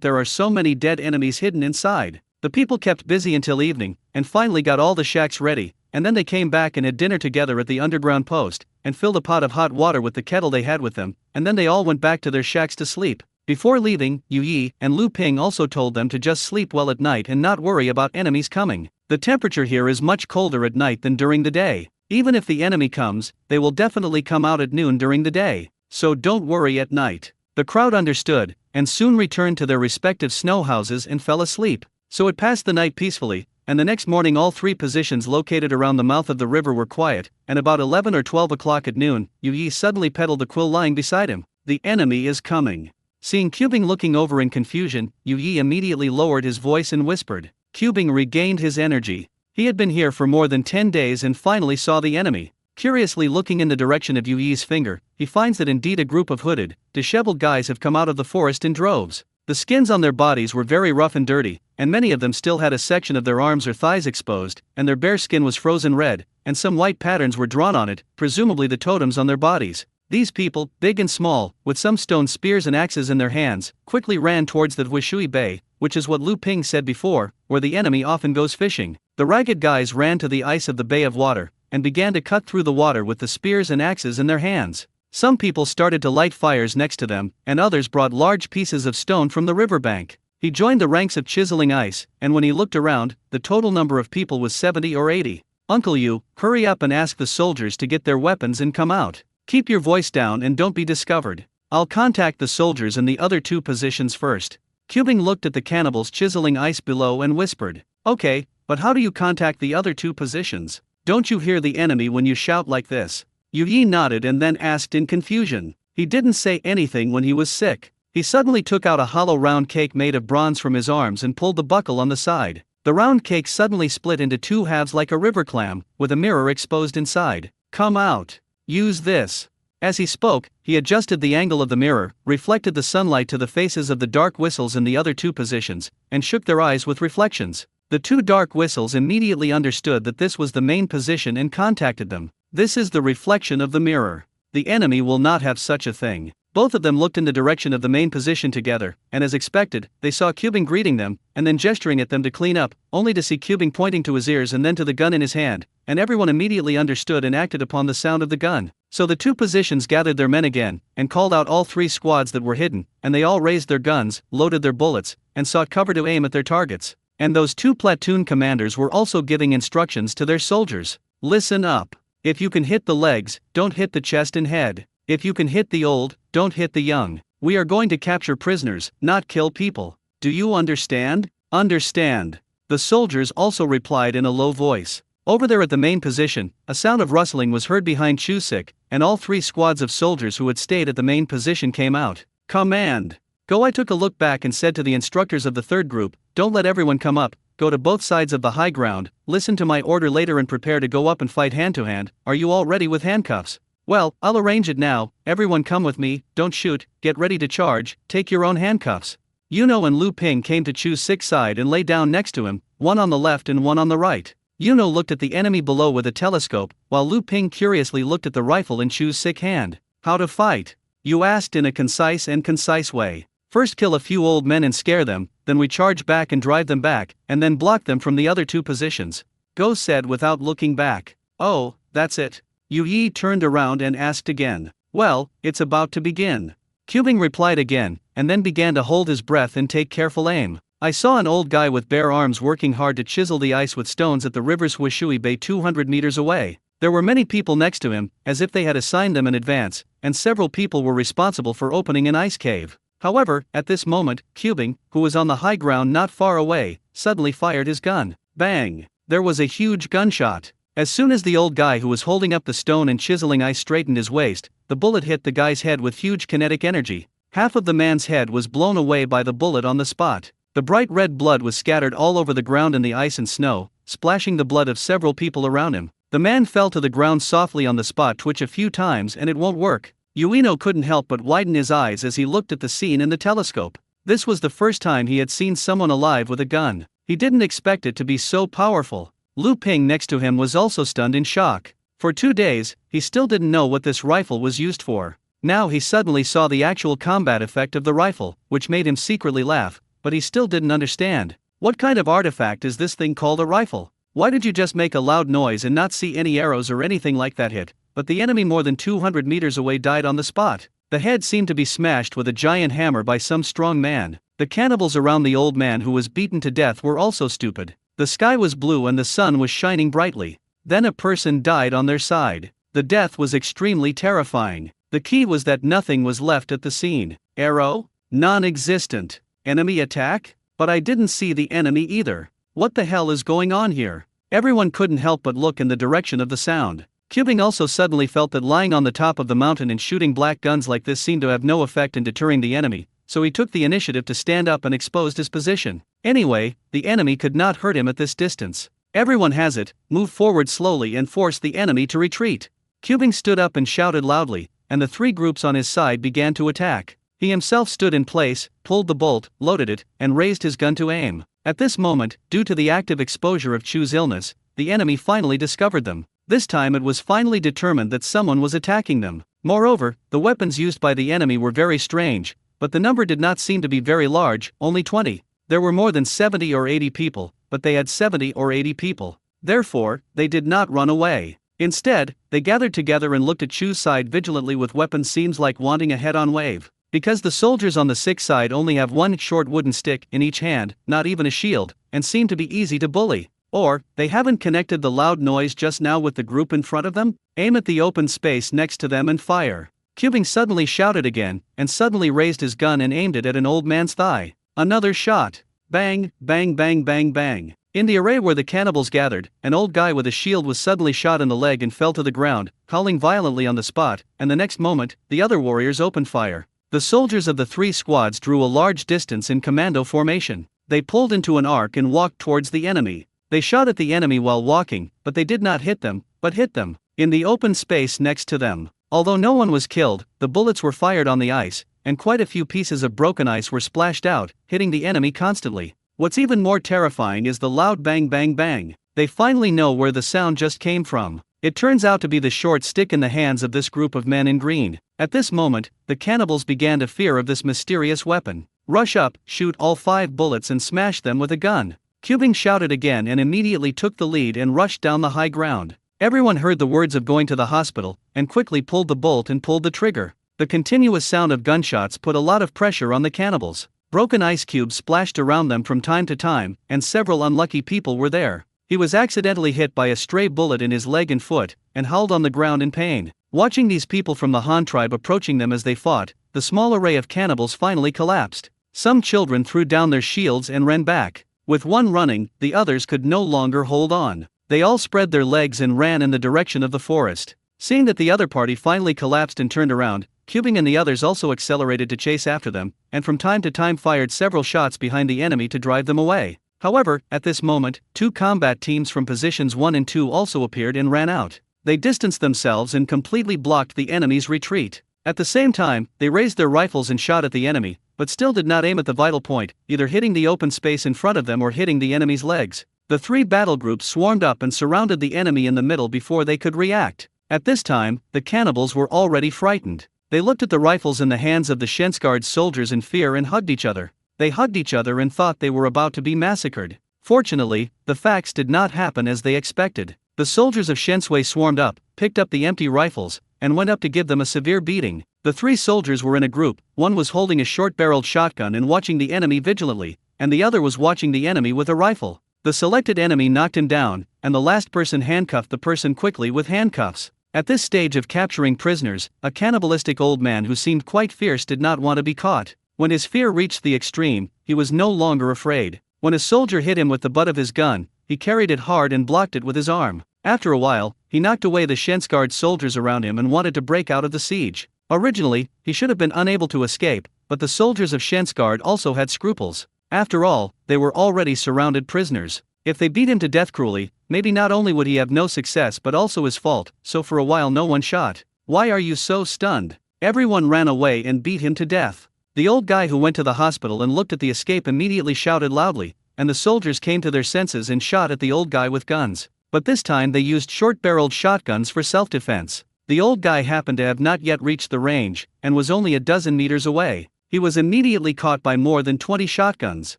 there are so many dead enemies hidden inside? The people kept busy until evening, and finally got all the shacks ready, and then they came back and had dinner together at the underground post, and filled a pot of hot water with the kettle they had with them, and then they all went back to their shacks to sleep. Before leaving, Yu Yi and Lu Ping also told them to just sleep well at night and not worry about enemies coming. The temperature here is much colder at night than during the day. Even if the enemy comes, they will definitely come out at noon during the day, so don't worry at night. The crowd understood, and soon returned to their respective snow houses and fell asleep. So it passed the night peacefully, and the next morning all 3 positions located around the mouth of the river were quiet, and about 11 or 12 o'clock at noon, Yu Yi suddenly pedaled the quill lying beside him. The enemy is coming. Seeing Cubing looking over in confusion, Yu Yi immediately lowered his voice and whispered. Cubing regained his energy. He had been here for more than 10 days and finally saw the enemy. Curiously looking in the direction of Yu Yi's finger, he finds that indeed a group of hooded, disheveled guys have come out of the forest in droves. The skins on their bodies were very rough and dirty, and many of them still had a section of their arms or thighs exposed, and their bare skin was frozen red, and some white patterns were drawn on it, presumably the totems on their bodies. These people, big and small, with some stone spears and axes in their hands, quickly ran towards the Huishui Bay, which is what Lu Ping said before, where the enemy often goes fishing. The ragged guys ran to the ice of the bay of water, and began to cut through the water with the spears and axes in their hands. Some people started to light fires next to them, and others brought large pieces of stone from the riverbank. He joined the ranks of chiseling ice, and when he looked around, the total number of people was 70 or 80. Uncle Yu, hurry up and ask the soldiers to get their weapons and come out. Keep your voice down and don't be discovered. I'll contact the soldiers in the other 2 positions first. Cubing looked at the cannibals chiseling ice below and whispered. Okay, but how do you contact the other 2 positions? Don't you hear the enemy when you shout like this? Yu Yi nodded and then asked in confusion. He didn't say anything when he was sick. He suddenly took out a hollow round cake made of bronze from his arms and pulled the buckle on the side. The round cake suddenly split into 2 halves like a river clam, with a mirror exposed inside. Come out. Use this. As he spoke, he adjusted the angle of the mirror, reflected the sunlight to the faces of the dark whistles in the other 2 positions, and shook their eyes with reflections. The 2 dark whistles immediately understood that this was the main position and contacted them. This is the reflection of the mirror. The enemy will not have such a thing. Both of them looked in the direction of the main position together, and as expected, they saw Cubing greeting them, and then gesturing at them to clean up, only to see Cubing pointing to his ears and then to the gun in his hand, and everyone immediately understood and acted upon the sound of the gun. So the 2 positions gathered their men again, and called out all 3 squads that were hidden, and they all raised their guns, loaded their bullets, and sought cover to aim at their targets. And those 2 platoon commanders were also giving instructions to their soldiers. Listen up. If you can hit the legs, don't hit the chest and head. If you can hit the old, don't hit the young. We are going to capture prisoners, not kill people. Do you understand? Understand. The soldiers also replied in a low voice. Over there at the main position, a sound of rustling was heard behind Chusik, and all 3 squads of soldiers who had stayed at the main position came out. Command. Go. I took a look back and said to the instructors of the 3rd group, don't let everyone come up, go to both sides of the high ground, listen to my order later and prepare to go up and fight hand to hand. Are you all ready with handcuffs? Well, I'll arrange it now. Everyone come with me, don't shoot, get ready to charge, take your own handcuffs. Yuno and Lu Ping came to Chusik's side and lay down next to him, one on the left and one on the right. Yuno looked at the enemy below with a telescope, while Lu Ping curiously looked at the rifle in Chusik's hand. How to fight? You asked in a concise way. First kill a few old men and scare them, then we charge back and drive them back, and then block them from the other 2 positions. Go said without looking back. Oh, that's it. Yu Yi turned around and asked again. Well, it's about to begin. Cubing replied again, and then began to hold his breath and take careful aim. I saw an old guy with bare arms working hard to chisel the ice with stones at the river's Huishui Bay 200 meters away. There were many people next to him, as if they had assigned them in advance, and several people were responsible for opening an ice cave. However, at this moment, Cubing, who was on the high ground not far away, suddenly fired his gun. Bang! There was a huge gunshot. As soon as the old guy who was holding up the stone and chiseling ice straightened his waist, the bullet hit the guy's head with huge kinetic energy. Half of the man's head was blown away by the bullet on the spot. The bright red blood was scattered all over the ground in the ice and snow, splashing the blood of several people around him. The man fell to the ground softly on the spot, twitch a few times and it won't work. Ueno couldn't help but widen his eyes as he looked at the scene in the telescope. This was the first time he had seen someone alive with a gun. He didn't expect it to be so powerful. Lu Ping next to him was also stunned in shock. For 2 days, he still didn't know what this rifle was used for. Now he suddenly saw the actual combat effect of the rifle, which made him secretly laugh, but he still didn't understand. What kind of artifact is this thing called a rifle? Why did you just make a loud noise and not see any arrows or anything like that hit? But the enemy more than 200 meters away died on the spot. The head seemed to be smashed with a giant hammer by some strong man. The cannibals around the old man who was beaten to death were also stupid. The sky was blue and the sun was shining brightly. Then a person died on their side. The death was extremely terrifying. The key was that nothing was left at the scene. Arrow? Non-existent. Enemy attack? But I didn't see the enemy either. What the hell is going on here? Everyone couldn't help but look in the direction of the sound. Cubing also suddenly felt that lying on the top of the mountain and shooting black guns like this seemed to have no effect in deterring the enemy, so he took the initiative to stand up and exposed his position. Anyway, the enemy could not hurt him at this distance. Everyone has it, move forward slowly and force the enemy to retreat. Cubing stood up and shouted loudly, and the three groups on his side began to attack. He himself stood in place, pulled the bolt, loaded it, and raised his gun to aim. At this moment, due to the active exposure of Chu's illness, the enemy finally discovered them. This time it was finally determined that someone was attacking them. Moreover, the weapons used by the enemy were very strange, but the number did not seem to be very large, only 20. There were more than 70 or 80 people, but they had 70 or 80 people. Therefore, they did not run away. Instead, they gathered together and looked at Chu's side vigilantly with weapons seems like wanting a head-on wave. Because the soldiers on the sick side only have one short wooden stick in each hand, not even a shield, and seem to be easy to bully. Or, they haven't connected the loud noise just now with the group in front of them? Aim at the open space next to them and fire. Cubing suddenly shouted again, and suddenly raised his gun and aimed it at an old man's thigh. Another shot. Bang, bang, bang, bang, bang. In the array where the cannibals gathered, an old guy with a shield was suddenly shot in the leg and fell to the ground, calling violently on the spot, and the next moment, the other warriors opened fire. The soldiers of the three squads drew a large distance in commando formation. They pulled into an arc and walked towards the enemy. They shot at the enemy while walking, but they did not hit them, but hit them in the open space next to them. Although no one was killed, the bullets were fired on the ice, and quite a few pieces of broken ice were splashed out, hitting the enemy constantly. What's even more terrifying is the loud bang bang bang. They finally know where the sound just came from. It turns out to be the short stick in the hands of this group of men in green. At this moment, the cannibals began to fear of this mysterious weapon. Rush up, shoot all 5 bullets and smash them with a gun. Cubing shouted again and immediately took the lead and rushed down the high ground. Everyone heard the words of going to the hospital, and quickly pulled the bolt and pulled the trigger. The continuous sound of gunshots put a lot of pressure on the cannibals. Broken ice cubes splashed around them from time to time, and several unlucky people were there. He was accidentally hit by a stray bullet in his leg and foot, and howled on the ground in pain. Watching these people from the Han tribe approaching them as they fought, the small array of cannibals finally collapsed. Some children threw down their shields and ran back. With one running, the others could no longer hold on. They all spread their legs and ran in the direction of the forest. Seeing that the other party finally collapsed and turned around, Cubing and the others also accelerated to chase after them, and from time to time fired several shots behind the enemy to drive them away. However, at this moment, 2 combat teams from positions 1 and 2 also appeared and ran out. They distanced themselves and completely blocked the enemy's retreat. At the same time, they raised their rifles and shot at the enemy, but still did not aim at the vital point, either hitting the open space in front of them or hitting the enemy's legs. The 3 battle groups swarmed up and surrounded the enemy in the middle before they could react. At this time, the cannibals were already frightened. They looked at the rifles in the hands of the Shensguard's soldiers in fear and hugged each other. They hugged each other and thought they were about to be massacred. Fortunately, the facts did not happen as they expected. The soldiers of Shensui swarmed up, picked up the empty rifles, and went up to give them a severe beating. The 3 soldiers were in a group. One was holding a short-barreled shotgun and watching the enemy vigilantly, and the other was watching the enemy with a rifle. The selected enemy knocked him down, and the last person handcuffed the person quickly with handcuffs. At this stage of capturing prisoners, a cannibalistic old man who seemed quite fierce did not want to be caught. When his fear reached the extreme, he was no longer afraid. When a soldier hit him with the butt of his gun, he carried it hard and blocked it with his arm. After a while, he knocked away the Shensguard soldiers around him and wanted to break out of the siege. Originally, he should have been unable to escape, but the soldiers of Shensguard also had scruples. After all, they were already surrounded prisoners. If they beat him to death cruelly, maybe not only would he have no success but also his fault, so for a while no one shot. Why are you so stunned? Everyone ran away and beat him to death. The old guy who went to the hospital and looked at the escape immediately shouted loudly, and the soldiers came to their senses and shot at the old guy with guns. But this time they used short-barreled shotguns for self-defense. The old guy happened to have not yet reached the range, and was only a dozen meters away. He was immediately caught by more than 20 shotguns.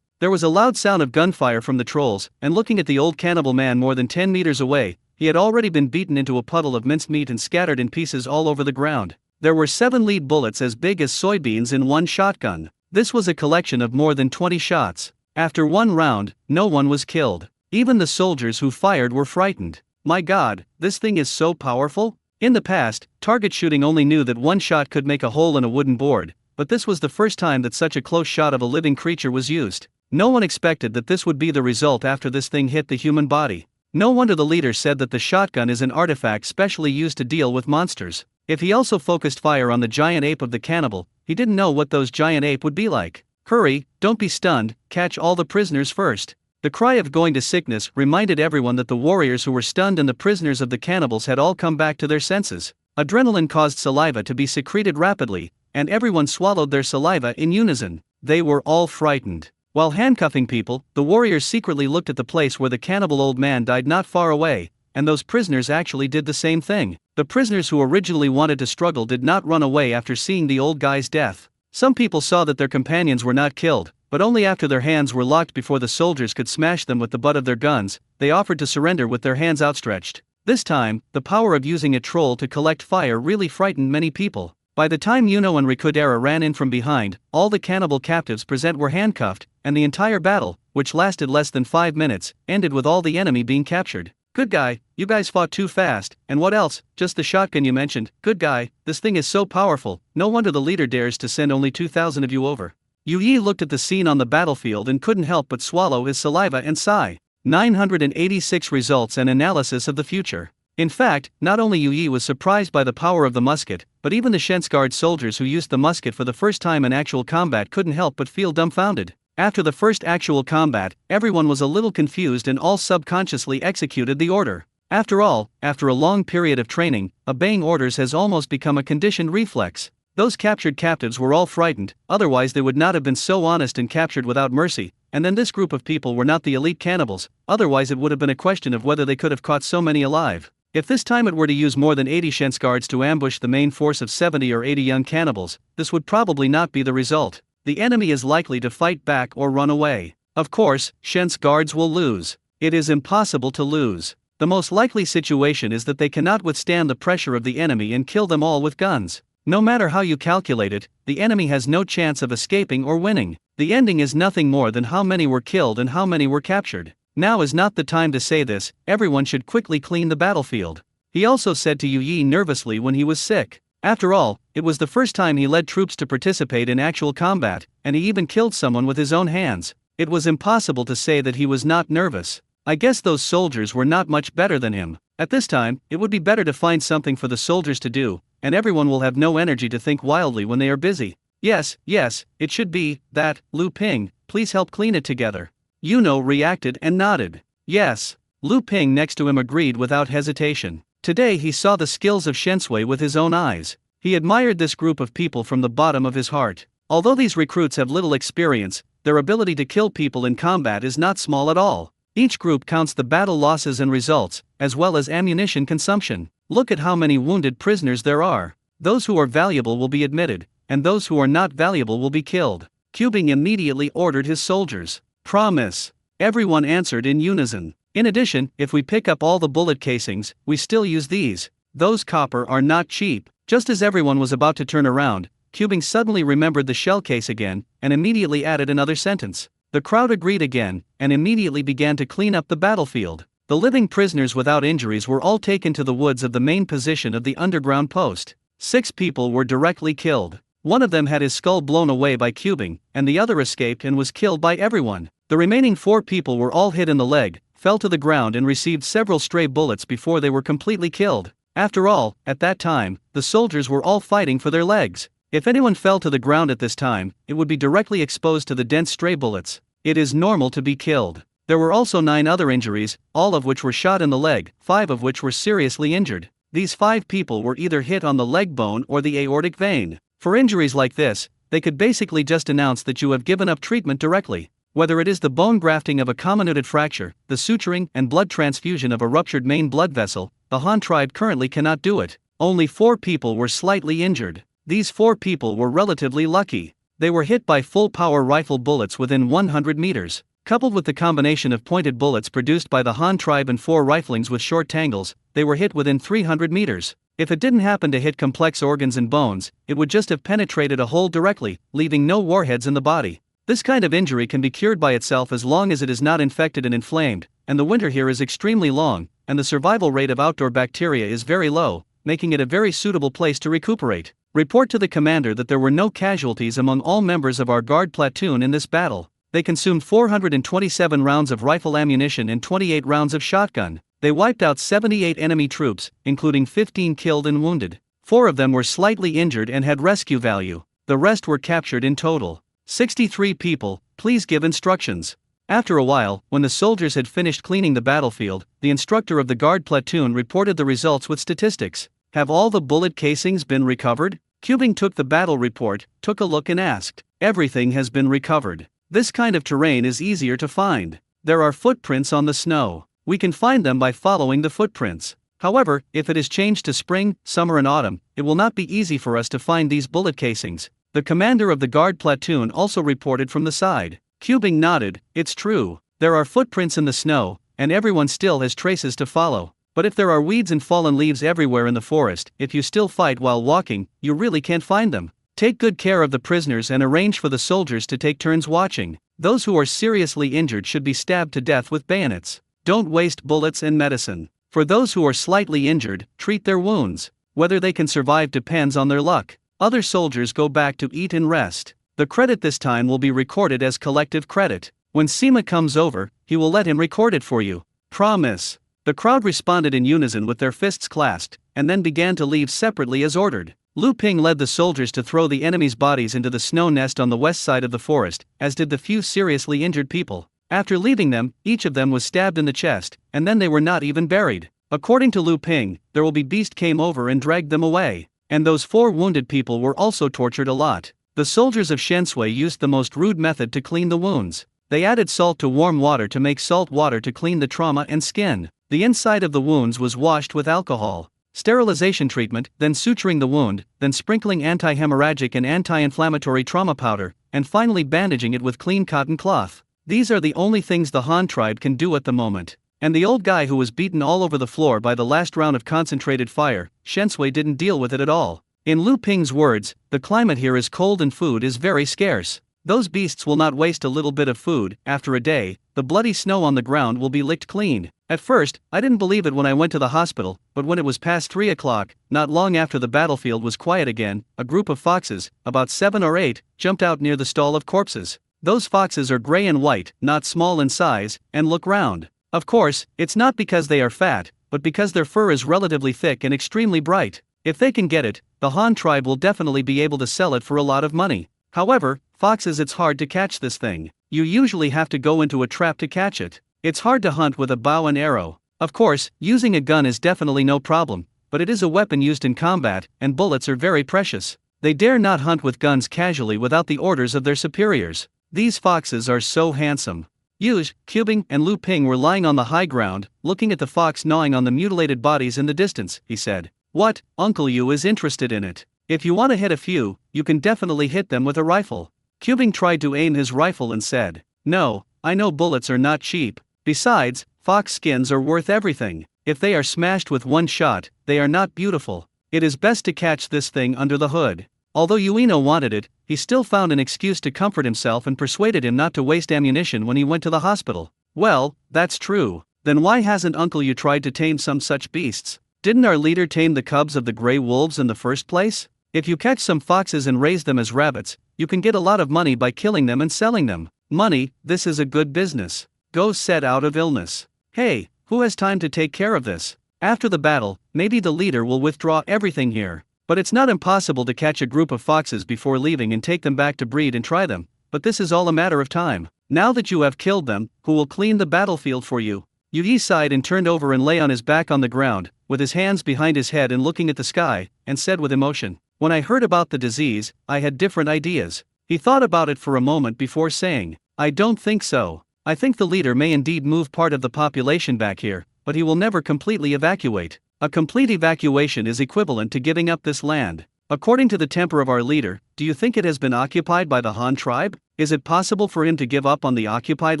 There was a loud sound of gunfire from the trolls, and looking at the old cannibal man more than 10 meters away, he had already been beaten into a puddle of minced meat and scattered in pieces all over the ground. There were 7 lead bullets as big as soybeans in one shotgun. This was a collection of more than 20 shots. After one round, no one was killed. Even the soldiers who fired were frightened. My God, this thing is so powerful? In the past, target shooting only knew that one shot could make a hole in a wooden board, but this was the first time that such a close shot of a living creature was used. No one expected that this would be the result after this thing hit the human body. No wonder the leader said that the shotgun is an artifact specially used to deal with monsters. If he also focused fire on the giant ape of the cannibal, he didn't know what those giant ape would be like. Hurry, don't be stunned, catch all the prisoners first. The cry of going to sickness reminded everyone that the warriors who were stunned and the prisoners of the cannibals had all come back to their senses. Adrenaline caused saliva to be secreted rapidly, and everyone swallowed their saliva in unison. They were all frightened. While handcuffing people, the warriors secretly looked at the place where the cannibal old man died not far away, and those prisoners actually did the same thing. The prisoners who originally wanted to struggle did not run away after seeing the old guy's death. Some people saw that their companions were not killed, but only after their hands were locked before the soldiers could smash them with the butt of their guns, they offered to surrender with their hands outstretched. This time, the power of using a troll to collect fire really frightened many people. By the time Yuno and Rikudera ran in from behind, all the cannibal captives present were handcuffed, and the entire battle, which lasted less than 5 minutes, ended with all the enemy being captured. Good guy, you guys fought too fast, and what else, just the shotgun you mentioned. Good guy, this thing is so powerful, no wonder the leader dares to send only 2,000 of you over. Yu Yi looked at the scene on the battlefield and couldn't help but swallow his saliva and sigh. 986 Results and Analysis of the Future. In fact, not only Yu Yi was surprised by the power of the musket, but even the Shensguard soldiers who used the musket for the first time in actual combat couldn't help but feel dumbfounded. After the first actual combat, everyone was a little confused and all subconsciously executed the order. After all, after a long period of training, obeying orders has almost become a conditioned reflex. Those captured captives were all frightened, otherwise they would not have been so honest and captured without mercy, and then this group of people were not the elite cannibals, otherwise it would have been a question of whether they could have caught so many alive. If this time it were to use more than 80 Shensguards to ambush the main force of 70 or 80 young cannibals, this would probably not be the result. The enemy is likely to fight back or run away. Of course, Shensguards will lose. It is impossible to lose. The most likely situation is that they cannot withstand the pressure of the enemy and kill them all with guns. No matter how you calculate it, the enemy has no chance of escaping or winning. The ending is nothing more than how many were killed and how many were captured. Now is not the time to say this, everyone should quickly clean the battlefield. He also said to Yu Yi nervously when he was sick. After all, it was the first time he led troops to participate in actual combat, and he even killed someone with his own hands. It was impossible to say that he was not nervous. I guess those soldiers were not much better than him. At this time, it would be better to find something for the soldiers to do, and everyone will have no energy to think wildly when they are busy. Yes, it should be that. Lu Ping, please help clean it together. Yuno reacted and nodded. Yes. Lu Ping next to him agreed without hesitation. Today he saw the skills of Shensui with his own eyes. He admired this group of people from the bottom of his heart. Although these recruits have little experience, their ability to kill people in combat is not small at all. Each group counts the battle losses and results, as well as ammunition consumption. Look at how many wounded prisoners there are. Those who are valuable will be admitted, and those who are not valuable will be killed. Cubing immediately ordered his soldiers. Promise. Everyone answered in unison. In addition, if we pick up all the bullet casings, we still use these. Those copper are not cheap. Just as everyone was about to turn around, Cubing suddenly remembered the shell case again, and immediately added another sentence. The crowd agreed again, and immediately began to clean up the battlefield. The living prisoners without injuries were all taken to the woods of the main position of the underground post. 6 people were directly killed. One of them had his skull blown away by Cubing, and the other escaped and was killed by everyone. The remaining 4 people were all hit in the leg, fell to the ground and received several stray bullets before they were completely killed. After all, at that time, the soldiers were all fighting for their legs. If anyone fell to the ground at this time, it would be directly exposed to the dense stray bullets. It is normal to be killed. There were also 9 other injuries, all of which were shot in the leg, 5 of which were seriously injured. These 5 people were either hit on the leg bone or the aortic vein. For injuries like this, they could basically just announce that you have given up treatment directly. Whether it is the bone grafting of a comminuted fracture, the suturing and blood transfusion of a ruptured main blood vessel, the Han tribe currently cannot do it. Only 4 people were slightly injured. These 4 people were relatively lucky. They were hit by full-power rifle bullets within 100 meters. Coupled with the combination of pointed bullets produced by the Han tribe and 4 riflings with short tangles, they were hit within 300 meters. If it didn't happen to hit complex organs and bones, it would just have penetrated a hole directly, leaving no warheads in the body. This kind of injury can be cured by itself as long as it is not infected and inflamed, and the winter here is extremely long, and the survival rate of outdoor bacteria is very low, making it a very suitable place to recuperate. Report to the commander that there were no casualties among all members of our guard platoon in this battle. They consumed 427 rounds of rifle ammunition and 28 rounds of shotgun. They wiped out 78 enemy troops, including 15 killed and wounded. 4 of them were slightly injured and had rescue value. The rest were captured in total. 63 people, please give instructions. After a while, when the soldiers had finished cleaning the battlefield, the instructor of the guard platoon reported the results with statistics. Have all the bullet casings been recovered? Cubing took the battle report, took a look and asked. Everything has been recovered. This kind of terrain is easier to find. There are footprints on the snow. We can find them by following the footprints. However, if it is changed to spring, summer and autumn, it will not be easy for us to find these bullet casings. The commander of the guard platoon also reported from the side. Cubing nodded. It's true. There are footprints in the snow, and everyone still has traces to follow. But if there are weeds and fallen leaves everywhere in the forest, if you still fight while walking, you really can't find them. Take good care of the prisoners and arrange for the soldiers to take turns watching. Those who are seriously injured should be stabbed to death with bayonets. Don't waste bullets and medicine. For those who are slightly injured, treat their wounds. Whether they can survive depends on their luck. Other soldiers go back to eat and rest. The credit this time will be recorded as collective credit. When Sima comes over, he will let him record it for you. Promise. The crowd responded in unison with their fists clasped, and then began to leave separately as ordered. Lu Ping led the soldiers to throw the enemy's bodies into the snow nest on the west side of the forest, as did the few seriously injured people. After leaving them, each of them was stabbed in the chest, and then they were not even buried. According to Lu Ping, there will be beast came over and dragged them away. And those 4 wounded people were also tortured a lot. The soldiers of Shensui used the most rude method to clean the wounds. They added salt to warm water to make salt water to clean the trauma and skin. The inside of the wounds was washed with alcohol. Sterilization treatment, then suturing the wound, then sprinkling anti-hemorrhagic and anti-inflammatory trauma powder, and finally bandaging it with clean cotton cloth. These are the only things the Han tribe can do at the moment. And the old guy who was beaten all over the floor by the last round of concentrated fire, Shensui didn't deal with it at all. In Lu Ping's words, the climate here is cold and food is very scarce. Those beasts will not waste a little bit of food. After a day, the bloody snow on the ground will be licked clean. At first, I didn't believe it when I went to the hospital, but when it was past 3 o'clock, not long after the battlefield was quiet again, a group of foxes, about 7 or 8, jumped out near the stall of corpses. Those foxes are gray and white, not small in size, and look round. Of course, it's not because they are fat, but because their fur is relatively thick and extremely bright. If they can get it, the Han tribe will definitely be able to sell it for a lot of money. However, foxes, it's hard to catch this thing. You usually have to go into a trap to catch it. It's hard to hunt with a bow and arrow. Of course, using a gun is definitely no problem, but it is a weapon used in combat, and bullets are very precious. They dare not hunt with guns casually without the orders of their superiors. These foxes are so handsome. Yuge, Cubing, and Lu Ping were lying on the high ground, looking at the fox gnawing on the mutilated bodies in the distance. He said, "What, Uncle Yu is interested in it. If you want to hit a few, you can definitely hit them with a rifle." Cubing tried to aim his rifle and said, "No, I know bullets are not cheap. Besides, fox skins are worth everything. If they are smashed with one shot, they are not beautiful. It is best to catch this thing under the hood." Although Ueno wanted it, he still found an excuse to comfort himself and persuaded him not to waste ammunition when he went to the hospital. "Well, that's true. Then why hasn't Uncle Yu tried to tame some such beasts? Didn't our leader tame the cubs of the gray wolves in the first place? If you catch some foxes and raise them as rabbits, you can get a lot of money by killing them and selling them. Money, this is a good business. Go set out of illness. Hey, who has time to take care of this? After the battle, maybe the leader will withdraw everything here. But it's not impossible to catch a group of foxes before leaving and take them back to breed and try them, but this is all a matter of time. Now that you have killed them, who will clean the battlefield for you?" Yu sighed and turned over and lay on his back on the ground, with his hands behind his head and looking at the sky, and said with emotion, "When I heard about the disease, I had different ideas." He thought about it for a moment before saying, "I don't think so. I think the leader may indeed move part of the population back here, but he will never completely evacuate. A complete evacuation is equivalent to giving up this land. According to the temper of our leader, do you think it has been occupied by the Han tribe? Is it possible for him to give up on the occupied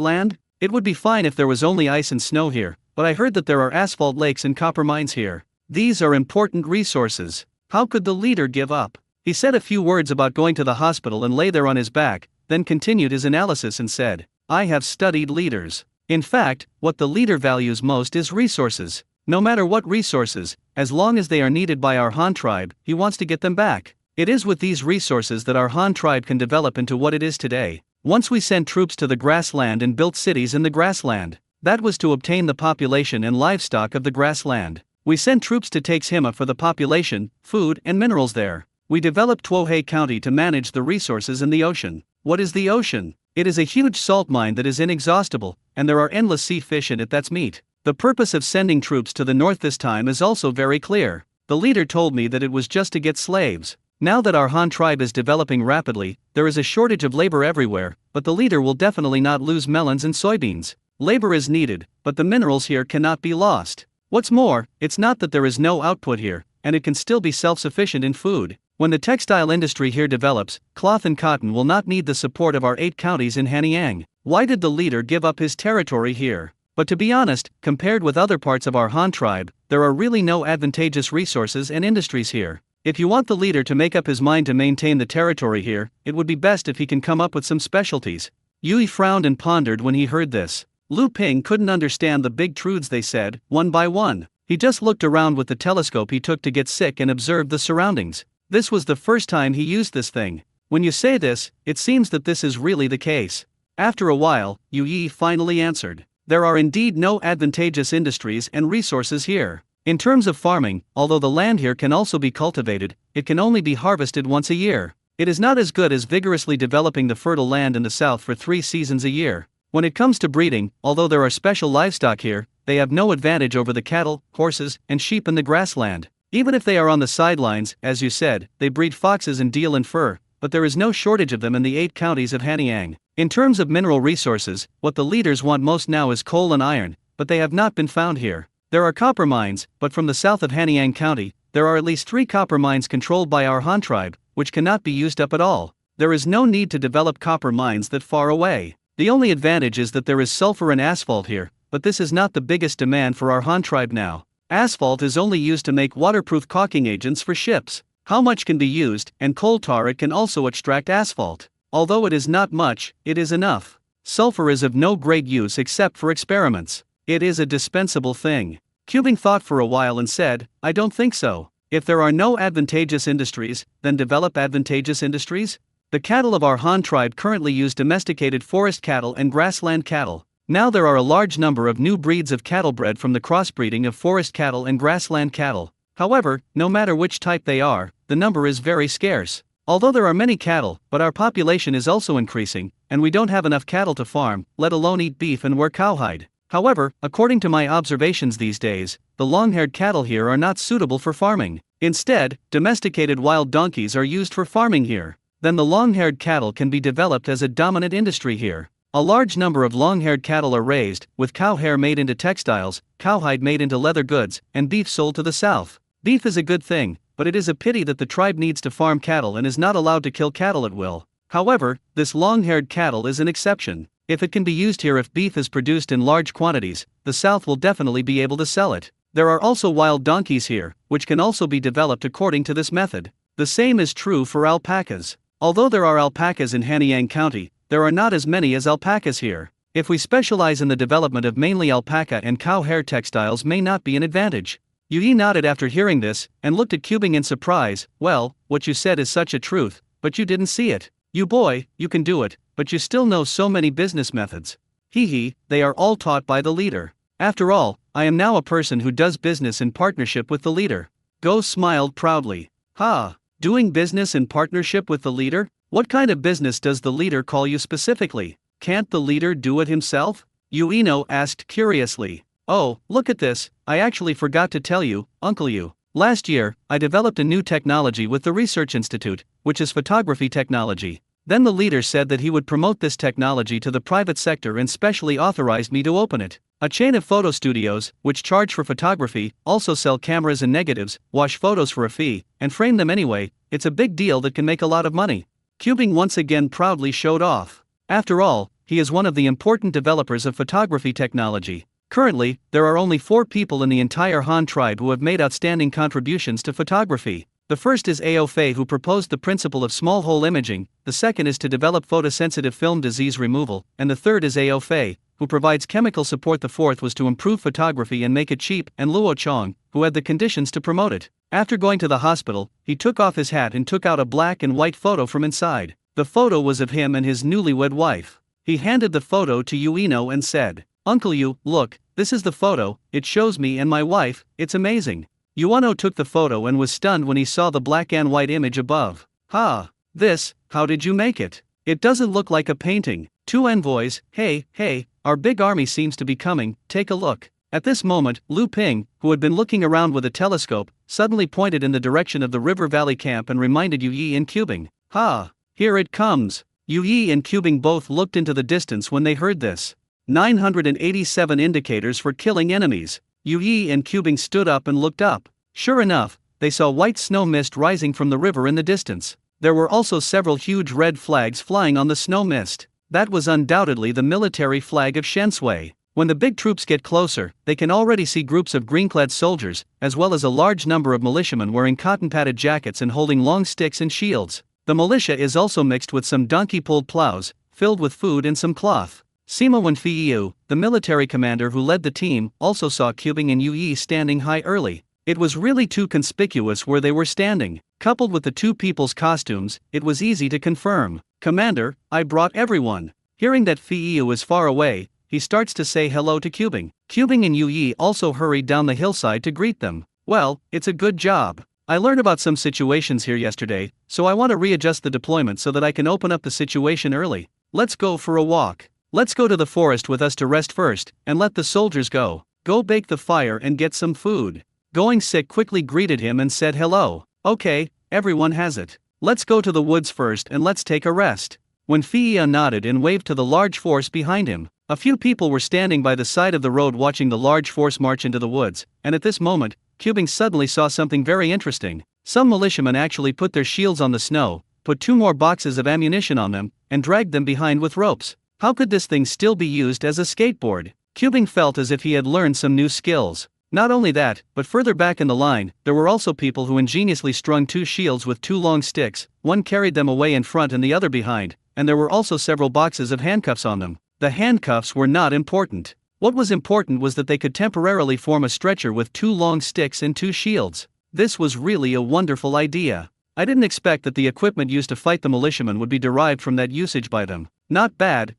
land? It would be fine if there was only ice and snow here, but I heard that there are asphalt lakes and copper mines here. These are important resources. How could the leader give up?" He said a few words about going to the hospital and lay there on his back, then continued his analysis and said, "I have studied leaders. In fact, what the leader values most is resources. No matter what resources, as long as they are needed by our Han tribe, he wants to get them back. It is with these resources that our Han tribe can develop into what it is today. Once we sent troops to the grassland and built cities in the grassland. That was to obtain the population and livestock of the grassland. We sent troops to Takeshima for the population, food, and minerals there. We developed Twohei County to manage the resources in the ocean. What is the ocean? It is a huge salt mine that is inexhaustible, and there are endless sea fish in it that's meat. The purpose of sending troops to the north this time is also very clear. The leader told me that it was just to get slaves. Now that our Han tribe is developing rapidly, there is a shortage of labor everywhere, but the leader will definitely not lose melons and soybeans. Labor is needed, but the minerals here cannot be lost. What's more, it's not that there is no output here, and it can still be self-sufficient in food. When the textile industry here develops, cloth and cotton will not need the support of our 8 counties in Hanyang. Why did the leader give up his territory here? But to be honest, compared with other parts of our Han tribe, there are really no advantageous resources and industries here. If you want the leader to make up his mind to maintain the territory here, it would be best if he can come up with some specialties. Yui frowned and pondered when he heard this. Lu Ping couldn't understand the big truths they said, one by one. He just looked around with the telescope he took to get sick and observed the surroundings. This was the first time he used this thing. When you say this, it seems that this is really the case. After a while, Yui finally answered. There are indeed no advantageous industries and resources here. In terms of farming, although the land here can also be cultivated, it can only be harvested once a year. It is not as good as vigorously developing the fertile land in the south for 3 seasons a year. When it comes to breeding, although there are special livestock here, they have no advantage over the cattle, horses, and sheep in the grassland. Even if they are on the sidelines, as you said, they breed foxes and deal in fur, but there is no shortage of them in the 8 counties of Hanyang. In terms of mineral resources, what the leaders want most now is coal and iron, but they have not been found here. There are copper mines, but from the south of Hanyang County, there are at least 3 copper mines controlled by our Han tribe, which cannot be used up at all. There is no need to develop copper mines that far away. The only advantage is that there is sulfur and asphalt here, but this is not the biggest demand for our Han tribe now. Asphalt is only used to make waterproof caulking agents for ships. How much can be used, and coal tar it can also extract asphalt. Although it is not much, it is enough. Sulfur is of no great use except for experiments. It is a dispensable thing. Cubing thought for a while and said, I don't think so. If there are no advantageous industries, then develop advantageous industries? The cattle of our Han tribe currently use domesticated forest cattle and grassland cattle. Now there are a large number of new breeds of cattle bred from the crossbreeding of forest cattle and grassland cattle. However, no matter which type they are, the number is very scarce. Although there are many cattle, but our population is also increasing, and we don't have enough cattle to farm, let alone eat beef and wear cowhide. However, according to my observations these days, the long-haired cattle here are not suitable for farming. Instead, domesticated wild donkeys are used for farming here. Then the long-haired cattle can be developed as a dominant industry here. A large number of long-haired cattle are raised, with cow hair made into textiles, cowhide made into leather goods, and beef sold to the south. Beef is a good thing, but it is a pity that the tribe needs to farm cattle and is not allowed to kill cattle at will. However, this long-haired cattle is an exception. If it can be used here, if beef is produced in large quantities, the South will definitely be able to sell it. There are also wild donkeys here, which can also be developed according to this method. The same is true for alpacas. Although there are alpacas in Hanyang County, there are not as many as alpacas here. If we specialize in the development of mainly alpaca and cow hair textiles may not be an advantage. Yui nodded after hearing this, and looked at Cubing in surprise. Well, what you said is such a truth, but you didn't see it. You boy, you can do it, but you still know so many business methods. They are all taught by the leader. After all, I am now a person who does business in partnership with the leader. Go smiled proudly. Doing business in partnership with the leader? What kind of business does the leader call you specifically? Can't the leader do it himself? Yuino asked curiously. Oh, look at this, I actually forgot to tell you, Uncle Yu. Last year, I developed a new technology with the Research Institute, which is photography technology. Then the leader said that he would promote this technology to the private sector and specially authorized me to open it. A chain of photo studios, which charge for photography, also sell cameras and negatives, wash photos for a fee, and frame them anyway. It's a big deal that can make a lot of money. Cubing once again proudly showed off. After all, he is one of the important developers of photography technology. Currently, there are only 4 people in the entire Han tribe who have made outstanding contributions to photography. The first is Ao Fei, who proposed the principle of small hole imaging, the second is to develop photosensitive film disease removal, and the third is Ao Fei, who provides chemical support. The fourth was to improve photography and make it cheap, and Luo Chong, who had the conditions to promote it. After going to the hospital, he took off his hat and took out a black and white photo from inside. The photo was of him and his newlywed wife. He handed the photo to Ueno and said, "Uncle Yu, look, this is the photo, it shows me and my wife, it's amazing." Ueno took the photo and was stunned when he saw the black and white image above. How did you make it? It doesn't look like a painting. Two envoys, hey, our big army seems to be coming, take a look. At this moment, Lu Ping, who had been looking around with a telescope, suddenly pointed in the direction of the River Valley camp and reminded Yu Yi and Cubing. Here it comes. Yu Yi and Cubing both looked into the distance when they heard this. 987 indicators for killing enemies. Yu Yi and Cubing stood up and looked up. Sure enough, they saw white snow mist rising from the river in the distance. There were also several huge red flags flying on the snow mist. That was undoubtedly the military flag of Shensui. When the big troops get closer, they can already see groups of green-clad soldiers, as well as a large number of militiamen wearing cotton-padded jackets and holding long sticks and shields. The militia is also mixed with some donkey-pulled plows, filled with food and some cloth. Sima Wenfeiyu, the military commander who led the team, also saw Cubing and Yu Yi standing high early. It was really too conspicuous where they were standing. Coupled with the two people's costumes, it was easy to confirm. "Commander, I brought everyone." Hearing that Feiyu is far away, he starts to say hello to Cubing. Cubing and Yu Yi also hurried down the hillside to greet them. "Well, it's a good job. I learned about some situations here yesterday, so I want to readjust the deployment so that I can open up the situation early. Let's go for a walk. Let's go to the forest with us to rest first, and let the soldiers go. Go bake the fire and get some food." Going Sick quickly greeted him and said hello. "Okay, everyone has it. Let's go to the woods first and let's take a rest." When Feiya nodded and waved to the large force behind him, a few people were standing by the side of the road watching the large force march into the woods, and at this moment, Cubing suddenly saw something very interesting. Some militiamen actually put their shields on the snow, put 2 more boxes of ammunition on them, and dragged them behind with ropes. How could this thing still be used as a skateboard? Cubing felt as if he had learned some new skills. Not only that, but further back in the line, there were also people who ingeniously strung 2 shields with 2 long sticks, one carried them away in front and the other behind, and there were also several boxes of handcuffs on them. The handcuffs were not important. What was important was that they could temporarily form a stretcher with 2 long sticks and 2 shields. This was really a wonderful idea. I didn't expect that the equipment used to fight the militiamen would be derived from that usage by them. Not bad.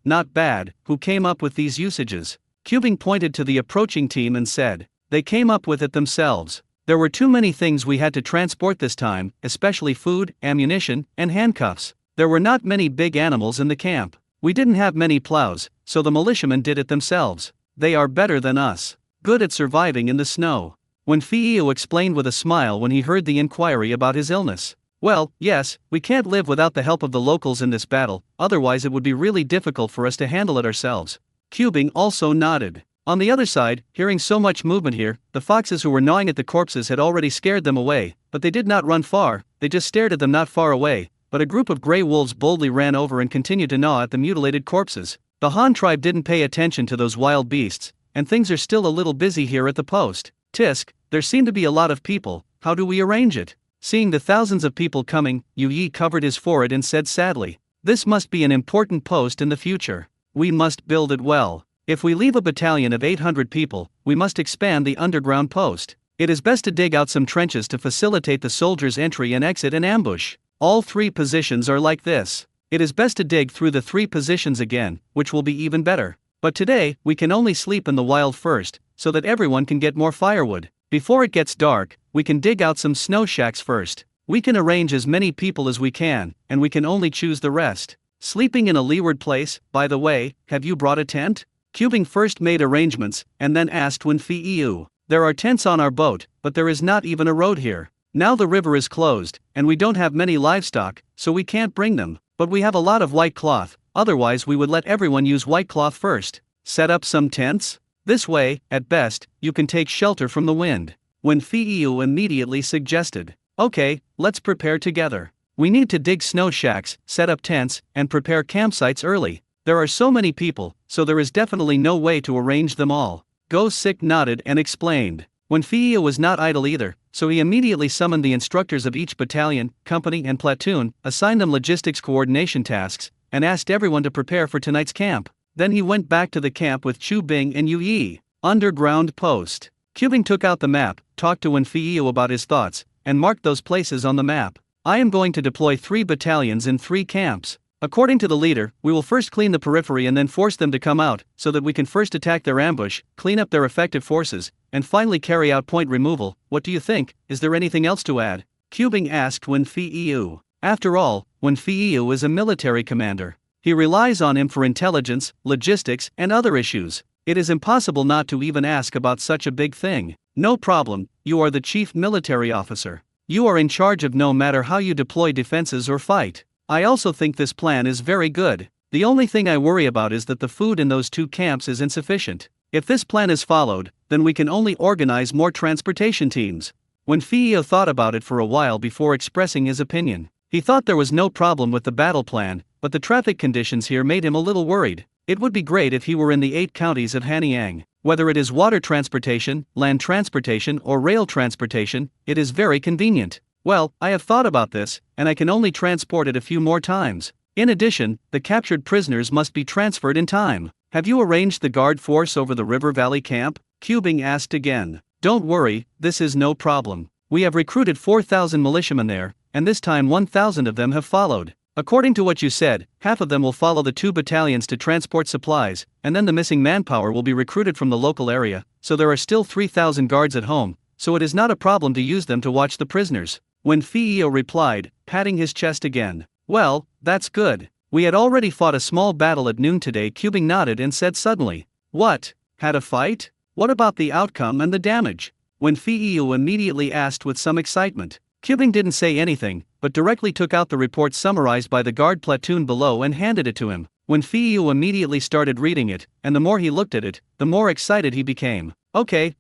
Who came up with these usages? Cubing pointed to the approaching team and said, "They came up with it themselves. There were too many things we had to transport this time, especially food, ammunition, and handcuffs. There were not many big animals in the camp. We didn't have many plows, so the militiamen did it themselves. They are better than us. Good at surviving in the snow." When Feiyu explained with a smile when he heard the inquiry about his illness. "Well, yes, we can't live without the help of the locals in this battle, otherwise it would be really difficult for us to handle it ourselves." Cubing also nodded. On the other side, hearing so much movement here, the foxes who were gnawing at the corpses had already scared them away, but they did not run far, they just stared at them not far away, but a group of gray wolves boldly ran over and continued to gnaw at the mutilated corpses. The Han tribe didn't pay attention to those wild beasts, and things are still a little busy here at the post. "Tisk, there seem to be a lot of people, how do we arrange it?" Seeing the thousands of people coming, Yu Yi covered his forehead and said sadly, "This must be an important post in the future. We must build it well. If we leave a battalion of 800 people, we must expand the underground post. It is best to dig out some trenches to facilitate the soldiers' entry and exit and ambush. All 3 positions are like this. It is best to dig through the 3 positions again, which will be even better. But today, we can only sleep in the wild first, so that everyone can get more firewood. Before it gets dark, we can dig out some snow shacks first. We can arrange as many people as we can, and we can only choose the rest. Sleeping in a leeward place, by the way, have you brought a tent?" Cubing first made arrangements, and then asked when Feiyu. "There are tents on our boat, but there is not even a road here. Now the river is closed, and we don't have many livestock, so we can't bring them, but we have a lot of white cloth, otherwise we would let everyone use white cloth first. Set up some tents? This way, at best, you can take shelter from the wind." When Feiyu immediately suggested, "Okay, let's prepare together. We need to dig snow shacks, set up tents, and prepare campsites early. There are so many people, so there is definitely no way to arrange them all." Go Sick nodded and explained. Wen Feiyu was not idle either, so he immediately summoned the instructors of each battalion, company, and platoon, assigned them logistics coordination tasks, and asked everyone to prepare for tonight's camp. Then he went back to the camp with Chu Bing and Yu Yi. Underground post. Qbing took out the map, talked to Wen Feiyu about his thoughts, and marked those places on the map. I am going to deploy 3 battalions in 3 camps. According to the leader, we will first clean the periphery and then force them to come out, so that we can first attack their ambush, clean up their effective forces, and finally carry out point removal. What do you think? Is there anything else to add? Qbing asked Wen Feiyu. After all, Wen Feiyu is a military commander. He relies on him for intelligence, logistics, and other issues. It is impossible not to even ask about such a big thing. No problem, you are the chief military officer. You are in charge of no matter how you deploy defenses or fight. I also think this plan is very good. The only thing I worry about is that the food in those 2 camps is insufficient. If this plan is followed, then we can only organize more transportation teams. Wen Feiyu thought about it for a while before expressing his opinion. He thought there was no problem with the battle plan, but the traffic conditions here made him a little worried. It would be great if he were in the 8 counties of Hanyang. Whether it is water transportation, land transportation, or rail transportation, it is very convenient. Well, I have thought about this, and I can only transport it a few more times. In addition, the captured prisoners must be transferred in time. Have you arranged the guard force over the River Valley camp? Qbing asked again. Don't worry, this is no problem. We have recruited 4,000 militiamen there, and this time 1,000 of them have followed. According to what you said, half of them will follow the 2 battalions to transport supplies, and then the missing manpower will be recruited from the local area, so there are still 3,000 guards at home, so it is not a problem to use them to watch the prisoners. Wen Feiyu replied, patting his chest again. Well, that's good. We had already fought a small battle at noon today. Qbing nodded and said suddenly. What? Had a fight? What about the outcome and the damage? Wen Feiyu immediately asked with some excitement. Qbing didn't say anything, but directly took out the report summarized by the guard platoon below and handed it to him. Wen Feiyu immediately started reading it, and the more he looked at it, the more excited he became. Okay,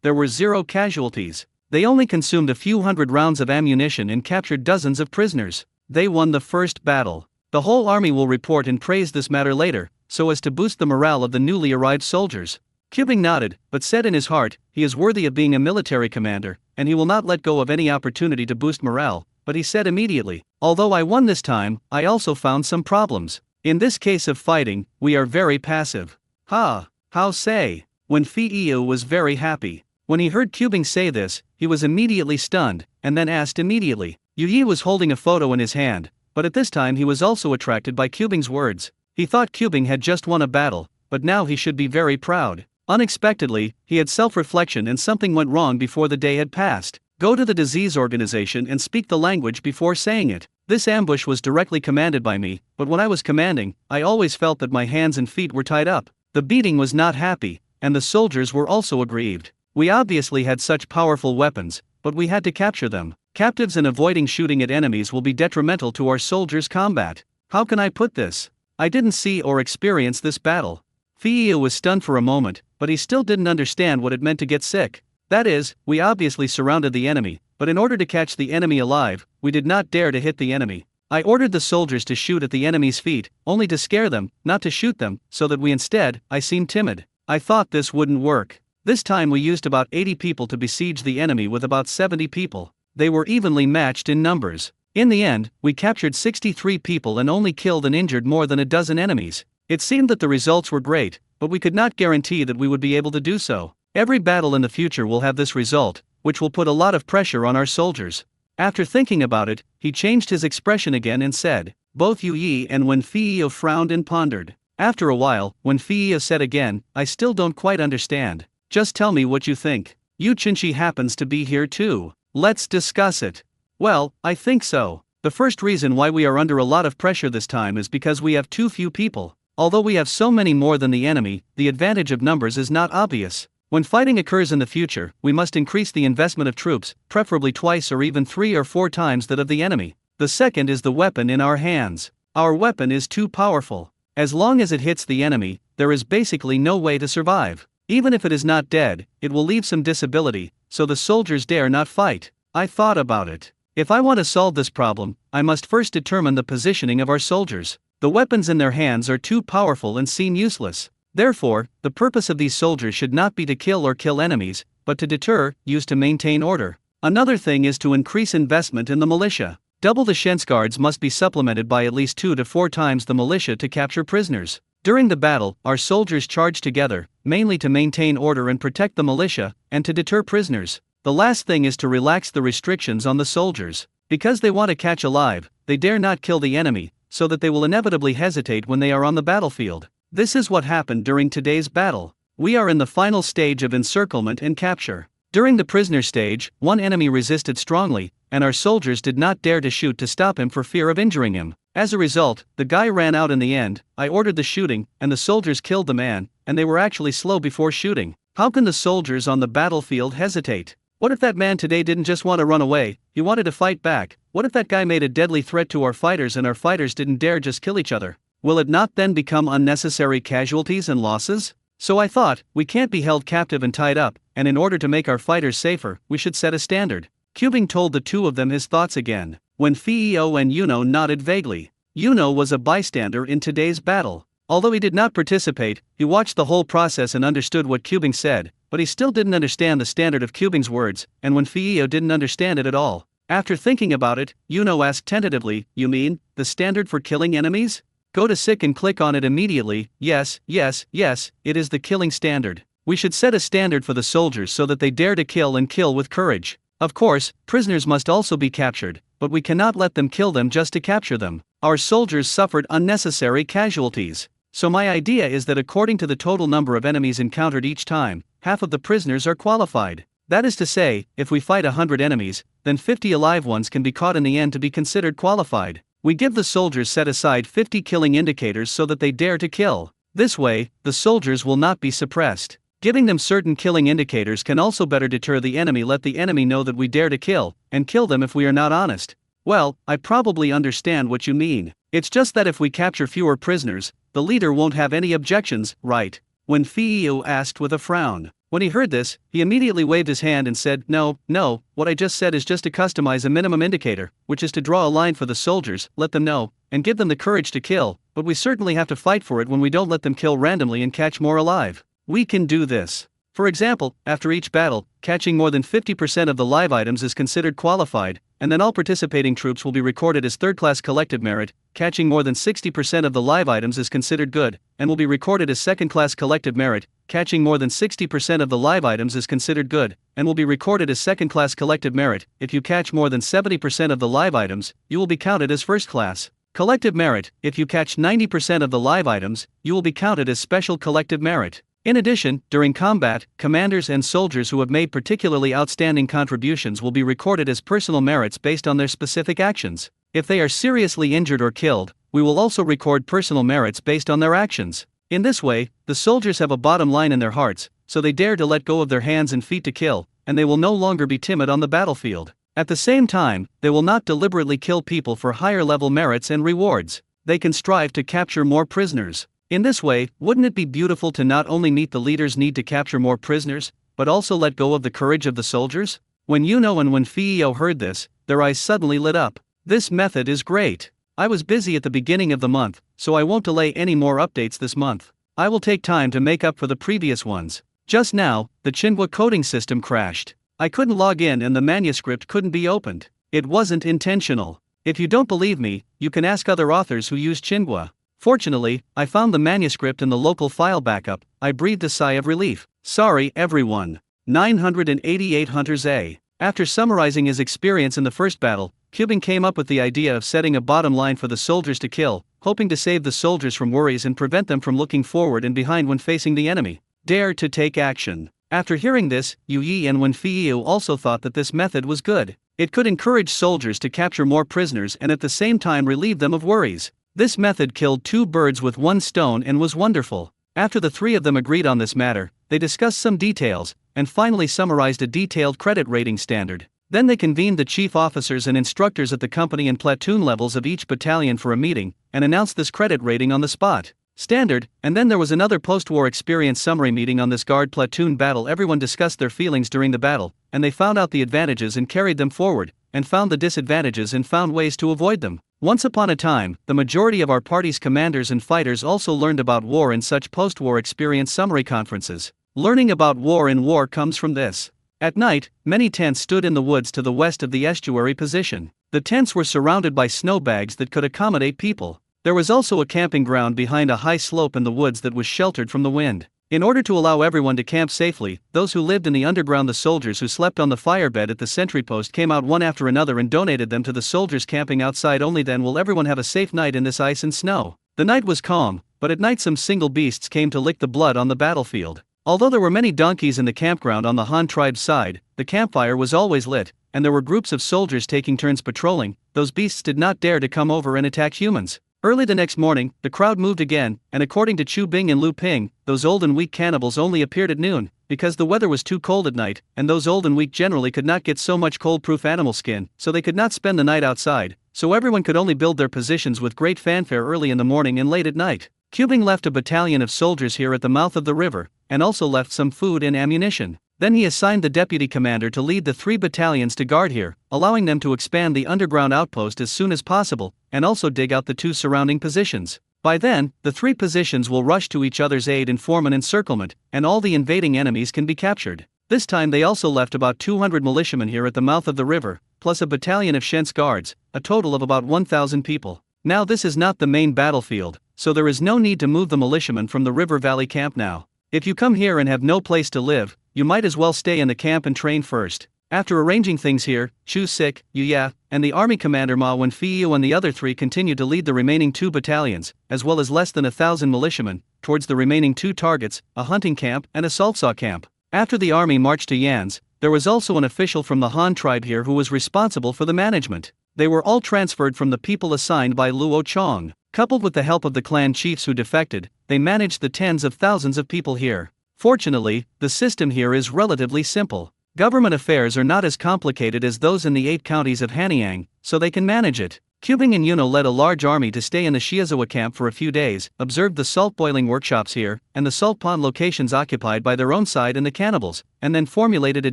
there were 0 casualties. They only consumed a few hundred rounds of ammunition and captured dozens of prisoners. They won the first battle. The whole army will report and praise this matter later, so as to boost the morale of the newly arrived soldiers. Qbing nodded, but said in his heart, he is worthy of being a military commander, and he will not let go of any opportunity to boost morale, but he said immediately, although I won this time, I also found some problems. In this case of fighting, we are very passive. How say? Wen Feiyu was very happy. When he heard Qbing say this, he was immediately stunned, and then asked immediately. Yu Yi was holding a photo in his hand, but at this time he was also attracted by Qbing's words. He thought Qbing had just won a battle, but now he should be very proud. Unexpectedly, he had self-reflection and something went wrong before the day had passed. Go to the disease organization and speak the language before saying it. This ambush was directly commanded by me, but when I was commanding, I always felt that my hands and feet were tied up. The beating was not happy, and the soldiers were also aggrieved. We obviously had such powerful weapons, but we had to capture them. Captives and avoiding shooting at enemies will be detrimental to our soldiers' combat. How can I put this? I didn't see or experience this battle. Feiyu was stunned for a moment, but he still didn't understand what it meant to get sick. That is, we obviously surrounded the enemy, but in order to catch the enemy alive, we did not dare to hit the enemy. I ordered the soldiers to shoot at the enemy's feet, only to scare them, not to shoot them, so that I seemed timid. I thought this wouldn't work. This time we used about 80 people to besiege the enemy with about 70 people. They were evenly matched in numbers. In the end, we captured 63 people and only killed and injured more than a dozen enemies. It seemed that the results were great, but we could not guarantee that we would be able to do so. Every battle in the future will have this result, which will put a lot of pressure on our soldiers. After thinking about it, he changed his expression again and said. Both Yu Yi and Wen Feiyu frowned and pondered. After a while, Wen Feiyu said again, I still don't quite understand. Just tell me what you think. Yu Qinshi happens to be here too. Let's discuss it. Well, I think so. The first reason why we are under a lot of pressure this time is because we have too few people. Although we have so many more than the enemy, the advantage of numbers is not obvious. When fighting occurs in the future, we must increase the investment of troops, preferably twice or even 3 or 4 times that of the enemy. The second is the weapon in our hands. Our weapon is too powerful. As long as it hits the enemy, there is basically no way to survive. Even if it is not dead, it will leave some disability, so the soldiers dare not fight. I thought about it. If I want to solve this problem, I must first determine the positioning of our soldiers. The weapons in their hands are too powerful and seem useless. Therefore, the purpose of these soldiers should not be to kill or kill enemies, but but to deter, use to maintain order. Another thing is to increase investment in the militia. Double the Guards must be supplemented by at least 2 to 4 times the militia to capture prisoners. During the battle, our soldiers charge together, mainly to maintain order and protect the militia, and to deter prisoners. The last thing is to relax the restrictions on the soldiers. Because they want to catch alive, they dare not kill the enemy, so that they will inevitably hesitate when they are on the battlefield. This is what happened during today's battle. We are in the final stage of encirclement and capture. During the prisoner stage, one enemy resisted strongly, and our soldiers did not dare to shoot to stop him for fear of injuring him. As a result, the guy ran out in the end. I ordered the shooting, and the soldiers killed the man, and they were actually slow before shooting. How can the soldiers on the battlefield hesitate? What if that man today didn't just want to run away, he wanted to fight back? What if that guy made a deadly threat to our fighters and our fighters didn't dare just kill each other? Will it not then become unnecessary casualties and losses? So I thought, we can't be held captive and tied up, and in order to make our fighters safer, we should set a standard. Cubing told the two of them his thoughts again, when Feo and Yuno nodded vaguely. Yuno was a bystander in today's battle. Although he did not participate, he watched the whole process and understood what Cubing said, but he still didn't understand the standard of Cubing's words, and when Feo didn't understand it at all. After thinking about it, Yuno asked tentatively, "You mean, the standard for killing enemies?" Go to SIC and click on it immediately. Yes, it is the killing standard. We should set a standard for the soldiers so that they dare to kill and kill with courage. Of course, prisoners must also be captured, but we cannot let them kill them just to capture them. Our soldiers suffered unnecessary casualties. So my idea is that according to the total number of enemies encountered each time, half of the prisoners are qualified. That is to say, if we fight 100 enemies, then 50 alive ones can be caught in the end to be considered qualified. We give the soldiers set aside 50 killing indicators so that they dare to kill. This way, the soldiers will not be suppressed. Giving them certain killing indicators can also better deter the enemy. Let the enemy know that we dare to kill, and kill them if we are not honest. Well, I probably understand what you mean. It's just that if we capture fewer prisoners, the leader won't have any objections, right? When Feo asked with a frown. When he heard this, he immediately waved his hand and said, No, what I just said is just to customize a minimum indicator, which is to draw a line for the soldiers, let them know, and give them the courage to kill, but we certainly have to fight for it when we don't let them kill randomly and catch more alive. We can do this. For example, after each battle, catching more than 50% of the live items is considered qualified, and then all participating troops will be recorded as third-class collective merit. Catching more than 60% of the live items is considered good, and will be recorded as second-class collective merit. Catching more than 60% of the live items is considered good, and will be recorded as second-class collective merit. If you catch more than 70% of the live items, you will be counted as first-class collective merit. If you catch 90% of the live items, you will be counted as special collective merit. In addition, during combat, commanders and soldiers who have made particularly outstanding contributions will be recorded as personal merits based on their specific actions. If they are seriously injured or killed, we will also record personal merits based on their actions. In this way, the soldiers have a bottom line in their hearts, so they dare to let go of their hands and feet to kill, and they will no longer be timid on the battlefield. At the same time, they will not deliberately kill people for higher level merits and rewards. They can strive to capture more prisoners. In this way, wouldn't it be beautiful to not only meet the leader's need to capture more prisoners, but also let go of the courage of the soldiers? When Yuno and when Feo heard this, their eyes suddenly lit up. This method is great. I was busy at the beginning of the month, so I won't delay any more updates this month. I will take time to make up for the previous ones. Just now, the Manhwa coding system crashed. I couldn't log in and the manuscript couldn't be opened. It wasn't intentional. If you don't believe me, you can ask other authors who use Manhwa. Fortunately, I found the manuscript in the local file backup. I breathed a sigh of relief. Sorry everyone. 988 Hunters A. After summarizing his experience in the first battle, Cubing came up with the idea of setting a bottom line for the soldiers to kill, hoping to save the soldiers from worries and prevent them from looking forward and behind when facing the enemy. Dare to take action. After hearing this, Yi and Wenfeiyu also thought that this method was good. It could encourage soldiers to capture more prisoners and at the same time relieve them of worries. This method killed 2 birds with 1 stone and was wonderful. After the 3 of them agreed on this matter, they discussed some details, and finally summarized a detailed credit rating standard. Then they convened the chief officers and instructors at the company and platoon levels of each battalion for a meeting, and announced this credit rating on the spot. Standard, and then there was another post-war experience summary meeting on this guard platoon battle. Everyone discussed their feelings during the battle, and they found out the advantages and carried them forward, and found the disadvantages and found ways to avoid them. Once upon a time, the majority of our party's commanders and fighters also learned about war in such post-war experience summary conferences. Learning about war in war comes from this. At night, many tents stood in the woods to the west of the estuary position. The tents were surrounded by snowbags that could accommodate people. There was also a camping ground behind a high slope in the woods that was sheltered from the wind. In order to allow everyone to camp safely, those who lived in the underground, the soldiers who slept on the firebed at the sentry post, came out one after another and donated them to the soldiers camping outside. Only then will everyone have a safe night in this ice and snow. The night was calm, but at night some single beasts came to lick the blood on the battlefield. Although there were many donkeys in the campground on the Han tribe's side, the campfire was always lit, and there were groups of soldiers taking turns patrolling. Those beasts did not dare to come over and attack humans. Early the next morning, the crowd moved again, and according to Chu Bing and Lu Ping, those old and weak cannibals only appeared at noon, because the weather was too cold at night, and those old and weak generally could not get so much cold-proof animal skin, so they could not spend the night outside, so everyone could only build their positions with great fanfare early in the morning and late at night. Chu Bing left a battalion of soldiers here at the mouth of the river, and also left some food and ammunition. Then he assigned the deputy commander to lead the 3 battalions to guard here, allowing them to expand the underground outpost as soon as possible, and also dig out the 2 surrounding positions. By then, the 3 positions will rush to each other's aid and form an encirclement, and all the invading enemies can be captured. This time they also left about 200 militiamen here at the mouth of the river, plus a battalion of Shent's guards, a total of about 1,000 people. Now this is not the main battlefield, so there is no need to move the militiamen from the river valley camp now. If you come here and have no place to live, you might as well stay in the camp and train first. After arranging things here, Chu Sik, Yu Ya, and the army commander Ma Wenfeiyu and the other 3 continued to lead the remaining 2 battalions, as well as less than 1,000 militiamen, towards the remaining 2 targets, a hunting camp and a saltsaw camp. After the army marched to Yan's, there was also an official from the Han tribe here who was responsible for the management. They were all transferred from the people assigned by Luo Chong. Coupled with the help of the clan chiefs who defected, they managed the tens of thousands of people here. Fortunately, the system here is relatively simple. Government affairs are not as complicated as those in the 8 counties of Hanyang, so they can manage it. Chu Bing and Yuno led a large army to stay in the Shiazawa camp for a few days, observed the salt boiling workshops here, and the salt pond locations occupied by their own side and the cannibals, and then formulated a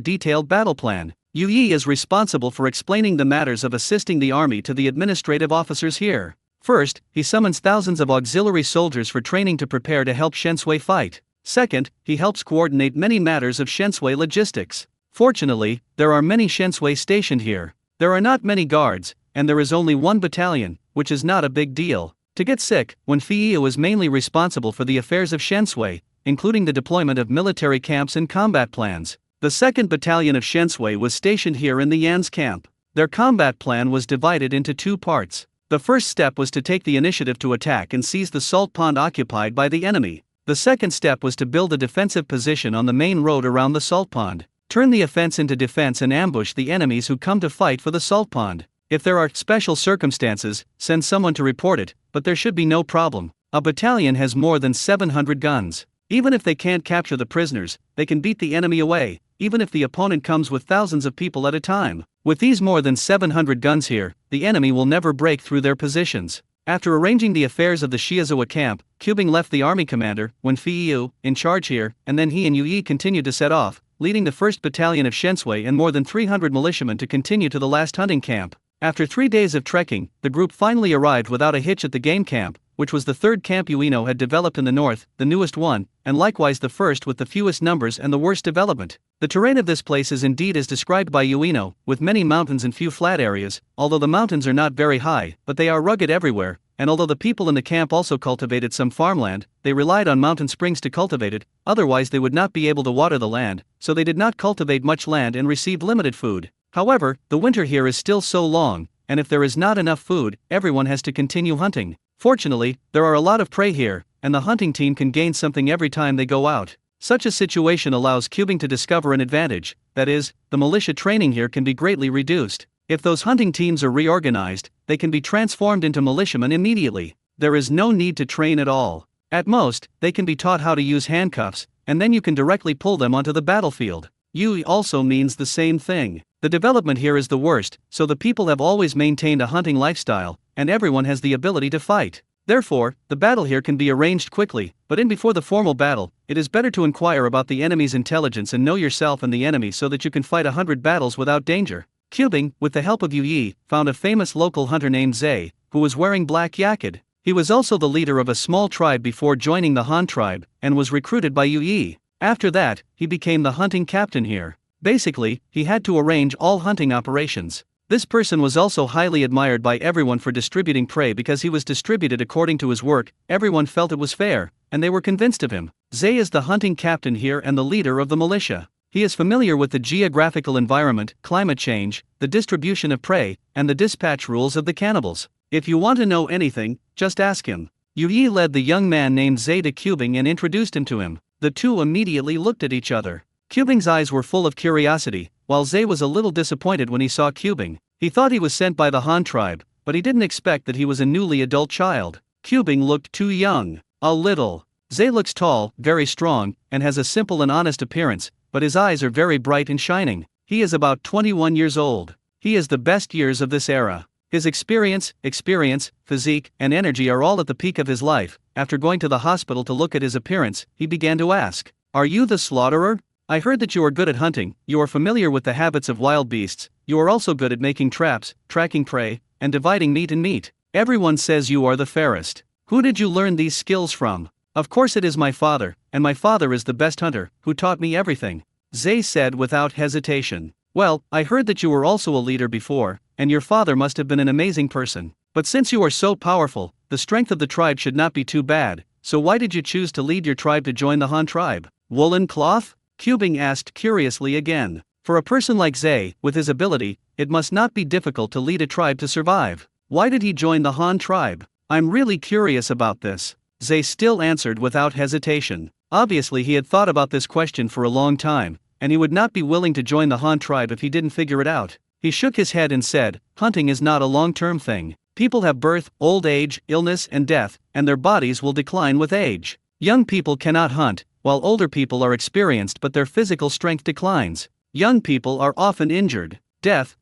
detailed battle plan. Yu Yi is responsible for explaining the matters of assisting the army to the administrative officers here. First, he summons thousands of auxiliary soldiers for training to prepare to help Shensui fight. Second, he helps coordinate many matters of Shensui logistics. Fortunately, there are many Shensui stationed here. There are not many guards, and there is only 1 battalion, which is not a big deal. To get sick, Wenfeiyu is mainly responsible for the affairs of Shensui, including the deployment of military camps and combat plans. The 2nd Battalion of Shensui was stationed here in the Yan's camp. Their combat plan was divided into 2 parts. The first step was to take the initiative to attack and seize the salt pond occupied by the enemy. The second step was to build a defensive position on the main road around the salt pond. Turn the offense into defense and ambush the enemies who come to fight for the salt pond. If there are special circumstances, send someone to report it, but there should be no problem. A battalion has more than 700 guns. Even if they can't capture the prisoners, they can beat the enemy away, even if the opponent comes with thousands of people at a time. With these more than 700 guns here, the enemy will never break through their positions. After arranging the affairs of the Shiazawa camp, Chu Bing left the army commander, Wenfeiyu, in charge here, and then he and Yu Yi continued to set off, leading the 1st Battalion of Shensui and more than 300 militiamen to continue to the last hunting camp. After 3 days of trekking, the group finally arrived without a hitch at the game camp, which was the 3rd camp Ueno had developed in the north, the newest one, and likewise the first with the fewest numbers and the worst development. The terrain of this place is indeed as described by Ueno, with many mountains and few flat areas, although the mountains are not very high, but they are rugged everywhere, and although the people in the camp also cultivated some farmland, they relied on mountain springs to cultivate it, otherwise they would not be able to water the land, so they did not cultivate much land and received limited food. However, the winter here is still so long, and if there is not enough food, everyone has to continue hunting. Fortunately, there are a lot of prey here, and the hunting team can gain something every time they go out. Such a situation allows Chu Bing to discover an advantage, that is, the militia training here can be greatly reduced. If those hunting teams are reorganized, they can be transformed into militiamen immediately. There is no need to train at all. At most, they can be taught how to use handcuffs, and then you can directly pull them onto the battlefield. Yui also means the same thing. The development here is the worst, so the people have always maintained a hunting lifestyle, and everyone has the ability to fight. Therefore, the battle here can be arranged quickly, but before the formal battle, it is better to inquire about the enemy's intelligence and know yourself and the enemy so that you can fight 100 battles without danger. Chu Bing, with the help of Yu Yi, found a famous local hunter named Zhe, who was wearing black yakid. He was also the leader of a small tribe before joining the Han tribe, and was recruited by Yu Yi. After that, he became the hunting captain here. Basically, he had to arrange all hunting operations. This person was also highly admired by everyone for distributing prey because he was distributed according to his work. Everyone felt it was fair, and they were convinced of him. Zay is the hunting captain here and the leader of the militia. He is familiar with the geographical environment, climate change, the distribution of prey, and the dispatch rules of the cannibals. If you want to know anything, just ask him. Yu Yi led the young man named Zay to Cubing and introduced him to him. The two immediately looked at each other. Cubing's eyes were full of curiosity, while Zay was a little disappointed when he saw Cubing. He thought he was sent by the Han tribe, but he didn't expect that he was a newly adult child. Cubing looked too young. A little. Zay looks tall, very strong, and has a simple and honest appearance, but his eyes are very bright and shining. He is about 21 years old. He is the best years of this era. His experience, physique, and energy are all at the peak of his life. After going to the hospital to look at his appearance, he began to ask, "Are you the slaughterer? I heard that you are good at hunting, you are familiar with the habits of wild beasts, you are also good at making traps, tracking prey, and dividing meat and meat. Everyone says you are the fairest. Who did you learn these skills from?" "Of course it is my father, and my father is the best hunter, who taught me everything," Zay said without hesitation. "Well, I heard that you were also a leader before, and your father must have been an amazing person. But since you are so powerful, the strength of the tribe should not be too bad, so why did you choose to lead your tribe to join the Han tribe?" "Woolen cloth?" Cubing asked curiously again. For a person like Zay, with his ability, it must not be difficult to lead a tribe to survive. Why did he join the Han tribe? "I'm really curious about this," Zay still answered without hesitation. Obviously he had thought about this question for a long time, and he would not be willing to join the Han tribe if he didn't figure it out. He shook his head and said, "Hunting is not a long-term thing. People have birth, old age, illness and death, and their bodies will decline with age. Young people cannot hunt, while older people are experienced but their physical strength declines. Young people are often injured.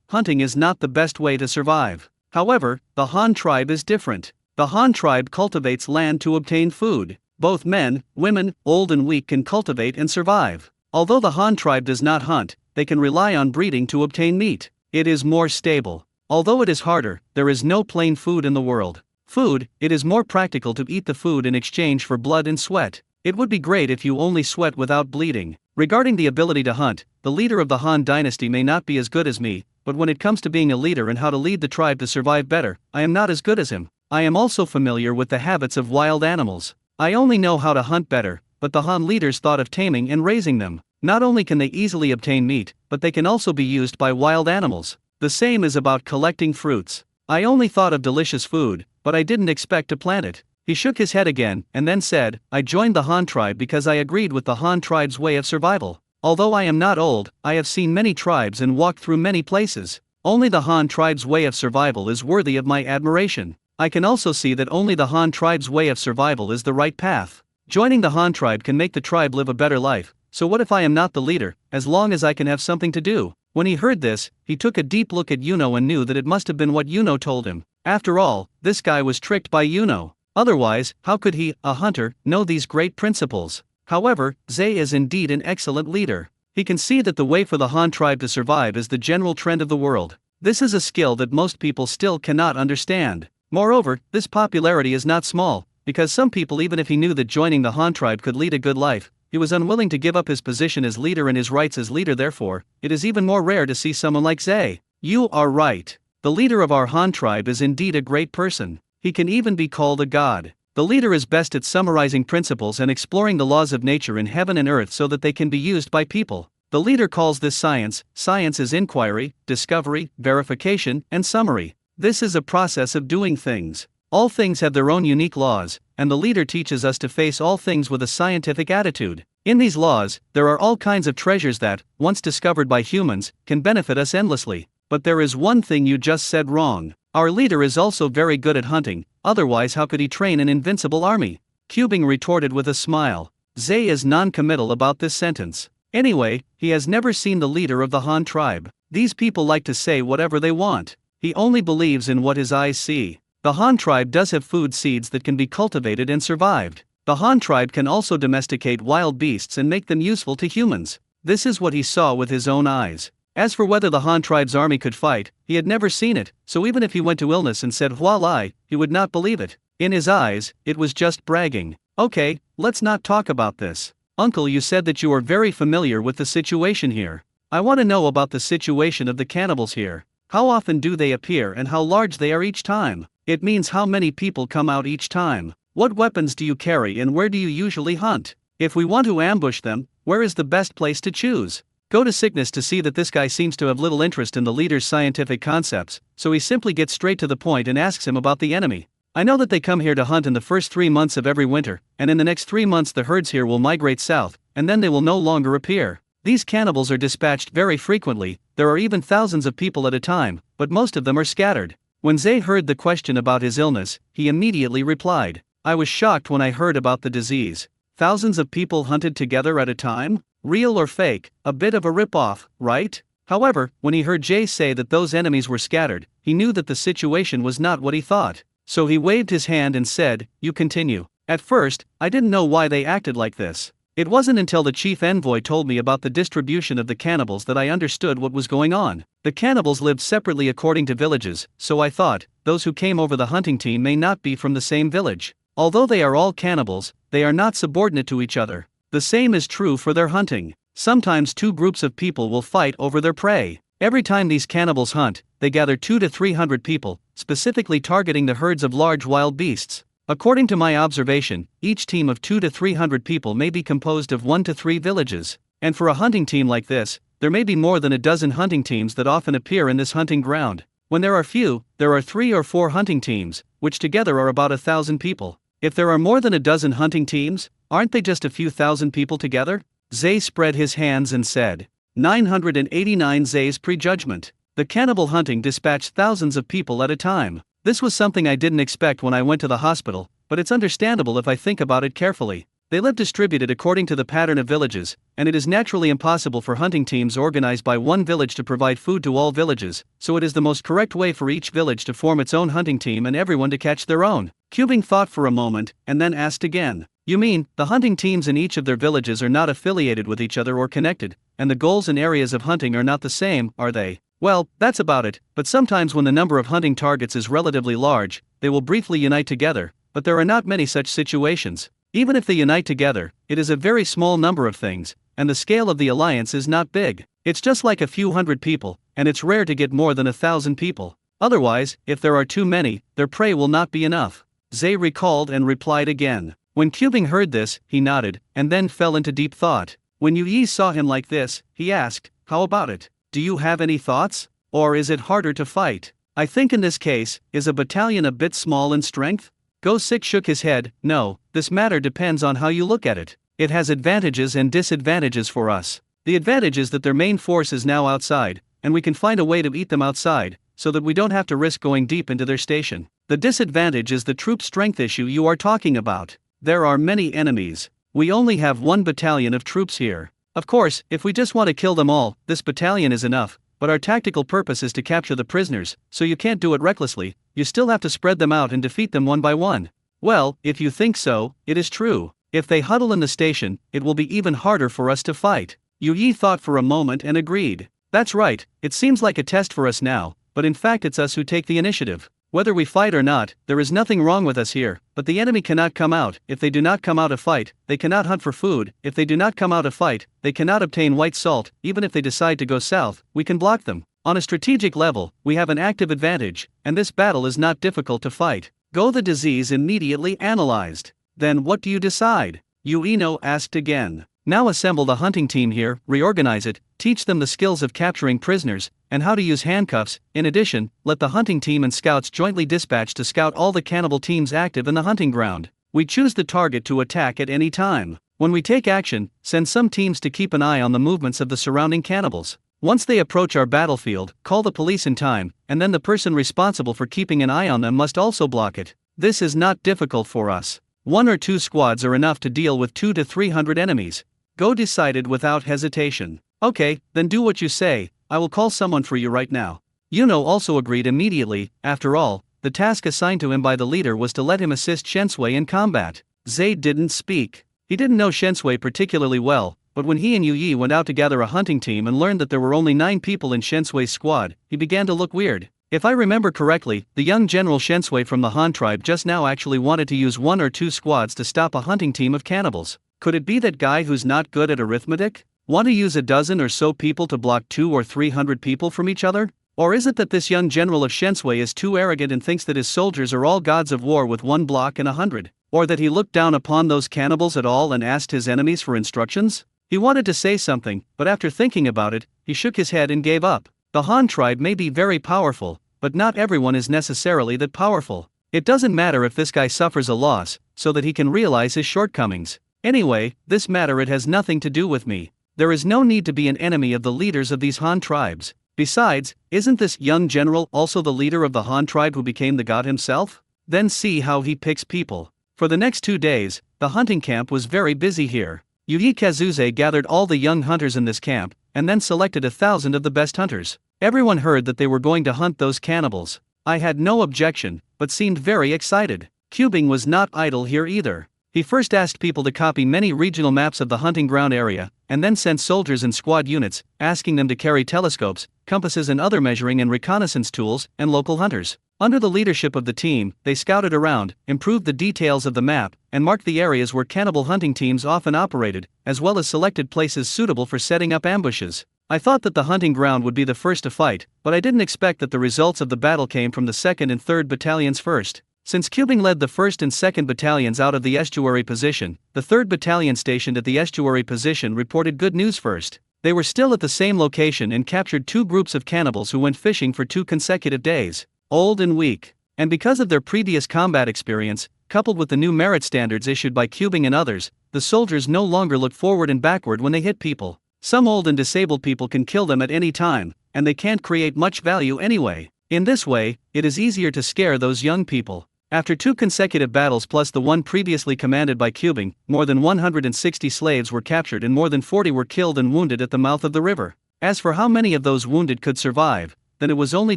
Hunting is not the best way to survive. However, the Han tribe is different. The Han tribe cultivates land to obtain food. Both men, women, old and weak can cultivate and survive. Although the Han tribe does not hunt, they can rely on breeding to obtain meat. It is more stable. Although it is harder, there is no plain food in the world. It is more practical to eat the food in exchange for blood and sweat. It would be great if you only sweat without bleeding. Regarding the ability to hunt, the leader of the Han dynasty may not be as good as me, but when it comes to being a leader and how to lead the tribe to survive better, I am not as good as him. I am also familiar with the habits of wild animals. I only know how to hunt better, but the Han leaders thought of taming and raising them. Not only can they easily obtain meat, but they can also be used by wild animals. The same is about collecting fruits. I only thought of delicious food, but I didn't expect to plant it." He shook his head again, and then said, "I joined the Han tribe because I agreed with the Han tribe's way of survival. Although I am not old, I have seen many tribes and walked through many places. Only the Han tribe's way of survival is worthy of my admiration. I can also see that only the Han tribe's way of survival is the right path. Joining the Han tribe can make the tribe live a better life, so what if I am not the leader, as long as I can have something to do?" When he heard this, he took a deep look at Yuno and knew that it must have been what Yuno told him. After all, this guy was tricked by Yuno. Otherwise, how could he, a hunter, know these great principles? However, Zay is indeed an excellent leader. He can see that the way for the Han tribe to survive is the general trend of the world. This is a skill that most people still cannot understand. Moreover, this popularity is not small, because some people, even if he knew that joining the Han tribe could lead a good life, he was unwilling to give up his position as leader and his rights as leader. Therefore, it is even more rare to see someone like Zay. "You are right. The leader of our Han tribe is indeed a great person. He can even be called a god. The leader is best at summarizing principles and exploring the laws of nature in heaven and earth so that they can be used by people. The leader calls this science. Science is inquiry, discovery, verification, and summary. This is a process of doing things. All things have their own unique laws, and the leader teaches us to face all things with a scientific attitude. In these laws, there are all kinds of treasures that, once discovered by humans, can benefit us endlessly. But there is one thing you just said wrong. Our leader is also very good at hunting, otherwise how could he train an invincible army?" Cubing retorted with a smile. Zay is non-committal about this sentence. Anyway, he has never seen the leader of the Han tribe. These people like to say whatever they want. He only believes in what his eyes see. The Han tribe does have food seeds that can be cultivated and survived. The Han tribe can also domesticate wild beasts and make them useful to humans. This is what he saw with his own eyes. As for whether the Han tribe's army could fight, he had never seen it, so even if he went to illness and said "Hua Lai," he would not believe it. In his eyes, it was just bragging. "Okay, let's not talk about this. Uncle, you said that you are very familiar with the situation here. I want to know about the situation of the cannibals here. How often do they appear and how large they are each time? It means how many people come out each time. What weapons do you carry and where do you usually hunt? If we want to ambush them, where is the best place to choose? Go to Sickness to see that this guy seems to have little interest in the leader's scientific concepts, so he simply gets straight to the point and asks him about the enemy. I know that they come here to hunt in the first 3 months of every winter, and in the next 3 months the herds here will migrate south, and then they will no longer appear. These cannibals are dispatched very frequently, there are even thousands of people at a time, but most of them are scattered. When Zay heard the question about his illness, he immediately replied, I was shocked when I heard about the disease. Thousands of people hunted together at a time? Real or fake, a bit of a rip-off, right? However, when he heard Jay say that those enemies were scattered, he knew that the situation was not what he thought. So he waved his hand and said, You continue. At first, I didn't know why they acted like this. It wasn't until the chief envoy told me about the distribution of the cannibals that I understood what was going on. The cannibals lived separately according to villages, so I thought, those who came over the hunting team may not be from the same village. Although they are all cannibals, they are not subordinate to each other. The same is true for their hunting. Sometimes 2 groups of people will fight over their prey. Every time these cannibals hunt, they gather 200 to 300 people, specifically targeting the herds of large wild beasts. According to my observation, each team of 200 to 300 people may be composed of 1 to 3 villages. And for a hunting team like this, there may be more than a dozen hunting teams that often appear in this hunting ground. When there are few, there are 3 or 4 hunting teams, which together are about 1,000 people. If there are more than a dozen hunting teams, aren't they just a few thousand people together? Zay spread his hands and said, 989 Zay's prejudgment. The cannibal hunting dispatched thousands of people at a time. This was something I didn't expect when I went to the hospital, but it's understandable if I think about it carefully. They live distributed according to the pattern of villages, and it is naturally impossible for hunting teams organized by one village to provide food to all villages, so it is the most correct way for each village to form its own hunting team and everyone to catch their own. Cubing thought for a moment, and then asked again, You mean, the hunting teams in each of their villages are not affiliated with each other or connected, and the goals and areas of hunting are not the same, are they? Well, that's about it, but sometimes when the number of hunting targets is relatively large, they will briefly unite together, but there are not many such situations. Even if they unite together, it is a very small number of things, and the scale of the alliance is not big. It's just like a few hundred people, and it's rare to get more than 1,000 people. Otherwise, if there are too many, their prey will not be enough. Zay recalled and replied again. When Cubing heard this, he nodded, and then fell into deep thought. When Yu saw him like this, he asked, How about it? Do you have any thoughts? Or is it harder to fight? I think in this case, is a battalion a bit small in strength? Go Sick shook his head, No, this matter depends on how you look at it. It has advantages and disadvantages for us. The advantage is that their main force is now outside, and we can find a way to eat them outside, so that we don't have to risk going deep into their station. The disadvantage is the troop strength issue you are talking about. There are many enemies. We only have 1 battalion of troops here. Of course, if we just want to kill them all, this battalion is enough, but our tactical purpose is to capture the prisoners, so you can't do it recklessly, you still have to spread them out and defeat them one by one. Well, if you think so, it is true. If they huddle in the station, it will be even harder for us to fight. Yu thought for a moment and agreed. That's right, it seems like a test for us now, but in fact it's us who take the initiative. Whether we fight or not, there is nothing wrong with us here, but the enemy cannot come out. If they do not come out to fight, they cannot hunt for food. If they do not come out to fight, they cannot obtain white salt. Even if they decide to go south, we can block them. On a strategic level, we have an active advantage, and this battle is not difficult to fight. Go the disease immediately analyzed. Then what do you decide? Ueno asked again. Now assemble the hunting team here, reorganize it, teach them the skills of capturing prisoners, and how to use handcuffs. In addition, let the hunting team and scouts jointly dispatch to scout all the cannibal teams active in the hunting ground. We choose the target to attack at any time. When we take action, send some teams to keep an eye on the movements of the surrounding cannibals. Once they approach our battlefield, call the police in time, and then the person responsible for keeping an eye on them must also block it. This is not difficult for us. 1 or 2 squads are enough to deal with 200 to 300 enemies. Go decided without hesitation. Okay, then do what you say, I will call someone for you right now. Yuno also agreed immediately. After all, the task assigned to him by the leader was to let him assist Shensui in combat. Zay didn't speak. He didn't know Shensui particularly well, but when he and Yu went out to gather a hunting team and learned that there were only 9 people in Shensui's squad, he began to look weird. If I remember correctly, the young General Shensui from the Han tribe just now actually wanted to use 1 or 2 squads to stop a hunting team of cannibals. Could it be that guy who's not good at arithmetic? Want to use a dozen or so people to block 200 or 300 people from each other? Or is it that this young general of Shensui is too arrogant and thinks that his soldiers are all gods of war with 1 block and 100? Or that he looked down upon those cannibals at all and asked his enemies for instructions? He wanted to say something, but after thinking about it, he shook his head and gave up. The Han tribe may be very powerful, but not everyone is necessarily that powerful. It doesn't matter if this guy suffers a loss, so that he can realize his shortcomings. Anyway, this matter it has nothing to do with me. There is no need to be an enemy of the leaders of these Han tribes. Besides, isn't this young general also the leader of the Han tribe who became the god himself? Then see how he picks people. For the next 2 days, the hunting camp was very busy here. Yuyi Kazuze gathered all the young hunters in this camp, and then selected 1,000 of the best hunters. Everyone heard that they were going to hunt those cannibals. I had no objection, but seemed very excited. Cubing was not idle here either. He first asked people to copy many regional maps of the hunting ground area, and then sent soldiers in squad units, asking them to carry telescopes, compasses and other measuring and reconnaissance tools, and local hunters. Under the leadership of the team, they scouted around, improved the details of the map, and marked the areas where cannibal hunting teams often operated, as well as selected places suitable for setting up ambushes. I thought that the hunting ground would be the first to fight, but I didn't expect that the results of the battle came from the 2nd and 3rd battalions first. Since Cubing led the 1st and 2nd battalions out of the estuary position, the 3rd battalion stationed at the estuary position reported good news first. They were still at the same location and captured 2 groups of cannibals who went fishing for 2 consecutive days. Old and weak. And because of their previous combat experience, coupled with the new merit standards issued by Cubing and others, the soldiers no longer look forward and backward when they hit people. Some old and disabled people can kill them at any time, and they can't create much value anyway. In this way, it is easier to scare those young people. After 2 consecutive battles plus the one previously commanded by Cubing, more than 160 slaves were captured and more than 40 were killed and wounded at the mouth of the river. As for how many of those wounded could survive, then it was only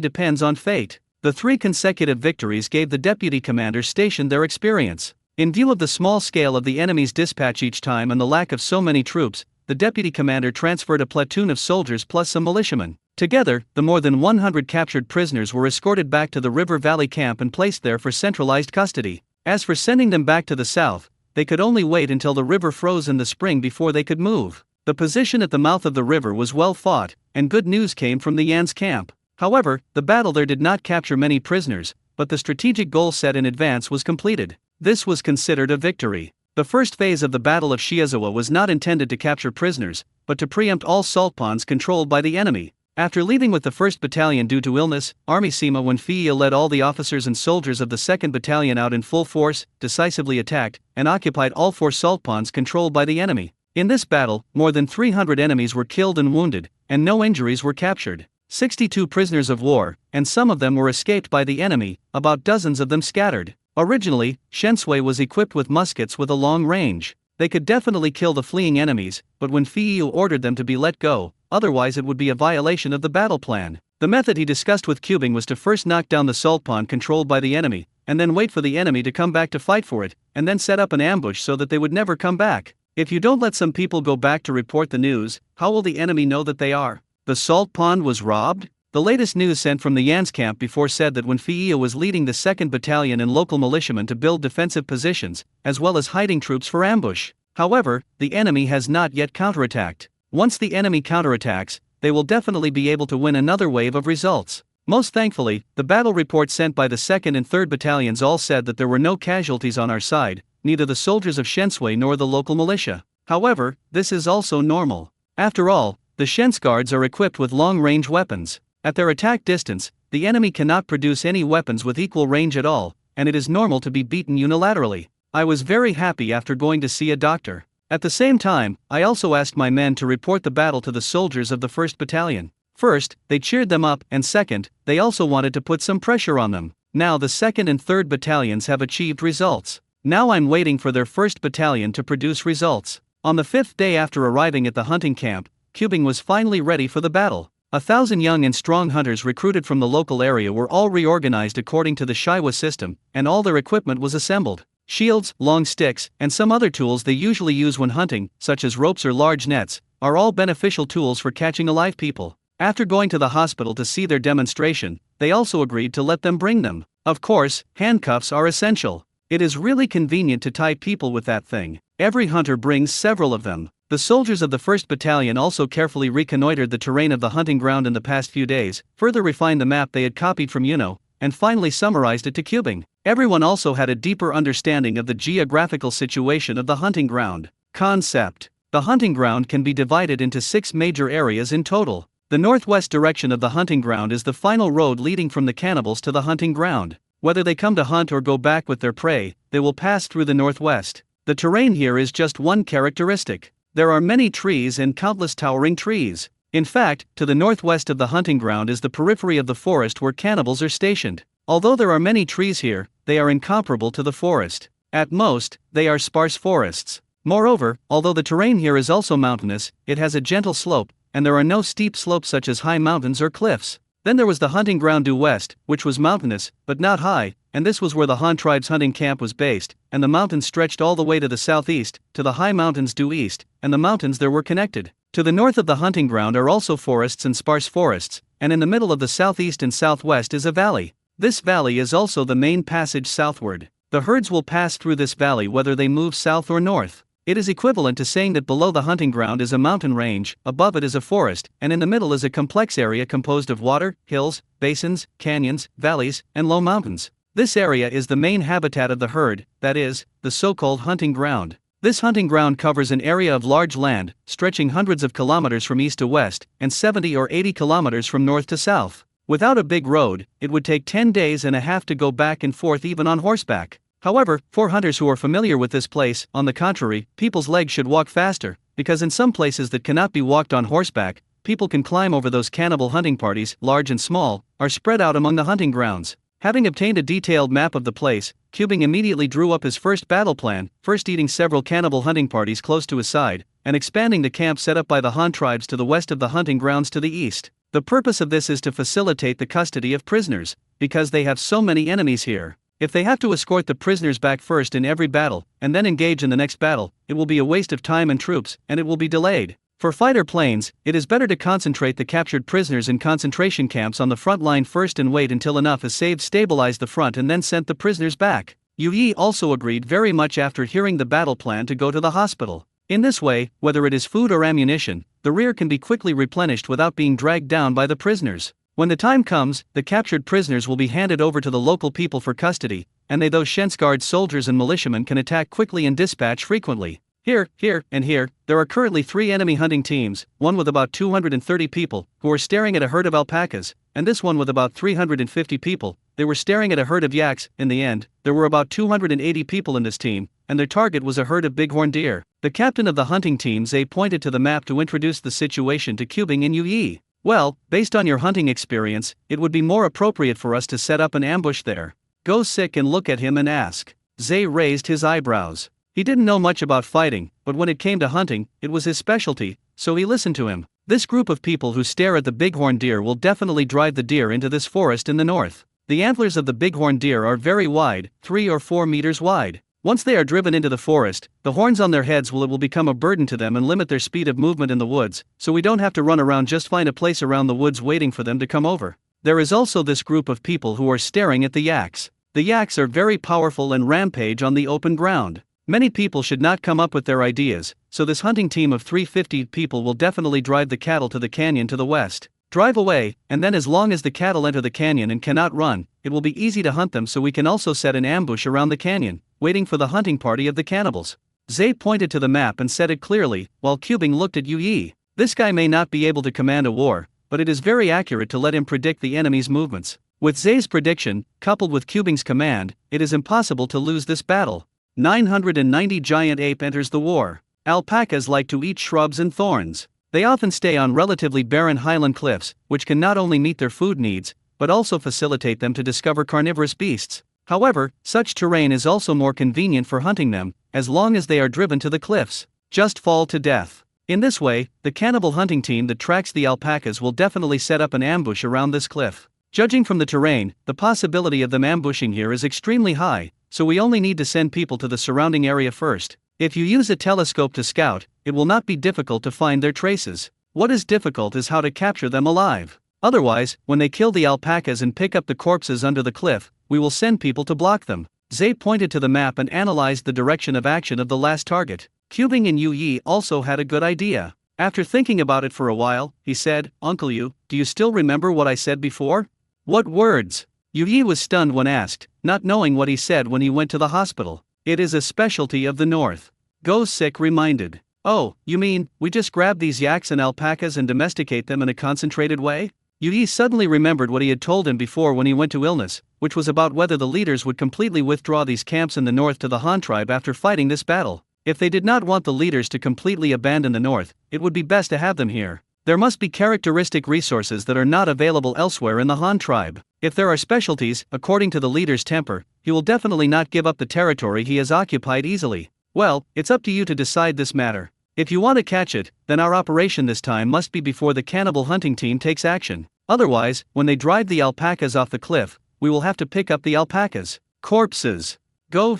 depends on fate. The 3 consecutive victories gave the deputy commander stationed their experience. In view of the small scale of the enemy's dispatch each time and the lack of so many troops, the deputy commander transferred a platoon of soldiers plus some militiamen. Together, the more than 100 captured prisoners were escorted back to the River Valley camp and placed there for centralized custody. As for sending them back to the south, they could only wait until the river froze in the spring before they could move. The position at the mouth of the river was well fought, and good news came from the Yan's camp. However, the battle there did not capture many prisoners, but the strategic goal set in advance was completed. This was considered a victory. The first phase of the Battle of Shiezawa was not intended to capture prisoners, but to preempt all salt ponds controlled by the enemy. After leaving with the 1st Battalion due to illness, Army Sima Wenfeiya led all the officers and soldiers of the 2nd Battalion out in full force, decisively attacked, and occupied all 4 salt ponds controlled by the enemy. In this battle, more than 300 enemies were killed and wounded, and no injuries were captured. 62 prisoners of war, and some of them were escaped by the enemy, about dozens of them scattered. Originally, Shensui was equipped with muskets with a long range. They could definitely kill the fleeing enemies, but when Feiyu ordered them to be let go, otherwise it would be a violation of the battle plan. The method he discussed with Cubing was to first knock down the salt pond controlled by the enemy, and then wait for the enemy to come back to fight for it, and then set up an ambush so that they would never come back. If you don't let some people go back to report the news, how will the enemy know that they are? The salt pond was robbed? The latest news sent from the Yan's camp before said that when Feiyu was leading the 2nd Battalion and local militiamen to build defensive positions, as well as hiding troops for ambush. However, the enemy has not yet counterattacked. Once the enemy counterattacks, they will definitely be able to win another wave of results. Most thankfully, the battle report sent by the 2nd and 3rd Battalions all said that there were no casualties on our side, neither the soldiers of Shensui nor the local militia. However, this is also normal. After all, the Shens guards are equipped with long-range weapons. At their attack distance, the enemy cannot produce any weapons with equal range at all, and it is normal to be beaten unilaterally. I was very happy after going to see a doctor. At the same time, I also asked my men to report the battle to the soldiers of the 1st Battalion. First, they cheered them up, and second, they also wanted to put some pressure on them. Now the 2nd and 3rd Battalions have achieved results. Now I'm waiting for their 1st Battalion to produce results. On the 5th day after arriving at the hunting camp, Cubing was finally ready for the battle. 1,000 young and strong hunters recruited from the local area were all reorganized according to the Shiwa system, and all their equipment was assembled. Shields, long sticks, and some other tools they usually use when hunting, such as ropes or large nets, are all beneficial tools for catching alive people. After going to the hospital to see their demonstration, they also agreed to let them bring them. Of course, handcuffs are essential. It is really convenient to tie people with that thing. Every hunter brings several of them. The soldiers of the 1st Battalion also carefully reconnoitered the terrain of the hunting ground in the past few days, further refined the map they had copied from Yuno, and finally summarized it to cubing. Everyone also had a deeper understanding of the geographical situation of the hunting ground. Concept: the hunting ground can be divided into 6 major areas in total. The northwest direction of the hunting ground is the final road leading from the cannibals to the hunting ground. Whether they come to hunt or go back with their prey, they will pass through the northwest. The terrain here is just one characteristic. There are many trees and countless towering trees. In fact, to the northwest of the hunting ground is the periphery of the forest where cannibals are stationed. Although there are many trees here, they are incomparable to the forest. At most, they are sparse forests. Moreover, although the terrain here is also mountainous, it has a gentle slope, and there are no steep slopes such as high mountains or cliffs. Then there was the hunting ground due west, which was mountainous, but not high, and this was where the Han tribe's hunting camp was based, and the mountains stretched all the way to the southeast, to the high mountains due east, and the mountains there were connected. To the north of the hunting ground are also forests and sparse forests, and in the middle of the southeast and southwest is a valley. This valley is also the main passage southward. The herds will pass through this valley whether they move south or north. It is equivalent to saying that below the hunting ground is a mountain range, above it is a forest, and in the middle is a complex area composed of water, hills, basins, canyons, valleys, and low mountains. This area is the main habitat of the herd, that is, the so-called hunting ground. This hunting ground covers an area of large land, stretching hundreds of kilometers from east to west, and 70 or 80 kilometers from north to south. Without a big road, it would take 10 days and a half to go back and forth even on horseback. However, for hunters who are familiar with this place, on the contrary, people's legs should walk faster, because in some places that cannot be walked on horseback, people can climb over. Those cannibal hunting parties, large and small, are spread out among the hunting grounds. Having obtained a detailed map of the place, Cubing immediately drew up his first battle plan, first eating several cannibal hunting parties close to his side, and expanding the camp set up by the Han tribes to the west of the hunting grounds to the east. The purpose of this is to facilitate the custody of prisoners, because they have so many enemies here. If they have to escort the prisoners back first in every battle, and then engage in the next battle, it will be a waste of time and troops, and it will be delayed. For fighter planes, it is better to concentrate the captured prisoners in concentration camps on the front line first and wait until enough is saved, stabilize the front, and then send the prisoners back. Yu Yi also agreed very much after hearing the battle plan to go to the hospital. In this way, whether it is food or ammunition, the rear can be quickly replenished without being dragged down by the prisoners. When the time comes, the captured prisoners will be handed over to the local people for custody, and those Shensguard soldiers and militiamen can attack quickly and dispatch frequently. Here, and here, there are currently 3 enemy hunting teams, one with about 230 people, who are staring at a herd of alpacas, and this one with about 350 people. They were staring at a herd of yaks. In the end, there were about 280 people in this team, and their target was a herd of bighorn deer. The captain of the hunting team Zay pointed to the map to introduce the situation to Cubing and Yu Yi. Well, based on your hunting experience, it would be more appropriate for us to set up an ambush there. Go sick and look at him and ask. Zay raised his eyebrows. He didn't know much about fighting, but when it came to hunting, it was his specialty, so he listened to him. This group of people who stare at the bighorn deer will definitely drive the deer into this forest in the north. The antlers of the bighorn deer are very wide, 3 or 4 meters wide. Once they are driven into the forest, the horns on their heads will become a burden to them and limit their speed of movement in the woods, so we don't have to run around, just find a place around the woods waiting for them to come over. There is also this group of people who are staring at the yaks. The yaks are very powerful and rampage on the open ground. Many people should not come up with their ideas, so this hunting team of 350 people will definitely drive the cattle to the canyon to the west. Drive away, and then as long as the cattle enter the canyon and cannot run, it will be easy to hunt them, so we can also set an ambush around the canyon, waiting for the hunting party of the cannibals. Zay pointed to the map and said it clearly, while Cubing looked at Yu Yi. This guy may not be able to command a war, but it is very accurate to let him predict the enemy's movements. With Zay's prediction, coupled with Cubing's command, it is impossible to lose this battle. 990 Giant ape enters the war. Alpacas like to eat shrubs and thorns. They often stay on relatively barren highland cliffs, which can not only meet their food needs, but also facilitate them to discover carnivorous beasts. However, such terrain is also more convenient for hunting them, as long as they are driven to the cliffs. Just fall to death. In this way, the cannibal hunting team that tracks the alpacas will definitely set up an ambush around this cliff. Judging from the terrain, the possibility of them ambushing here is extremely high, so we only need to send people to the surrounding area first. If you use a telescope to scout, it will not be difficult to find their traces. What is difficult is how to capture them alive. Otherwise, when they kill the alpacas and pick up the corpses under the cliff, we will send people to block them. Zay pointed to the map and analyzed the direction of action of the last target. Cubing and Yu Yi also had a good idea. After thinking about it for a while, he said, "Uncle Yu, do you still remember what I said before?" "What words?" Yu Yi was stunned when asked, not knowing what he said when he went to the hospital. "It is a specialty of the North." Go-Sik reminded. "Oh, you mean, we just grab these yaks and alpacas and domesticate them in a concentrated way?" Yu Yi suddenly remembered what he had told him before when he went to illness, which was about whether the leaders would completely withdraw these camps in the north to the Han tribe after fighting this battle. If they did not want the leaders to completely abandon the north, it would be best to have them here. There must be characteristic resources that are not available elsewhere in the Han tribe. If there are specialties, according to the leader's temper, he will definitely not give up the territory he has occupied easily. Well, it's up to you to decide this matter. If you want to catch it, then our operation this time must be before the cannibal hunting team takes action. Otherwise, when they drive the alpacas off the cliff, we will have to pick up the alpacas. Corpses.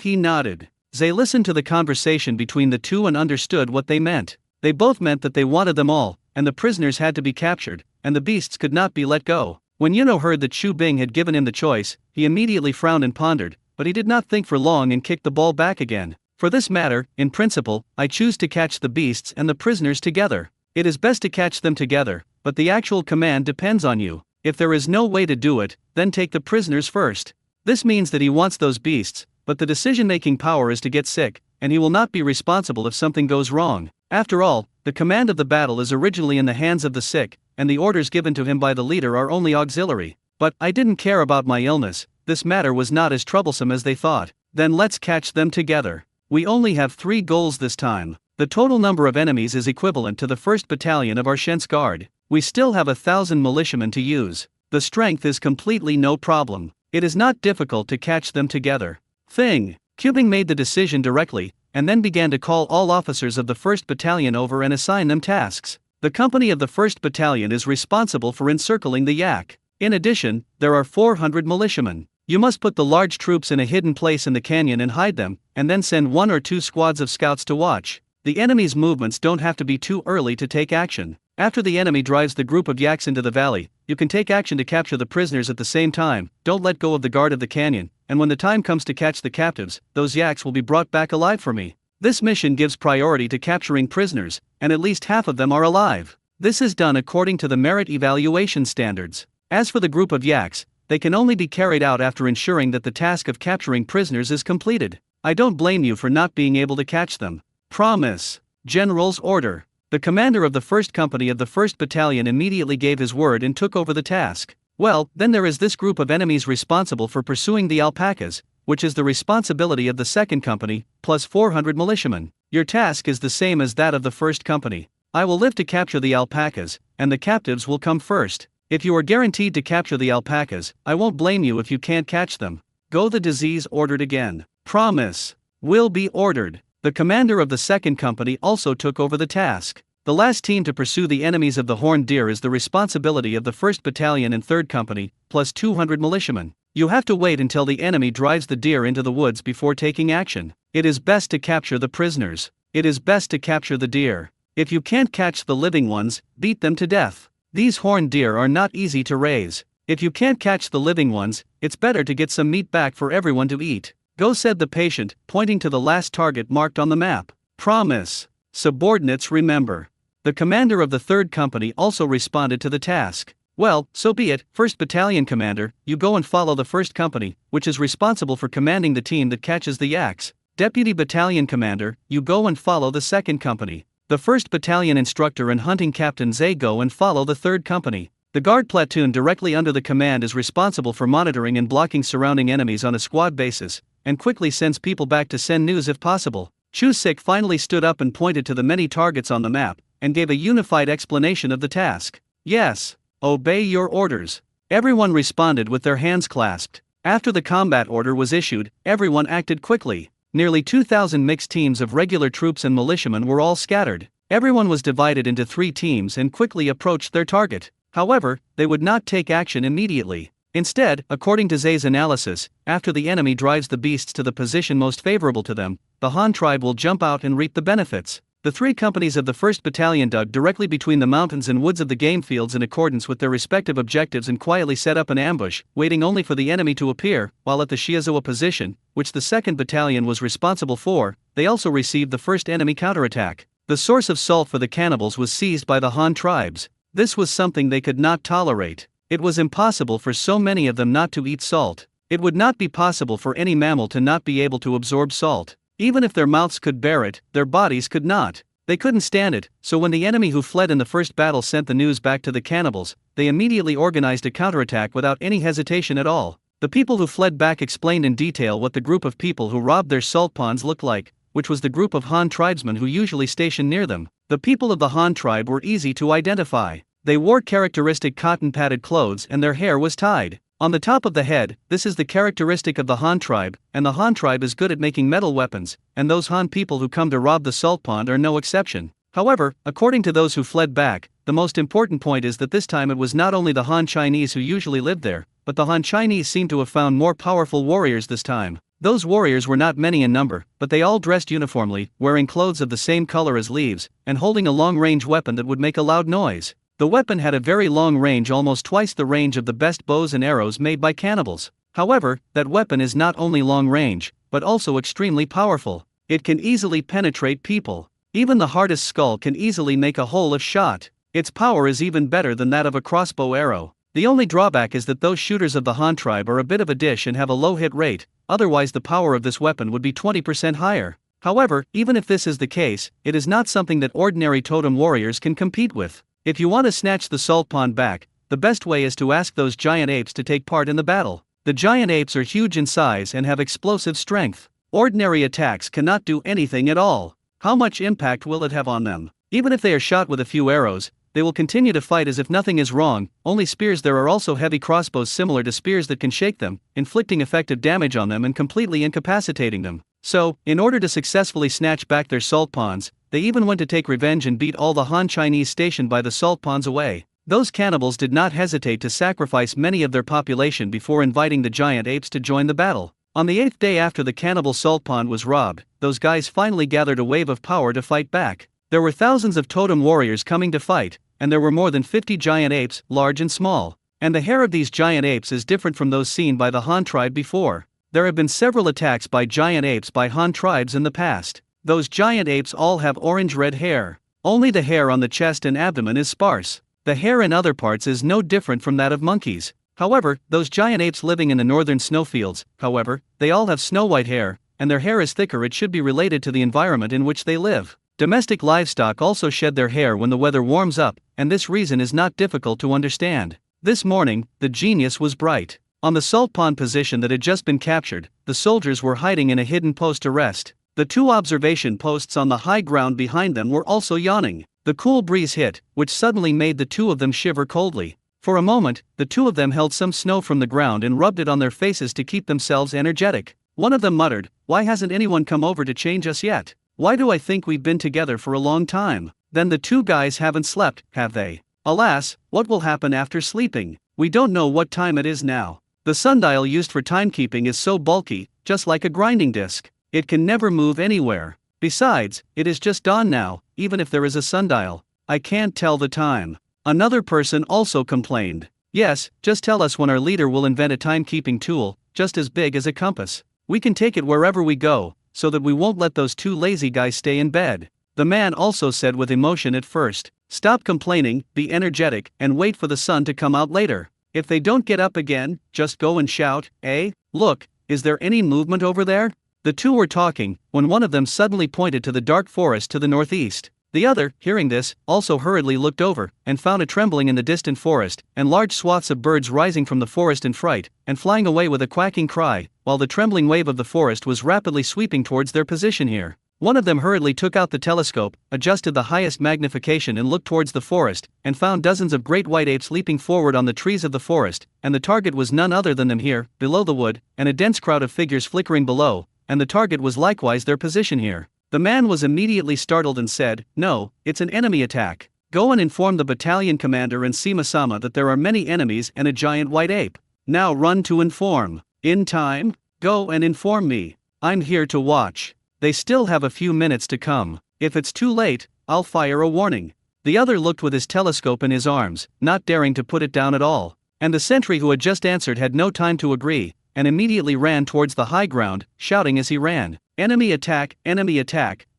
He nodded. Zay listened to the conversation between the two and understood what they meant. They both meant that they wanted them all, and the prisoners had to be captured, and the beasts could not be let go. When Yuno heard that Chu Bing had given him the choice, he immediately frowned and pondered, but he did not think for long and kicked the ball back again. For this matter, in principle, I choose to catch the beasts and the prisoners together. It is best to catch them together, but the actual command depends on you. If there is no way to do it, then take the prisoners first. This means that he wants those beasts, but the decision-making power is to get sick, and he will not be responsible if something goes wrong. After all, the command of the battle is originally in the hands of the sick, and the orders given to him by the leader are only auxiliary. But I didn't care about my illness. This matter was not as troublesome as they thought. Then let's catch them together. We only have 3 goals this time. The total number of enemies is equivalent to the 1st Battalion of our Shent's Guard. We still have 1,000 militiamen to use. The strength is completely no problem. It is not difficult to catch them together. Cubing made the decision directly, and then began to call all officers of the 1st Battalion over and assign them tasks. The company of the 1st Battalion is responsible for encircling the yak. In addition, there are 400 militiamen. You must put the large troops in a hidden place in the canyon and hide them, and then send 1 or 2 squads of scouts to watch. The enemy's movements don't have to be too early to take action. After the enemy drives the group of yaks into the valley, you can take action to capture the prisoners at the same time. Don't let go of the guard of the canyon, and when the time comes to catch the captives, those yaks will be brought back alive for me. This mission gives priority to capturing prisoners, and at least half of them are alive. This is done according to the merit evaluation standards. As for the group of yaks, they can only be carried out after ensuring that the task of capturing prisoners is completed. I don't blame you for not being able to catch them. Promise. General's order. The commander of the 1st Company of the 1st Battalion immediately gave his word and took over the task. Well, then there is this group of enemies responsible for pursuing the alpacas, which is the responsibility of the 2nd Company, plus 400 militiamen. Your task is the same as that of the 1st Company. I will live to capture the alpacas, and the captives will come first. If you are guaranteed to capture the alpacas, I won't blame you if you can't catch them. The disease ordered again. Promise. Will be ordered. The commander of the 2nd Company also took over the task. The last team to pursue the enemies of the horned deer is the responsibility of the 1st Battalion and 3rd Company, plus 200 militiamen. You have to wait until the enemy drives the deer into the woods before taking action. It is best to capture the prisoners. It is best to capture the deer. If you can't catch the living ones, beat them to death. These horned deer are not easy to raise. If you can't catch the living ones, it's better to get some meat back for everyone to eat. Said the patient, pointing to the last target marked on the map. Promise. Subordinates remember. The commander of the 3rd Company also responded to the task. Well, so be it, 1st Battalion Commander, you go and follow the 1st Company, which is responsible for commanding the team that catches the yaks. Deputy Battalion Commander, you go and follow the 2nd Company. The 1st Battalion Instructor and Hunting Captain Zay go and follow the 3rd Company. The guard platoon directly under the command is responsible for monitoring and blocking surrounding enemies on a squad basis, and quickly sends people back to send news if possible. Chu Sik finally stood up and pointed to the many targets on the map, and gave a unified explanation of the task. Yes. Obey your orders. Everyone responded with their hands clasped. After the combat order was issued, everyone acted quickly. Nearly 2,000 mixed teams of regular troops and militiamen were all scattered. Everyone was divided into 3 teams and quickly approached their target. However, they would not take action immediately. Instead, according to Zay's analysis, after the enemy drives the beasts to the position most favorable to them, the Han tribe will jump out and reap the benefits. The 3 companies of the 1st Battalion dug directly between the mountains and woods of the game fields in accordance with their respective objectives and quietly set up an ambush, waiting only for the enemy to appear, while at the Shiazawa position, which the 2nd Battalion was responsible for, they also received the first enemy counterattack. The source of salt for the cannibals was seized by the Han tribes. This was something they could not tolerate. It was impossible for so many of them not to eat salt. It would not be possible for any mammal to not be able to absorb salt. Even if their mouths could bear it, their bodies could not. They couldn't stand it, so when the enemy who fled in the first battle sent the news back to the cannibals, they immediately organized a counterattack without any hesitation at all. The people who fled back explained in detail what the group of people who robbed their salt ponds looked like, which was the group of Han tribesmen who usually stationed near them. The people of the Han tribe were easy to identify. They wore characteristic cotton-padded clothes and their hair was tied on the top of the head. This is the characteristic of the Han tribe, and the Han tribe is good at making metal weapons, and those Han people who come to rob the salt pond are no exception. However, according to those who fled back, the most important point is that this time it was not only the Han Chinese who usually lived there, but the Han Chinese seemed to have found more powerful warriors this time. Those warriors were not many in number, but they all dressed uniformly, wearing clothes of the same color as leaves, and holding a long-range weapon that would make a loud noise. The weapon had a very long range, almost twice the range of the best bows and arrows made by cannibals. However, that weapon is not only long range, but also extremely powerful. It can easily penetrate people. Even the hardest skull can easily make a hole if shot. Its power is even better than that of a crossbow arrow. The only drawback is that those shooters of the Han tribe are a bit of a dish and have a low hit rate, otherwise the power of this weapon would be 20% higher. However, even if this is the case, it is not something that ordinary totem warriors can compete with. If you want to snatch the salt pond back, the best way is to ask those giant apes to take part in the battle. The giant apes are huge in size and have explosive strength. Ordinary attacks cannot do anything at all. How much impact will it have on them? Even if they are shot with a few arrows, they will continue to fight as if nothing is wrong. Only spears. There are also heavy crossbows similar to spears that can shake them, inflicting effective damage on them and completely incapacitating them. So, in order to successfully snatch back their salt ponds, they even went to take revenge and beat all the Han Chinese stationed by the salt ponds away. Those cannibals did not hesitate to sacrifice many of their population before inviting the giant apes to join the battle. On the 8th day after the cannibal salt pond was robbed, those guys finally gathered a wave of power to fight back. There were thousands of totem warriors coming to fight, and there were more than 50 giant apes, large and small. And the hair of these giant apes is different from those seen by the Han tribe before. There have been several attacks by giant apes by Han tribes in the past. Those giant apes all have orange-red hair. Only the hair on the chest and abdomen is sparse. The hair in other parts is no different from that of monkeys. However, those giant apes living in the northern snowfields, however, they all have snow-white hair, and their hair is thicker. It should be related to the environment in which they live. Domestic livestock also shed their hair when the weather warms up, and this reason is not difficult to understand. This morning, the genius was bright. On the salt pond position that had just been captured, the soldiers were hiding in a hidden post to rest. The two observation posts on the high ground behind them were also yawning. The cool breeze hit, which suddenly made the two of them shiver coldly. For a moment, the two of them held some snow from the ground and rubbed it on their faces to keep themselves energetic. One of them muttered, "Why hasn't anyone come over to change us yet? Why do I think we've been together for a long time?" Then the two guys haven't slept, have they? Alas, what will happen after sleeping? We don't know what time it is now. The sundial used for timekeeping is so bulky, just like a grinding disc. It can never move anywhere. Besides, it is just dawn now, even if there is a sundial. I can't tell the time. Another person also complained. Yes, just tell us when our leader will invent a timekeeping tool, just as big as a compass. We can take it wherever we go, so that we won't let those two lazy guys stay in bed. The man also said with emotion at first, "Stop complaining, be energetic, and wait for the sun to come out later. If they don't get up again, just go and shout, eh? Look, is there any movement over there?" The two were talking, when one of them suddenly pointed to the dark forest to the northeast. The other, hearing this, also hurriedly looked over, and found a trembling in the distant forest, and large swaths of birds rising from the forest in fright, and flying away with a quacking cry, while the trembling wave of the forest was rapidly sweeping towards their position here. One of them hurriedly took out the telescope, adjusted the highest magnification and looked towards the forest, and found dozens of great white apes leaping forward on the trees of the forest, and the target was none other than them here, below the wood, and a dense crowd of figures flickering below, and the target was likewise their position here. The man was immediately startled and said, "No, it's an enemy attack. Go and inform the battalion commander and Sima-sama that there are many enemies and a giant white ape. Now run to inform." "In time? Go and inform me. I'm here to watch. They still have a few minutes to come. If it's too late, I'll fire a warning." The other looked with his telescope in his arms, not daring to put it down at all. And the sentry who had just answered had no time to agree, and immediately ran towards the high ground, shouting as he ran, enemy attack,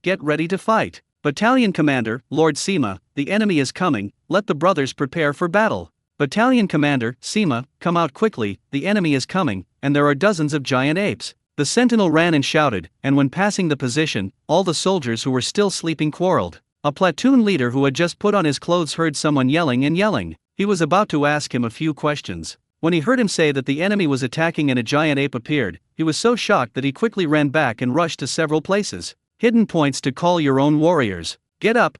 get ready to fight. Battalion Commander, Lord Sima, the enemy is coming, let the brothers prepare for battle. Battalion Commander, Sima, come out quickly, the enemy is coming, and there are dozens of giant apes. The sentinel ran and shouted, and when passing the position, all the soldiers who were still sleeping quarreled. A platoon leader who had just put on his clothes heard someone yelling and yelling. He was about to ask him a few questions. When he heard him say that the enemy was attacking and a giant ape appeared, he was so shocked that he quickly ran back and rushed to several places. Hidden points to call your own warriors. Get up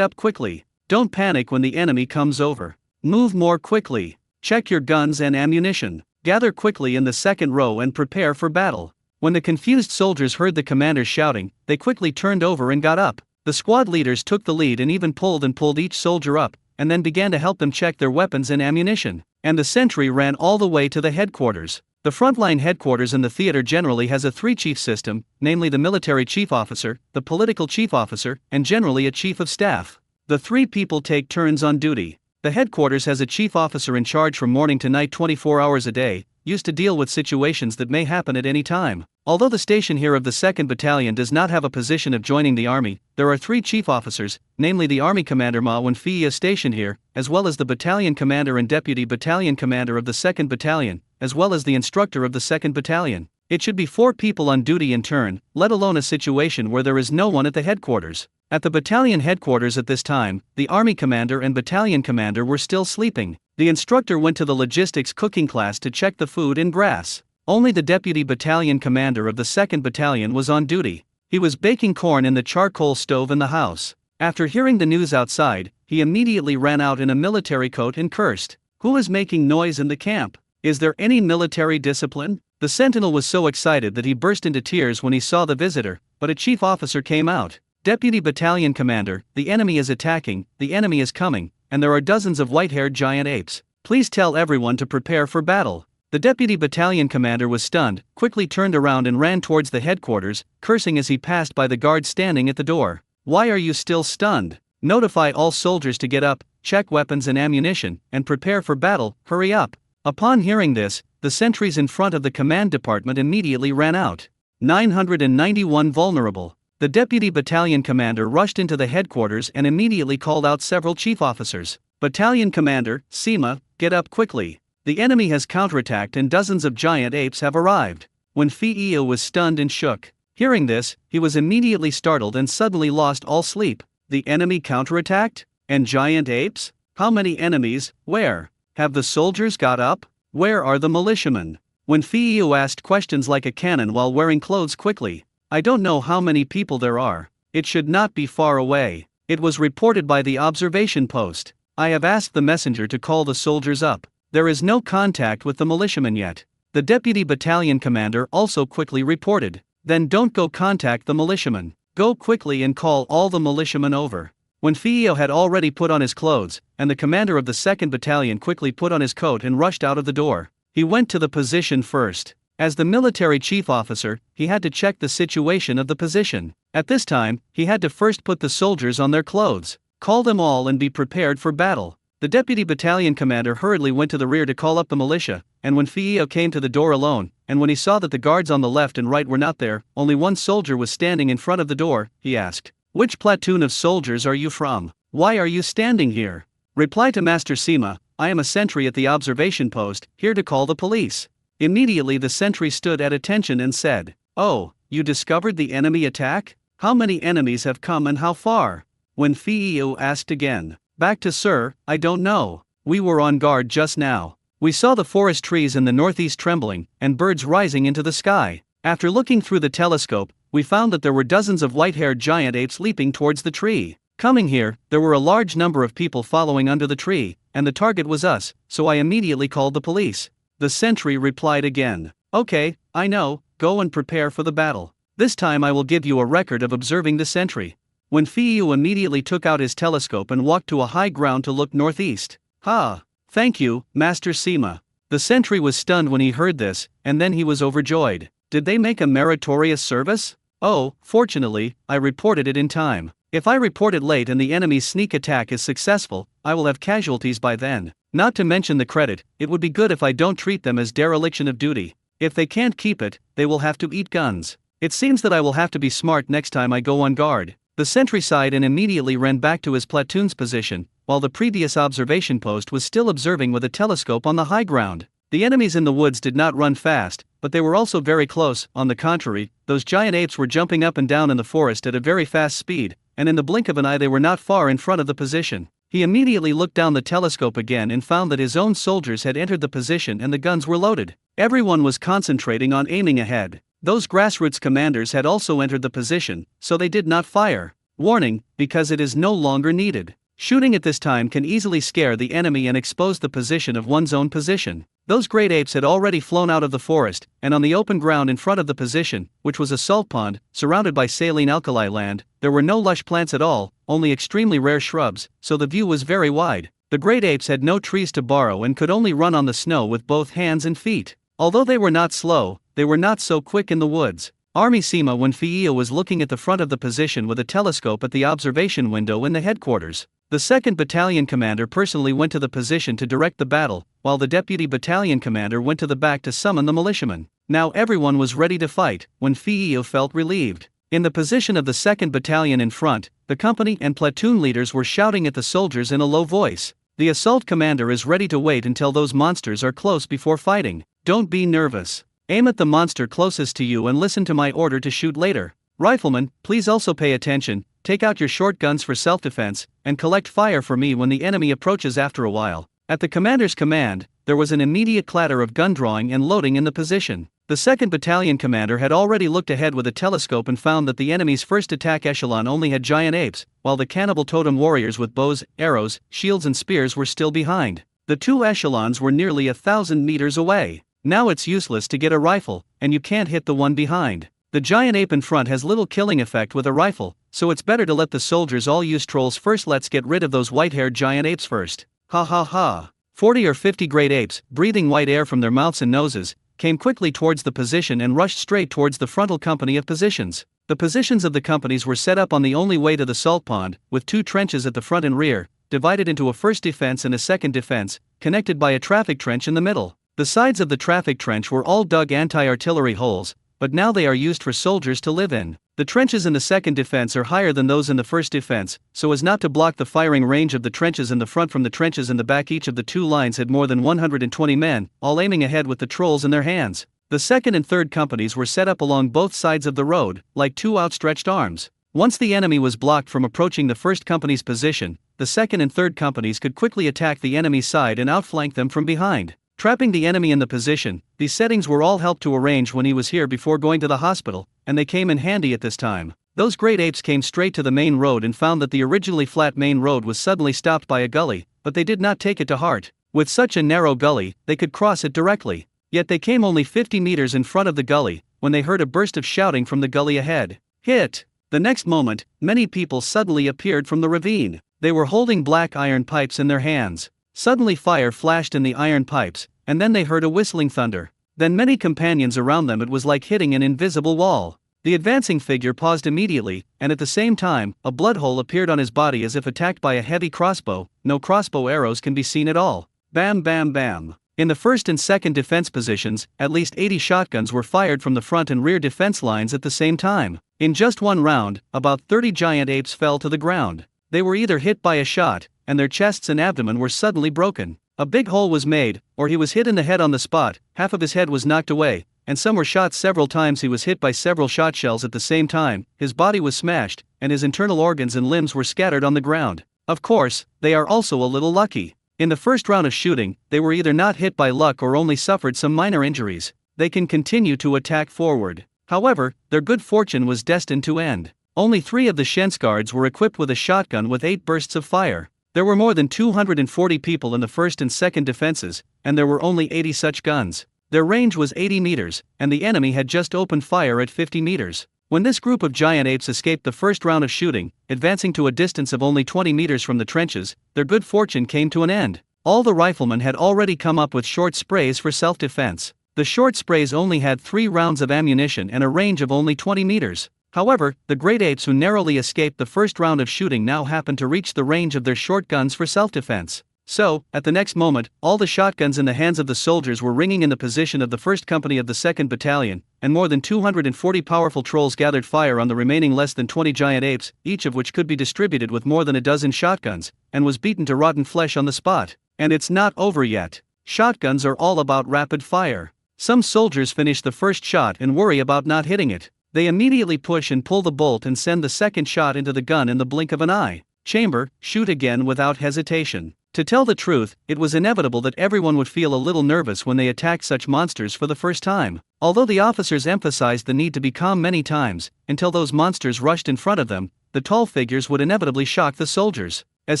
quickly. Don't panic when the enemy comes over. Move more quickly. Check your guns and ammunition. Gather quickly in the second row and prepare for battle. When the confused soldiers heard the commanders shouting, they quickly turned over and got up. The squad leaders took the lead and even pulled each soldier up, and then began to help them check their weapons and ammunition. And the sentry ran all the way to the headquarters. The frontline headquarters in the theater generally has a three-chief system, namely the military chief officer, the political chief officer, and generally a chief of staff. The three people take turns on duty. The headquarters has a chief officer in charge from morning to night 24 hours a day, used to deal with situations that may happen at any time. Although the station here of the 2nd Battalion does not have a position of joining the army, there are three chief officers, namely the Army Commander Manhwa Fiya stationed here, as well as the battalion commander and deputy battalion commander of the 2nd Battalion, as well as the instructor of the 2nd Battalion. It should be 4 people on duty in turn, let alone a situation where there is no one at the headquarters. At the battalion headquarters at this time, the army commander and battalion commander were still sleeping. The instructor went to the logistics cooking class to check the food and grass. Only the deputy battalion commander of the 2nd Battalion was on duty. He was baking corn in the charcoal stove in the house. After hearing the news outside, he immediately ran out in a military coat and cursed. Who is making noise in the camp? Is there any military discipline? The sentinel was so excited that he burst into tears when he saw the visitor, but a chief officer came out. Deputy Battalion Commander, the enemy is attacking, the enemy is coming, and there are dozens of white-haired giant apes. Please tell everyone to prepare for battle. The Deputy Battalion Commander was stunned, quickly turned around and ran towards the headquarters, cursing as he passed by the guards standing at the door. Why are you still stunned? Notify all soldiers to get up, check weapons and ammunition, and prepare for battle, hurry up. Upon hearing this, the sentries in front of the command department immediately ran out. 991 vulnerable. The Deputy Battalion Commander rushed into the headquarters and immediately called out several chief officers. Battalion Commander, Sima, get up quickly. The enemy has counterattacked and dozens of giant apes have arrived. When Fiya was stunned and shook. Hearing this, he was immediately startled and suddenly lost all sleep. The enemy counterattacked? And giant apes? How many enemies? Where? Have the soldiers got up? Where are the militiamen? When Fiya asked questions like a cannon while wearing clothes quickly. I don't know how many people there are. It should not be far away. It was reported by the observation post. I have asked the messenger to call the soldiers up. There is no contact with the militiamen yet. The deputy battalion commander also quickly reported. Then don't go contact the militiamen. Go quickly and call all the militiamen over. When Fiya had already put on his clothes, and the commander of the 2nd Battalion quickly put on his coat and rushed out of the door, he went to the position first. As the military chief officer, he had to check the situation of the position. At this time, he had to first put the soldiers on their clothes, call them all and be prepared for battle. The deputy battalion commander hurriedly went to the rear to call up the militia, and when Fiya came to the door alone, and when he saw that the guards on the left and right were not there, only one soldier was standing in front of the door, he asked, "Which platoon of soldiers are you from? Why are you standing here?" Reply to Master Sima, "I am a sentry at the observation post, here to call the police." Immediately the sentry stood at attention and said, "Oh, you discovered the enemy attack? How many enemies have come and how far?" When Fiya asked again, "Back to sir, I don't know. We were on guard just now. We saw the forest trees in the northeast trembling, and birds rising into the sky. After looking through the telescope, we found that there were dozens of white-haired giant apes leaping towards the tree. Coming here, there were a large number of people following under the tree, and the target was us, so I immediately called the police." The sentry replied again, "Okay, I know, go and prepare for the battle. This time I will give you a record of observing the sentry." When Fiya immediately took out his telescope and walked to a high ground to look northeast. "Ha! Thank you, Master Sima." The sentry was stunned when he heard this, and then he was overjoyed. Did they make a meritorious service? Oh, fortunately, I reported it in time. If I report it late and the enemy's sneak attack is successful, I will have casualties by then. Not to mention the credit, it would be good if I don't treat them as dereliction of duty. If they can't keep it, they will have to eat guns. It seems that I will have to be smart next time I go on guard. The sentry sighed and immediately ran back to his platoon's position, while the previous observation post was still observing with a telescope on the high ground. The enemies in the woods did not run fast, but they were also very close. On the contrary, those giant apes were jumping up and down in the forest at a very fast speed, and in the blink of an eye they were not far in front of the position. He immediately looked down the telescope again and found that his own soldiers had entered the position and the guns were loaded. Everyone was concentrating on aiming ahead. Those grassroots commanders had also entered the position, so they did not fire. Warning, because it is no longer needed. Shooting at this time can easily scare the enemy and expose the position of one's own position. Those great apes had already flown out of the forest, and on the open ground in front of the position, which was a salt pond, surrounded by saline alkali land, there were no lush plants at all, only extremely rare shrubs, so the view was very wide. The great apes had no trees to borrow and could only run on the snow with both hands and feet. Although they were not slow, they were not so quick in the woods. Army Sima when Fiio was looking at the front of the position with a telescope at the observation window in the headquarters. The 2nd Battalion commander personally went to the position to direct the battle, while the deputy battalion commander went to the back to summon the militiamen. Now everyone was ready to fight, when Fiio felt relieved. In the position of the 2nd Battalion in front, the company and platoon leaders were shouting at the soldiers in a low voice. The assault commander is ready to wait until those monsters are close before fighting. Don't be nervous. Aim at the monster closest to you and listen to my order to shoot later. Riflemen, please also pay attention, take out your short guns for self-defense, and collect fire for me when the enemy approaches after a while. At the commander's command, there was an immediate clatter of gun drawing and loading in the position. The 2nd Battalion commander had already looked ahead with a telescope and found that the enemy's first attack echelon only had giant apes, while the cannibal totem warriors with bows, arrows, shields and spears were still behind. The two echelons were nearly 1,000 meters away. Now it's useless to get a rifle, and you can't hit the one behind. The giant ape in front has little killing effect with a rifle, so it's better to let the soldiers all use trolls first. Let's get rid of those white-haired giant apes first. Ha ha ha. 40 or 50 great apes, breathing white air from their mouths and noses, came quickly towards the position and rushed straight towards the frontal company of positions. The positions of the companies were set up on the only way to the salt pond, with 2 trenches at the front and rear, divided into a first defense and a second defense, connected by a traffic trench in the middle. The sides of the traffic trench were all dug anti-artillery holes, but now they are used for soldiers to live in. The trenches in the second defense are higher than those in the first defense, so as not to block the firing range of the trenches in the front from the trenches in the back. Each of the 2 lines had more than 120 men, all aiming ahead with the trolls in their hands. The second and third companies were set up along both sides of the road, like 2 outstretched arms. Once the enemy was blocked from approaching the first company's position, the second and third companies could quickly attack the enemy's side and outflank them from behind, trapping the enemy in the position. These settings were all helped to arrange when he was here before going to the hospital, and they came in handy at this time. Those great apes came straight to the main road and found that the originally flat main road was suddenly stopped by a gully, but they did not take it to heart. With such a narrow gully, they could cross it directly. Yet they came only 50 meters in front of the gully, when they heard a burst of shouting from the gully ahead. Hit! The next moment, many people suddenly appeared from the ravine. They were holding black iron pipes in their hands. Suddenly fire flashed in the iron pipes, and then they heard a whistling thunder. Then many companions around them. It was like hitting an invisible wall. The advancing figure paused immediately, and at the same time, a blood hole appeared on his body as if attacked by a heavy crossbow. No crossbow arrows can be seen at all. Bam bam bam. In the first and second defense positions, at least 80 shotguns were fired from the front and rear defense lines at the same time. In just one round, about 30 giant apes fell to the ground. They were either hit by a shot, and their chests and abdomen were suddenly broken. A big hole was made, or he was hit in the head on the spot. Half of his head was knocked away, and some were shot several times. He was hit by several shot shells at the same time. His body was smashed, and his internal organs and limbs were scattered on the ground. Of course, they are also a little lucky. In the first round of shooting, they were either not hit by luck or only suffered some minor injuries. They can continue to attack forward. However, their good fortune was destined to end. Only 3 of the Shensguards were equipped with a shotgun with 8 bursts of fire. There were more than 240 people in the first and second defenses, and there were only 80 such guns. Their range was 80 meters, and the enemy had just opened fire at 50 meters. When this group of giant apes escaped the first round of shooting, advancing to a distance of only 20 meters from the trenches, their good fortune came to an end. All the riflemen had already come up with short sprays for self-defense. The short sprays only had 3 rounds of ammunition and a range of only 20 meters. However, the great apes who narrowly escaped the first round of shooting now happened to reach the range of their short guns for self-defense. So, at the next moment, all the shotguns in the hands of the soldiers were ringing in the position of the 1st Company of the 2nd Battalion, and more than 240 powerful trolls gathered fire on the remaining less than 20 giant apes, each of which could be distributed with more than a dozen shotguns, and was beaten to rotten flesh on the spot. And it's not over yet. Shotguns are all about rapid fire. Some soldiers finish the first shot and worry about not hitting it. They immediately push and pull the bolt and send the second shot into the gun in the blink of an eye. Chamber, shoot again without hesitation. To tell the truth, it was inevitable that everyone would feel a little nervous when they attacked such monsters for the first time. Although the officers emphasized the need to be calm many times, until those monsters rushed in front of them, the tall figures would inevitably shock the soldiers. As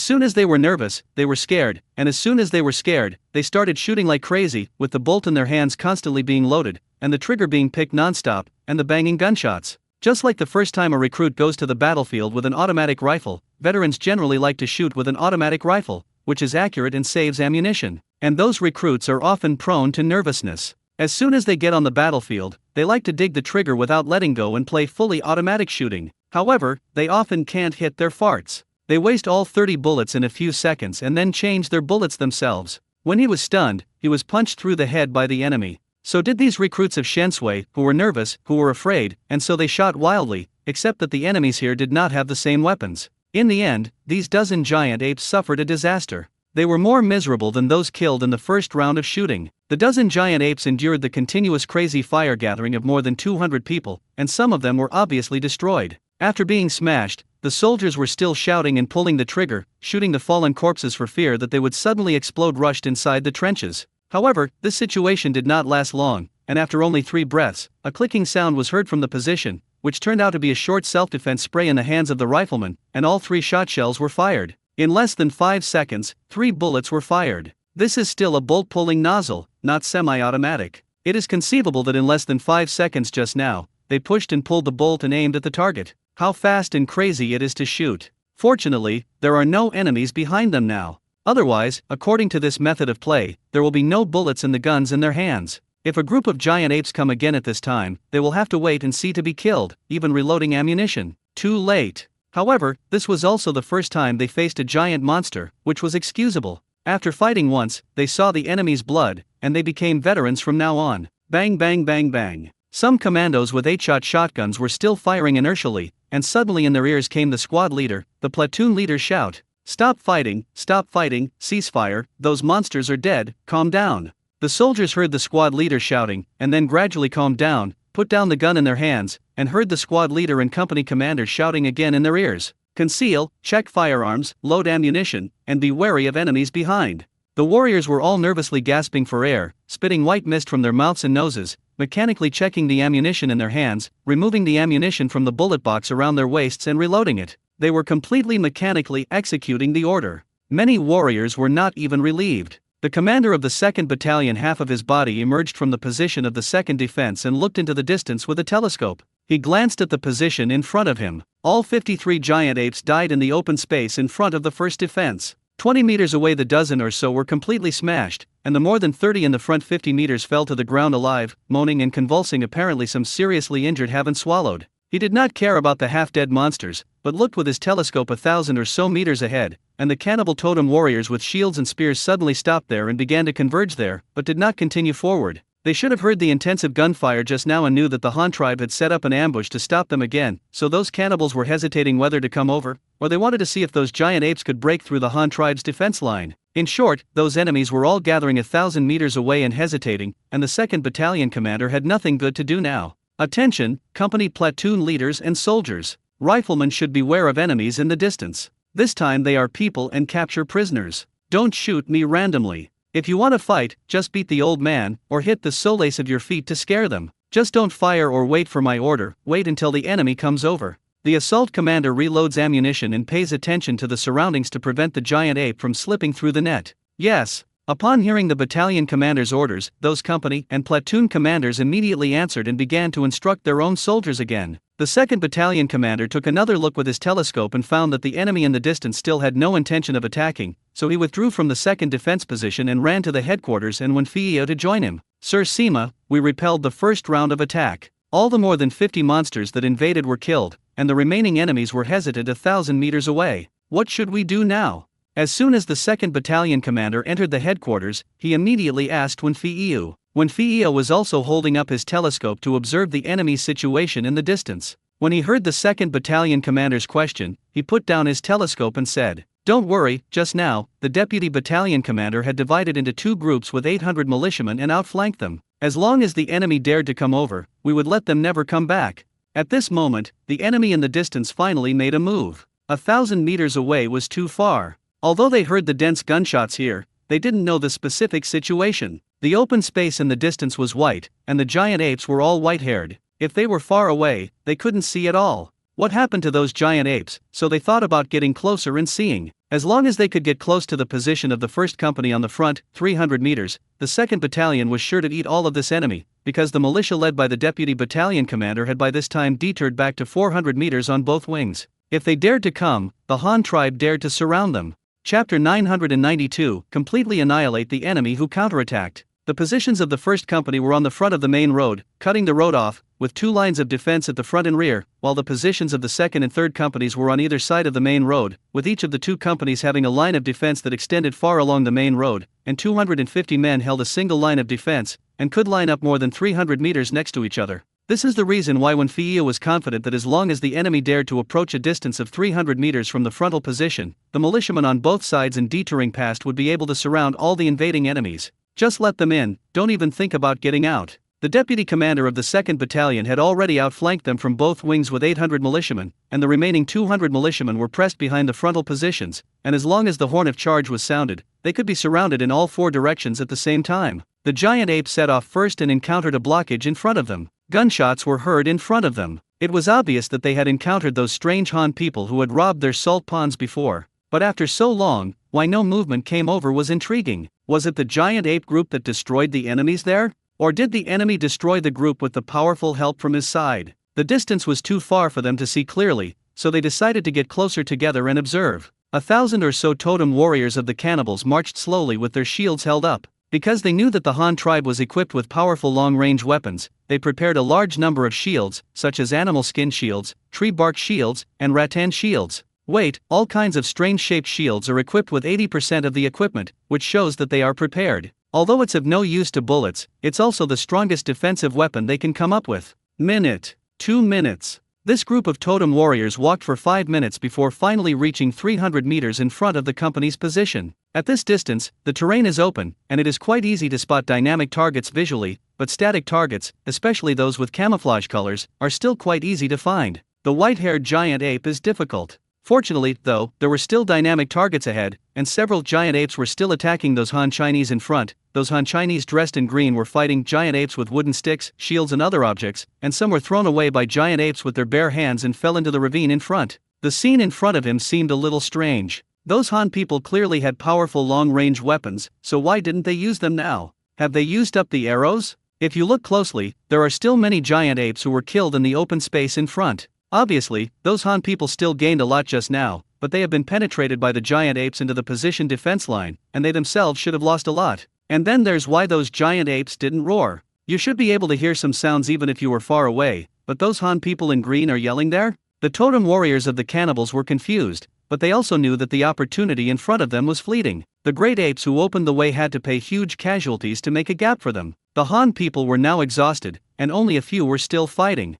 soon as they were nervous, they were scared, and as soon as they were scared, they started shooting like crazy, with the bolt in their hands constantly being loaded, and the trigger being picked non-stop, and the banging gunshots. Just like the first time a recruit goes to the battlefield with an automatic rifle, veterans generally like to shoot with an automatic rifle, which is accurate and saves ammunition. And those recruits are often prone to nervousness. As soon as they get on the battlefield, they like to dig the trigger without letting go and play fully automatic shooting. However, they often can't hit their farts. They waste all 30 bullets in a few seconds and then change their bullets themselves. When he was stunned, he was punched through the head by the enemy. So did these recruits of Shensui, who were nervous, who were afraid, and so they shot wildly, except that the enemies here did not have the same weapons. In the end, these dozen giant apes suffered a disaster. They were more miserable than those killed in the first round of shooting. The dozen giant apes endured the continuous crazy fire gathering of more than 200 people, and some of them were obviously destroyed. After being smashed, the soldiers were still shouting and pulling the trigger, shooting the fallen corpses for fear that they would suddenly explode rushed inside the trenches. However, this situation did not last long, and after only 3 breaths, a clicking sound was heard from the position, which turned out to be a short self-defense spray in the hands of the rifleman, and all 3 shot shells were fired. In less than 5 seconds, 3 bullets were fired. This is still a bolt-pulling nozzle, not semi-automatic. It is conceivable that in less than 5 seconds just now, they pushed and pulled the bolt and aimed at the target. How fast and crazy it is to shoot. Fortunately, there are no enemies behind them now. Otherwise, according to this method of play, there will be no bullets in the guns in their hands. If a group of giant apes come again at this time, they will have to wait and see to be killed, even reloading ammunition. Too late. However, this was also the first time they faced a giant monster, which was excusable. After fighting once, they saw the enemy's blood, and they became veterans from now on. Bang bang bang bang. Some commandos with 8-shot shotguns were still firing inertially, and suddenly in their ears came the squad leader, the platoon leader's shout. Stop fighting, ceasefire, those monsters are dead, calm down. The soldiers heard the squad leader shouting, and then gradually calmed down, put down the gun in their hands, and heard the squad leader and company commander shouting again in their ears. Conceal, check firearms, load ammunition, and be wary of enemies behind. The warriors were all nervously gasping for air, spitting white mist from their mouths and noses, mechanically checking the ammunition in their hands, removing the ammunition from the bullet box around their waists and reloading it. They were completely mechanically executing the order. Many warriors were not even relieved. The commander of the 2nd Battalion, half of his body emerged from the position of the 2nd Defense and looked into the distance with a telescope. He glanced at the position in front of him. All 53 giant apes died in the open space in front of the 1st Defense. 20 meters away the dozen or so were completely smashed, and the more than 30 in the front 50 meters fell to the ground alive, moaning and convulsing. Apparently some seriously injured haven't swallowed. He did not care about the half-dead monsters, but looked with his telescope 1,000 or so meters ahead, and the cannibal totem warriors with shields and spears suddenly stopped there and began to converge there, but did not continue forward. They should have heard the intensive gunfire just now and knew that the Han tribe had set up an ambush to stop them again, so those cannibals were hesitating whether to come over, or they wanted to see if those giant apes could break through the Han tribe's defense line. In short, those enemies were all gathering 1,000 meters away and hesitating, and the 2nd Battalion commander had nothing good to do now. Attention, company platoon leaders and soldiers. Riflemen should beware of enemies in the distance. This time they are people and capture prisoners. Don't shoot me randomly. If you want to fight, just beat the old man, or hit the solace of your feet to scare them. Just don't fire or wait for my order, wait until the enemy comes over. The assault commander reloads ammunition and pays attention to the surroundings to prevent the giant ape from slipping through the net. Yes. Upon hearing the battalion commander's orders, those company and platoon commanders immediately answered and began to instruct their own soldiers again. The 2nd Battalion commander took another look with his telescope and found that the enemy in the distance still had no intention of attacking, so he withdrew from the 2nd defense position and ran to the headquarters and went Fio to join him. Sir Sima, we repelled the first round of attack. All the more than 50 monsters that invaded were killed, and the remaining enemies were hesitant 1,000 meters away. What should we do now? As soon as the 2nd Battalion commander entered the headquarters, he immediately asked Wen Fiyu. Wen Fiyu was also holding up his telescope to observe the enemy's situation in the distance. When he heard the 2nd Battalion commander's question, he put down his telescope and said, "Don't worry, just now, the deputy battalion commander had divided into 2 groups with 800 militiamen and outflanked them. As long as the enemy dared to come over, we would let them never come back." At this moment, the enemy in the distance finally made a move. 1,000 meters away was too far. Although they heard the dense gunshots here, they didn't know the specific situation. The open space in the distance was white, and the giant apes were all white-haired. If they were far away, they couldn't see at all. What happened to those giant apes? So they thought about getting closer and seeing. As long as they could get close to the position of the 1st Company on the front, 300 meters, the 2nd Battalion was sure to eat all of this enemy, because the militia led by the deputy battalion commander had by this time deterred back to 400 meters on both wings. If they dared to come, the Han tribe dared to surround them. Chapter 992, completely annihilate the enemy who counterattacked. The positions of the 1st Company were on the front of the main road, cutting the road off, with 2 lines of defense at the front and rear, while the positions of the 2nd and 3rd Companies were on either side of the main road, with each of the 2 companies having a line of defense that extended far along the main road, and 250 men held a single line of defense, and could line up more than 300 meters next to each other. This is the reason why Wen Fiyu was confident that as long as the enemy dared to approach a distance of 300 meters from the frontal position, the militiamen on both sides and deterring past would be able to surround all the invading enemies. Just let them in, don't even think about getting out. The deputy commander of the 2nd Battalion had already outflanked them from both wings with 800 militiamen, and the remaining 200 militiamen were pressed behind the frontal positions, and as long as the horn of charge was sounded, they could be surrounded in all 4 directions at the same time. The giant ape set off first and encountered a blockage in front of them. Gunshots were heard in front of them. It was obvious that they had encountered those strange Han people who had robbed their salt ponds before. But after so long, why no movement came over was intriguing. Was it the giant ape group that destroyed the enemies there? Or did the enemy destroy the group with the powerful help from his side? The distance was too far for them to see clearly, so they decided to get closer together and observe. 1,000 or so totem warriors of the cannibals marched slowly with their shields held up. Because they knew that the Han tribe was equipped with powerful long-range weapons, they prepared a large number of shields, such as animal skin shields, tree bark shields, and rattan shields. Wait, all kinds of strange-shaped shields are equipped with 80% of the equipment, which shows that they are prepared. Although it's of no use to bullets, it's also the strongest defensive weapon they can come up with. 2 minutes. This group of totem warriors walked for 5 minutes before finally reaching 300 meters in front of the company's position. At this distance, the terrain is open, and it is quite easy to spot dynamic targets visually, but static targets, especially those with camouflage colors, are still quite easy to find. The white-haired giant ape is difficult. Fortunately, though, there were still dynamic targets ahead, and several giant apes were still attacking those Han Chinese in front. Those Han Chinese dressed in green were fighting giant apes with wooden sticks, shields and other objects, and some were thrown away by giant apes with their bare hands and fell into the ravine in front. The scene in front of him seemed a little strange. Those Han people clearly had powerful long-range weapons, so why didn't they use them now? Have they used up the arrows? If you look closely, there are still many giant apes who were killed in the open space in front. Obviously, those Han people still gained a lot just now, but they have been penetrated by the giant apes into the position defense line, and they themselves should have lost a lot. And then there's why those giant apes didn't roar. You should be able to hear some sounds even if you were far away, but those Han people in green are yelling there? The totem warriors of the cannibals were confused, but they also knew that the opportunity in front of them was fleeting. The great apes who opened the way had to pay huge casualties to make a gap for them. The Han people were now exhausted, and only a few were still fighting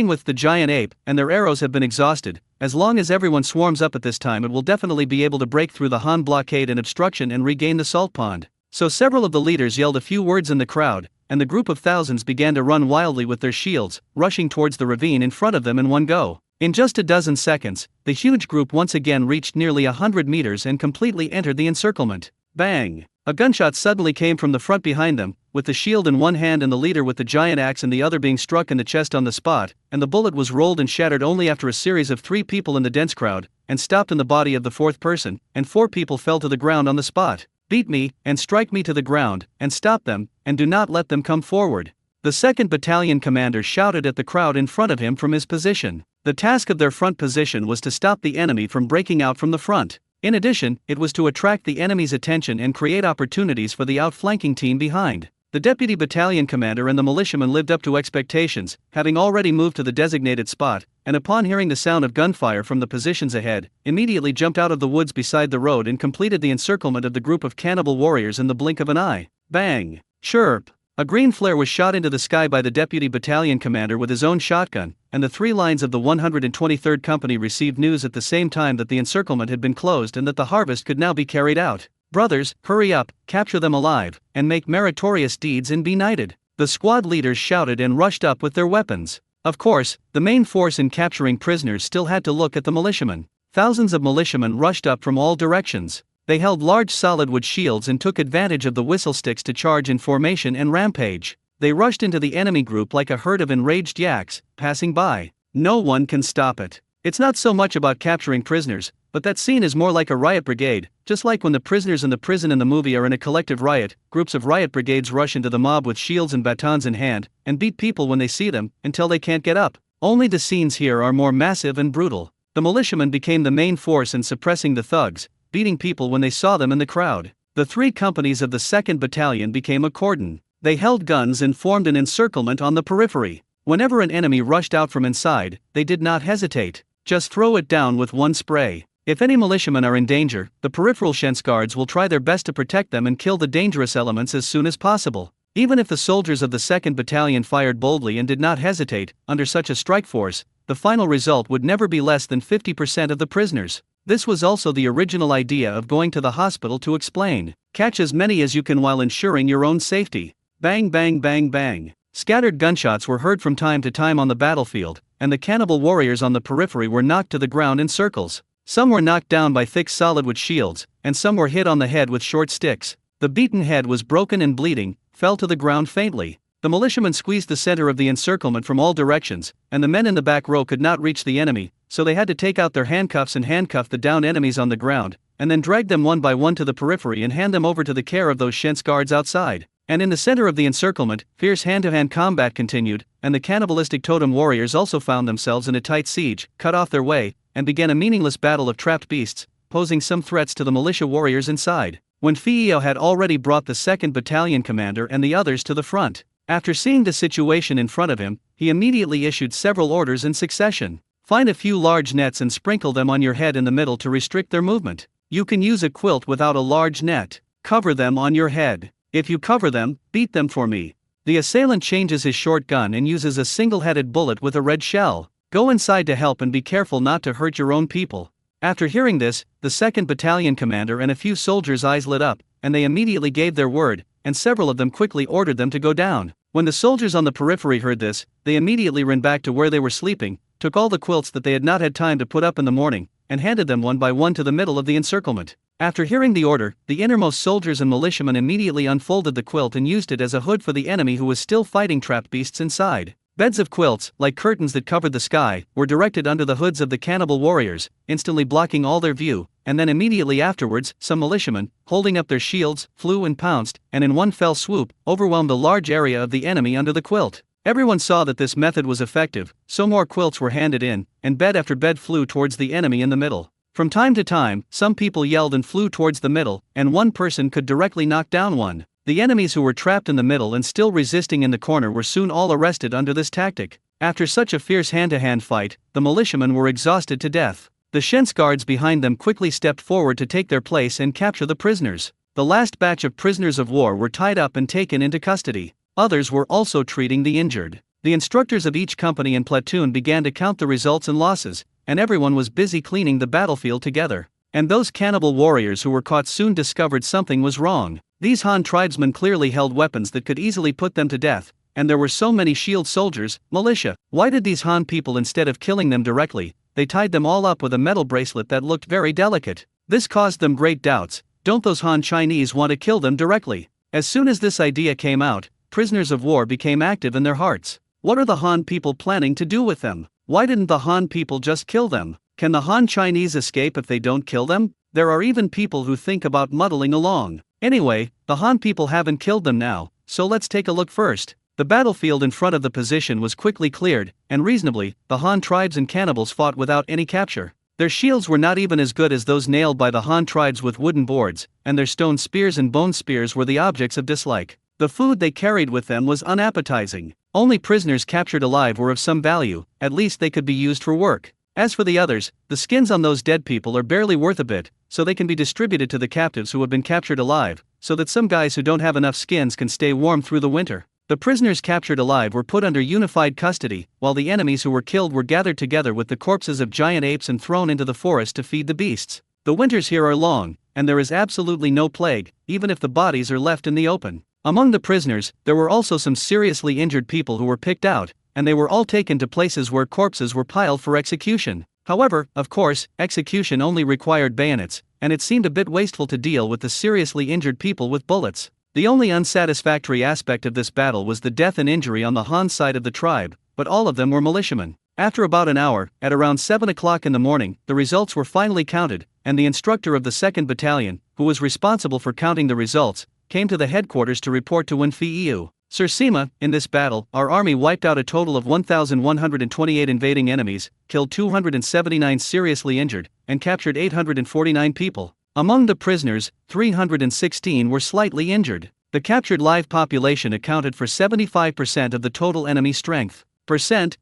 with the giant ape, and their arrows have been exhausted. As long as everyone swarms up at this time, it will definitely be able to break through the Han blockade and obstruction and regain the salt pond. So several of the leaders yelled a few words in the crowd, and the group of thousands began to run wildly with their shields, rushing towards the ravine in front of them in one go. In just a dozen seconds, the huge group once again reached nearly 100 meters and completely entered the encirclement. Bang! A gunshot suddenly came from the front behind them, with the shield in one hand and the leader with the giant axe in the other being struck in the chest on the spot, and the bullet was rolled and shattered only after a series of 3 people in the dense crowd, and stopped in the body of the 4th person, and 4 people fell to the ground on the spot. Beat me, and strike me to the ground, and stop them, and do not let them come forward. The 2nd Battalion commander shouted at the crowd in front of him from his position. The task of their front position was to stop the enemy from breaking out from the front. In addition, it was to attract the enemy's attention and create opportunities for the outflanking team behind. The deputy battalion commander and the militiamen lived up to expectations, having already moved to the designated spot, and upon hearing the sound of gunfire from the positions ahead, immediately jumped out of the woods beside the road and completed the encirclement of the group of cannibal warriors in the blink of an eye. Bang! Chirp! A green flare was shot into the sky by the deputy battalion commander with his own shotgun, and the 3 lines of the 123rd Company received news at the same time that the encirclement had been closed and that the harvest could now be carried out. Brothers, hurry up, capture them alive, and make meritorious deeds and be knighted. The squad leaders shouted and rushed up with their weapons. Of course, the main force in capturing prisoners still had to look at the militiamen. Thousands of militiamen rushed up from all directions. They held large solid wood shields and took advantage of the whistle sticks to charge in formation and rampage. They rushed into the enemy group like a herd of enraged yaks, passing by. No one can stop it. It's not so much about capturing prisoners, but that scene is more like a riot brigade. Just like when the prisoners in the prison in the movie are in a collective riot, groups of riot brigades rush into the mob with shields and batons in hand, and beat people when they see them, until they can't get up. Only the scenes here are more massive and brutal. The militiamen became the main force in suppressing the thugs, beating people when they saw them in the crowd. The 3 companies of the 2nd Battalion became a cordon. They held guns and formed an encirclement on the periphery. Whenever an enemy rushed out from inside, they did not hesitate. Just throw it down with one spray. If any militiamen are in danger, the peripheral Guards will try their best to protect them and kill the dangerous elements as soon as possible. Even if the soldiers of the 2nd Battalion fired boldly and did not hesitate, under such a strike force, the final result would never be less than 50% of the prisoners. This was also the original idea of going to the hospital to explain. Catch as many as you can while ensuring your own safety. Bang bang bang bang. Scattered gunshots were heard from time to time on the battlefield, and the cannibal warriors on the periphery were knocked to the ground in circles. Some were knocked down by thick solid wood shields, and some were hit on the head with short sticks. The beaten head was broken and bleeding, fell to the ground faintly. The militiamen squeezed the center of the encirclement from all directions, and the men in the back row could not reach the enemy, so they had to take out their handcuffs and handcuff the downed enemies on the ground, and then drag them one by one to the periphery and hand them over to the care of those Guards outside. And in the center of the encirclement, fierce hand-to-hand combat continued, and the cannibalistic totem warriors also found themselves in a tight siege, cut off their way, and began a meaningless battle of trapped beasts, posing some threats to the militia warriors inside. When Fio had already brought the 2nd Battalion commander and the others to the front. After seeing the situation in front of him, he immediately issued several orders in succession. Find a few large nets and sprinkle them on your head in the middle to restrict their movement. You can use a quilt without a large net. Cover them on your head. If you cover them, beat them for me. The assailant changes his short gun and uses a single-headed bullet with a red shell. Go inside to help and be careful not to hurt your own people. After hearing this, the 2nd Battalion commander and a few soldiers' eyes lit up, and they immediately gave their word, and several of them quickly ordered them to go down. When the soldiers on the periphery heard this, they immediately ran back to where they were sleeping, took all the quilts that they had not had time to put up in the morning, and handed them one by one to the middle of the encirclement. After hearing the order, the innermost soldiers and militiamen immediately unfolded the quilt and used it as a hood for the enemy who was still fighting trapped beasts inside. Beds of quilts, like curtains that covered the sky, were directed under the hoods of the cannibal warriors, instantly blocking all their view, and then immediately afterwards, some militiamen, holding up their shields, flew and pounced, and in one fell swoop, overwhelmed a large area of the enemy under the quilt. Everyone saw that this method was effective, so more quilts were handed in, and bed after bed flew towards the enemy in the middle. From time to time, some people yelled and flew towards the middle, and one person could directly knock down one. The enemies who were trapped in the middle and still resisting in the corner were soon all arrested under this tactic. After such a fierce hand-to-hand fight, the militiamen were exhausted to death. The Guards behind them quickly stepped forward to take their place and capture the prisoners. The last batch of prisoners of war were tied up and taken into custody. Others were also treating the injured. The instructors of each company and platoon began to count the results and losses, and everyone was busy cleaning the battlefield together. And those cannibal warriors who were caught soon discovered something was wrong. These Han tribesmen clearly held weapons that could easily put them to death, and there were so many shield soldiers, militia. Why did these Han people, instead of killing them directly, they tied them all up with a metal bracelet that looked very delicate? This caused them great doubts. Don't those Han Chinese want to kill them directly? As soon as this idea came out, prisoners of war became active in their hearts. What are the Han people planning to do with them? Why didn't the Han people just kill them? Can the Han Chinese escape if they don't kill them? There are even people who think about muddling along. Anyway, the Han people haven't killed them now, so let's take a look first. The battlefield in front of the position was quickly cleared, and reasonably, the Han tribes and cannibals fought without any capture. Their shields were not even as good as those nailed by the Han tribes with wooden boards, and their stone spears and bone spears were the objects of dislike. The food they carried with them was unappetizing. Only prisoners captured alive were of some value, at least they could be used for work. As for the others, the skins on those dead people are barely worth a bit, so they can be distributed to the captives who have been captured alive, so that some guys who don't have enough skins can stay warm through the winter. The prisoners captured alive were put under unified custody, while the enemies who were killed were gathered together with the corpses of giant apes and thrown into the forest to feed the beasts. The winters here are long, and there is absolutely no plague, even if the bodies are left in the open. Among the prisoners, there were also some seriously injured people who were picked out, and they were all taken to places where corpses were piled for execution. However, of course, execution only required bayonets, and it seemed a bit wasteful to deal with the seriously injured people with bullets. The only unsatisfactory aspect of this battle was the death and injury on the Han side of the tribe, but all of them were militiamen. After about an hour, at around 7 o'clock in the morning, the results were finally counted, and the instructor of the 2nd Battalion, who was responsible for counting the results, came to the headquarters to report to Winfiu. Sir Sima, in this battle, our army wiped out a total of 1,128 invading enemies, killed 279 seriously injured, and captured 849 people. Among the prisoners, 316 were slightly injured. The captured live population accounted for 75% of the total enemy strength,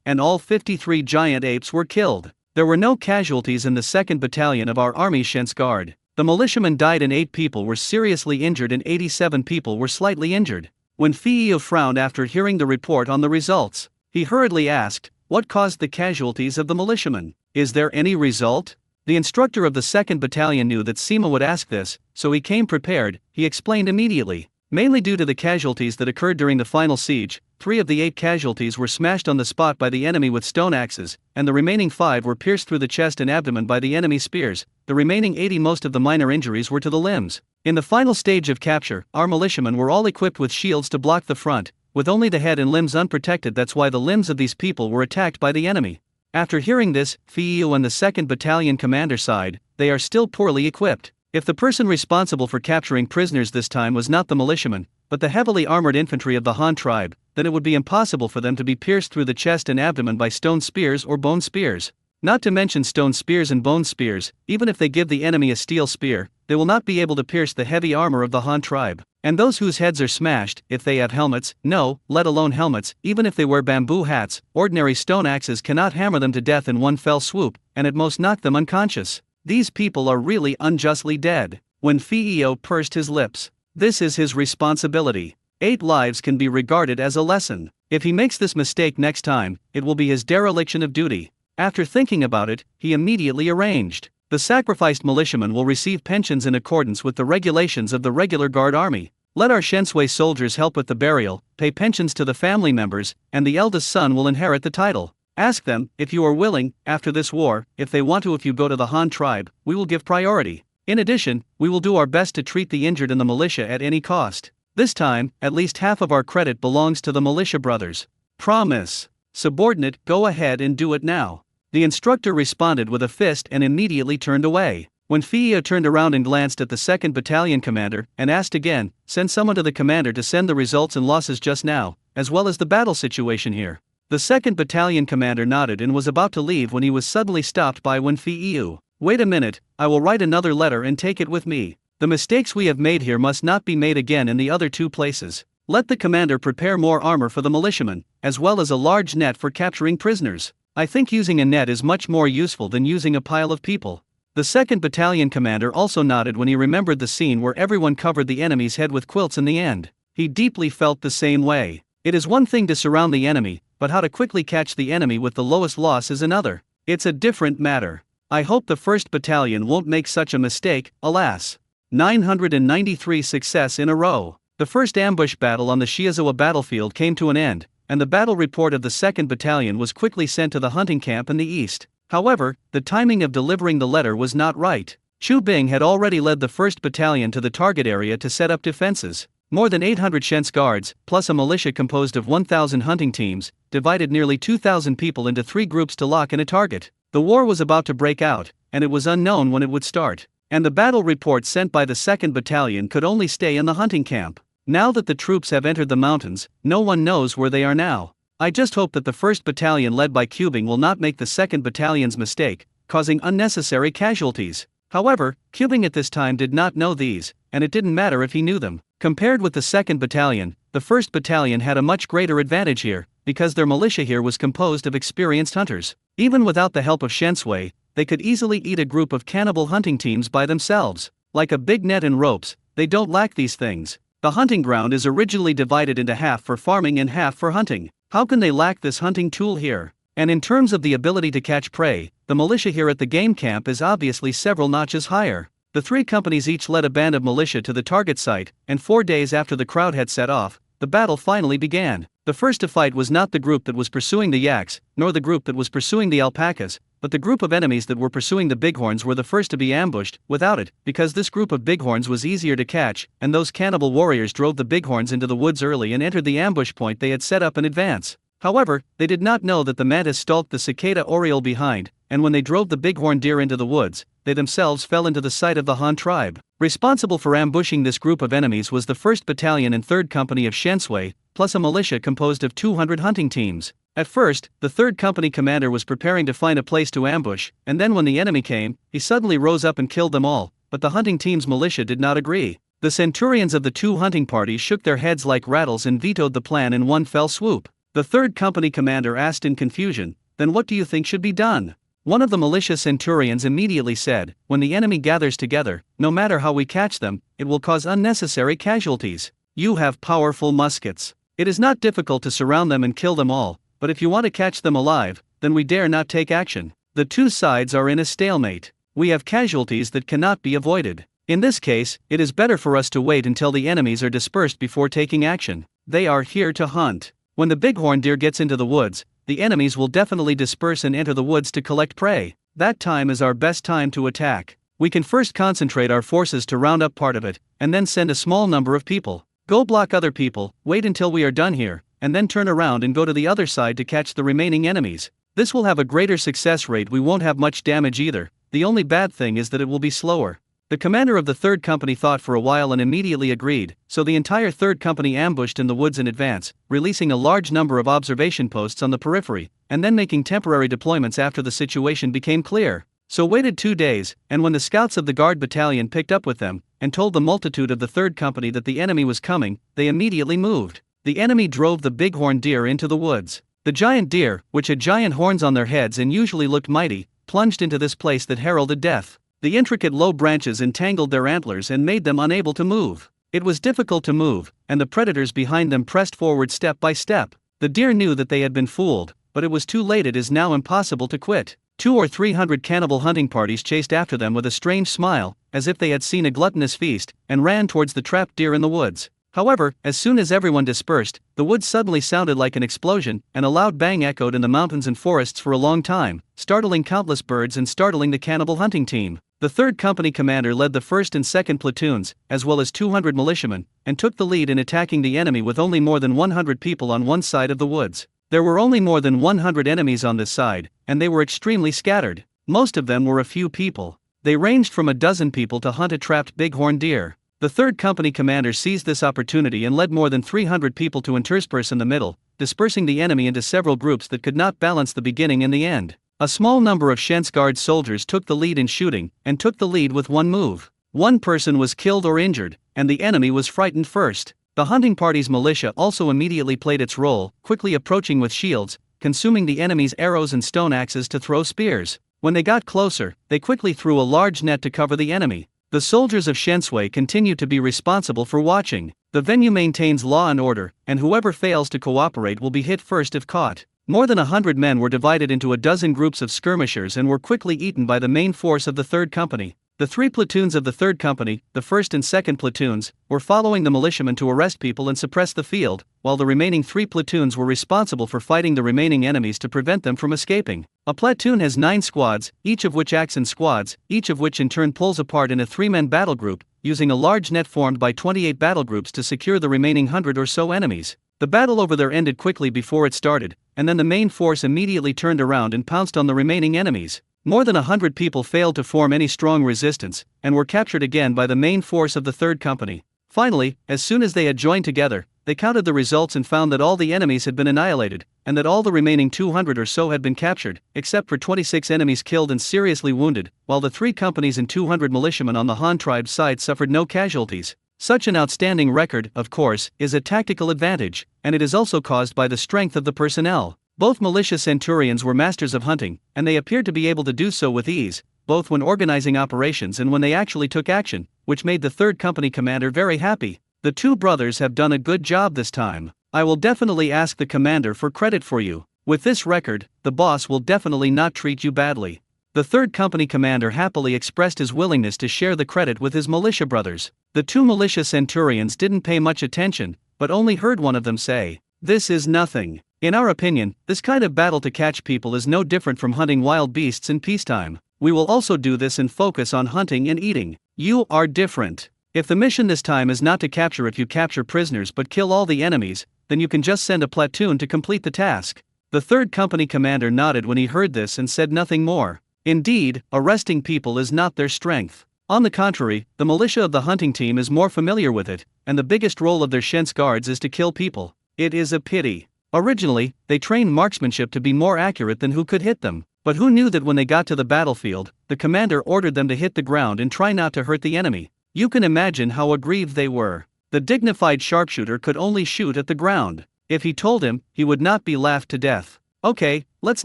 and all 53 giant apes were killed. There were no casualties in the 2nd Battalion of our Army's Shen's Guard. The militiamen died and 8 people were seriously injured and 87 people were slightly injured. When Fiyu frowned after hearing the report on the results, he hurriedly asked, "What caused the casualties of the militiamen? Is there any result?" The instructor of the 2nd Battalion knew that Sima would ask this, so he came prepared. He explained immediately. Mainly due to the casualties that occurred during the final siege, 3 of the 8 casualties were smashed on the spot by the enemy with stone axes, and the remaining 5 were pierced through the chest and abdomen by the enemy spears. The remaining 80, most of the minor injuries were to the limbs. In the final stage of capture, our militiamen were all equipped with shields to block the front, with only the head and limbs unprotected. That's why the limbs of these people were attacked by the enemy. After hearing this, Fiyu and the 2nd Battalion commander sighed. They are still poorly equipped. If the person responsible for capturing prisoners this time was not the militiamen, but the heavily armored infantry of the Han tribe, then it would be impossible for them to be pierced through the chest and abdomen by stone spears or bone spears. Not to mention stone spears and bone spears, even if they give the enemy a steel spear, they will not be able to pierce the heavy armor of the Han tribe. And those whose heads are smashed, if they have helmets, no, let alone helmets, even if they wear bamboo hats, ordinary stone axes cannot hammer them to death in one fell swoop, and at most knock them unconscious. These people are really unjustly dead. When Fiio pursed his lips, this is his responsibility. 8 lives can be regarded as a lesson. If he makes this mistake next time, it will be his dereliction of duty. After thinking about it, he immediately arranged. The sacrificed militiamen will receive pensions in accordance with the regulations of the regular guard army. Let our Shensui soldiers help with the burial, pay pensions to the family members, and the eldest son will inherit the title. Ask them, if you are willing, after this war, if they want to. If you go to the Han tribe, we will give priority. In addition, we will do our best to treat the injured and the militia at any cost. This time, at least half of our credit belongs to the militia brothers. Promise. Subordinate, go ahead and do it now. The instructor responded with a fist and immediately turned away. When Fiio turned around and glanced at the 2nd Battalion commander, and asked again, send someone to the commander to send the results and losses just now, as well as the battle situation here. The 2nd Battalion commander nodded and was about to leave when he was suddenly stopped by Winfiu. Wait a minute, I will write another letter and take it with me. The mistakes we have made here must not be made again in the other 2 places. Let the commander prepare more armor for the militiamen, as well as a large net for capturing prisoners. I think using a net is much more useful than using a pile of people. The 2nd Battalion commander also nodded when he remembered the scene where everyone covered the enemy's head with quilts in the end. He deeply felt the same way. It is one thing to surround the enemy, but how to quickly catch the enemy with the lowest loss is another. It's a different matter. I hope the 1st Battalion won't make such a mistake, alas. 993 success in a row. The first ambush battle on the Shizuoka battlefield came to an end, and the battle report of the 2nd Battalion was quickly sent to the hunting camp in the east. However, the timing of delivering the letter was not right. Chu Bing had already led the 1st Battalion to the target area to set up defenses. More than 800 Shens guards, plus a militia composed of 1,000 hunting teams, divided nearly 2,000 people into 3 groups to lock in a target. The war was about to break out, and it was unknown when it would start. And the battle report sent by the 2nd Battalion could only stay in the hunting camp. Now that the troops have entered the mountains, no one knows where they are now. I just hope that the 1st Battalion led by Cubing will not make the 2nd Battalion's mistake, causing unnecessary casualties. However, Cubing at this time did not know these, and it didn't matter if he knew them. Compared with the 2nd Battalion, the 1st Battalion had a much greater advantage here, because their militia here was composed of experienced hunters. Even without the help of Shensui, they could easily eat a group of cannibal hunting teams by themselves. Like a big net and ropes, they don't lack these things. The hunting ground is originally divided into half for farming and half for hunting. How can they lack this hunting tool here? And in terms of the ability to catch prey, the militia here at the game camp is obviously several notches higher. The 3 companies each led a band of militia to the target site, and 4 days after the crowd had set off, the battle finally began. The first to fight was not the group that was pursuing the yaks, nor the group that was pursuing the alpacas, but the group of enemies that were pursuing the bighorns were the first to be ambushed, without it, because this group of bighorns was easier to catch, and those cannibal warriors drove the bighorns into the woods early and entered the ambush point they had set up in advance. However, they did not know that the mantis stalked the cicada oriole behind, and when they drove the bighorn deer into the woods, they themselves fell into the sight of the Han tribe. Responsible for ambushing this group of enemies was the 1st Battalion and 3rd Company of Shensui, plus a militia composed of 200 hunting teams. At first, the 3rd Company commander was preparing to find a place to ambush, and then when the enemy came, he suddenly rose up and killed them all, but the hunting team's militia did not agree. The centurions of the 2 hunting parties shook their heads like rattles and vetoed the plan in one fell swoop. The 3rd Company commander asked in confusion, "Then what do you think should be done?" One of the militia centurions immediately said, "When the enemy gathers together, no matter how we catch them, it will cause unnecessary casualties. You have powerful muskets. It is not difficult to surround them and kill them all, but if you want to catch them alive, then we dare not take action. The 2 sides are in a stalemate. We have casualties that cannot be avoided. In this case, it is better for us to wait until the enemies are dispersed before taking action. They are here to hunt. When the bighorn deer gets into the woods, the enemies will definitely disperse and enter the woods to collect prey. That time is our best time to attack. We can first concentrate our forces to round up part of it, and then send a small number of people. Go block other people, wait until we are done here, and then turn around and go to the other side to catch the remaining enemies. This will have a greater success rate. We won't have much damage either. The only bad thing is that it will be slower." The commander of the 3rd Company thought for a while and immediately agreed, so the entire 3rd Company ambushed in the woods in advance, releasing a large number of observation posts on the periphery, and then making temporary deployments after the situation became clear. So waited 2 days, and when the scouts of the Guard Battalion picked up with them, and told the multitude of the 3rd Company that the enemy was coming, they immediately moved. The enemy drove the bighorn deer into the woods. The giant deer, which had giant horns on their heads and usually looked mighty, plunged into this place that heralded death. The intricate low branches entangled their antlers and made them unable to move. It was difficult to move, and the predators behind them pressed forward step by step. The deer knew that they had been fooled, but it was too late. It is now impossible to quit. 200 or 300 cannibal hunting parties chased after them with a strange smile, as if they had seen a gluttonous feast, and ran towards the trapped deer in the woods. However, as soon as everyone dispersed, the woods suddenly sounded like an explosion, and a loud bang echoed in the mountains and forests for a long time, startling countless birds and startling the cannibal hunting team. The 3rd Company commander led the 1st and 2nd platoons, as well as 200 militiamen, and took the lead in attacking the enemy with only more than 100 people on one side of the woods. There were only more than 100 enemies on this side, and they were extremely scattered. Most of them were a few people. They ranged from a dozen people to hunt a trapped bighorn deer. The 3rd Company commander seized this opportunity and led more than 300 people to intersperse in the middle, dispersing the enemy into several groups that could not balance the beginning and the end. A small number of Shens Guard soldiers took the lead in shooting, and took the lead with one move. One person was killed or injured, and the enemy was frightened first. The hunting party's militia also immediately played its role, quickly approaching with shields, consuming the enemy's arrows and stone axes to throw spears. When they got closer, they quickly threw a large net to cover the enemy. The soldiers of Shensui continue to be responsible for watching. The venue maintains law and order, and whoever fails to cooperate will be hit first if caught. More than 100 men were divided into a dozen groups of skirmishers and were quickly eaten by the main force of the 3rd Company. The 3 platoons of the 3rd Company, the 1st and 2nd platoons, were following the militiamen to arrest people and suppress the field, while the remaining 3 platoons were responsible for fighting the remaining enemies to prevent them from escaping. A platoon has 9 squads, each of which acts in squads, each of which in turn pulls apart in a 3-man battle group, using a large net formed by 28 battle groups to secure the remaining 100 or so enemies. The battle over there ended quickly before it started, and then the main force immediately turned around and pounced on the remaining enemies. More than 100 people failed to form any strong resistance, and were captured again by the main force of the 3rd Company. Finally, as soon as they had joined together, they counted the results and found that all the enemies had been annihilated, and that all the remaining 200 or so had been captured, except for 26 enemies killed and seriously wounded, while the 3 companies and 200 militiamen on the Han tribe's side suffered no casualties. Such an outstanding record, of course, is a tactical advantage, and it is also caused by the strength of the personnel. Both militia centurions were masters of hunting, and they appeared to be able to do so with ease, both when organizing operations and when they actually took action, which made the 3rd Company commander very happy. The two brothers have done a good job this time. I will definitely ask the commander for credit for you. With this record, the boss will definitely not treat you badly. The 3rd Company commander happily expressed his willingness to share the credit with his militia brothers. The two militia centurions didn't pay much attention, but only heard one of them say, "This is nothing." In our opinion, this kind of battle to catch people is no different from hunting wild beasts in peacetime. We will also do this and focus on hunting and eating. You are different. If the mission this time is not to capture if you capture prisoners but kill all the enemies, then you can just send a platoon to complete the task. The 3rd Company commander nodded when he heard this and said nothing more. Indeed, arresting people is not their strength. On the contrary, the militia of the hunting team is more familiar with it, and the biggest role of their Shens guards is to kill people. It is a pity. Originally, they trained marksmanship to be more accurate than who could hit them, but who knew that when they got to the battlefield, the commander ordered them to hit the ground and try not to hurt the enemy. You can imagine how aggrieved they were. The dignified sharpshooter could only shoot at the ground. If he told him, he would not be laughed to death. Okay, let's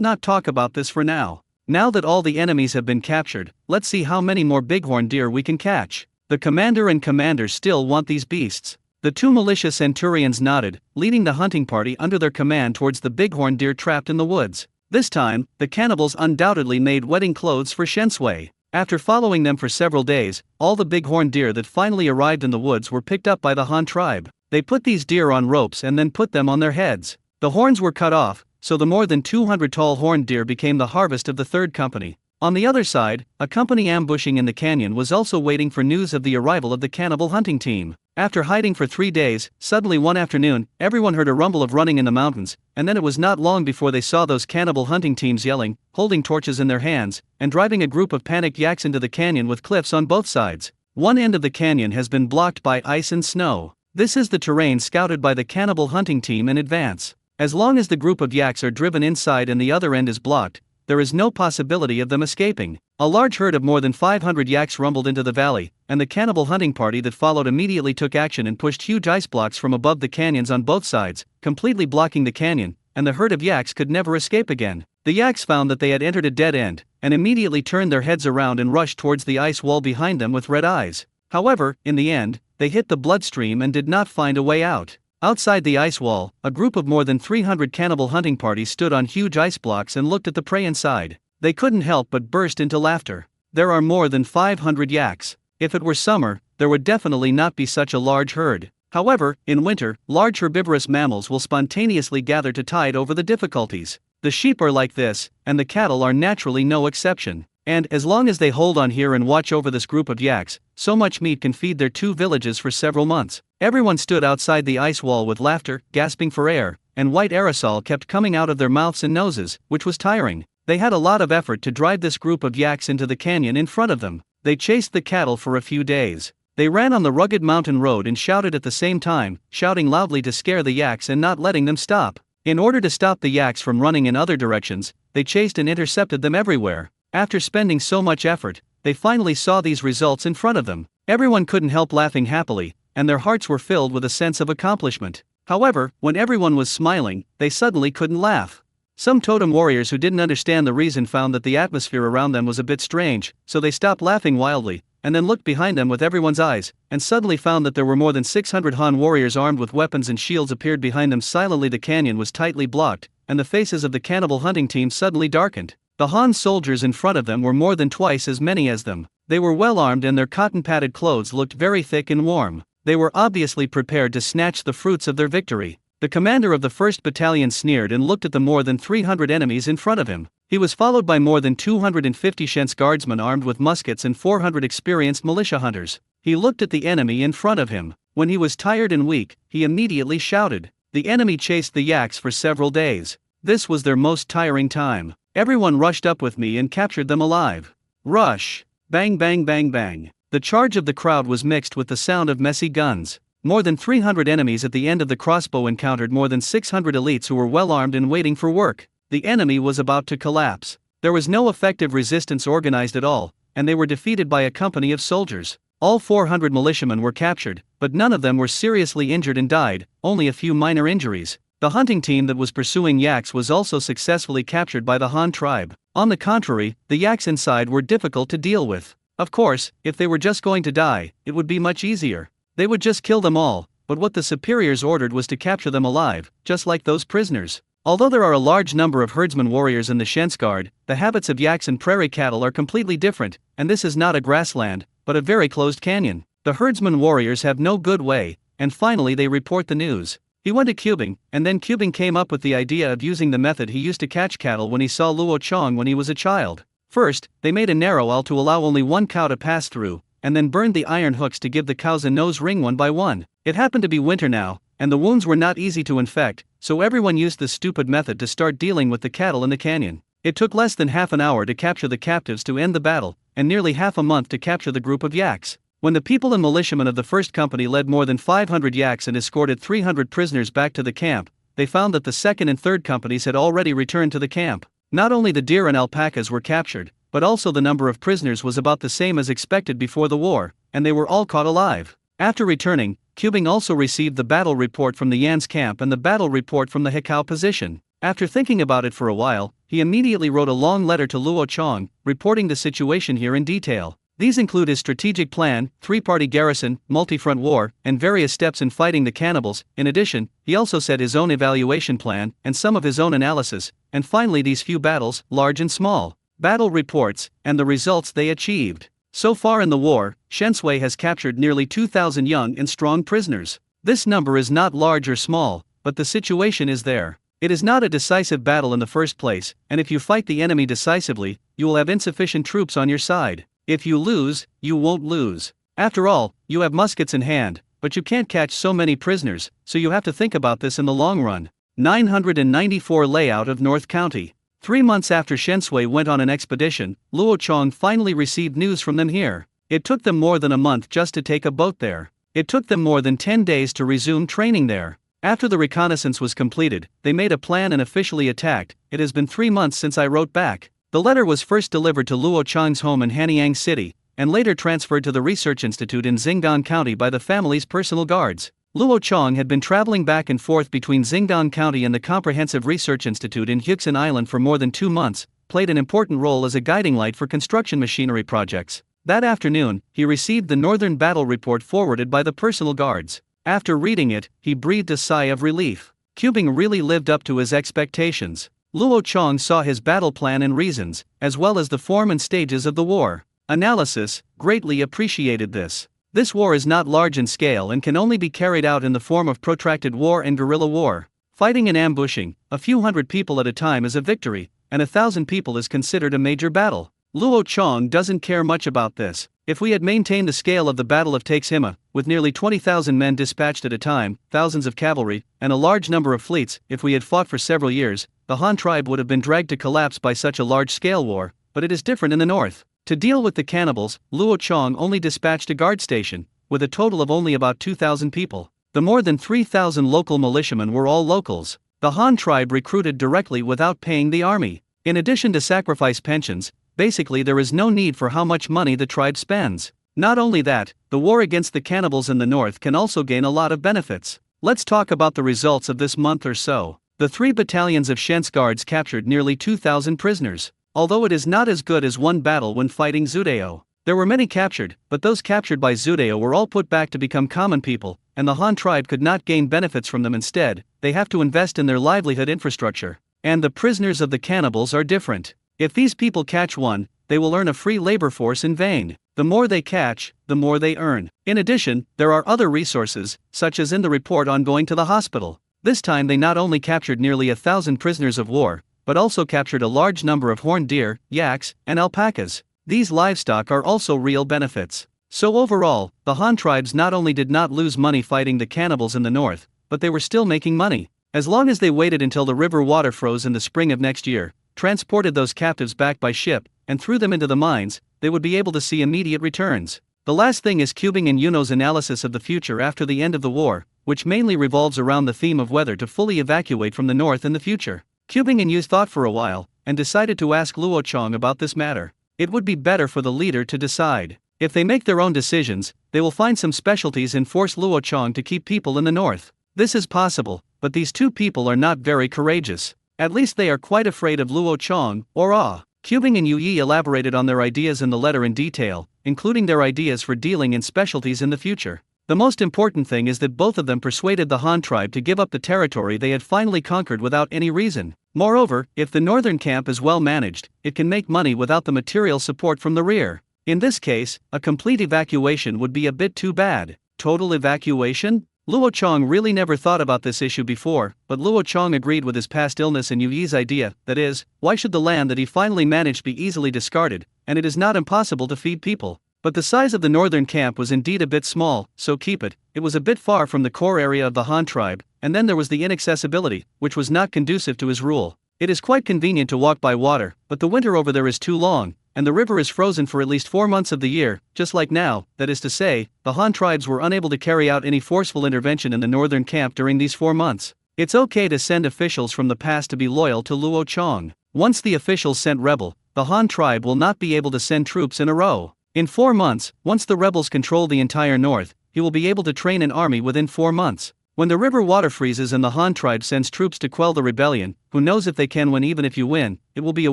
not talk about this for now. Now that all the enemies have been captured, let's see how many more bighorn deer we can catch. The commander and commanders still want these beasts. The two militia centurions nodded, leading the hunting party under their command towards the bighorn deer trapped in the woods. This time, the cannibals undoubtedly made wedding clothes for Shenswei. After following them for several days, all the bighorn deer that finally arrived in the woods were picked up by the Han tribe. They put these deer on ropes and then put them on their heads. The horns were cut off, so the more than 200 tall horned deer became the harvest of the 3rd Company. On the other side, a company ambushing in the canyon was also waiting for news of the arrival of the cannibal hunting team. After hiding for 3 days, suddenly one afternoon, everyone heard a rumble of running in the mountains, and then it was not long before they saw those cannibal hunting teams yelling, holding torches in their hands, and driving a group of panicked yaks into the canyon with cliffs on both sides. One end of the canyon has been blocked by ice and snow. This is the terrain scouted by the cannibal hunting team in advance. As long as the group of yaks are driven inside and the other end is blocked, there is no possibility of them escaping. A large herd of more than 500 yaks rumbled into the valley, and the cannibal hunting party that followed immediately took action and pushed huge ice blocks from above the canyons on both sides, completely blocking the canyon, and the herd of yaks could never escape again. The yaks found that they had entered a dead end, and immediately turned their heads around and rushed towards the ice wall behind them with red eyes. However, in the end, they hit the bloodstream and did not find a way out. Outside the ice wall, a group of more than 300 cannibal hunting parties stood on huge ice blocks and looked at the prey inside. They couldn't help but burst into laughter. There are more than 500 yaks. If it were summer, there would definitely not be such a large herd. However, in winter, large herbivorous mammals will spontaneously gather to tide over the difficulties. The sheep are like this, and the cattle are naturally no exception. And, as long as they hold on here and watch over this group of yaks, so much meat can feed their 2 villages for several months. Everyone stood outside the ice wall with laughter, gasping for air, and white aerosol kept coming out of their mouths and noses, which was tiring. They had a lot of effort to drive this group of yaks into the canyon in front of them. They chased the cattle for a few days. They ran on the rugged mountain road and shouted at the same time, shouting loudly to scare the yaks and not letting them stop. In order to stop the yaks from running in other directions, they chased and intercepted them everywhere. After spending so much effort, they finally saw these results in front of them. Everyone couldn't help laughing happily, and their hearts were filled with a sense of accomplishment. However, when everyone was smiling, they suddenly couldn't laugh. Some totem warriors who didn't understand the reason found that the atmosphere around them was a bit strange, so they stopped laughing wildly, and then looked behind them with everyone's eyes, and suddenly found that there were more than 600 Han warriors armed with weapons and shields appeared behind them. Silently the canyon was tightly blocked, and the faces of the cannibal hunting team suddenly darkened. The Han soldiers in front of them were more than twice as many as them. They were well armed and their cotton-padded clothes looked very thick and warm. They were obviously prepared to snatch the fruits of their victory. The commander of the 1st Battalion sneered and looked at the more than 300 enemies in front of him. He was followed by more than 250 Shens guardsmen armed with muskets and 400 experienced militia hunters. He looked at the enemy in front of him. When he was tired and weak, he immediately shouted. The enemy chased the yaks for several days. This was their most tiring time. Everyone rushed up with me and captured them alive. Rush! Bang bang bang bang. The charge of the crowd was mixed with the sound of messy guns. More than 300 enemies at the end of the crossbow encountered more than 600 elites who were well armed and waiting for work. The enemy was about to collapse. There was no effective resistance organized at all, and they were defeated by a company of soldiers. All 400 militiamen were captured, but none of them were seriously injured and died, only a few minor injuries. The hunting team that was pursuing yaks was also successfully captured by the Han tribe. On the contrary, the yaks inside were difficult to deal with. Of course, if they were just going to die, it would be much easier. They would just kill them all, but what the superiors ordered was to capture them alive, just like those prisoners. Although there are a large number of herdsman warriors in the Shenskard, the habits of yaks and prairie cattle are completely different, and this is not a grassland, but a very closed canyon. The herdsman warriors have no good way, and finally they report the news. He went to cubing, and then cubing came up with the idea of using the method he used to catch cattle when he saw Luo Chong when he was a child. First, they made a narrow aisle to allow only one cow to pass through, and then burned the iron hooks to give the cows a nose ring one by one. It happened to be winter now, and the wounds were not easy to infect, so everyone used this stupid method to start dealing with the cattle in the canyon. It took less than half an hour to capture the captives to end the battle, and nearly half a month to capture the group of yaks. When the people and militiamen of the first company led more than 500 yaks and escorted 300 prisoners back to the camp, they found that the second and third companies had already returned to the camp. Not only the deer and alpacas were captured, but also the number of prisoners was about the same as expected before the war, and they were all caught alive. After returning, Cubing also received the battle report from the Yan's camp and the battle report from the Hekau position. After thinking about it for a while, he immediately wrote a long letter to Luo Chong, reporting the situation here in detail. These include his strategic plan, three-party garrison, multi-front war, and various steps in fighting the cannibals. In addition, he also said his own evaluation plan and some of his own analysis, and finally these few battles, large and small, battle reports, and the results they achieved. So far in the war, Shensui has captured nearly 2,000 young and strong prisoners. This number is not large or small, but the situation is there. It is not a decisive battle in the first place, and if you fight the enemy decisively, you will have insufficient troops on your side. If you lose, you won't lose. After all, you have muskets in hand, but you can't catch so many prisoners, so you have to think about this in the long run. 994 Layout of North County. 3 months after Shensui went on an expedition, Luo Chong finally received news from them here. It took them more than a month just to take a boat there. It took them more than 10 days to resume training there. After the reconnaissance was completed, they made a plan and officially attacked. It has been 3 months since I wrote back. The letter was first delivered to Luo Chong's home in Hanyang City, and later transferred to the Research Institute in Xingdong County by the family's personal guards. Luo Chong had been traveling back and forth between Xingdong County and the Comprehensive Research Institute in Huixin Island for more than 2 months, played an important role as a guiding light for construction machinery projects. That afternoon, he received the Northern Battle Report forwarded by the personal guards. After reading it, he breathed a sigh of relief. Cubing really lived up to his expectations. Luo Chong saw his battle plan and reasons, as well as the form and stages of the war. Analysis greatly appreciated this. This war is not large in scale and can only be carried out in the form of protracted war and guerrilla war. Fighting and ambushing, a few hundred people at a time is a victory, and 1,000 people is considered a major battle. Luo Chong doesn't care much about this. If we had maintained the scale of the Battle of Taixima, with nearly 20,000 men dispatched at a time, thousands of cavalry, and a large number of fleets, if we had fought for several years, the Han tribe would have been dragged to collapse by such a large-scale war, but it is different in the north. To deal with the cannibals, Luo Chong only dispatched a guard station, with a total of only about 2,000 people. The more than 3,000 local militiamen were all locals. The Han tribe recruited directly without paying the army. In addition to sacrifice pensions, basically there is no need for how much money the tribe spends. Not only that, the war against the cannibals in the north can also gain a lot of benefits. Let's talk about the results of this month or so. The 3 battalions of Shens guards captured nearly 2,000 prisoners. Although it is not as good as one battle when fighting Zudeo. There were many captured, but those captured by Zudeo were all put back to become common people, and the Han tribe could not gain benefits from them. Instead, they have to invest in their livelihood infrastructure. And the prisoners of the cannibals are different. If these people catch one, they will earn a free labor force in vain. The more they catch, the more they earn. In addition, there are other resources, such as in the report on going to the hospital. This time they not only captured nearly 1,000 prisoners of war, but also captured a large number of horned deer, yaks, and alpacas. These livestock are also real benefits. So overall, the Han tribes not only did not lose money fighting the cannibals in the north, but they were still making money. As long as they waited until the river water froze in the spring of next year, transported those captives back by ship, and threw them into the mines, they would be able to see immediate returns. The last thing is Cubing and Yuno's analysis of the future after the end of the war, which mainly revolves around the theme of whether to fully evacuate from the north in the future. Cubing and Yu thought for a while, and decided to ask Luo Chong about this matter. It would be better for the leader to decide. If they make their own decisions, they will find some specialties and force Luo Chong to keep people in the north. This is possible, but these two people are not very courageous. At least they are quite afraid of Luo Chong, or Ah. Cubing and Yu Yi elaborated on their ideas in the letter in detail, including their ideas for dealing in specialties in the future. The most important thing is that both of them persuaded the Han tribe to give up the territory they had finally conquered without any reason. Moreover, if the northern camp is well managed, it can make money without the material support from the rear. In this case, a complete evacuation would be a bit too bad. Total evacuation? Luo Chong really never thought about this issue before, but Luo Chong agreed with his past illness and Yu Yi's idea, that is, why should the land that he finally managed be easily discarded, and it is not impossible to feed people. But the size of the northern camp was indeed a bit small, so keep it. It was a bit far from the core area of the Han tribe, and then there was the inaccessibility, which was not conducive to his rule. It is quite convenient to walk by water, but the winter over there is too long, and the river is frozen for at least 4 months of the year, just like now. That is to say, the Han tribes were unable to carry out any forceful intervention in the northern camp during these 4 months. It's okay to send officials from the past to be loyal to Luo Chong. Once the officials sent rebel, the Han tribe will not be able to send troops in a row. In 4 months, once the rebels control the entire north, he will be able to train an army within 4 months. When the river water freezes and the Han tribe sends troops to quell the rebellion, who knows if they can win? Even if you win, it will be a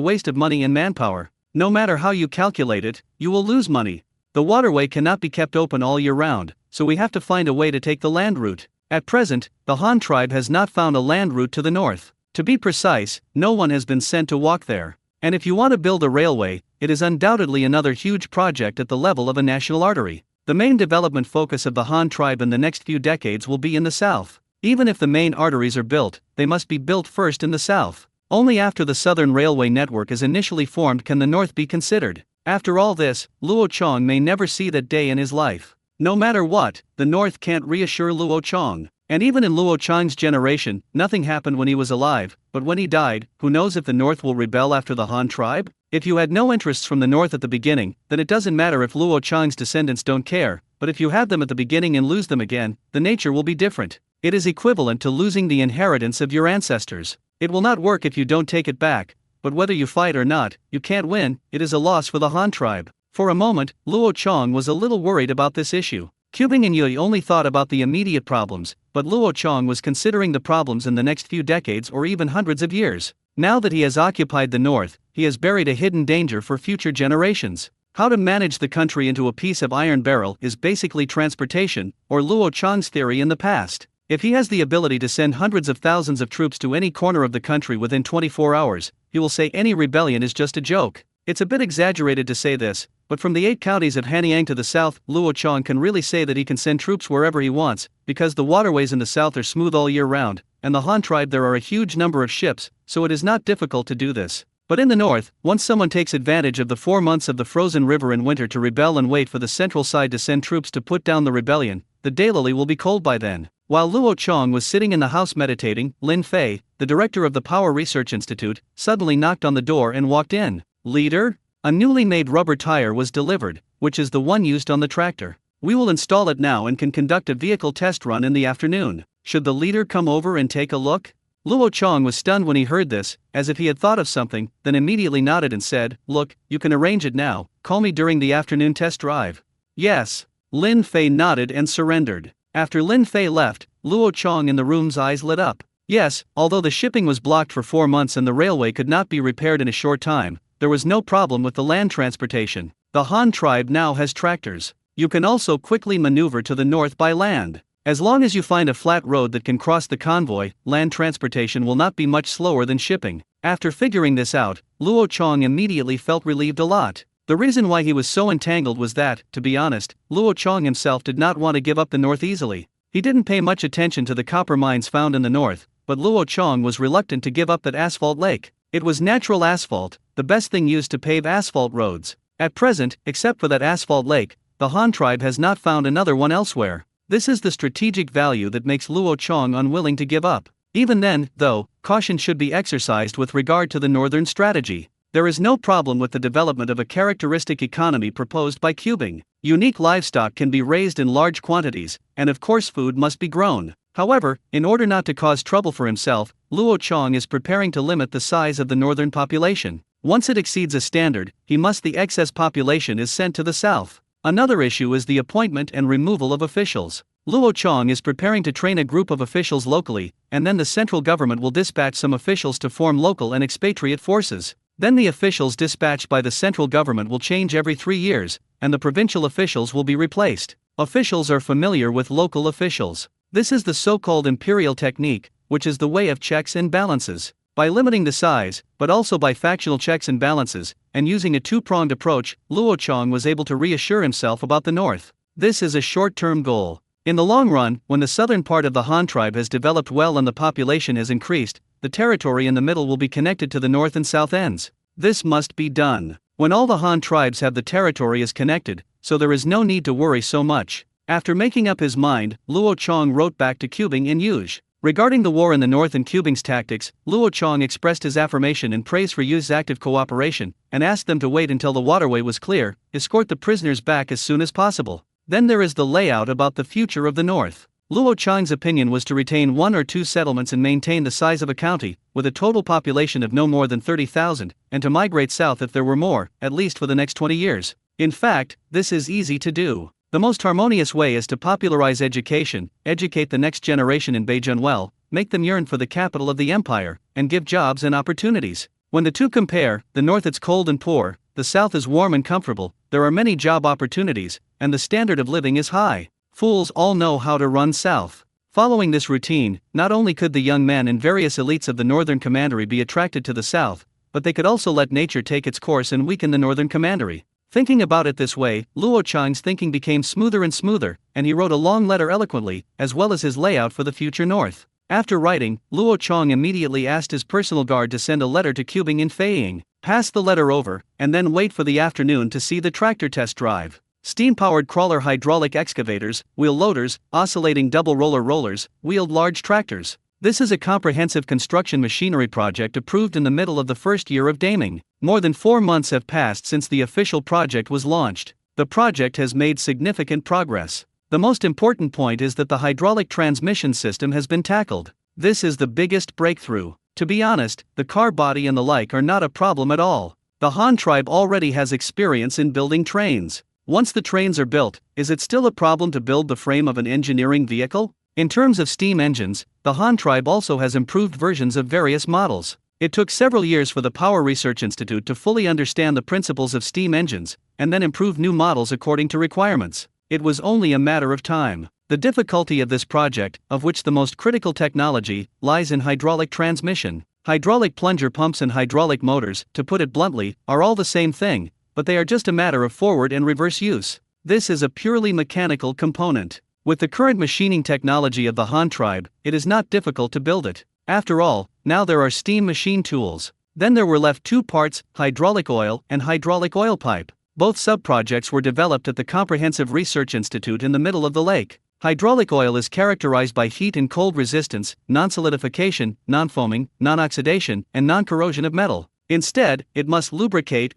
waste of money and manpower. No matter how you calculate it, you will lose money. The waterway cannot be kept open all year round, so we have to find a way to take the land route. At present, the Han tribe has not found a land route to the north. To be precise, no one has been sent to walk there. And if you want to build a railway, it is undoubtedly another huge project at the level of a national artery. The main development focus of the Han tribe in the next few decades will be in the south. Even if the main arteries are built, they must be built first in the south. Only after the southern railway network is initially formed can the north be considered. After all this, Luo Chong may never see that day in his life. No matter what, the north can't reassure Luo Chong. And even in Luo Chong's generation, nothing happened when he was alive, but when he died, who knows if the north will rebel after the Han tribe? If you had no interests from the north at the beginning, then it doesn't matter if Luo Chong's descendants don't care, but if you have them at the beginning and lose them again, the nature will be different. It is equivalent to losing the inheritance of your ancestors. It will not work if you don't take it back, but whether you fight or not, you can't win. It is a loss for the Han tribe. For a moment, Luo Chong was a little worried about this issue. Cubing and Yui only thought about the immediate problems, but Luo Chong was considering the problems in the next few decades or even hundreds of years. Now that he has occupied the north, he has buried a hidden danger for future generations. How to manage the country into a piece of iron barrel is basically transportation, or Luo Chong's theory in the past. If he has the ability to send hundreds of thousands of troops to any corner of the country within 24 hours, he will say any rebellion is just a joke. It's a bit exaggerated to say this, but from the 8 counties of Hanyang to the south, Luo Chong can really say that he can send troops wherever he wants, because the waterways in the south are smooth all year round, and the Han tribe there are a huge number of ships, so it is not difficult to do this. But in the north, once someone takes advantage of the 4 months of the frozen river in winter to rebel and wait for the central side to send troops to put down the rebellion, the daylily will be cold by then. While Luo Chong was sitting in the house meditating, Lin Fei, the director of the Power Research Institute, suddenly knocked on the door and walked in. "Leader?" A newly made rubber tire was delivered, which is the one used on the tractor. "We will install it now and can conduct a vehicle test run in the afternoon. Should the leader come over and take a look?" Luo Chong was stunned when he heard this, as if he had thought of something, then immediately nodded and said, "Look, you can arrange it now. Call me during the afternoon test drive." "Yes." Lin Fei nodded and surrendered. After Lin Fei left, Luo Chong in the room's eyes lit up. Yes, although the shipping was blocked for 4 months and the railway could not be repaired in a short time, there was no problem with the land transportation. The Han tribe now has tractors. You can also quickly maneuver to the north by land. As long as you find a flat road that can cross the convoy, land transportation will not be much slower than shipping. After figuring this out, Luo Chong immediately felt relieved a lot. The reason why he was so entangled was that, to be honest, Luo Chong himself did not want to give up the north easily. He didn't pay much attention to the copper mines found in the north, but Luo Chong was reluctant to give up that asphalt lake. It was natural asphalt, the best thing used to pave asphalt roads. At present, except for that asphalt lake, the Han tribe has not found another one elsewhere. This is the strategic value that makes Luo Chong unwilling to give up. Even then, though, caution should be exercised with regard to the northern strategy. There is no problem with the development of a characteristic economy proposed by cubing. Unique livestock can be raised in large quantities, and of course food must be grown. However, in order not to cause trouble for himself, Luo Chong is preparing to limit the size of the northern population. Once it exceeds a standard, the excess population is sent to the south. Another issue is the appointment and removal of officials. Luo Chong is preparing to train a group of officials locally, and then the central government will dispatch some officials to form local and expatriate forces. Then the officials dispatched by the central government will change every 3 years, and the provincial officials will be replaced. Officials are familiar with local officials. This is the so-called imperial technique, which is the way of checks and balances. By limiting the size, but also by factional checks and balances, and using a two-pronged approach, Luo Chong was able to reassure himself about the north. This is a short-term goal. In the long run, when the southern part of the Han tribe has developed well and the population has increased, the territory in the middle will be connected to the north and south ends. This must be done when all the Han tribes have the territory is connected, so there is no need to worry so much. After making up his mind, Luo Chong wrote back to Cubing in Yuge. Regarding the war in the north and Cubing's tactics, Luo Chong expressed his affirmation and praise for Yu's active cooperation, and asked them to wait until the waterway was clear, escort the prisoners back as soon as possible. Then there is the layout about the future of the north. Luo Chang's opinion was to retain 1 or 2 settlements and maintain the size of a county, with a total population of no more than 30,000, and to migrate south if there were more, at least for the next 20 years. In fact, this is easy to do. The most harmonious way is to popularize education, educate the next generation in Beijing well, make them yearn for the capital of the empire, and give jobs and opportunities. When the two compare, the north is cold and poor, the south is warm and comfortable, there are many job opportunities, and the standard of living is high. Fools all know how to run south. Following this routine, not only could the young men and various elites of the northern commandery be attracted to the south, but they could also let nature take its course and weaken the northern commandery. Thinking about it this way, Luo Chang's thinking became smoother and smoother, and he wrote a long letter eloquently, as well as his layout for the future north. After writing, Luo Chang immediately asked his personal guard to send a letter to Cubing in Feiying, pass the letter over, and then wait for the afternoon to see the tractor test drive. Steam-powered crawler hydraulic excavators, wheel loaders, oscillating double-roller rollers, wheeled large tractors. This is a comprehensive construction machinery project approved in the middle of the first year of Daming. More than 4 months have passed since the official project was launched. The project has made significant progress. The most important point is that the hydraulic transmission system has been tackled. This is the biggest breakthrough. To be honest, the car body and the like are not a problem at all. The Han tribe already has experience in building trains. Once the trains are built, is it still a problem to build the frame of an engineering vehicle? In terms of steam engines, the Han tribe also has improved versions of various models. It took several years for the Power Research Institute to fully understand the principles of steam engines, and then improve new models according to requirements. It was only a matter of time. The difficulty of this project, of which the most critical technology, lies in hydraulic transmission. Hydraulic plunger pumps and hydraulic motors, to put it bluntly, are all the same thing, but they are just a matter of forward and reverse use. This is a purely mechanical component. With the current machining technology of the Han tribe, it is not difficult to build it. After all, now there are steam machine tools. Then there were left 2 parts, hydraulic oil and hydraulic oil pipe. Both sub-projects were developed at the Comprehensive Research Institute in the middle of the lake. Hydraulic oil is characterized by heat and cold resistance, non-solidification, non-foaming, non-oxidation, and non-corrosion of metal. Instead, it must lubricate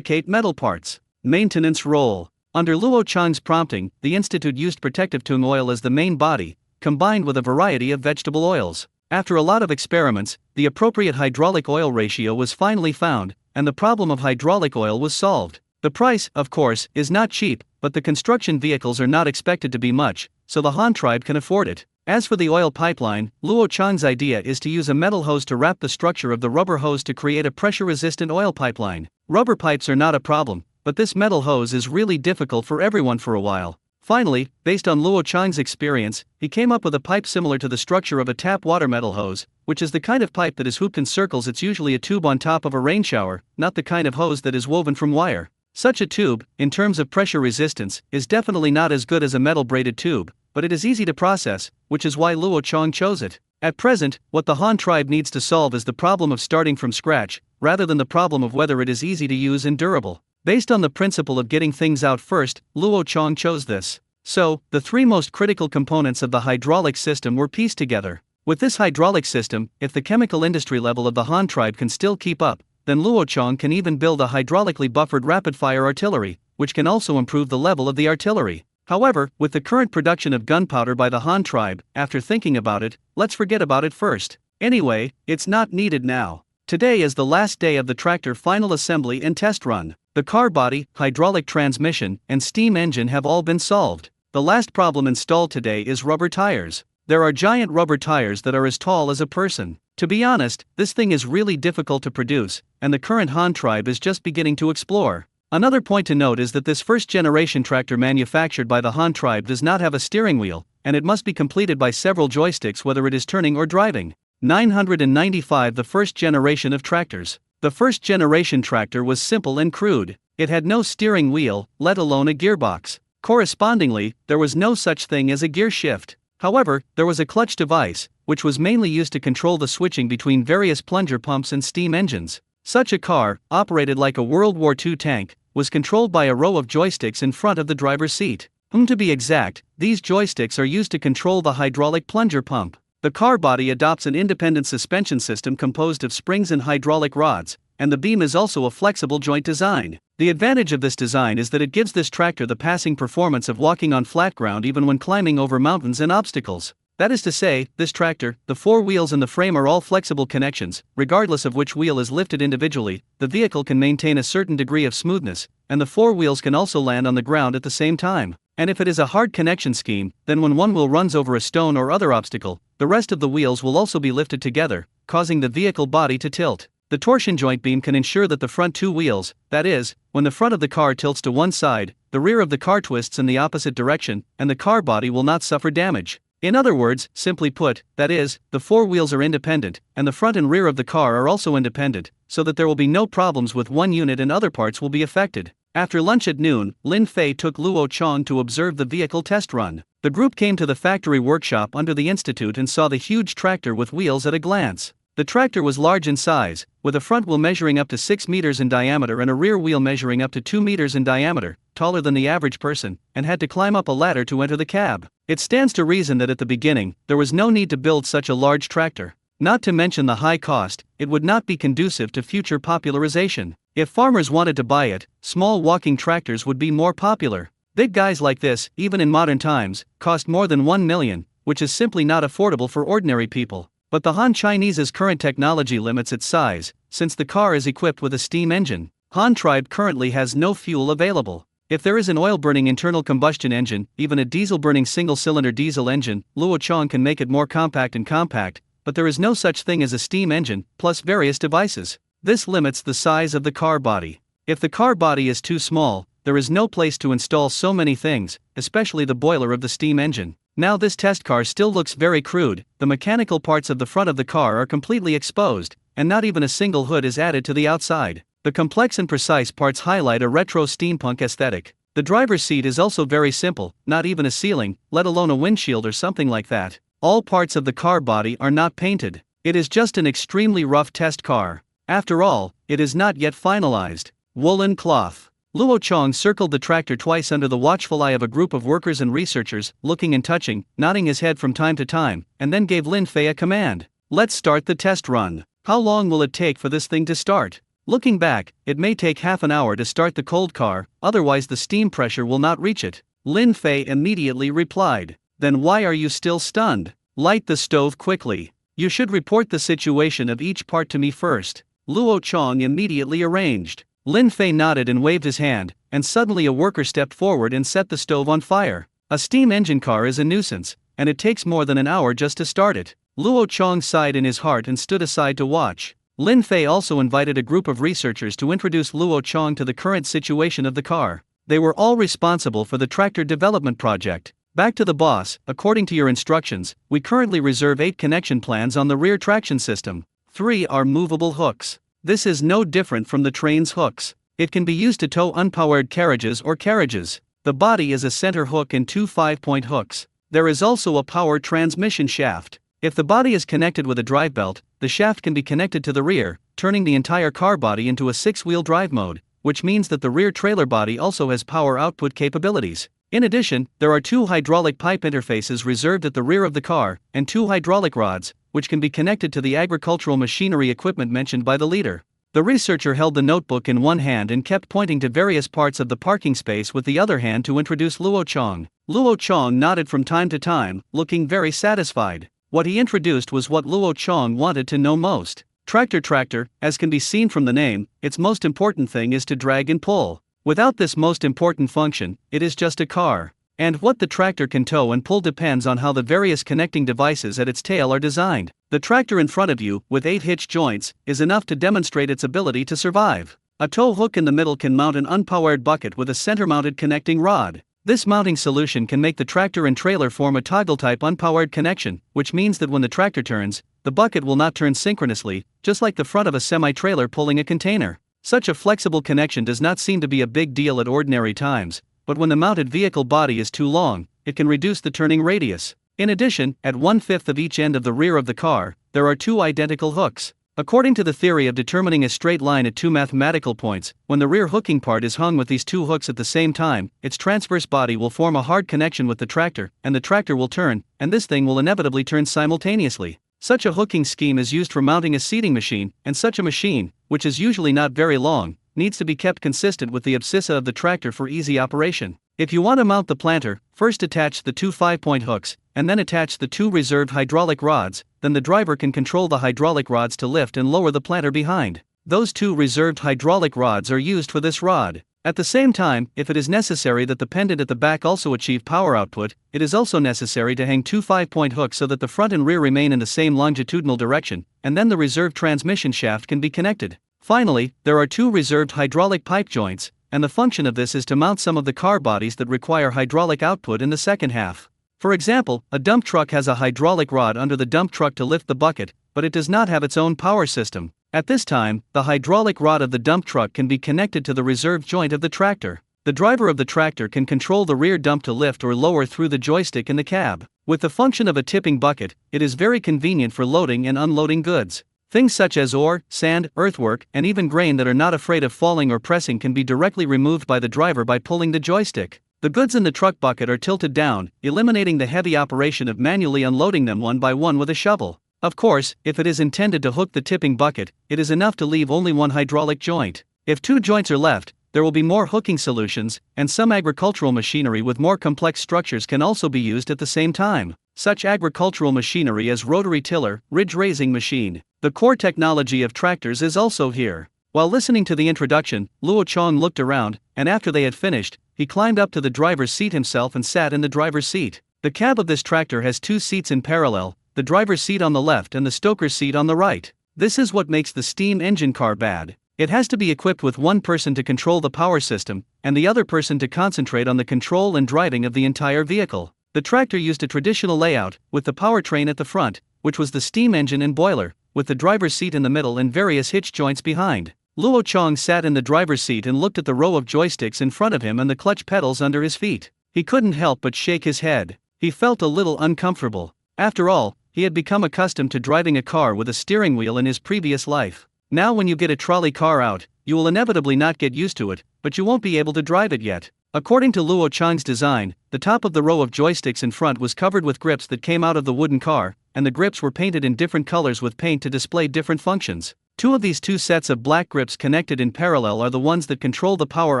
metal parts. Maintenance role. Under Luo Chang's prompting, the institute used protective tung oil as the main body, combined with a variety of vegetable oils. After a lot of experiments, the appropriate hydraulic oil ratio was finally found, and the problem of hydraulic oil was solved. The price, of course, is not cheap, but the construction vehicles are not expected to be much, so the Han tribe can afford it. As for the oil pipeline, Luo Chang's idea is to use a metal hose to wrap the structure of the rubber hose to create a pressure-resistant oil pipeline. Rubber pipes are not a problem, but this metal hose is really difficult for everyone for a while. Finally, based on Luo Chang's experience, he came up with a pipe similar to the structure of a tap water metal hose, which is the kind of pipe that is hooped in circles. It's usually a tube on top of a rain shower, not the kind of hose that is woven from wire. Such a tube, in terms of pressure resistance, is definitely not as good as a metal braided tube, but it is easy to process, which is why Luo Chang chose it. At present, what the Han tribe needs to solve is the problem of starting from scratch, rather than the problem of whether it is easy to use and durable. Based on the principle of getting things out first, Luo Chang chose this. So, the 3 most critical components of the hydraulic system were pieced together. With this hydraulic system, if the chemical industry level of the Han tribe can still keep up, then Luo Chang can even build a hydraulically buffered rapid-fire artillery, which can also improve the level of the artillery. However, with the current production of gunpowder by the Han tribe, after thinking about it, let's forget about it first. Anyway, it's not needed now. Today is the last day of the tractor final assembly and test run. The car body, hydraulic transmission, and steam engine have all been solved. The last problem installed today is rubber tires. There are giant rubber tires that are as tall as a person. To be honest, this thing is really difficult to produce, and the current Han tribe is just beginning to explore. Another point to note is that this first-generation tractor manufactured by the Han tribe does not have a steering wheel, and it must be completed by several joysticks whether it is turning or driving. 995 The first generation of tractors. The first generation tractor was simple and crude. It had no steering wheel, let alone a gearbox. Correspondingly, there was no such thing as a gear shift. However, there was a clutch device, which was mainly used to control the switching between various plunger pumps and steam engines. Such a car, operated like a World War II tank, was controlled by a row of joysticks in front of the driver's seat. To be exact, these joysticks are used to control the hydraulic plunger pump. The car body adopts an independent suspension system composed of springs and hydraulic rods, and the beam is also a flexible joint design. The advantage of this design is that it gives this tractor the passing performance of walking on flat ground even when climbing over mountains and obstacles. That is to say, this tractor, the four wheels and the frame are all flexible connections. Regardless of which wheel is lifted individually, the vehicle can maintain a certain degree of smoothness, and the four wheels can also land on the ground at the same time. And if it is a hard connection scheme, then when one wheel runs over a stone or other obstacle, the rest of the wheels will also be lifted together, causing the vehicle body to tilt. The torsion joint beam can ensure that the front two wheels, that is, when the front of the car tilts to one side, the rear of the car twists in the opposite direction, and the car body will not suffer damage. In other words, simply put, that is, the four wheels are independent, and the front and rear of the car are also independent, so that there will be no problems with one unit and other parts will be affected. After lunch at noon, Lin Fei took Luo Chong to observe the vehicle test run. The group came to the factory workshop under the institute and saw the huge tractor with wheels at a glance. The tractor was large in size, with a front wheel measuring up to 6 meters in diameter and a rear wheel measuring up to 2 meters in diameter, taller than the average person, and had to climb up a ladder to enter the cab. It stands to reason that at the beginning, there was no need to build such a large tractor. Not to mention the high cost, it would not be conducive to future popularization. If farmers wanted to buy it, small walking tractors would be more popular. Big guys like this, even in modern times, cost more than 1 million, which is simply not affordable for ordinary people. But the Han Chinese's current technology limits its size, since the car is equipped with a steam engine. Han tribe currently has no fuel available. If there is an oil-burning internal combustion engine, even a diesel-burning single-cylinder diesel engine, Luo Chong can make it more compact, but there is no such thing as a steam engine, plus various devices. This limits the size of the car body. If the car body is too small, there is no place to install so many things, especially the boiler of the steam engine. Now this test car still looks very crude. The mechanical parts of the front of the car are completely exposed, and not even a single hood is added to the outside. The complex and precise parts highlight a retro steampunk aesthetic. The driver's seat is also very simple, not even a ceiling, let alone a windshield or something like that. All parts of the car body are not painted. It is just an extremely rough test car. After all, it is not yet finalized. Woolen cloth. Luo Chong circled the tractor twice under the watchful eye of a group of workers and researchers, looking and touching, nodding his head from time to time, and then gave Lin Fei a command. Let's start the test run. How long will it take for this thing to start? Looking back, it may take half an hour to start the cold car, otherwise the steam pressure will not reach it. Lin Fei immediately replied. Then why are you still stunned? Light the stove quickly. You should report the situation of each part to me first. Luo Chong immediately arranged. Lin Fei nodded and waved his hand, and suddenly a worker stepped forward and set the stove on fire. A steam engine car is a nuisance, and it takes more than an hour just to start it. Luo Chong sighed in his heart and stood aside to watch. Lin Fei also invited a group of researchers to introduce Luo Chong to the current situation of the car. They were all responsible for the tractor development project. Back to the boss, according to your instructions, we currently reserve 8 connection plans on the rear traction system. 3 are movable hooks. This is no different from the train's hooks. It can be used to tow unpowered carriages or carriages. The body is a center hook and 2 5-point hooks. There is also a power transmission shaft. If the body is connected with a drive belt, the shaft can be connected to the rear, turning the entire car body into a 6-wheel drive mode, which means that the rear trailer body also has power output capabilities. In addition, there are 2 hydraulic pipe interfaces reserved at the rear of the car, and 2 hydraulic rods, which can be connected to the agricultural machinery equipment mentioned by the leader. The researcher held the notebook in one hand and kept pointing to various parts of the parking space with the other hand to introduce Luo Chong. Luo Chong nodded from time to time, looking very satisfied. What he introduced was what Luo Chong wanted to know most. Tractor, as can be seen from the name, its most important thing is to drag and pull. Without this most important function, it is just a car. And what the tractor can tow and pull depends on how the various connecting devices at its tail are designed. The tractor in front of you, with 8 hitch joints, is enough to demonstrate its ability to survive. A tow hook in the middle can mount an unpowered bucket with a center-mounted connecting rod. This mounting solution can make the tractor and trailer form a toggle-type unpowered connection, which means that when the tractor turns, the bucket will not turn synchronously, just like the front of a semi-trailer pulling a container. Such a flexible connection does not seem to be a big deal at ordinary times, but when the mounted vehicle body is too long, it can reduce the turning radius. In addition, at 1/5 of each end of the rear of the car, there are 2 identical hooks. According to the theory of determining a straight line at 2 mathematical points, when the rear hooking part is hung with these 2 hooks at the same time, its transverse body will form a hard connection with the tractor, and the tractor will turn, and this thing will inevitably turn simultaneously. Such a hooking scheme is used for mounting a seating machine, and such a machine, which is usually not very long, needs to be kept consistent with the abscissa of the tractor for easy operation. If you want to mount the planter, first attach the 2 5-point hooks, and then attach the 2 reserved hydraulic rods, then the driver can control the hydraulic rods to lift and lower the planter behind. Those 2 reserved hydraulic rods are used for this rod. At the same time, if it is necessary that the pendant at the back also achieve power output, it is also necessary to hang 2 5-point hooks so that the front and rear remain in the same longitudinal direction, and then the reserved transmission shaft can be connected. Finally, there are 2 reserved hydraulic pipe joints, and the function of this is to mount some of the car bodies that require hydraulic output in the second half. For example, a dump truck has a hydraulic rod under the dump truck to lift the bucket, but it does not have its own power system. At this time, the hydraulic rod of the dump truck can be connected to the reserved joint of the tractor. The driver of the tractor can control the rear dump to lift or lower through the joystick in the cab. With the function of a tipping bucket, it is very convenient for loading and unloading goods. Things such as ore, sand, earthwork, and even grain that are not afraid of falling or pressing can be directly removed by the driver by pulling the joystick. The goods in the truck bucket are tilted down, eliminating the heavy operation of manually unloading them one by one with a shovel. Of course, if it is intended to hook the tipping bucket, it is enough to leave only 1 hydraulic joint. If 2 joints are left, there will be more hooking solutions, and some agricultural machinery with more complex structures can also be used at the same time. Such agricultural machinery as rotary tiller, ridge raising machine. The core technology of tractors is also here. While listening to the introduction, Luo Chong looked around, and after they had finished, he climbed up to the driver's seat himself and sat in the driver's seat. The cab of this tractor has 2 seats in parallel, the driver's seat on the left and the stoker's seat on the right. This is what makes the steam engine car bad. It has to be equipped with 1 person to control the power system, and the other person to concentrate on the control and driving of the entire vehicle. The tractor used a traditional layout, with the powertrain at the front, which was the steam engine and boiler, with the driver's seat in the middle and various hitch joints behind. Luo Chong sat in the driver's seat and looked at the row of joysticks in front of him and the clutch pedals under his feet. He couldn't help but shake his head. He felt a little uncomfortable. After all, he had become accustomed to driving a car with a steering wheel in his previous life. Now when you get a trolley car out, you will inevitably not get used to it, but you won't be able to drive it yet. According to Luo Chang's design, the top of the row of joysticks in front was covered with grips that came out of the wooden car, and the grips were painted in different colors with paint to display different functions. 2 of these 2 sets of black grips connected in parallel are the ones that control the power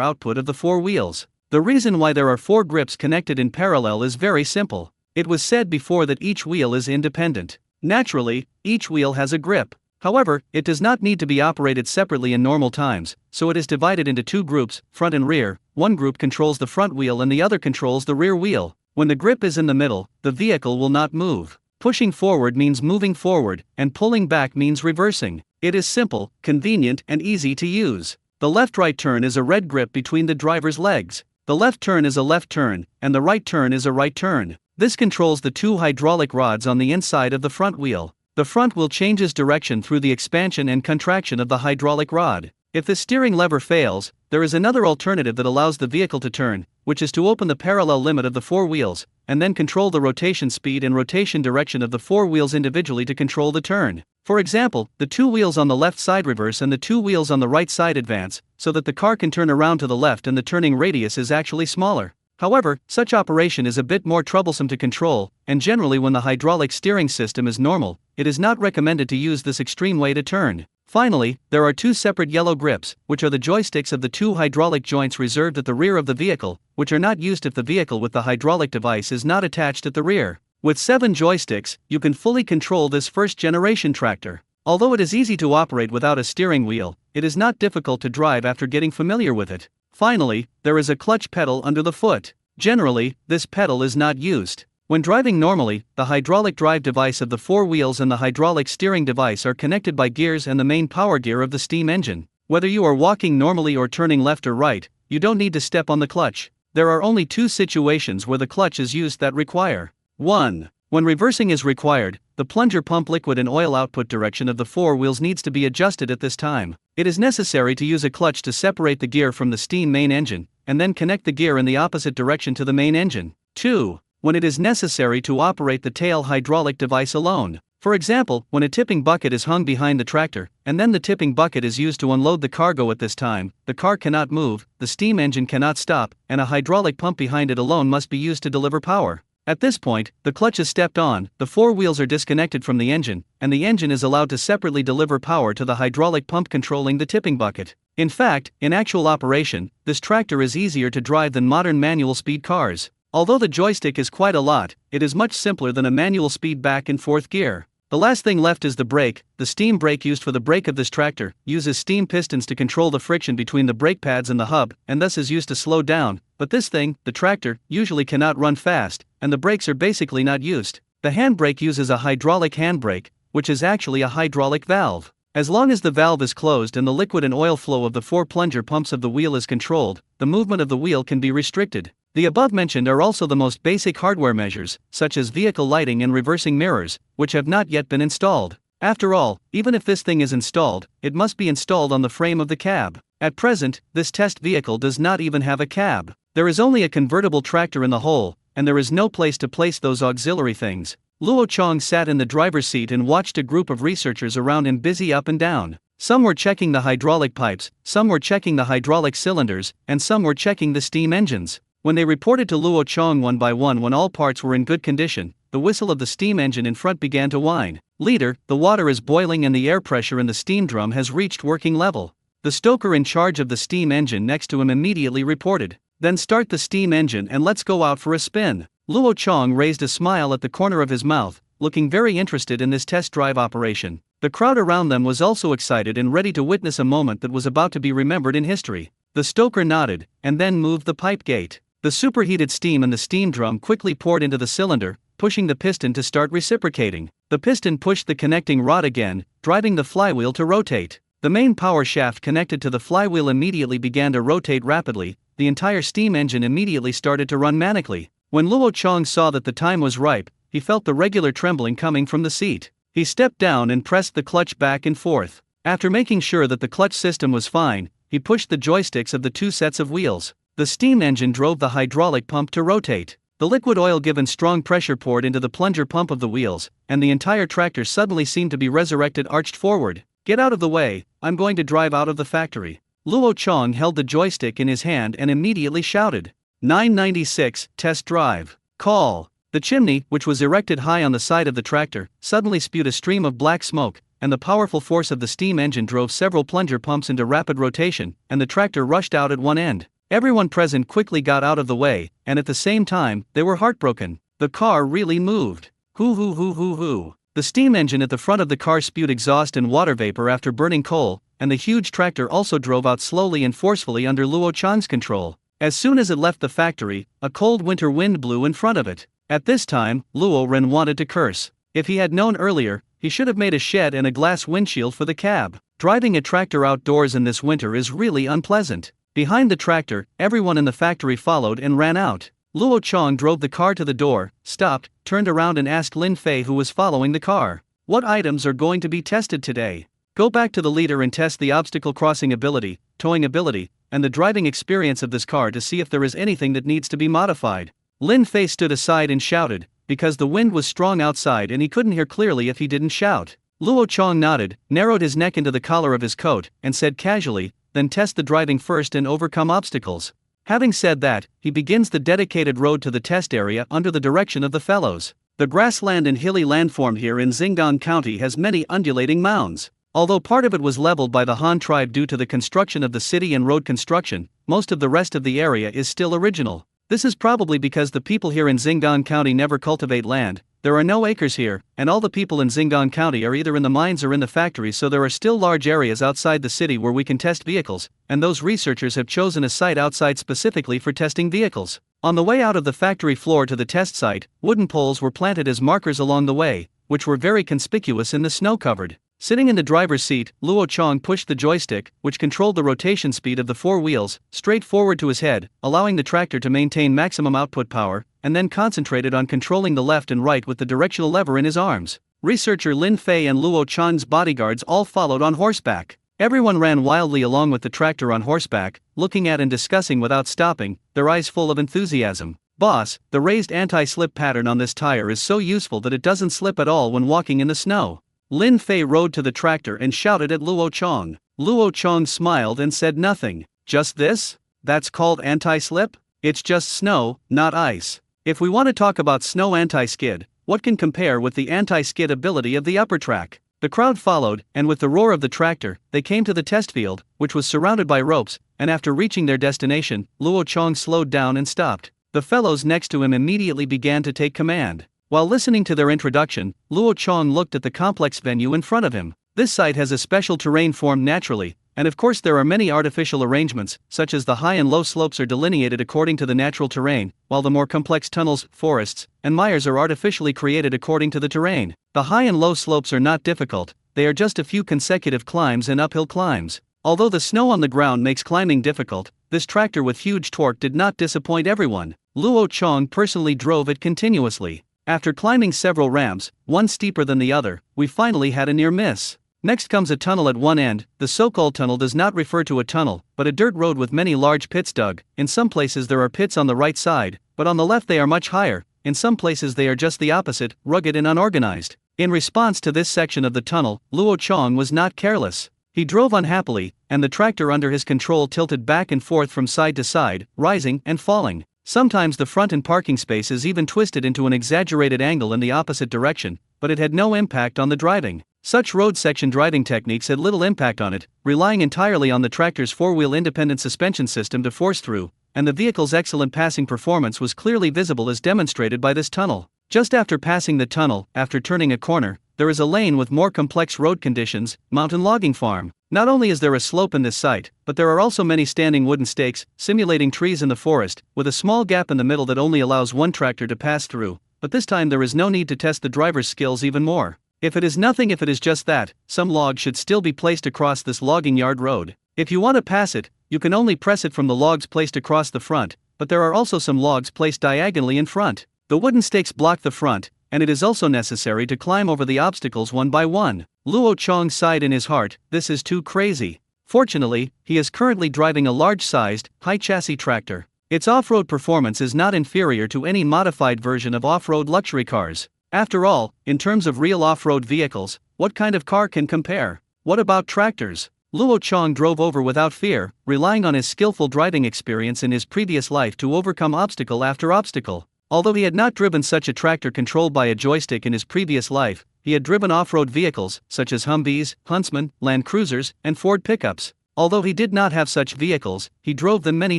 output of the 4 wheels. The reason why there are 4 grips connected in parallel is very simple. It was said before that each wheel is independent. Naturally, each wheel has a grip. However, it does not need to be operated separately in normal times, so it is divided into 2 groups, front and rear. One group controls the front wheel and the other controls the rear wheel. When the grip is in the middle, the vehicle will not move. Pushing forward means moving forward, and pulling back means reversing. It is simple, convenient, and easy to use. The left-right turn is a red grip between the driver's legs. The left turn is a left turn, and the right turn is a right turn. This controls the 2 hydraulic rods on the inside of the front wheel. The front wheel changes direction through the expansion and contraction of the hydraulic rod. If the steering lever fails, there is another alternative that allows the vehicle to turn, which is to open the parallel limit of the 4 wheels, and then control the rotation speed and rotation direction of the 4 wheels individually to control the turn. For example, the 2 wheels on the left side reverse and the 2 wheels on the right side advance, so that the car can turn around to the left and the turning radius is actually smaller. However, such operation is a bit more troublesome to control, and generally when the hydraulic steering system is normal, it is not recommended to use this extreme way to turn. Finally, there are 2 separate yellow grips, which are the joysticks of the 2 hydraulic joints reserved at the rear of the vehicle, which are not used if the vehicle with the hydraulic device is not attached at the rear. With 7 joysticks, you can fully control this first-generation tractor. Although it is easy to operate without a steering wheel, it is not difficult to drive after getting familiar with it. Finally, there is a clutch pedal under the foot. Generally, this pedal is not used. When driving normally, the hydraulic drive device of the four wheels and the hydraulic steering device are connected by gears and the main power gear of the steam engine. Whether you are walking normally or turning left or right, you don't need to step on the clutch. There are only two situations where the clutch is used that require 1. When reversing is required, the plunger pump liquid and oil output direction of the four wheels needs to be adjusted at this time. It is necessary to use a clutch to separate the gear from the steam main engine, and then connect the gear in the opposite direction to the main engine. 2. When it is necessary to operate the tail hydraulic device alone. For example, when a tipping bucket is hung behind the tractor, and then the tipping bucket is used to unload the cargo at this time, the car cannot move, the steam engine cannot stop, and a hydraulic pump behind it alone must be used to deliver power. At this point, the clutch is stepped on, the four wheels are disconnected from the engine, and the engine is allowed to separately deliver power to the hydraulic pump controlling the tipping bucket. In fact, in actual operation, this tractor is easier to drive than modern manual speed cars. Although the joystick is quite a lot, it is much simpler than a manual speed back and forth gear. The last thing left is the brake. The steam brake used for the brake of this tractor uses steam pistons to control the friction between the brake pads and the hub, and thus is used to slow down, but this thing, the tractor, usually cannot run fast, and the brakes are basically not used. The handbrake uses a hydraulic handbrake, which is actually a hydraulic valve. As long as the valve is closed and the liquid and oil flow of the four plunger pumps of the wheel is controlled, the movement of the wheel can be restricted. The above mentioned are also the most basic hardware measures, such as vehicle lighting and reversing mirrors, which have not yet been installed. After all, even if this thing is installed, it must be installed on the frame of the cab. At present, this test vehicle does not even have a cab. There is only a convertible tractor in the whole, and there is no place to place those auxiliary things. Luo Chong sat in the driver's seat and watched a group of researchers around him busy up and down. Some were checking the hydraulic pipes, some were checking the hydraulic cylinders, and some were checking the steam engines. When they reported to Luo Chong one by one when all parts were in good condition, the whistle of the steam engine in front began to whine. "Leader, the water is boiling and the air pressure in the steam drum has reached working level." The stoker in charge of the steam engine next to him immediately reported. "Then start the steam engine and let's go out for a spin." Luo Chong raised a smile at the corner of his mouth, looking very interested in this test drive operation. The crowd around them was also excited and ready to witness a moment that was about to be remembered in history. The stoker nodded, and then moved the pipe gate. The superheated steam in the steam drum quickly poured into the cylinder, pushing the piston to start reciprocating. The piston pushed the connecting rod again, driving the flywheel to rotate. The main power shaft connected to the flywheel immediately began to rotate rapidly. The entire steam engine immediately started to run manically. When Luo Chong saw that the time was ripe, he felt the regular trembling coming from the seat. He stepped down and pressed the clutch back and forth. After making sure that the clutch system was fine, he pushed the joysticks of the two sets of wheels. The steam engine drove the hydraulic pump to rotate. The liquid oil given strong pressure poured into the plunger pump of the wheels, and the entire tractor suddenly seemed to be resurrected, arched forward. "Get out of the way, I'm going to drive out of the factory." Luo Chong held the joystick in his hand and immediately shouted. 996, Test Drive. Call. The chimney, which was erected high on the side of the tractor, suddenly spewed a stream of black smoke, and the powerful force of the steam engine drove several plunger pumps into rapid rotation, and the tractor rushed out at one end. Everyone present quickly got out of the way, and at the same time, they were heartbroken. The car really moved. Hoo hoo hoo hoo hoo. The steam engine at the front of the car spewed exhaust and water vapor after burning coal, and the huge tractor also drove out slowly and forcefully under Luo Chong's control. As soon as it left the factory, a cold winter wind blew in front of it. At this time, Luo Ren wanted to curse. If he had known earlier, he should have made a shed and a glass windshield for the cab. Driving a tractor outdoors in this winter is really unpleasant. Behind the tractor, everyone in the factory followed and ran out. Luo Chong drove the car to the door, stopped, turned around and asked Lin Fei, who was following the car, "What items are going to be tested today?" "Go back to the leader and test the obstacle crossing ability, towing ability, and the driving experience of this car to see if there is anything that needs to be modified." Lin Fei stood aside and shouted, because the wind was strong outside and he couldn't hear clearly if he didn't shout. Luo Chong nodded, narrowed his neck into the collar of his coat, and said casually, "Then test the driving first and overcome obstacles." Having said that, he begins the dedicated road to the test area under the direction of the fellows. The grassland and hilly landform here in Xingdong County has many undulating mounds. Although part of it was leveled by the Han tribe due to the construction of the city and road construction, most of the rest of the area is still original. This is probably because the people here in Xingdong County never cultivate land. There are no acres here, and all the people in Xingang County are either in the mines or in the factories, so there are still large areas outside the city where we can test vehicles, and those researchers have chosen a site outside specifically for testing vehicles. On the way out of the factory floor to the test site, wooden poles were planted as markers along the way, which were very conspicuous in the snow-covered. Sitting in the driver's seat, Luo Chong pushed the joystick, which controlled the rotation speed of the four wheels, straight forward to his head, allowing the tractor to maintain maximum output power, and then concentrated on controlling the left and right with the directional lever in his arms. Researcher Lin Fei and Luo Chong's bodyguards all followed on horseback. Everyone ran wildly along with the tractor on horseback, looking at and discussing without stopping, their eyes full of enthusiasm. "Boss, the raised anti-slip pattern on this tire is so useful that it doesn't slip at all when walking in the snow." Lin Fei rode to the tractor and shouted at Luo Chong. Luo Chong smiled and said nothing. "Just this? That's called anti-slip? It's just snow, not ice. If we want to talk about snow anti-skid, what can compare with the anti-skid ability of the upper track?" The crowd followed, and with the roar of the tractor, they came to the test field, which was surrounded by ropes, and after reaching their destination, Luo Chong slowed down and stopped. The fellows next to him immediately began to take command. While listening to their introduction, Luo Chong looked at the complex venue in front of him. This site has a special terrain formed naturally, and of course there are many artificial arrangements, such as the high and low slopes are delineated according to the natural terrain, while the more complex tunnels, forests, and mires are artificially created according to the terrain. The high and low slopes are not difficult, they are just a few consecutive climbs and uphill climbs. Although the snow on the ground makes climbing difficult, this tractor with huge torque did not disappoint everyone. Luo Chong personally drove it continuously. After climbing several ramps, one steeper than the other, we finally had a near miss. Next comes a tunnel at one end. The so-called tunnel does not refer to a tunnel, but a dirt road with many large pits dug. In some places there are pits on the right side, but on the left they are much higher. In some places they are just the opposite, rugged and unorganized. In response to this section of the tunnel, Luo Chong was not careless. He drove unhappily, and the tractor under his control tilted back and forth from side to side, rising and falling. Sometimes the front and parking spaces even twisted into an exaggerated angle in the opposite direction, but it had no impact on the driving. Such road section driving techniques had little impact on it, relying entirely on the tractor's four-wheel independent suspension system to force through, and the vehicle's excellent passing performance was clearly visible as demonstrated by this tunnel. Just after passing the tunnel, after turning a corner, there is a lane with more complex road conditions, mountain logging farm. Not only is there a slope in this site, but there are also many standing wooden stakes, simulating trees in the forest, with a small gap in the middle that only allows one tractor to pass through, but this time there is no need to test the driver's skills even more. If it is just that, some log should still be placed across this logging yard road. If you want to pass it, you can only press it from the logs placed across the front, but there are also some logs placed diagonally in front. The wooden stakes block the front, and it is also necessary to climb over the obstacles one by one. Luo Chong sighed in his heart, this is too crazy. Fortunately, he is currently driving a large-sized, high-chassis tractor. Its off-road performance is not inferior to any modified version of off-road luxury cars. After all, in terms of real off-road vehicles, what kind of car can compare? What about tractors? Luo Chong drove over without fear, relying on his skillful driving experience in his previous life to overcome obstacle after obstacle. Although he had not driven such a tractor controlled by a joystick in his previous life, he had driven off-road vehicles, such as Humvees, Huntsman, Land Cruisers, and Ford pickups. Although he did not have such vehicles, he drove them many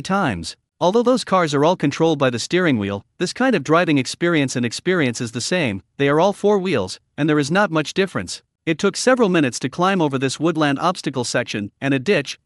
times. Although those cars are all controlled by the steering wheel, this kind of driving experience is the same. They are all four wheels, and there is not much difference. It took several minutes to climb over this woodland obstacle section, and a ditch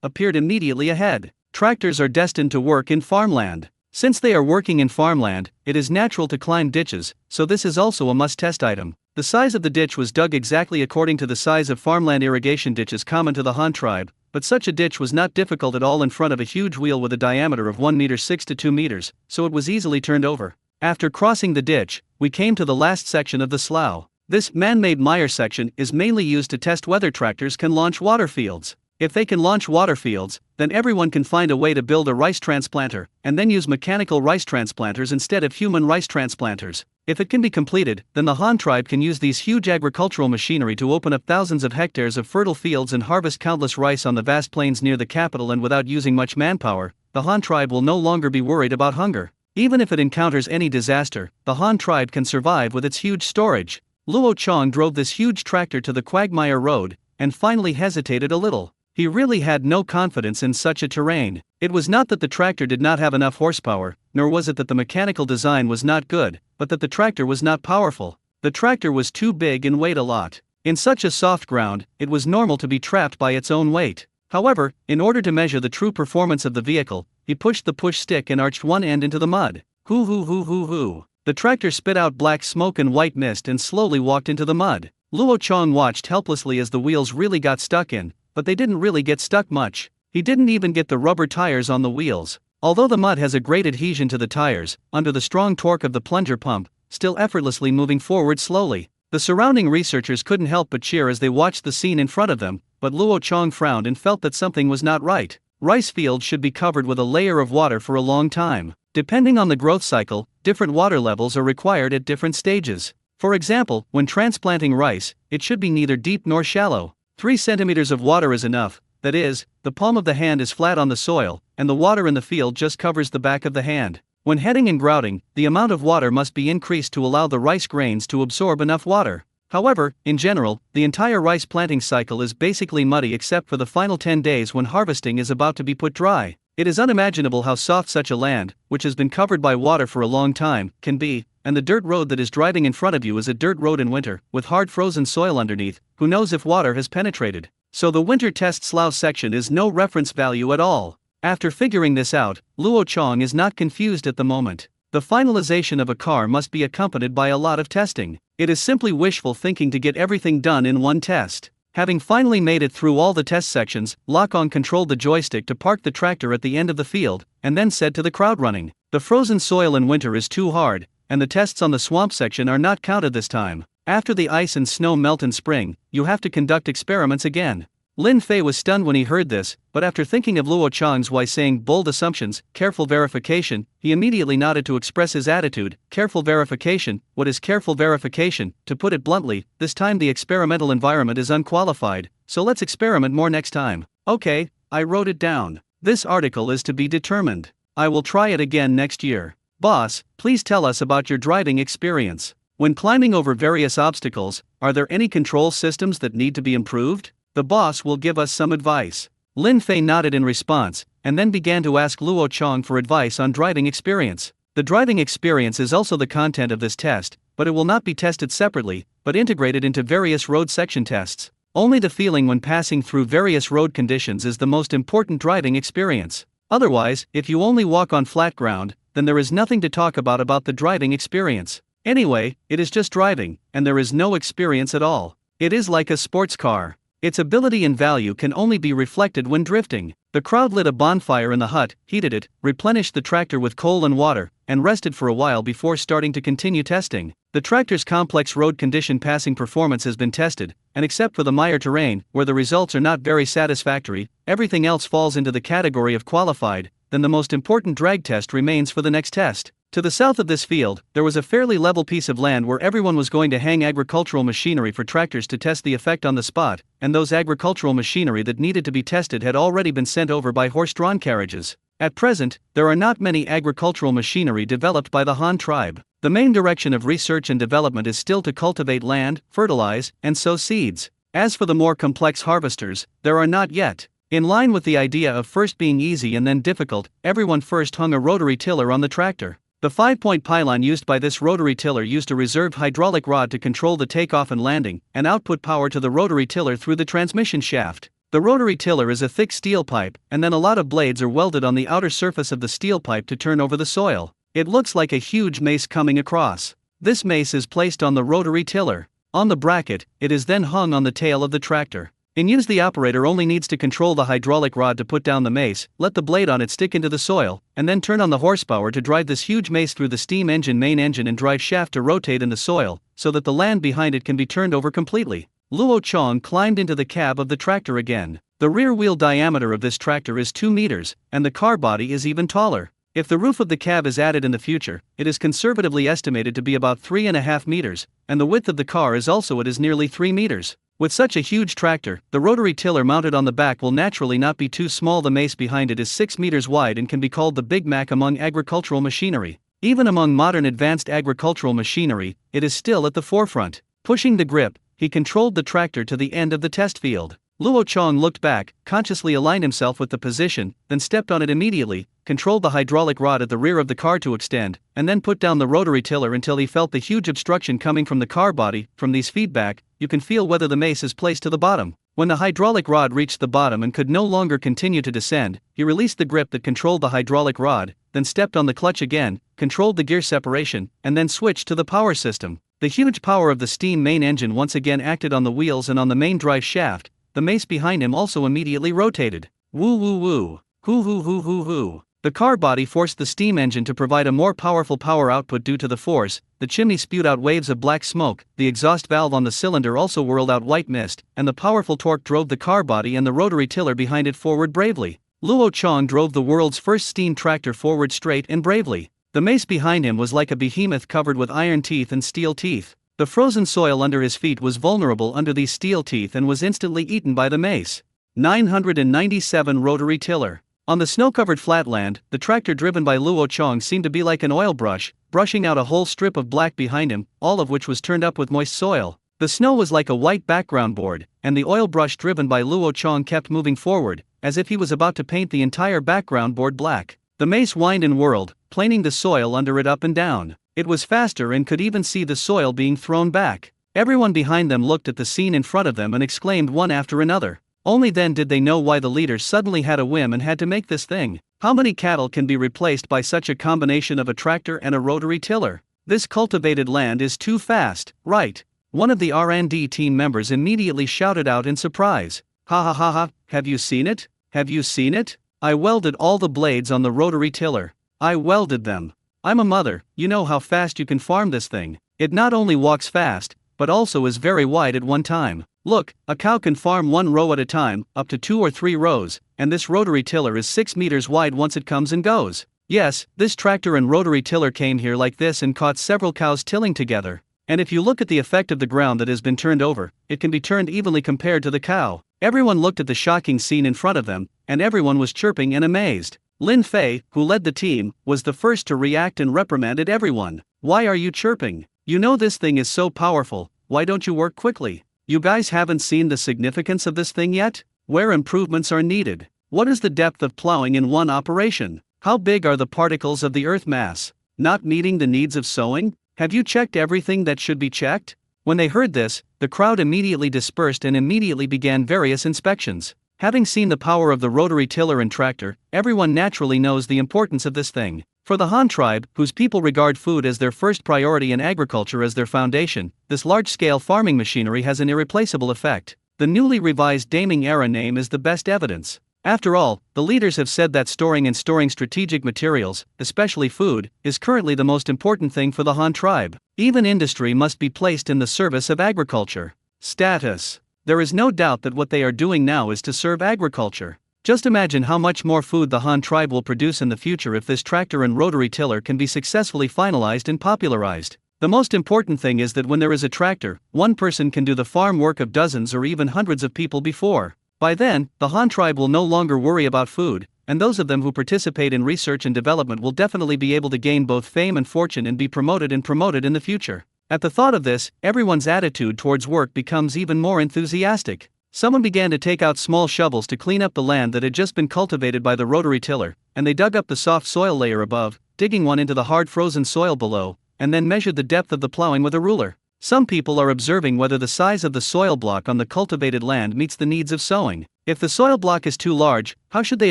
appeared immediately ahead. Tractors are destined to work in farmland. Since they are working in farmland, it is natural to climb ditches, so this is also a must-test item. The size of the ditch was dug exactly according to the size of farmland irrigation ditches common to the Han tribe, but such a ditch was not difficult at all in front of a huge wheel with a diameter of 1 meter 6 to 2 meters, so it was easily turned over. After crossing the ditch, we came to the last section of the slough. This man-made mire section is mainly used to test whether tractors can launch water fields. If they can launch water fields, then everyone can find a way to build a rice transplanter, and then use mechanical rice transplanters instead of human rice transplanters. If it can be completed, then the Han tribe can use these huge agricultural machinery to open up thousands of hectares of fertile fields and harvest countless rice on the vast plains near the capital, and without using much manpower, the Han tribe will no longer be worried about hunger. Even if it encounters any disaster, the Han tribe can survive with its huge storage. Luo Chong drove this huge tractor to the quagmire road, and finally hesitated a little. He really had no confidence in such a terrain. It was not that the tractor did not have enough horsepower, nor was it that the mechanical design was not good, but that the tractor was not powerful. The tractor was too big and weighed a lot. In such a soft ground, it was normal to be trapped by its own weight. However, in order to measure the true performance of the vehicle, he pushed the push stick and arched one end into the mud. Hoo hoo hoo hoo hoo. The tractor spit out black smoke and white mist and slowly walked into the mud. Luo Chong watched helplessly as the wheels really got stuck in, but they didn't really get stuck much. He didn't even get the rubber tires on the wheels. Although the mud has a great adhesion to the tires, under the strong torque of the plunger pump, still effortlessly moving forward slowly. The surrounding researchers couldn't help but cheer as they watched the scene in front of them, but Luo Chong frowned and felt that something was not right. Rice fields should be covered with a layer of water for a long time. Depending on the growth cycle, different water levels are required at different stages. For example, when transplanting rice, it should be neither deep nor shallow. 3 centimeters of water is enough, that is, the palm of the hand is flat on the soil, and the water in the field just covers the back of the hand. When heading and grouting, the amount of water must be increased to allow the rice grains to absorb enough water. However, in general, the entire rice planting cycle is basically muddy except for the final 10 days when harvesting is about to be put dry. It is unimaginable how soft such a land, which has been covered by water for a long time, can be, and the dirt road that is driving in front of you is a dirt road in winter, with hard frozen soil underneath. Who knows if water has penetrated? So the winter test slough section is no reference value at all. After figuring this out, Luo Chong is not confused at the moment. The finalization of a car must be accompanied by a lot of testing. It is simply wishful thinking to get everything done in one test. Having finally made it through all the test sections, Lock-On controlled the joystick to park the tractor at the end of the field, and then said to the crowd running, "The frozen soil in winter is too hard, and the tests on the swamp section are not counted this time. After the ice and snow melt in spring, you have to conduct experiments again." Lin Fei was stunned when he heard this, but after thinking of Luo Chong's why saying bold assumptions, careful verification, he immediately nodded to express his attitude. Careful verification? What is careful verification? To put it bluntly, this time the experimental environment is unqualified, so let's experiment more next time. Okay, I wrote it down. This article is to be determined. I will try it again next year. Boss, please tell us about your driving experience. When climbing over various obstacles, are there any control systems that need to be improved? The boss will give us some advice. Lin Fei nodded in response, and then began to ask Luo Chong for advice on driving experience. The driving experience is also the content of this test, but it will not be tested separately, but integrated into various road section tests. Only the feeling when passing through various road conditions is the most important driving experience. Otherwise, if you only walk on flat ground, then there is nothing to talk about the driving experience. Anyway, it is just driving, and there is no experience at all. It is like a sports car. Its ability and value can only be reflected when drifting. The crowd lit a bonfire in the hut, heated it, replenished the tractor with coal and water, and rested for a while before starting to continue testing. The tractor's complex road condition passing performance has been tested, and except for the mire terrain, where the results are not very satisfactory, everything else falls into the category of qualified. Then the most important drag test remains for the next test. To the south of this field, there was a fairly level piece of land where everyone was going to hang agricultural machinery for tractors to test the effect on the spot, and those agricultural machinery that needed to be tested had already been sent over by horse-drawn carriages. At present, there are not many agricultural machinery developed by the Han tribe. The main direction of research and development is still to cultivate land, fertilize, and sow seeds. As for the more complex harvesters, there are not yet. In line with the idea of first being easy and then difficult, everyone first hung a rotary tiller on the tractor. The 5-point pylon used by this rotary tiller used a reserved hydraulic rod to control the takeoff and landing, and output power to the rotary tiller through the transmission shaft. The rotary tiller is a thick steel pipe, and then a lot of blades are welded on the outer surface of the steel pipe to turn over the soil. It looks like a huge mace coming across. This mace is placed on the rotary tiller. On the bracket, it is then hung on the tail of the tractor. In use, the operator only needs to control the hydraulic rod to put down the mace, let the blade on it stick into the soil, and then turn on the horsepower to drive this huge mace through the steam engine main engine and drive shaft to rotate in the soil, so that the land behind it can be turned over completely. Luo Chong climbed into the cab of the tractor again. The rear wheel diameter of this tractor is 2 meters, and the car body is even taller. If the roof of the cab is added in the future, it is conservatively estimated to be about 3.5 meters, and the width of the car is also nearly 3 meters. With such a huge tractor, the rotary tiller mounted on the back will naturally not be too small. The mace behind it is 6 meters wide and can be called the Big Mac among agricultural machinery. Even among modern advanced agricultural machinery, it is still at the forefront. Pushing the grip, he controlled the tractor to the end of the test field. Luo Chong looked back, consciously aligned himself with the position, then stepped on it immediately, controlled the hydraulic rod at the rear of the car to extend, and then put down the rotary tiller until he felt the huge obstruction coming from the car body. From these feedback, you can feel whether the mace is placed to the bottom. When the hydraulic rod reached the bottom and could no longer continue to descend, he released the grip that controlled the hydraulic rod, then stepped on the clutch again, controlled the gear separation, and then switched to the power system. The huge power of the steam main engine once again acted on the wheels and on the main drive shaft. The mace behind him also immediately rotated. Woo woo woo. Hoo hoo hoo hoo hoo. The car body forced the steam engine to provide a more powerful power output due to the force. The chimney spewed out waves of black smoke, the exhaust valve on the cylinder also whirled out white mist, and the powerful torque drove the car body and the rotary tiller behind it forward bravely. Luo Chong drove the world's first steam tractor forward straight and bravely. The mace behind him was like a behemoth covered with iron teeth and steel teeth. The frozen soil under his feet was vulnerable under these steel teeth and was instantly eaten by the mace. 997 Rotary Tiller. On the snow-covered flatland, the tractor driven by Luo Chong seemed to be like an oil brush, brushing out a whole strip of black behind him, all of which was turned up with moist soil. The snow was like a white background board, and the oil brush driven by Luo Chong kept moving forward, as if he was about to paint the entire background board black. The mace whined and whirled, planing the soil under it up and down. It was faster and could even see the soil being thrown back. Everyone behind them looked at the scene in front of them and exclaimed one after another. Only then did they know why the leader suddenly had a whim and had to make this thing. How many cattle can be replaced by such a combination of a tractor and a rotary tiller? This cultivated land is too fast, right? One of the R&D team members immediately shouted out in surprise. Ha ha ha ha, have you seen it? Have you seen it? I welded all the blades on the rotary tiller. I welded them. I'm a mother, you know how fast you can farm this thing. It not only walks fast, but also is very wide at one time. Look, a cow can farm one row at a time, up to 2 or 3 rows, and this rotary tiller is 6 meters wide once it comes and goes. Yes, this tractor and rotary tiller came here like this and caught several cows tilling together. And if you look at the effect of the ground that has been turned over, it can be turned evenly compared to the cow. Everyone looked at the shocking scene in front of them, and everyone was chirping and amazed. Lin Fei, who led the team, was the first to react and reprimanded everyone. Why are you chirping? You know this thing is so powerful, why don't you work quickly? You guys haven't seen the significance of this thing yet? Where improvements are needed? What is the depth of plowing in one operation? How big are the particles of the earth mass? Not meeting the needs of sowing? Have you checked everything that should be checked? When they heard this, the crowd immediately dispersed and immediately began various inspections. Having seen the power of the rotary tiller and tractor, everyone naturally knows the importance of this thing. For the Han tribe, whose people regard food as their first priority and agriculture as their foundation, this large-scale farming machinery has an irreplaceable effect. The newly revised Daming Era name is the best evidence. After all, the leaders have said that storing strategic materials, especially food, is currently the most important thing for the Han tribe. Even industry must be placed in the service of agriculture. Status. There is no doubt that what they are doing now is to serve agriculture. Just imagine how much more food the Han tribe will produce in the future if this tractor and rotary tiller can be successfully finalized and popularized. The most important thing is that when there is a tractor, one person can do the farm work of dozens or even hundreds of people before. By then, the Han tribe will no longer worry about food, and those of them who participate in research and development will definitely be able to gain both fame and fortune and be promoted in the future. At the thought of this, everyone's attitude towards work becomes even more enthusiastic. Someone began to take out small shovels to clean up the land that had just been cultivated by the rotary tiller, and they dug up the soft soil layer above, digging one into the hard frozen soil below, and then measured the depth of the plowing with a ruler. Some people are observing whether the size of the soil block on the cultivated land meets the needs of sowing. If the soil block is too large, how should they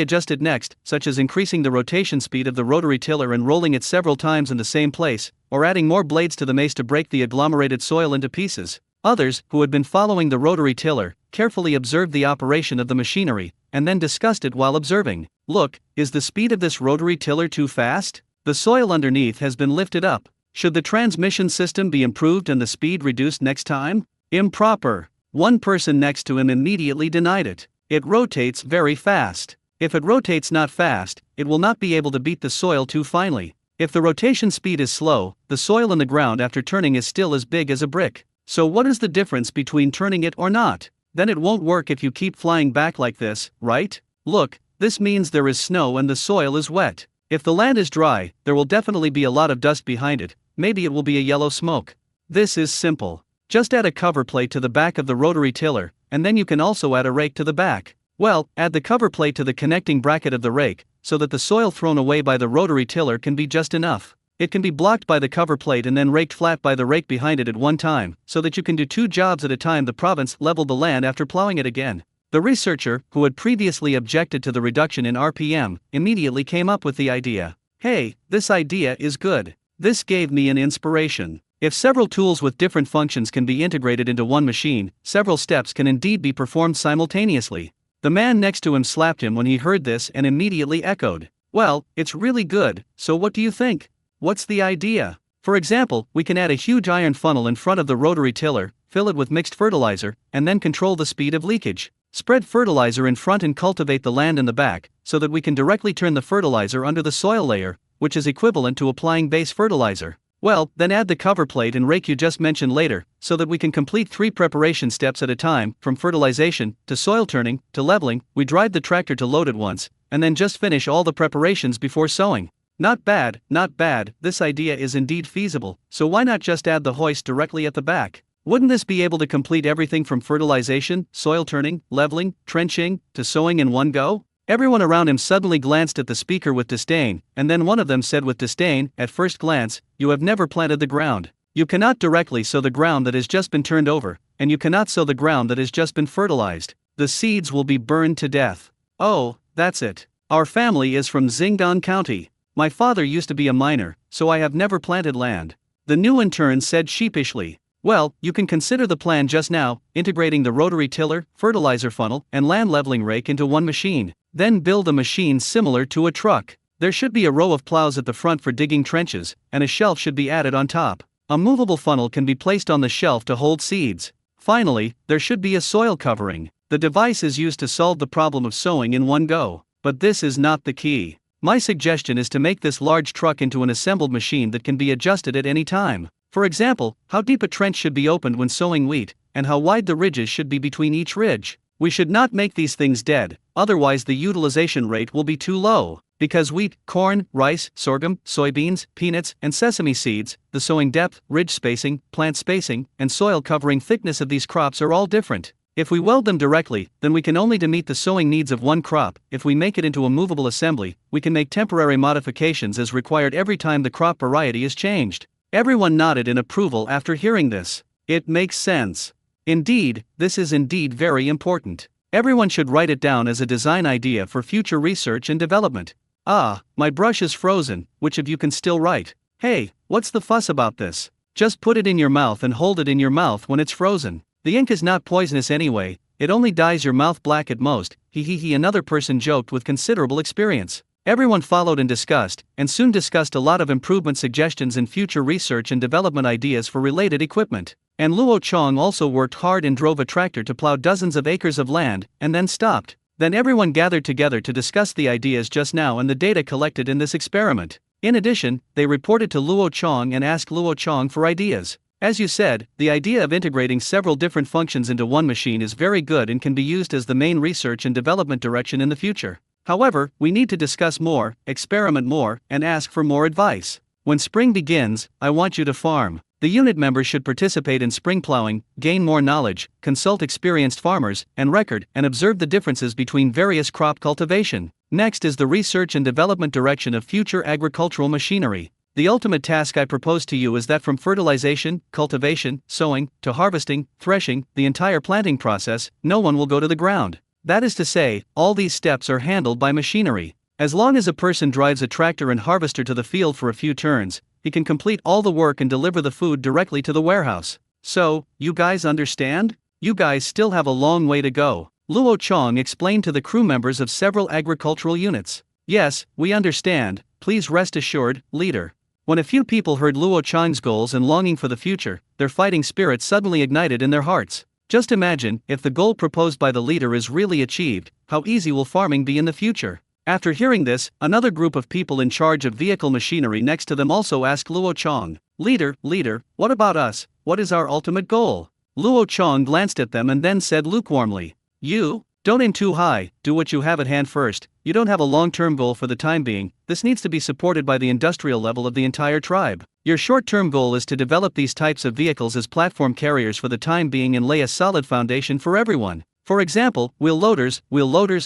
adjust it next, such as increasing the rotation speed of the rotary tiller and rolling it several times in the same place, or adding more blades to the mace to break the agglomerated soil into pieces? Others, who had been following the rotary tiller, carefully observed the operation of the machinery, and then discussed it while observing. Look, is the speed of this rotary tiller too fast? The soil underneath has been lifted up. Should the transmission system be improved and the speed reduced next time? Improper. One person next to him immediately denied it. It rotates very fast. If it rotates not fast, it will not be able to beat the soil too finely. If the rotation speed is slow, the soil in the ground after turning is still as big as a brick. So what is the difference between turning it or not? Then it won't work if you keep flying back like this, right? Look, this means there is snow and the soil is wet. If the land is dry, there will definitely be a lot of dust behind it. Maybe it will be a yellow smoke. This is simple. Just add a cover plate to the back of the rotary tiller, and then you can also add a rake to the back. Well, add the cover plate to the connecting bracket of the rake, so that the soil thrown away by the rotary tiller can be just enough. It can be blocked by the cover plate and then raked flat by the rake behind it at one time, so that you can do 2 jobs at a time. The province leveled the land after plowing it again. The researcher, who had previously objected to the reduction in RPM, immediately came up with the idea. Hey, this idea is good. This gave me an inspiration. If several tools with different functions can be integrated into one machine, several steps can indeed be performed simultaneously. The man next to him slapped him when he heard this and immediately echoed, "Well, it's really good, so what do you think? What's the idea?" For example, we can add a huge iron funnel in front of the rotary tiller, fill it with mixed fertilizer, and then control the speed of leakage. Spread fertilizer in front and cultivate the land in the back, so that we can directly turn the fertilizer under the soil layer, which is equivalent to applying base fertilizer. Well, then add the cover plate and rake you just mentioned later, so that we can complete 3 preparation steps at a time, from fertilization, to soil turning, to leveling. We drive the tractor to load it once, and then just finish all the preparations before sowing. Not bad, not bad. This idea is indeed feasible, so why not just add the hoist directly at the back? Wouldn't this be able to complete everything from fertilization, soil turning, leveling, trenching, to sowing in one go? Everyone around him suddenly glanced at the speaker with disdain, and then one of them said with disdain, "At first glance, you have never planted the ground. You cannot directly sow the ground that has just been turned over, and you cannot sow the ground that has just been fertilized. The seeds will be burned to death." "Oh, that's it. Our family is from Xingdong County. My father used to be a miner, so I have never planted land." The new intern said sheepishly. "Well, you can consider the plan just now, integrating the rotary tiller, fertilizer funnel, and land leveling rake into one machine. Then build a machine similar to a truck. There should be a row of plows at the front for digging trenches, and a shelf should be added on top. A movable funnel can be placed on the shelf to hold seeds. Finally, there should be a soil covering. The device is used to solve the problem of sowing in one go. But this is not the key. My suggestion is to make this large truck into an assembled machine that can be adjusted at any time. For example, how deep a trench should be opened when sowing wheat, and how wide the ridges should be between each ridge. We should not make these things dead, otherwise the utilization rate will be too low. Because wheat, corn, rice, sorghum, soybeans, peanuts, and sesame seeds, the sowing depth, ridge spacing, plant spacing, and soil covering thickness of these crops are all different. If we weld them directly, then we can only meet the sowing needs of one crop. If we make it into a movable assembly, we can make temporary modifications as required every time the crop variety is changed. Everyone nodded in approval after hearing this. It makes sense. Indeed, this is indeed very important. Everyone should write it down as a design idea for future research and development. Ah, my brush is frozen. Which of you can still write? Hey, what's the fuss about this? Just put it in your mouth and hold it in your mouth when it's frozen. The ink is not poisonous anyway, it only dyes your mouth black at most. Another person joked with considerable experience. Everyone followed and discussed, and soon discussed a lot of improvement suggestions and future research and development ideas for related equipment. And Luo Chong also worked hard and drove a tractor to plow dozens of acres of land, and then stopped. Then everyone gathered together to discuss the ideas just now and the data collected in this experiment. In addition, they reported to Luo Chong and asked Luo Chong for ideas. As you said, the idea of integrating several different functions into one machine is very good and can be used as the main research and development direction in the future. However, we need to discuss more, experiment more, and ask for more advice. When spring begins, I want you to farm. The unit members should participate in spring plowing, gain more knowledge, consult experienced farmers, and record and observe the differences between various crop cultivation. Next is the research and development direction of future agricultural machinery. The ultimate task I propose to you is that from fertilization, cultivation, sowing, to harvesting, threshing, the entire planting process, no one will go to the ground. That is to say, all these steps are handled by machinery. As long as a person drives a tractor and harvester to the field for a few turns, he can complete all the work and deliver the food directly to the warehouse. So, you guys understand? You guys still have a long way to go. Luo Chong explained to the crew members of several agricultural units. Yes, we understand, please rest assured, leader. When a few people heard Luo Chong's goals and longing for the future, their fighting spirit suddenly ignited in their hearts. Just imagine, if the goal proposed by the leader is really achieved, how easy will farming be in the future? After hearing this, another group of people in charge of vehicle machinery next to them also asked Luo Chong, Leader, what about us? What is our ultimate goal? Luo Chong glanced at them and then said lukewarmly, You? Don't aim too high, do what you have at hand first. You don't have a long-term goal for the time being, this needs to be supported by the industrial level of the entire tribe. Your short-term goal is to develop these types of vehicles as platform carriers for the time being and lay a solid foundation for everyone. For example, wheel loaders,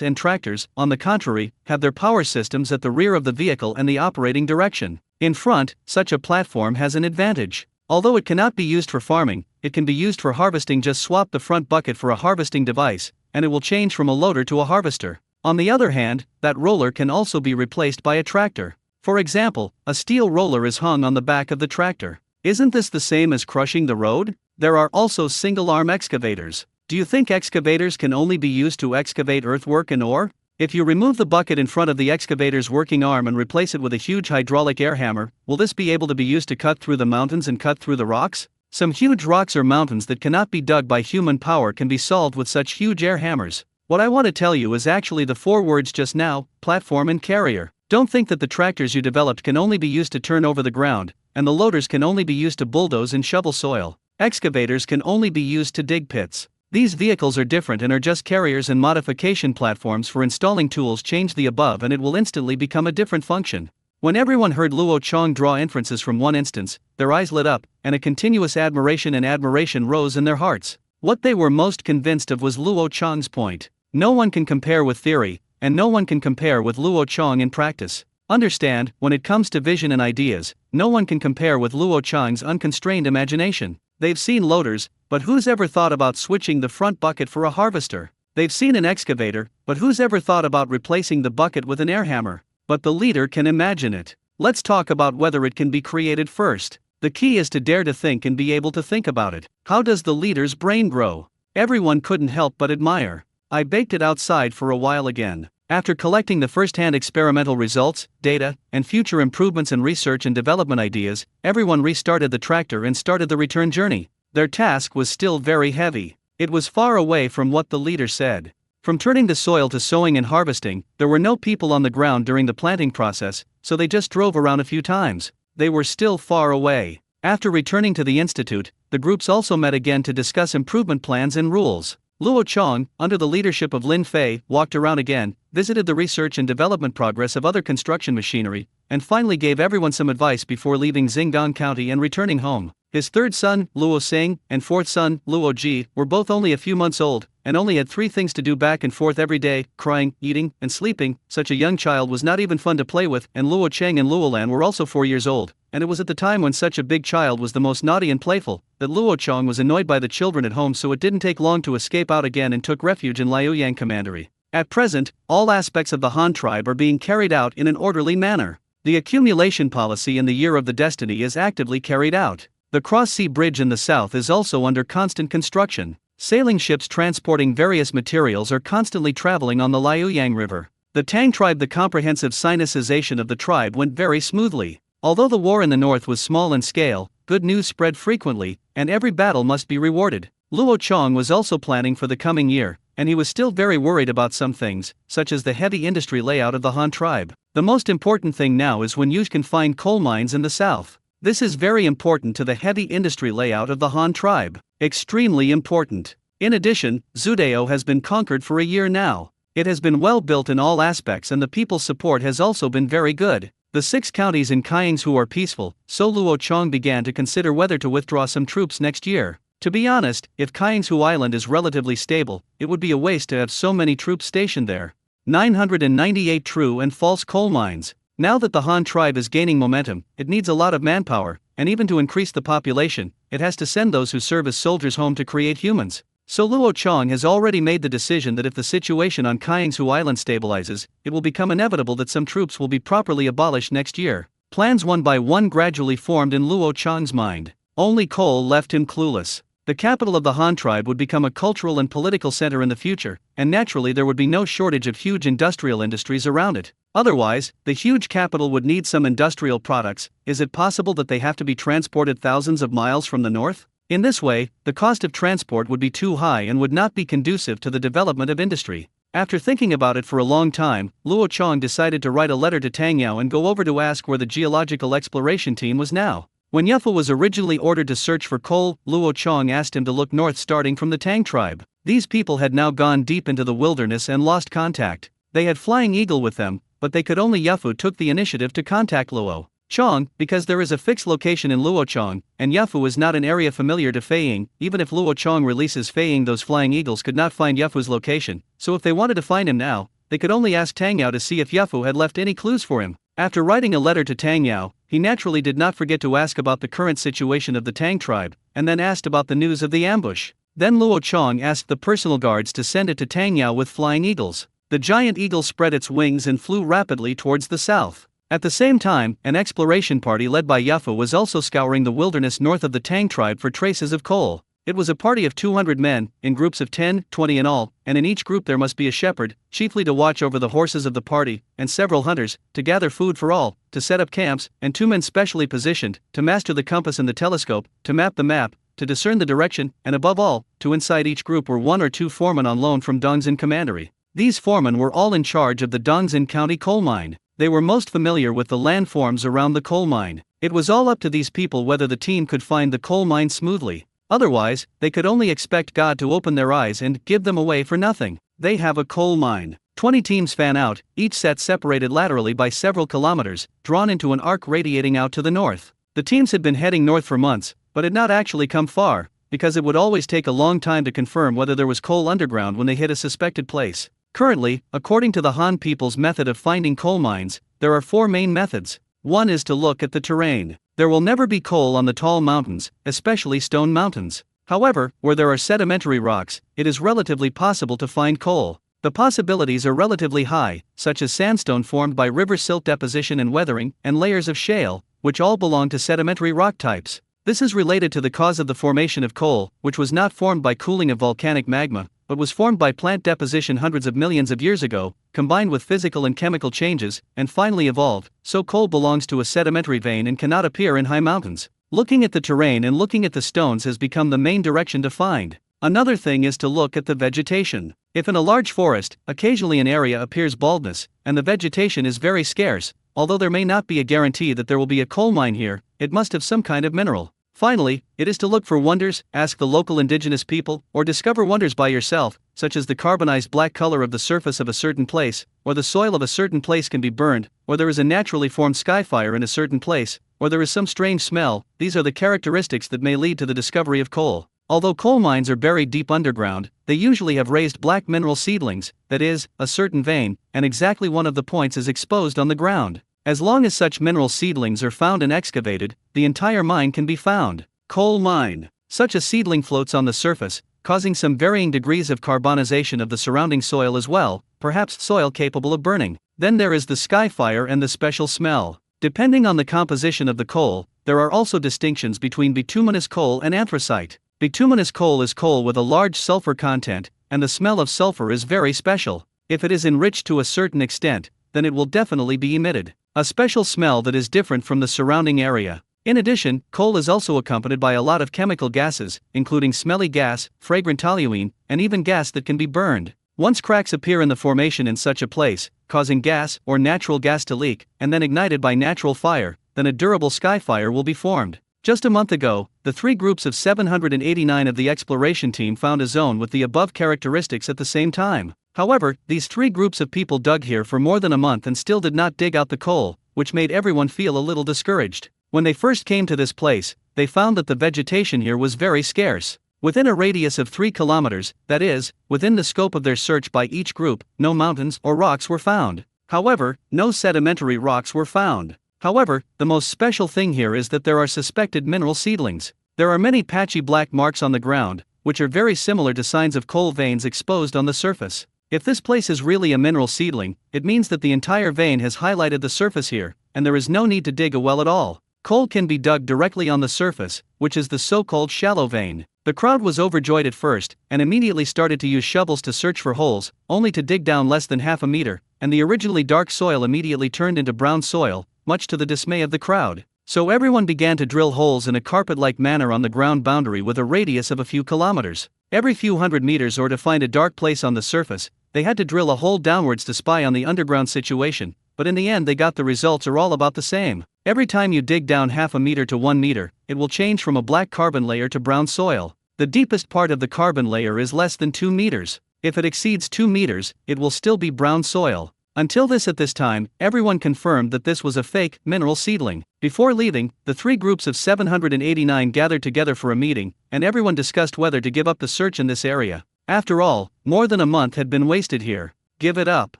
and tractors, on the contrary, have their power systems at the rear of the vehicle and the operating direction. In front, such a platform has an advantage. Although it cannot be used for farming, it can be used for harvesting. Just swap the front bucket for a harvesting device, and it will change from a loader to a harvester. On the other hand, that roller can also be replaced by a tractor. For example, a steel roller is hung on the back of the tractor. Isn't this the same as crushing the road? There are also single-arm excavators. Do you think excavators can only be used to excavate earthwork and ore? If you remove the bucket in front of the excavator's working arm and replace it with a huge hydraulic air hammer, will this be able to be used to cut through the mountains and cut through the rocks? Some huge rocks or mountains that cannot be dug by human power can be solved with such huge air hammers. What I want to tell you is actually the 4 words just now: platform and carrier. Don't think that the tractors you developed can only be used to turn over the ground, and the loaders can only be used to bulldoze and shovel soil. Excavators can only be used to dig pits. These vehicles are different and are just carriers and modification platforms for installing tools. Change the above and it will instantly become a different function. When everyone heard Luo Chong draw inferences from one instance, their eyes lit up, and a continuous admiration rose in their hearts. What they were most convinced of was Luo Chong's point. No one can compare with theory, and no one can compare with Luo Chong in practice. Understand, when it comes to vision and ideas, no one can compare with Luo Chong's unconstrained imagination. They've seen loaders, but who's ever thought about switching the front bucket for a harvester? They've seen an excavator, but who's ever thought about replacing the bucket with an air hammer? But the leader can imagine it. Let's talk about whether it can be created first. The key is to dare to think and be able to think about it. How does the leader's brain grow? Everyone couldn't help but admire. I baked it outside for a while again. After collecting the first-hand experimental results, data, and future improvements and research and development ideas, everyone restarted the tractor and started the return journey. Their task was still very heavy. It was far away from what the leader said. From turning the soil to sowing and harvesting, there were no people on the ground during the planting process, so they just drove around a few times. They were still far away. After returning to the institute, the groups also met again to discuss improvement plans and rules. Luo Chong, under the leadership of Lin Fei, walked around again, visited the research and development progress of other construction machinery, and finally gave everyone some advice before leaving Xingang County and returning home. His third son, Luo Xing, and fourth son, Luo Ji, were both only a few months old, and only had 3 things to do back and forth every day: crying, eating, and sleeping. Such a young child was not even fun to play with, and Luo Cheng and Luo Lan were also 4 years old, and it was at the time when such a big child was the most naughty and playful, that Luo Chong was annoyed by the children at home, so it didn't take long to escape out again and took refuge in Liaoyang Commandery. At present, all aspects of the Han tribe are being carried out in an orderly manner. The accumulation policy in the Year of the Destiny is actively carried out. The cross-sea bridge in the south is also under constant construction. Sailing ships transporting various materials are constantly traveling on the Liaoyang River. The Tang tribe, the comprehensive Sinicization of the tribe went very smoothly. Although the war in the north was small in scale, good news spread frequently, and every battle must be rewarded. Luo Chong was also planning for the coming year, and he was still very worried about some things, such as the heavy industry layout of the Han tribe. The most important thing now is when you can find coal mines in the south. This is very important to the heavy industry layout of the Han tribe. Extremely important. In addition, Zudeo has been conquered for a year now. It has been well built in all aspects and the people's support has also been very good. The 6 counties in Kaingshu are peaceful, so Luo Chong began to consider whether to withdraw some troops next year. To be honest, if Kaingshu Island is relatively stable, it would be a waste to have so many troops stationed there. 998 true and false coal mines. Now that the Han tribe is gaining momentum, it needs a lot of manpower, and even to increase the population, it has to send those who serve as soldiers home to create humans. So Luo Chong has already made the decision that if the situation on Kaingshu Island stabilizes, it will become inevitable that some troops will be properly abolished next year. Plans one by one gradually formed in Luo Chong's mind. Only coal left him clueless. The capital of the Han tribe would become a cultural and political center in the future, and naturally there would be no shortage of huge industrial industries around it. Otherwise, the huge capital would need some industrial products. Is it possible that they have to be transported thousands of miles from the north? In this way, the cost of transport would be too high and would not be conducive to the development of industry. After thinking about it for a long time, Luo Chong decided to write a letter to Tang Yao and go over to ask where the geological exploration team was now. When Yufu was originally ordered to search for coal, Luo Chong asked him to look north starting from the Tang tribe. These people had now gone deep into the wilderness and lost contact. They had Flying Eagle with them, but they could only Yufu took the initiative to contact Luo. Chong, because there is a fixed location in Luochong, and Yafu is not an area familiar to Feiying. Even if Luochong releases Feiying, those flying eagles could not find Yafu's location, so if they wanted to find him now, they could only ask Tang Yao to see if Yafu had left any clues for him. After writing a letter to Tang Yao, he naturally did not forget to ask about the current situation of the Tang tribe, and then asked about the news of the ambush. Then Luo Chong asked the personal guards to send it to Tang Yao with flying eagles. The giant eagle spread its wings and flew rapidly towards the south. At the same time, an exploration party led by Yafu was also scouring the wilderness north of the Tang tribe for traces of coal. It was a party of 200 men, in groups of 10, 20 in all, and in each group there must be a shepherd, chiefly to watch over the horses of the party, and several hunters, to gather food for all, to set up camps, and 2 men specially positioned, to master the compass and the telescope, to map the map, to discern the direction, and above all, to inside each group were 1 or 2 foremen on loan from Dongzin Commandery. These foremen were all in charge of the Dongzin County coal mine. They were most familiar with the landforms around the coal mine. It was all up to these people whether the team could find the coal mine smoothly. Otherwise, they could only expect God to open their eyes and give them away for nothing. They have a coal mine. 20 teams fan out, each set separated laterally by several kilometers, drawn into an arc radiating out to the north. The teams had been heading north for months, but had not actually come far, because it would always take a long time to confirm whether there was coal underground when they hit a suspected place. Currently, according to the Han people's method of finding coal mines, there are 4 main methods. One is to look at the terrain. There will never be coal on the tall mountains, especially stone mountains. However, where there are sedimentary rocks, it is relatively possible to find coal. The possibilities are relatively high, such as sandstone formed by river silt deposition and weathering, and layers of shale, which all belong to sedimentary rock types. This is related to the cause of the formation of coal, which was not formed by cooling of volcanic magma, but was formed by plant deposition hundreds of millions of years ago, combined with physical and chemical changes, and finally evolved. So coal belongs to a sedimentary vein and cannot appear in high mountains. Looking at the terrain and looking at the stones has become the main direction to find. Another thing is to look at the vegetation. If in a large forest, occasionally an area appears baldness, and the vegetation is very scarce, although there may not be a guarantee that there will be a coal mine here, it must have some kind of mineral. Finally, it is to look for wonders, ask the local indigenous people, or discover wonders by yourself, such as the carbonized black color of the surface of a certain place, or the soil of a certain place can be burned, or there is a naturally formed skyfire in a certain place, or there is some strange smell. These are the characteristics that may lead to the discovery of coal. Although coal mines are buried deep underground, they usually have raised black mineral seedlings, that is, a certain vein, and exactly one of the points is exposed on the ground. As long as such mineral seedlings are found and excavated, the entire mine can be found. Coal mine. Such a seedling floats on the surface, causing some varying degrees of carbonization of the surrounding soil as well, perhaps soil capable of burning. Then there is the skyfire and the special smell. Depending on the composition of the coal, there are also distinctions between bituminous coal and anthracite. Bituminous coal is coal with a large sulfur content, and the smell of sulfur is very special. If it is enriched to a certain extent, then it will definitely be emitted a special smell that is different from the surrounding area. In addition, coal is also accompanied by a lot of chemical gases, including smelly gas, fragrant toluene, and even gas that can be burned. Once cracks appear in the formation in such a place, causing gas or natural gas to leak, and then ignited by natural fire, then a durable skyfire will be formed. Just a month ago, the 3 groups of 789 of the exploration team found a zone with the above characteristics at the same time. However, these 3 groups of people dug here for more than a month and still did not dig out the coal, which made everyone feel a little discouraged. When they first came to this place, they found that the vegetation here was very scarce. Within a radius of 3 kilometers, that is, within the scope of their search by each group, no mountains or rocks were found. However, no sedimentary rocks were found. However, the most special thing here is that there are suspected mineral seedlings. There are many patchy black marks on the ground, which are very similar to signs of coal veins exposed on the surface. If this place is really a mineral seedling, it means that the entire vein has highlighted the surface here, and there is no need to dig a well at all. Coal can be dug directly on the surface, which is the so-called shallow vein. The crowd was overjoyed at first, and immediately started to use shovels to search for holes, only to dig down less than half a meter, and the originally dark soil immediately turned into brown soil, much to the dismay of the crowd. So everyone began to drill holes in a carpet-like manner on the ground boundary with a radius of a few kilometers. Every few hundred meters, or to find a dark place on the surface, they had to drill a hole downwards to spy on the underground situation, but in the end they got the results are all about the same. Every time you dig down half a meter to 1 meter, it will change from a black carbon layer to brown soil. The deepest part of the carbon layer is less than 2 meters. If it exceeds 2 meters, it will still be brown soil. Until at this time, everyone confirmed that this was a fake, mineral seedling. Before leaving, the three groups of 789 gathered together for a meeting, and everyone discussed whether to give up the search in this area. After all, more than a month had been wasted here. Give it up.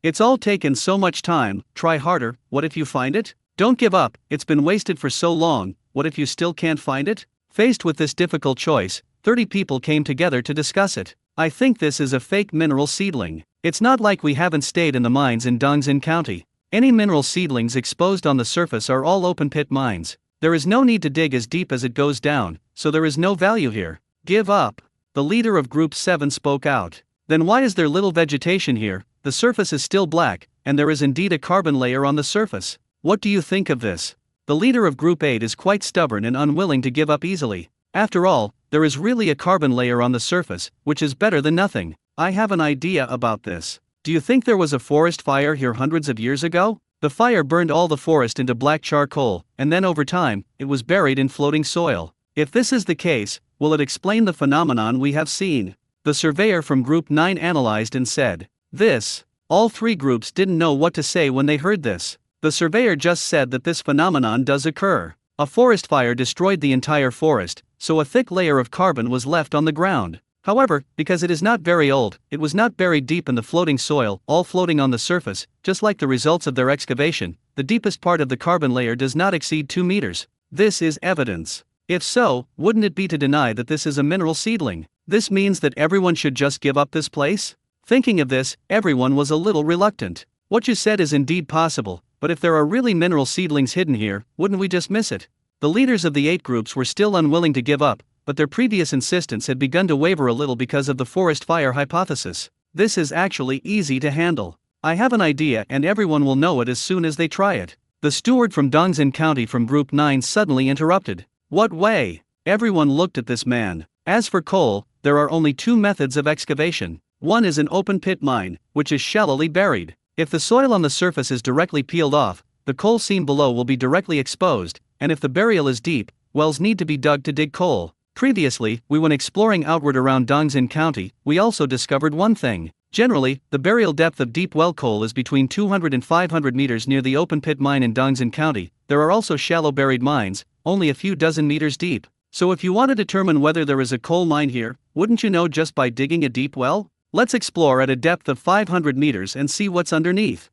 It's all taken so much time, try harder, what if you find it? Don't give up, it's been wasted for so long, what if you still can't find it? Faced with this difficult choice, 30 people came together to discuss it. I think this is a fake mineral seedling. It's not like we haven't stayed in the mines in Dongzin County. Any mineral seedlings exposed on the surface are all open pit mines. There is no need to dig as deep as it goes down, so there is no value here. Give up. The leader of Group 7 spoke out. Then why is there little vegetation here? The surface is still black, and there is indeed a carbon layer on the surface. What do you think of this? The leader of Group 8 is quite stubborn and unwilling to give up easily. After all, there is really a carbon layer on the surface, which is better than nothing. I have an idea about this. Do you think there was a forest fire here hundreds of years ago? The fire burned all the forest into black charcoal, and then over time, it was buried in floating soil. If this is the case, will it explain the phenomenon we have seen? The surveyor from Group 9 analyzed and said, this. All three groups didn't know what to say when they heard this. The surveyor just said that this phenomenon does occur. A forest fire destroyed the entire forest, so a thick layer of carbon was left on the ground. However, because it is not very old, it was not buried deep in the floating soil, all floating on the surface, just like the results of their excavation. The deepest part of the carbon layer does not exceed 2 meters. This is evidence. If so, wouldn't it be to deny that this is a mineral seedling? This means that everyone should just give up this place? Thinking of this, everyone was a little reluctant. What you said is indeed possible, but if there are really mineral seedlings hidden here, wouldn't we just miss it? The leaders of the 8 groups were still unwilling to give up, but their previous insistence had begun to waver a little because of the forest fire hypothesis. This is actually easy to handle. I have an idea and everyone will know it as soon as they try it. The steward from Dongzin County from Group 9 suddenly interrupted. What way? Everyone looked at this man. As for coal, there are only 2 methods of excavation. One is an open pit mine, which is shallowly buried. If the soil on the surface is directly peeled off, the coal seam below will be directly exposed, and if the burial is deep, wells need to be dug to dig coal. Previously, when exploring outward around Dongzin County, we also discovered one thing. Generally, the burial depth of deep well coal is between 200 and 500 meters near the open pit mine in Dongzin County. There are also shallow buried mines, only a few dozen meters deep. So if you want to determine whether there is a coal mine here, wouldn't you know just by digging a deep well? Let's explore at a depth of 500 meters and see what's underneath.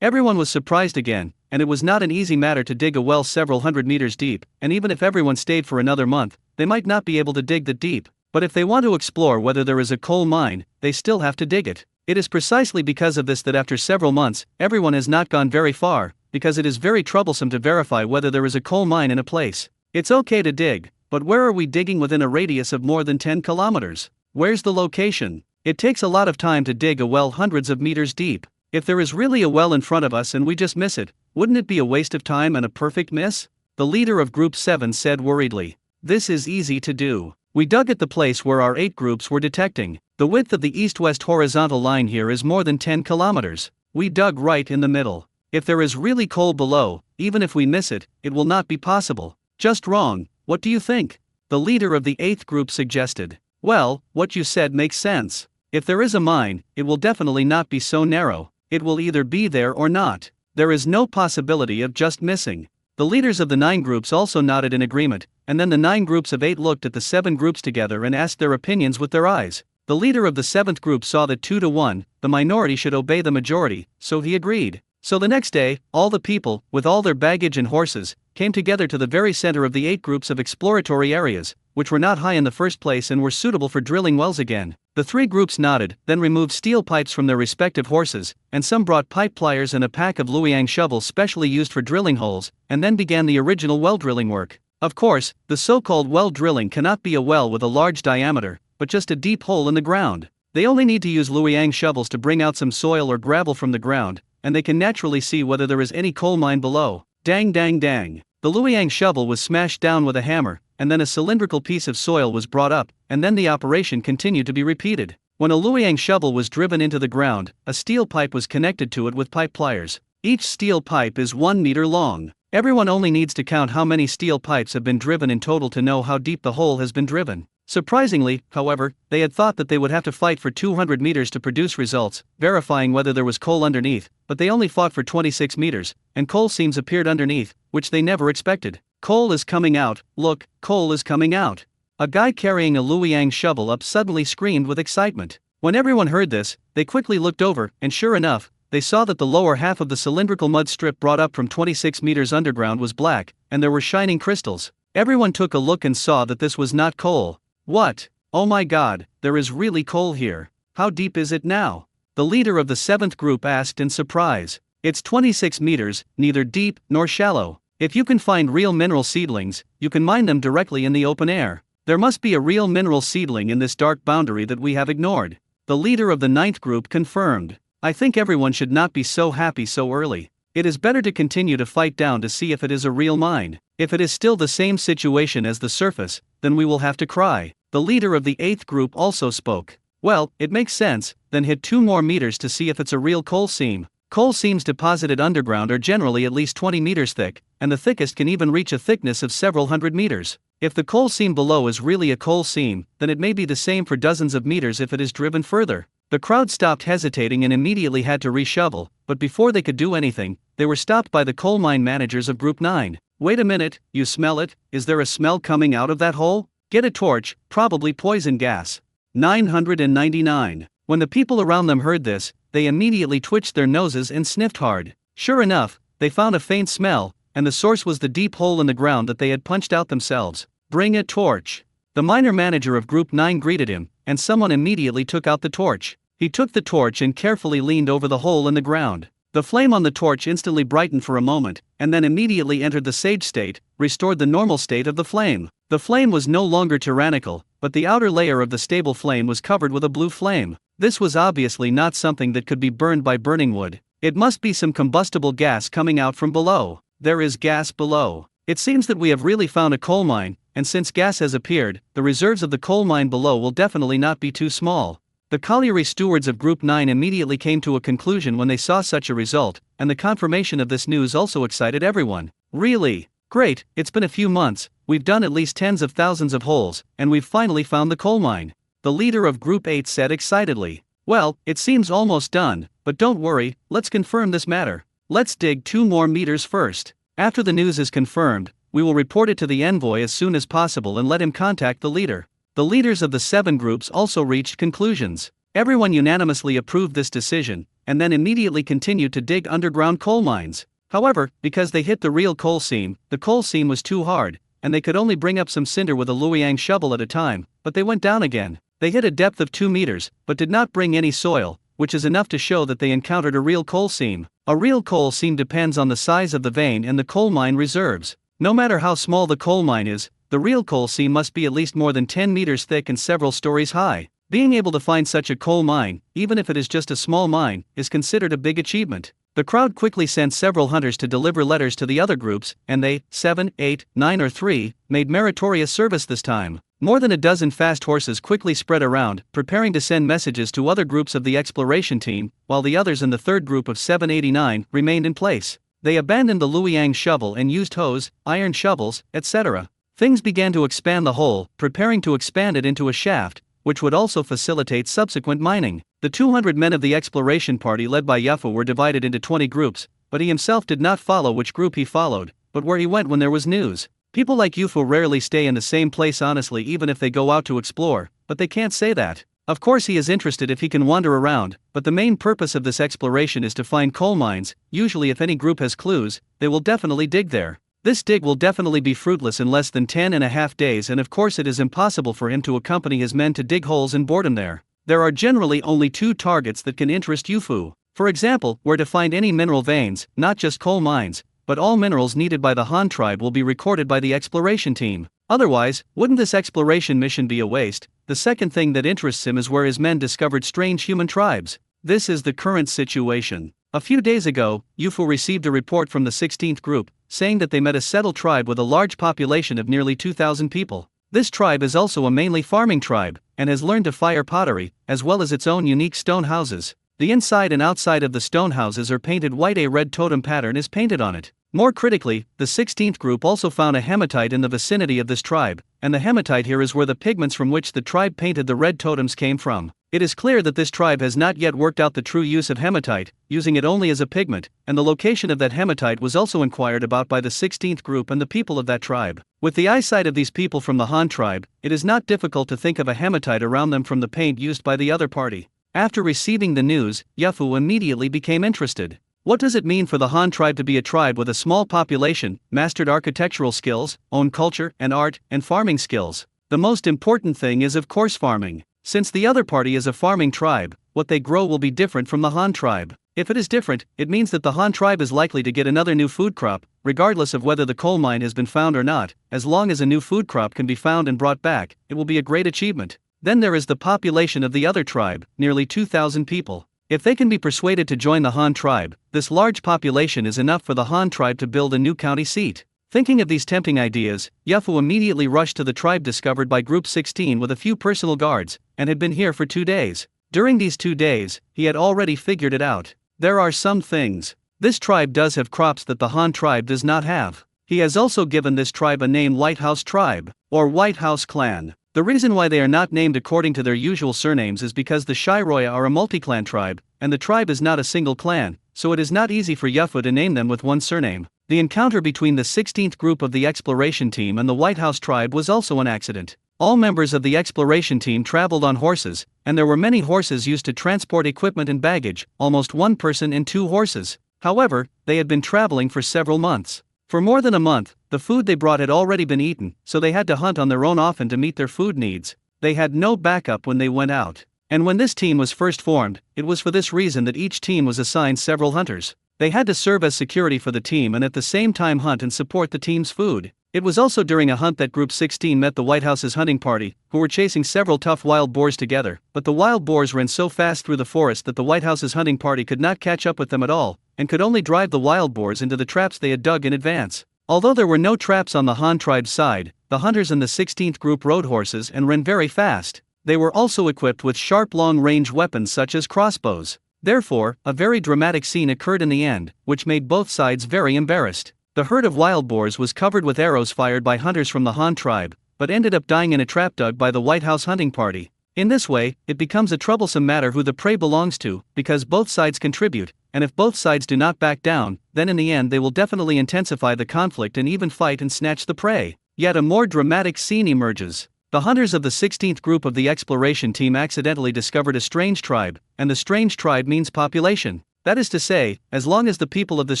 Everyone was surprised again, and it was not an easy matter to dig a well several hundred meters deep, and even if everyone stayed for another month, they might not be able to dig that deep. But if they want to explore whether there is a coal mine, they still have to dig it. It is precisely because of this that after several months, everyone has not gone very far, because it is very troublesome to verify whether there is a coal mine in a place. It's okay to dig, but where are we digging within a radius of more than 10 kilometers? Where's the location? It takes a lot of time to dig a well hundreds of meters deep. If there is really a well in front of us and we just miss it, wouldn't it be a waste of time and a perfect miss? The leader of Group 7 said worriedly. This is easy to do. We dug at the place where our 8 groups were detecting. The width of the east-west horizontal line here is more than 10 kilometers. We dug right in the middle. If there is really coal below, even if we miss it, it will not be possible. Just wrong, what do you think? The leader of the 8th group suggested. Well, what you said makes sense. If there is a mine, it will definitely not be so narrow. It will either be there or not. There is no possibility of just missing. The leaders of the 9 groups also nodded in agreement, and then the 9 groups of 8 looked at the 7 groups together and asked their opinions with their eyes. The leader of the 7th group saw that 2 to 1, the minority should obey the majority, so he agreed. So the next day, all the people, with all their baggage and horses, came together to the very center of the 8 groups of exploratory areas, which were not high in the first place and were suitable for drilling wells again. The 3 groups nodded, then removed steel pipes from their respective horses, and some brought pipe pliers and a pack of Luoyang shovels specially used for drilling holes, and then began the original well drilling work. Of course, the so-called well drilling cannot be a well with a large diameter, but just a deep hole in the ground. They only need to use Luoyang shovels to bring out some soil or gravel from the ground, and they can naturally see whether there is any coal mine below. Dang dang dang. The Luoyang shovel was smashed down with a hammer, and then a cylindrical piece of soil was brought up, and then the operation continued to be repeated. When a Luoyang shovel was driven into the ground, a steel pipe was connected to it with pipe pliers. Each steel pipe is 1 meter long. Everyone only needs to count how many steel pipes have been driven in total to know how deep the hole has been driven. Surprisingly, however, they had thought that they would have to fight for 200 meters to produce results, verifying whether there was coal underneath, but they only fought for 26 meters, and coal seams appeared underneath, which they never expected. Coal is coming out, look, coal is coming out. A guy carrying a Luoyang shovel up suddenly screamed with excitement. When everyone heard this, they quickly looked over, and sure enough, they saw that the lower half of the cylindrical mud strip brought up from 26 meters underground was black, and there were shining crystals. Everyone took a look and saw that this was not coal. What? Oh my god, there is really coal here. How deep is it now? The leader of the 7th group asked in surprise. It's 26 meters, neither deep nor shallow. If you can find real mineral seedlings, you can mine them directly in the open air. There must be a real mineral seedling in this dark boundary that we have ignored. The leader of the 9th group confirmed. I think everyone should not be so happy so early. It is better to continue to fight down to see if it is a real mine. If it is still the same situation as the surface, then we will have to cry. The leader of the 8th group also spoke. Well, it makes sense, then hit 2 more meters to see if it's a real coal seam. Coal seams deposited underground are generally at least 20 meters thick, and the thickest can even reach a thickness of several hundred meters. If the coal seam below is really a coal seam, then it may be the same for dozens of meters if it is driven further. The crowd stopped hesitating and immediately had to reshovel, but before they could do anything, they were stopped by the coal mine managers of Group 9. Wait a minute, you smell it? Is there a smell coming out of that hole? Get a torch, probably poison gas. 999. When the people around them heard this, they immediately twitched their noses and sniffed hard. Sure enough, they found a faint smell, and the source was the deep hole in the ground that they had punched out themselves. Bring a torch. The miner manager of Group 9 greeted him, and someone immediately took out the torch. He took the torch and carefully leaned over the hole in the ground. The flame on the torch instantly brightened for a moment, and then immediately entered the sage state, restored the normal state of the flame. The flame was no longer tyrannical, but the outer layer of the stable flame was covered with a blue flame. This was obviously not something that could be burned by burning wood. It must be some combustible gas coming out from below. There is gas below. It seems that we have really found a coal mine, and since gas has appeared, the reserves of the coal mine below will definitely not be too small. The colliery stewards of Group 9 immediately came to a conclusion when they saw such a result, and the confirmation of this news also excited everyone. Really? Great, it's been a few months, we've done at least tens of thousands of holes, and we've finally found the coal mine. The leader of Group 8 said excitedly. Well, it seems almost done, but don't worry, let's confirm this matter. Let's dig 2 more meters first. After the news is confirmed, we will report it to the envoy as soon as possible and let him contact the leader. The leaders of the 7 groups also reached conclusions. Everyone unanimously approved this decision, and then immediately continued to dig underground coal mines. However, because they hit the real coal seam, the coal seam was too hard, and they could only bring up some cinder with a Luoyang shovel at a time, but they went down again. They hit a depth of 2 meters, but did not bring any soil, which is enough to show that they encountered a real coal seam. A real coal seam depends on the size of the vein and the coal mine reserves. No matter how small the coal mine is, the real coal seam must be at least more than 10 meters thick and several stories high. Being able to find such a coal mine, even if it is just a small mine, is considered a big achievement. The crowd quickly sent several hunters to deliver letters to the other groups, and they, 7, 8, 9 or 3, made meritorious service this time. More than a dozen fast horses quickly spread around, preparing to send messages to other groups of the exploration team, while the others in the 3rd group of 789 remained in place. They abandoned the Luoyang shovel and used hoes, iron shovels, etc. Things began to expand the hole, preparing to expand it into a shaft, which would also facilitate subsequent mining. The 200 men of the exploration party led by Yafu were divided into 20 groups, but he himself did not follow which group he followed, but where he went when there was news. People like Yufu rarely stay in the same place honestly even if they go out to explore, but they can't say that. Of course he is interested if he can wander around, but the main purpose of this exploration is to find coal mines. Usually if any group has clues, they will definitely dig there. This dig will definitely be fruitless in less than 10.5 days, and of course it is impossible for him to accompany his men to dig holes and board them there. There are generally only 2 targets that can interest Yufu. For example, where to find any mineral veins, not just coal mines, but all minerals needed by the Han tribe will be recorded by the exploration team. Otherwise, wouldn't this exploration mission be a waste? The second thing that interests him is where his men discovered strange human tribes. This is the current situation. A few days ago, Yufu received a report from the 16th group, saying that they met a settled tribe with a large population of nearly 2,000 people. This tribe is also a mainly farming tribe, and has learned to fire pottery, as well as its own unique stone houses. The inside and outside of the stone houses are painted white. A red totem pattern is painted on it. More critically, the 16th group also found a hematite in the vicinity of this tribe, and the hematite here is where the pigments from which the tribe painted the red totems came from. It is clear that this tribe has not yet worked out the true use of hematite, using it only as a pigment, and the location of that hematite was also inquired about by the 16th group and the people of that tribe. With the eyesight of these people from the Han tribe, it is not difficult to think of a hematite around them from the paint used by the other party. After receiving the news, Yafu immediately became interested. What does it mean for the Han tribe to be a tribe with a small population, mastered architectural skills, own culture and art, and farming skills? The most important thing is of course farming. Since the other party is a farming tribe, what they grow will be different from the Han tribe. If it is different, it means that the Han tribe is likely to get another new food crop, regardless of whether the coal mine has been found or not. As long as a new food crop can be found and brought back, it will be a great achievement. Then there is the population of the other tribe, nearly 2,000 people. If they can be persuaded to join the Han tribe, this large population is enough for the Han tribe to build a new county seat. Thinking of these tempting ideas, Yafu immediately rushed to the tribe discovered by Group 16 with a few personal guards, and had been here for 2 days. During these 2 days, he had already figured it out. There are some things. This tribe does have crops that the Han tribe does not have. He has also given this tribe a name, Lighthouse Tribe, or White House Clan. The reason why they are not named according to their usual surnames is because the Shiroya are a multi-clan tribe, and the tribe is not a single clan, so it is not easy for Yafu to name them with one surname. The encounter between the 16th group of the exploration team and the White House tribe was also an accident. All members of the exploration team traveled on horses, and there were many horses used to transport equipment and baggage, almost 1 person and 2 horses. However, they had been traveling for several months. For more than a month, the food they brought had already been eaten, so they had to hunt on their own often to meet their food needs. They had no backup when they went out. And when this team was first formed, it was for this reason that each team was assigned several hunters. They had to serve as security for the team and at the same time hunt and support the team's food. It was also during a hunt that Group 16 met the White House's hunting party, who were chasing several tough wild boars together, but the wild boars ran so fast through the forest that the White House's hunting party could not catch up with them at all, and could only drive the wild boars into the traps they had dug in advance. Although there were no traps on the Han tribe's side, the hunters in the 16th group rode horses and ran very fast. They were also equipped with sharp long-range weapons such as crossbows. Therefore, a very dramatic scene occurred in the end, which made both sides very embarrassed. The herd of wild boars was covered with arrows fired by hunters from the Han tribe, but ended up dying in a trap dug by the White House hunting party. In this way, it becomes a troublesome matter who the prey belongs to, because both sides contribute, and if both sides do not back down, then in the end they will definitely intensify the conflict and even fight and snatch the prey. Yet a more dramatic scene emerges. The hunters of the 16th group of the exploration team accidentally discovered a strange tribe, and the strange tribe means population. That is to say, as long as the people of this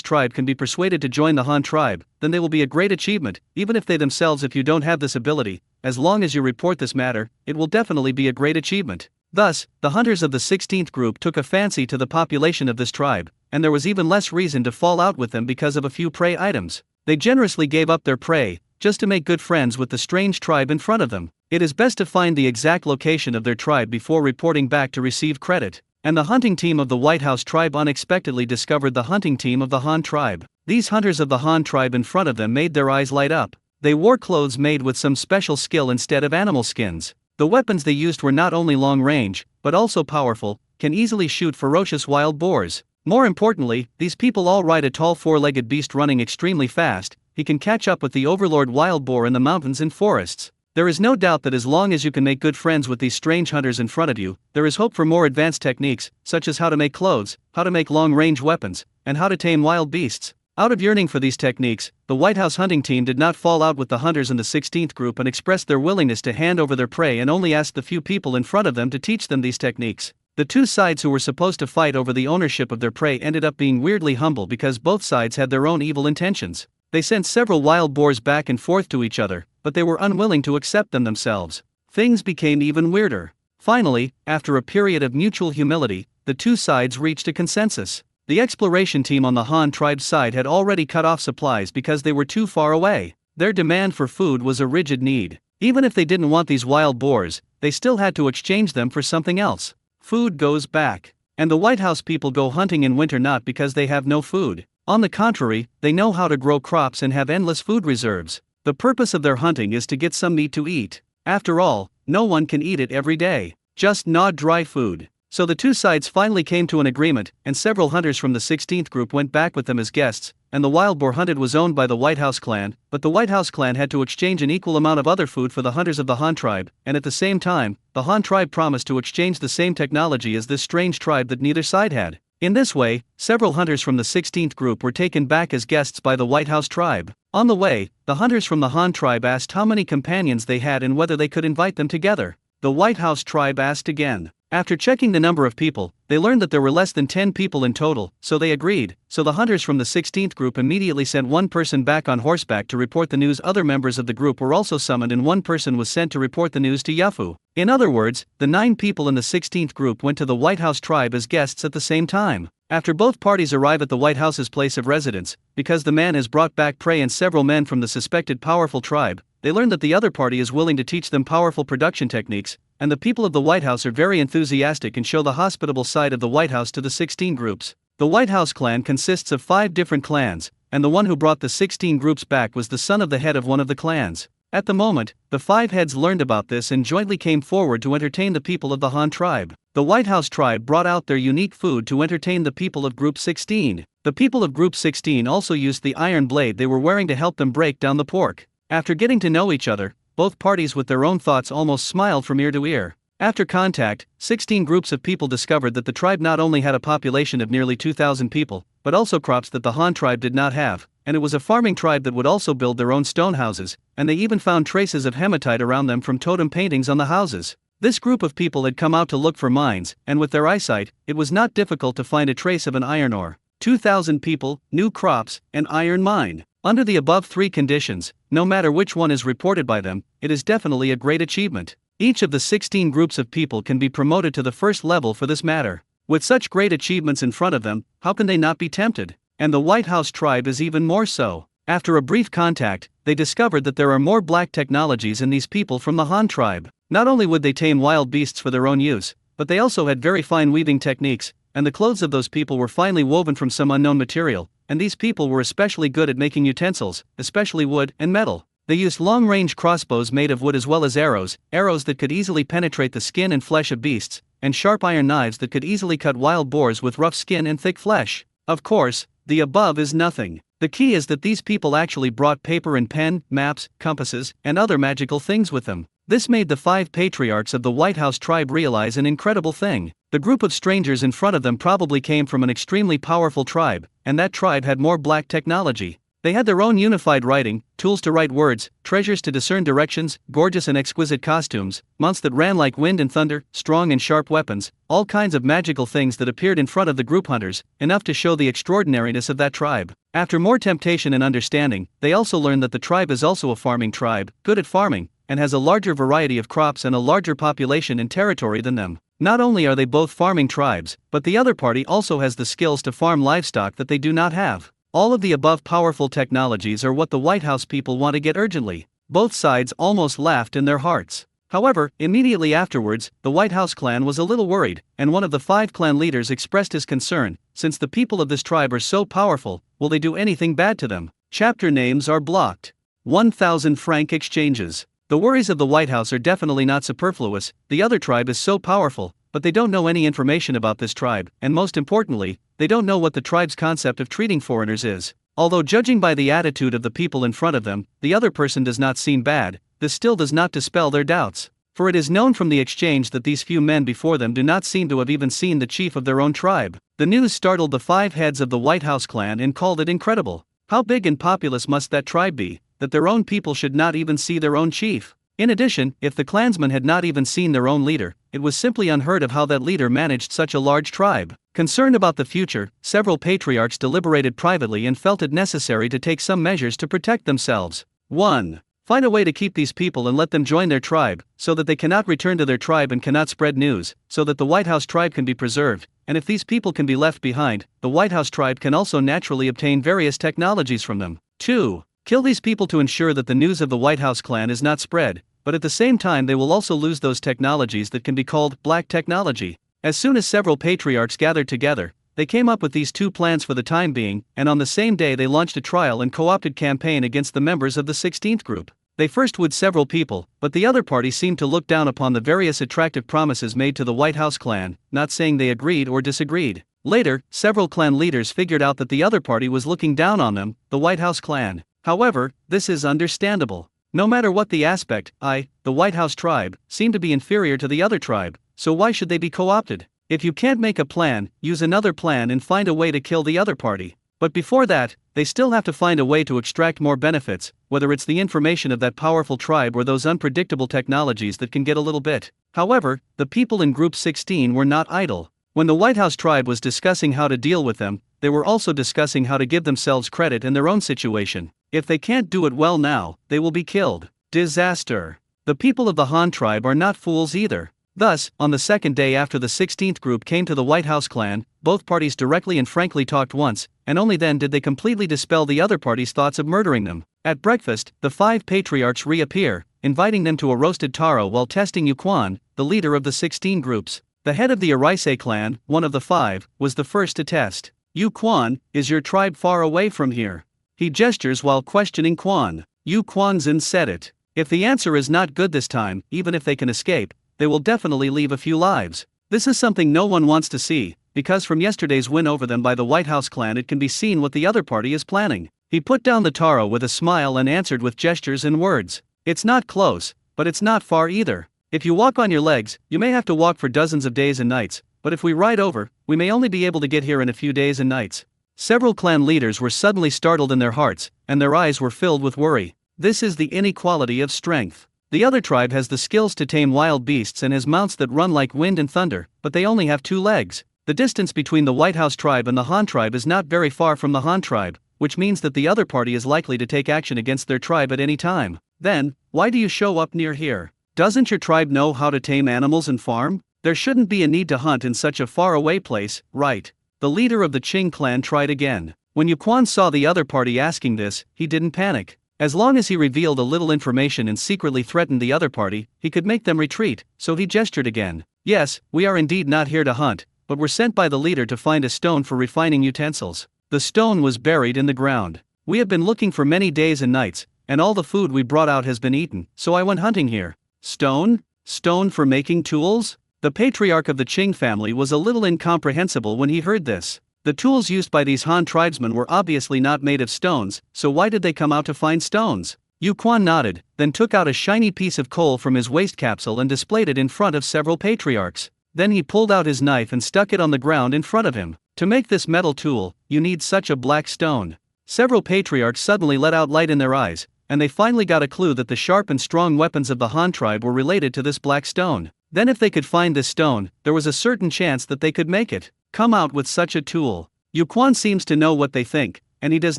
tribe can be persuaded to join the Han tribe, then they will be a great achievement, even if they themselves, if you don't have this ability, as long as you report this matter, it will definitely be a great achievement. Thus, the hunters of the 16th group took a fancy to the population of this tribe, and there was even less reason to fall out with them because of a few prey items. They generously gave up their prey, just to make good friends with the strange tribe in front of them. It is best to find the exact location of their tribe before reporting back to receive credit. And the hunting team of the White House tribe unexpectedly discovered the hunting team of the Han tribe. These hunters of the Han tribe in front of them made their eyes light up. They wore clothes made with some special skill instead of animal skins. The weapons they used were not only long range, but also powerful, can easily shoot ferocious wild boars. More importantly, these people all ride a tall 4-legged beast running extremely fast. He can catch up with the overlord wild boar in the mountains and forests. There is no doubt that as long as you can make good friends with these strange hunters in front of you, there is hope for more advanced techniques, such as how to make clothes, how to make long-range weapons, and how to tame wild beasts. Out of yearning for these techniques, the White House hunting team did not fall out with the hunters in the 16th group and expressed their willingness to hand over their prey and only asked the few people in front of them to teach them these techniques. The two sides who were supposed to fight over the ownership of their prey ended up being weirdly humble because both sides had their own evil intentions. They sent several wild boars back and forth to each other, but they were unwilling to accept them themselves. Things became even weirder. Finally, after a period of mutual humility, the two sides reached a consensus. The exploration team on the Han tribe's side had already cut off supplies because they were too far away. Their demand for food was a rigid need. Even if they didn't want these wild boars, they still had to exchange them for something else. Food goes back. And the White House people go hunting in winter not because they have no food. On the contrary, they know how to grow crops and have endless food reserves. The purpose of their hunting is to get some meat to eat. After all, no one can eat it every day. Just not dry food. So the two sides finally came to an agreement, and several hunters from the 16th group went back with them as guests, and the wild boar hunted was owned by the White House clan, but the White House clan had to exchange an equal amount of other food for the hunters of the Han tribe, and at the same time, the Han tribe promised to exchange the same technology as this strange tribe that neither side had. In this way, several hunters from the 16th group were taken back as guests by the White House tribe. On the way, the hunters from the Han tribe asked how many companions they had and whether they could invite them together. The White House tribe asked again. After checking the number of people, they learned that there were less than 10 people in total, so they agreed. So the hunters from the 16th group immediately sent one person back on horseback to report the news. Other members of the group were also summoned and one person was sent to report the news to Yafu. In other words, the 9 people in the 16th group went to the White House tribe as guests at the same time. After both parties arrive at the White House's place of residence, because the man has brought back prey and several men from the suspected powerful tribe, they learn that the other party is willing to teach them powerful production techniques, and the people of the White House are very enthusiastic and show the hospitable side of the White House to the 16 groups. The White House clan consists of 5 different clans, and the one who brought the 16 groups back was the son of the head of one of the clans. At the moment, the 5 heads learned about this and jointly came forward to entertain the people of the Han tribe. The White House tribe brought out their unique food to entertain the people of Group 16. The people of Group 16 also used the iron blade they were wearing to help them break down the pork. After getting to know each other, both parties with their own thoughts almost smiled from ear to ear. After contact, 16 groups of people discovered that the tribe not only had a population of nearly 2,000 people, but also crops that the Han tribe did not have, and it was a farming tribe that would also build their own stone houses, and they even found traces of hematite around them from totem paintings on the houses. This group of people had come out to look for mines, and with their eyesight, it was not difficult to find a trace of an iron ore. 2,000 people, new crops, and iron mine. Under the above 3 conditions, no matter which one is reported by them, it is definitely a great achievement. Each of the 16 groups of people can be promoted to the first level for this matter. With such great achievements in front of them, how can they not be tempted? And the White House tribe is even more so. After a brief contact, they discovered that there are more black technologies in these people from the Han tribe. Not only would they tame wild beasts for their own use, but they also had very fine weaving techniques, and the clothes of those people were finely woven from some unknown material, and these people were especially good at making utensils, especially wood and metal. They used long-range crossbows made of wood as well as arrows that could easily penetrate the skin and flesh of beasts, and sharp iron knives that could easily cut wild boars with rough skin and thick flesh. Of course, the above is nothing. The key is that these people actually brought paper and pen, maps, compasses, and other magical things with them. This made the 5 patriarchs of the White House tribe realize an incredible thing. The group of strangers in front of them probably came from an extremely powerful tribe, and that tribe had more black technology. They had their own unified writing, tools to write words, treasures to discern directions, gorgeous and exquisite costumes, mounts that ran like wind and thunder, strong and sharp weapons, all kinds of magical things that appeared in front of the group hunters, enough to show the extraordinariness of that tribe. After more temptation and understanding, they also learned that the tribe is also a farming tribe, good at farming, and has a larger variety of crops and a larger population and territory than them. Not only are they both farming tribes, but the other party also has the skills to farm livestock that they do not have. All of the above powerful technologies are what the White House people want to get urgently. Both sides almost laughed in their hearts. However, immediately afterwards, the White House clan was a little worried, and one of the 5 clan leaders expressed his concern, since the people of this tribe are so powerful, will they do anything bad to them? Chapter names are blocked. 1,000 franc exchanges. The worries of the White House are definitely not superfluous. The other tribe is so powerful, but they don't know any information about this tribe, and most importantly, they don't know what the tribe's concept of treating foreigners is. Although judging by the attitude of the people in front of them, the other person does not seem bad, this still does not dispel their doubts. For it is known from the exchange that these few men before them do not seem to have even seen the chief of their own tribe. The news startled the 5 heads of the White House clan and called it incredible. How big and populous must that tribe be, that their own people should not even see their own chief? In addition, if the clansmen had not even seen their own leader, it was simply unheard of how that leader managed such a large tribe. Concerned about the future, several patriarchs deliberated privately and felt it necessary to take some measures to protect themselves. 1. Find a way to keep these people and let them join their tribe, so that they cannot return to their tribe and cannot spread news, so that the White House tribe can be preserved, and if these people can be left behind, the White House tribe can also naturally obtain various technologies from them. 2. Kill these people to ensure that the news of the White House clan is not spread, but at the same time they will also lose those technologies that can be called black technology. As soon as several patriarchs gathered together, they came up with these 2 plans for the time being, and on the same day they launched a trial and co-opted campaign against the members of the 16th group. They first wooed several people, but the other party seemed to look down upon the various attractive promises made to the White House clan, not saying they agreed or disagreed. Later, several clan leaders figured out that the other party was looking down on them, the White House clan. However, this is understandable. No matter what the aspect, the White House tribe, seem to be inferior to the other tribe, so why should they be co-opted? If you can't make a plan, use another plan and find a way to kill the other party. But before that, they still have to find a way to extract more benefits, whether it's the information of that powerful tribe or those unpredictable technologies that can get a little bit. However, the people in Group 16 were not idle. When the White House tribe was discussing how to deal with them, they were also discussing how to give themselves credit in their own situation. If they can't do it well now, they will be killed. Disaster. The people of the Han tribe are not fools either. Thus, on the second day after the 16th group came to the White House clan, both parties directly and frankly talked once, and only then did they completely dispel the other party's thoughts of murdering them. At breakfast, the 5 patriarchs reappear, inviting them to a roasted taro while testing Yuquan, the leader of the 16 groups. The head of the Arise clan, one of the 5, was the first to test. Yuquan, is your tribe far away from here? He gestures while questioning Quan. Yuquanzin said it. If the answer is not good this time, even if they can escape, they will definitely leave a few lives. This is something no one wants to see, because from yesterday's win over them by the White House clan it can be seen what the other party is planning. He put down the taro with a smile and answered with gestures and words. It's not close, but it's not far either. If you walk on your legs, you may have to walk for dozens of days and nights, but if we ride over, we may only be able to get here in a few days and nights. Several clan leaders were suddenly startled in their hearts, and their eyes were filled with worry. This is the inequality of strength. The other tribe has the skills to tame wild beasts and has mounts that run like wind and thunder, but they only have 2 legs. The distance between the White House tribe and the Han tribe is not very far from the Han tribe, which means that the other party is likely to take action against their tribe at any time. Then, why do you show up near here? Doesn't your tribe know how to tame animals and farm? There shouldn't be a need to hunt in such a far-away place, right? The leader of the Qing clan tried again. When Yuquan saw the other party asking this, he didn't panic. As long as he revealed a little information and secretly threatened the other party, he could make them retreat, so he gestured again. Yes, we are indeed not here to hunt, but were sent by the leader to find a stone for refining utensils. The stone was buried in the ground. We have been looking for many days and nights, and all the food we brought out has been eaten, so I went hunting here. Stone? Stone for making tools? The patriarch of the Qing family was a little incomprehensible when he heard this. The tools used by these Han tribesmen were obviously not made of stones, so why did they come out to find stones? Yuquan nodded, then took out a shiny piece of coal from his waste capsule and displayed it in front of several patriarchs. Then he pulled out his knife and stuck it on the ground in front of him. To make this metal tool, you need such a black stone. Several patriarchs suddenly let out light in their eyes, and they finally got a clue that the sharp and strong weapons of the Han tribe were related to this black stone. Then if they could find this stone, there was a certain chance that they could make it. Come out with such a tool. Yuquan seems to know what they think, and he does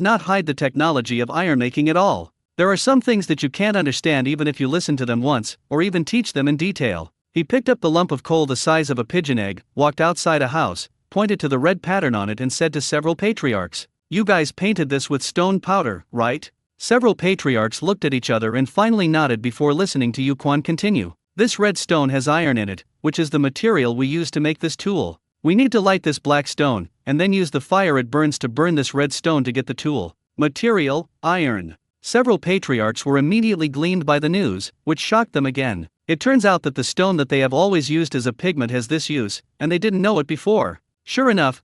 not hide the technology of iron making at all. There are some things that you can't understand even if you listen to them once, or even teach them in detail. He picked up the lump of coal the size of a pigeon egg, walked outside a house, pointed to the red pattern on it and said to several patriarchs, "You guys painted this with stone powder, right?" Several patriarchs looked at each other and finally nodded before listening to Yuquan continue. "This red stone has iron in it, which is the material we use to make this tool. We need to light this black stone, and then use the fire it burns to burn this red stone to get the tool. Material, iron." Several patriarchs were immediately gleamed by the news, which shocked them again. It turns out that the stone that they have always used as a pigment has this use, and they didn't know it before. Sure enough,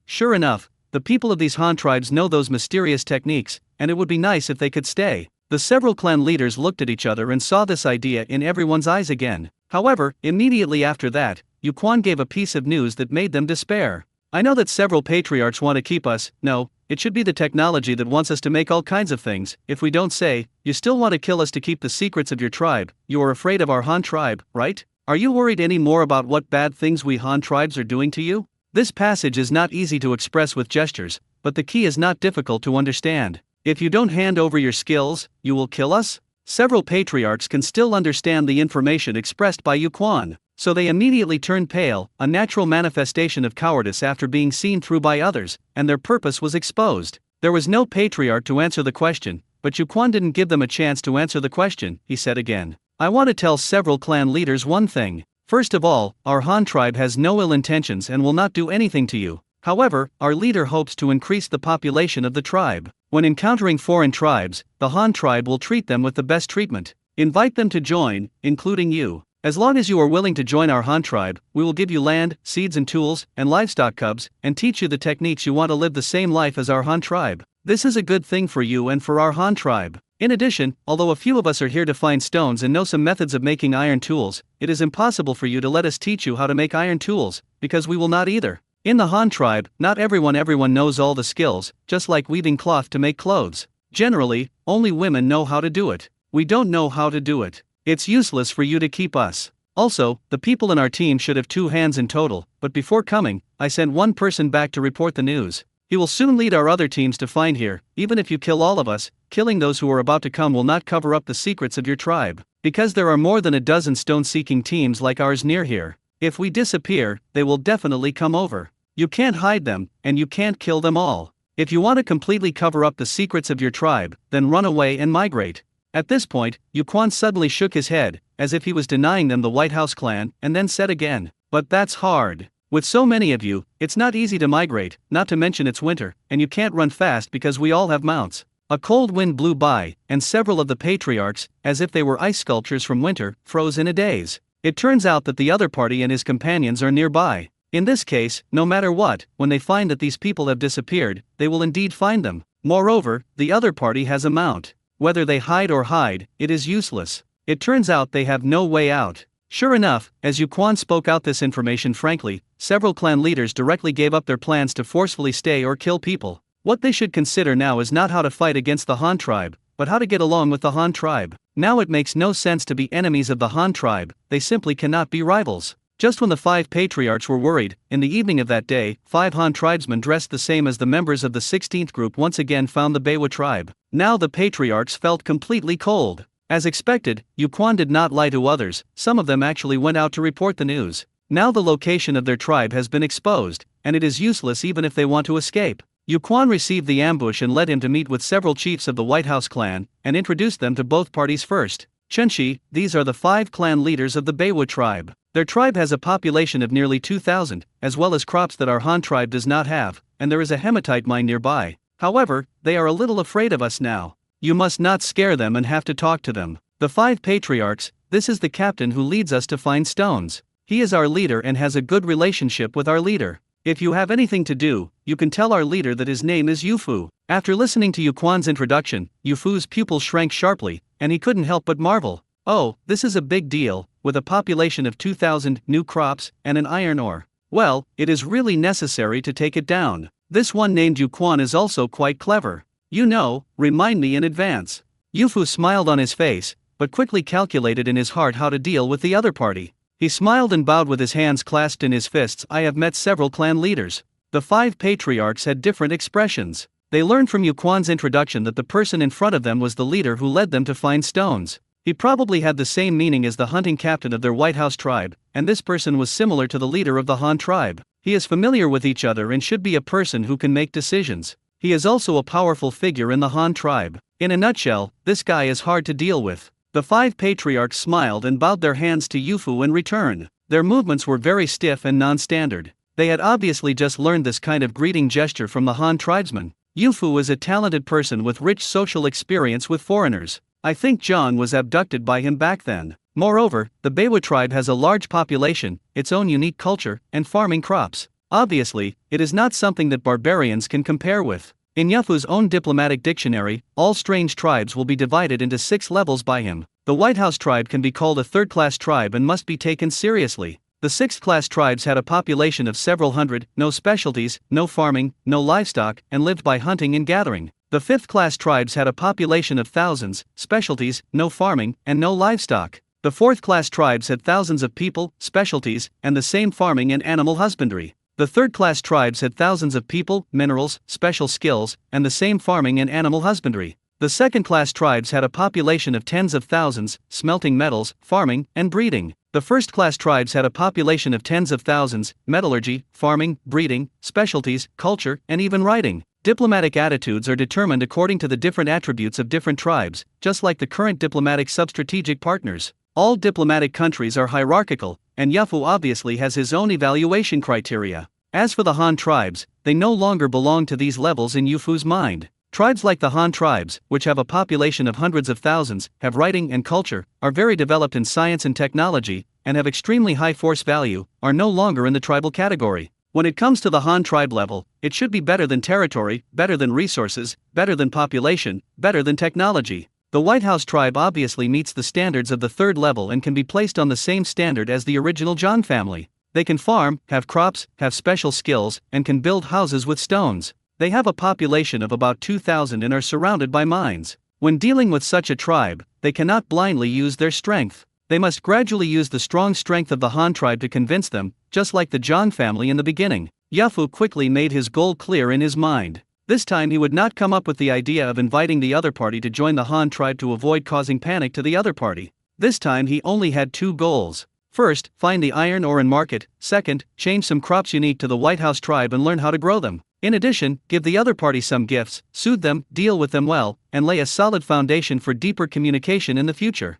the people of these Han tribes know those mysterious techniques, and it would be nice if they could stay. The several clan leaders looked at each other and saw this idea in everyone's eyes again. However, immediately after that, Yuquan gave a piece of news that made them despair. "I know that several patriarchs want to keep us. No, it should be the technology that wants us to make all kinds of things. If we don't say, you still want to kill us to keep the secrets of your tribe. You are afraid of our Han tribe, right? Are you worried any more about what bad things we Han tribes are doing to you?" This passage is not easy to express with gestures, but the key is not difficult to understand. If you don't hand over your skills, you will kill us? Several patriarchs can still understand the information expressed by Yuquan, so they immediately turned pale, a natural manifestation of cowardice after being seen through by others, and their purpose was exposed. There was no patriarch to answer the question, but Yuquan didn't give them a chance to answer the question. He said again, "I want to tell several clan leaders one thing. First of all, our Han tribe has no ill intentions and will not do anything to you. However, our leader hopes to increase the population of the tribe. When encountering foreign tribes, the Han tribe will treat them with the best treatment. Invite them to join, including you. As long as you are willing to join our Han tribe, we will give you land, seeds and tools, and livestock cubs, and teach you the techniques you want to live the same life as our Han tribe. This is a good thing for you and for our Han tribe. In addition, although a few of us are here to find stones and know some methods of making iron tools, it is impossible for you to let us teach you how to make iron tools, because we will not either. In the Han tribe, not everyone knows all the skills, just like weaving cloth to make clothes. Generally, only women know how to do it. We don't know how to do it. It's useless for you to keep us. Also, the people in our team should have 2 hands in total, but before coming, I sent one person back to report the news. He will soon lead our other teams to find here. Even if you kill all of us, killing those who are about to come will not cover up the secrets of your tribe, because there are more than a dozen stone-seeking teams like ours near here. If we disappear, they will definitely come over. You can't hide them, and you can't kill them all. If you want to completely cover up the secrets of your tribe, then run away and migrate. At this point, Yuquan suddenly shook his head, as if he was denying them the White House clan, and then said again, "But that's hard. With so many of you, it's not easy to migrate, not to mention it's winter, and you can't run fast because we all have mounts." A cold wind blew by, and several of the patriarchs, as if they were ice sculptures from winter, froze in a daze. It turns out that the other party and his companions are nearby. In this case, no matter what, when they find that these people have disappeared, they will indeed find them. Moreover, the other party has a mount. Whether they hide or hide, it is useless. It turns out they have no way out. Sure enough, as Yuquan spoke out this information frankly, several clan leaders directly gave up their plans to forcefully stay or kill people. What they should consider now is not how to fight against the Han tribe, but how to get along with the Han tribe. Now it makes no sense to be enemies of the Han tribe, they simply cannot be rivals. Just when the 5 patriarchs were worried, in the evening of that day, 5 Han tribesmen dressed the same as the members of the 16th group once again found the Beiwa tribe. Now the patriarchs felt completely cold. As expected, Yuquan did not lie to others, some of them actually went out to report the news. Now the location of their tribe has been exposed, and it is useless even if they want to escape. Yuquan received the ambush and led him to meet with several chiefs of the White House clan, and introduced them to both parties first. Chenshi, these are the 5 clan leaders of the Beiwa tribe. Their tribe has a population of nearly 2,000, as well as crops that our Han tribe does not have, and there is a hematite mine nearby. However, they are a little afraid of us now. You must not scare them and have to talk to them. The 5 patriarchs, this is the captain who leads us to find stones. He is our leader and has a good relationship with our leader. If you have anything to do, you can tell our leader that his name is Yufu. After listening to Yuquan's introduction, Yufu's pupils shrank sharply, and he couldn't help but marvel. Oh, this is a big deal, with a population of 2,000 new crops and an iron ore. Well, it is really necessary to take it down. This one named Yuquan is also quite clever. You know, remind me in advance. Yufu smiled on his face, but quickly calculated in his heart how to deal with the other party. He smiled and bowed with his hands clasped in his fists. I have met several clan leaders. The 5 patriarchs had different expressions. They learned from Yuquan's introduction that the person in front of them was the leader who led them to find stones. He probably had the same meaning as the hunting captain of their White House tribe, and this person was similar to the leader of the Han tribe. He is familiar with each other and should be a person who can make decisions. He is also a powerful figure in the Han tribe. In a nutshell, this guy is hard to deal with. The 5 patriarchs smiled and bowed their hands to Yufu in return. Their movements were very stiff and non-standard. They had obviously just learned this kind of greeting gesture from the Han tribesmen. Yufu is a talented person with rich social experience with foreigners. I think John was abducted by him back then. Moreover, the Beiwa tribe has a large population, its own unique culture, and farming crops. Obviously, it is not something that barbarians can compare with. In Yufu's own diplomatic dictionary, all strange tribes will be divided into 6 levels by him. The White House tribe can be called a third-class tribe and must be taken seriously. The 6th-class tribes had a population of several hundred, no specialties, no farming, no livestock, and lived by hunting and gathering. The 5th-class tribes had a population of thousands, specialties, no farming, and no livestock. The 4th-class tribes had thousands of people, specialties, and the same farming and animal husbandry. The 3rd-class tribes had thousands of people, minerals, special skills, and the same farming and animal husbandry. The 2nd-class tribes had a population of tens of thousands, smelting metals, farming, and breeding. The 1st-class tribes had a population of tens of thousands, metallurgy, farming, breeding, specialties, culture, and even writing. Diplomatic attitudes are determined according to the different attributes of different tribes, just like the current diplomatic substrategic partners. All diplomatic countries are hierarchical, and Yufu obviously has his own evaluation criteria. As for the Han tribes, they no longer belong to these levels in Yufu's mind. Tribes like the Han tribes, which have a population of hundreds of thousands, have writing and culture, are very developed in science and technology, and have extremely high force value, are no longer in the tribal category. When it comes to the Han tribe level, it should be better than territory, better than resources, better than population, better than technology. The White House tribe obviously meets the standards of the third level and can be placed on the same standard as the original John family. They can farm, have crops, have special skills, and can build houses with stones. They have a population of about 2,000 and are surrounded by mines. When dealing with such a tribe, they cannot blindly use their strength. They must gradually use the strong strength of the Han tribe to convince them, just like the John family in the beginning. Yafu quickly made his goal clear in his mind. This time he would not come up with the idea of inviting the other party to join the Han tribe to avoid causing panic to the other party. This time he only had two goals. First, find the iron ore and market. Second, change some crops unique to the White House tribe and learn how to grow them. In addition, give the other party some gifts, soothe them, deal with them well, and lay a solid foundation for deeper communication in the future.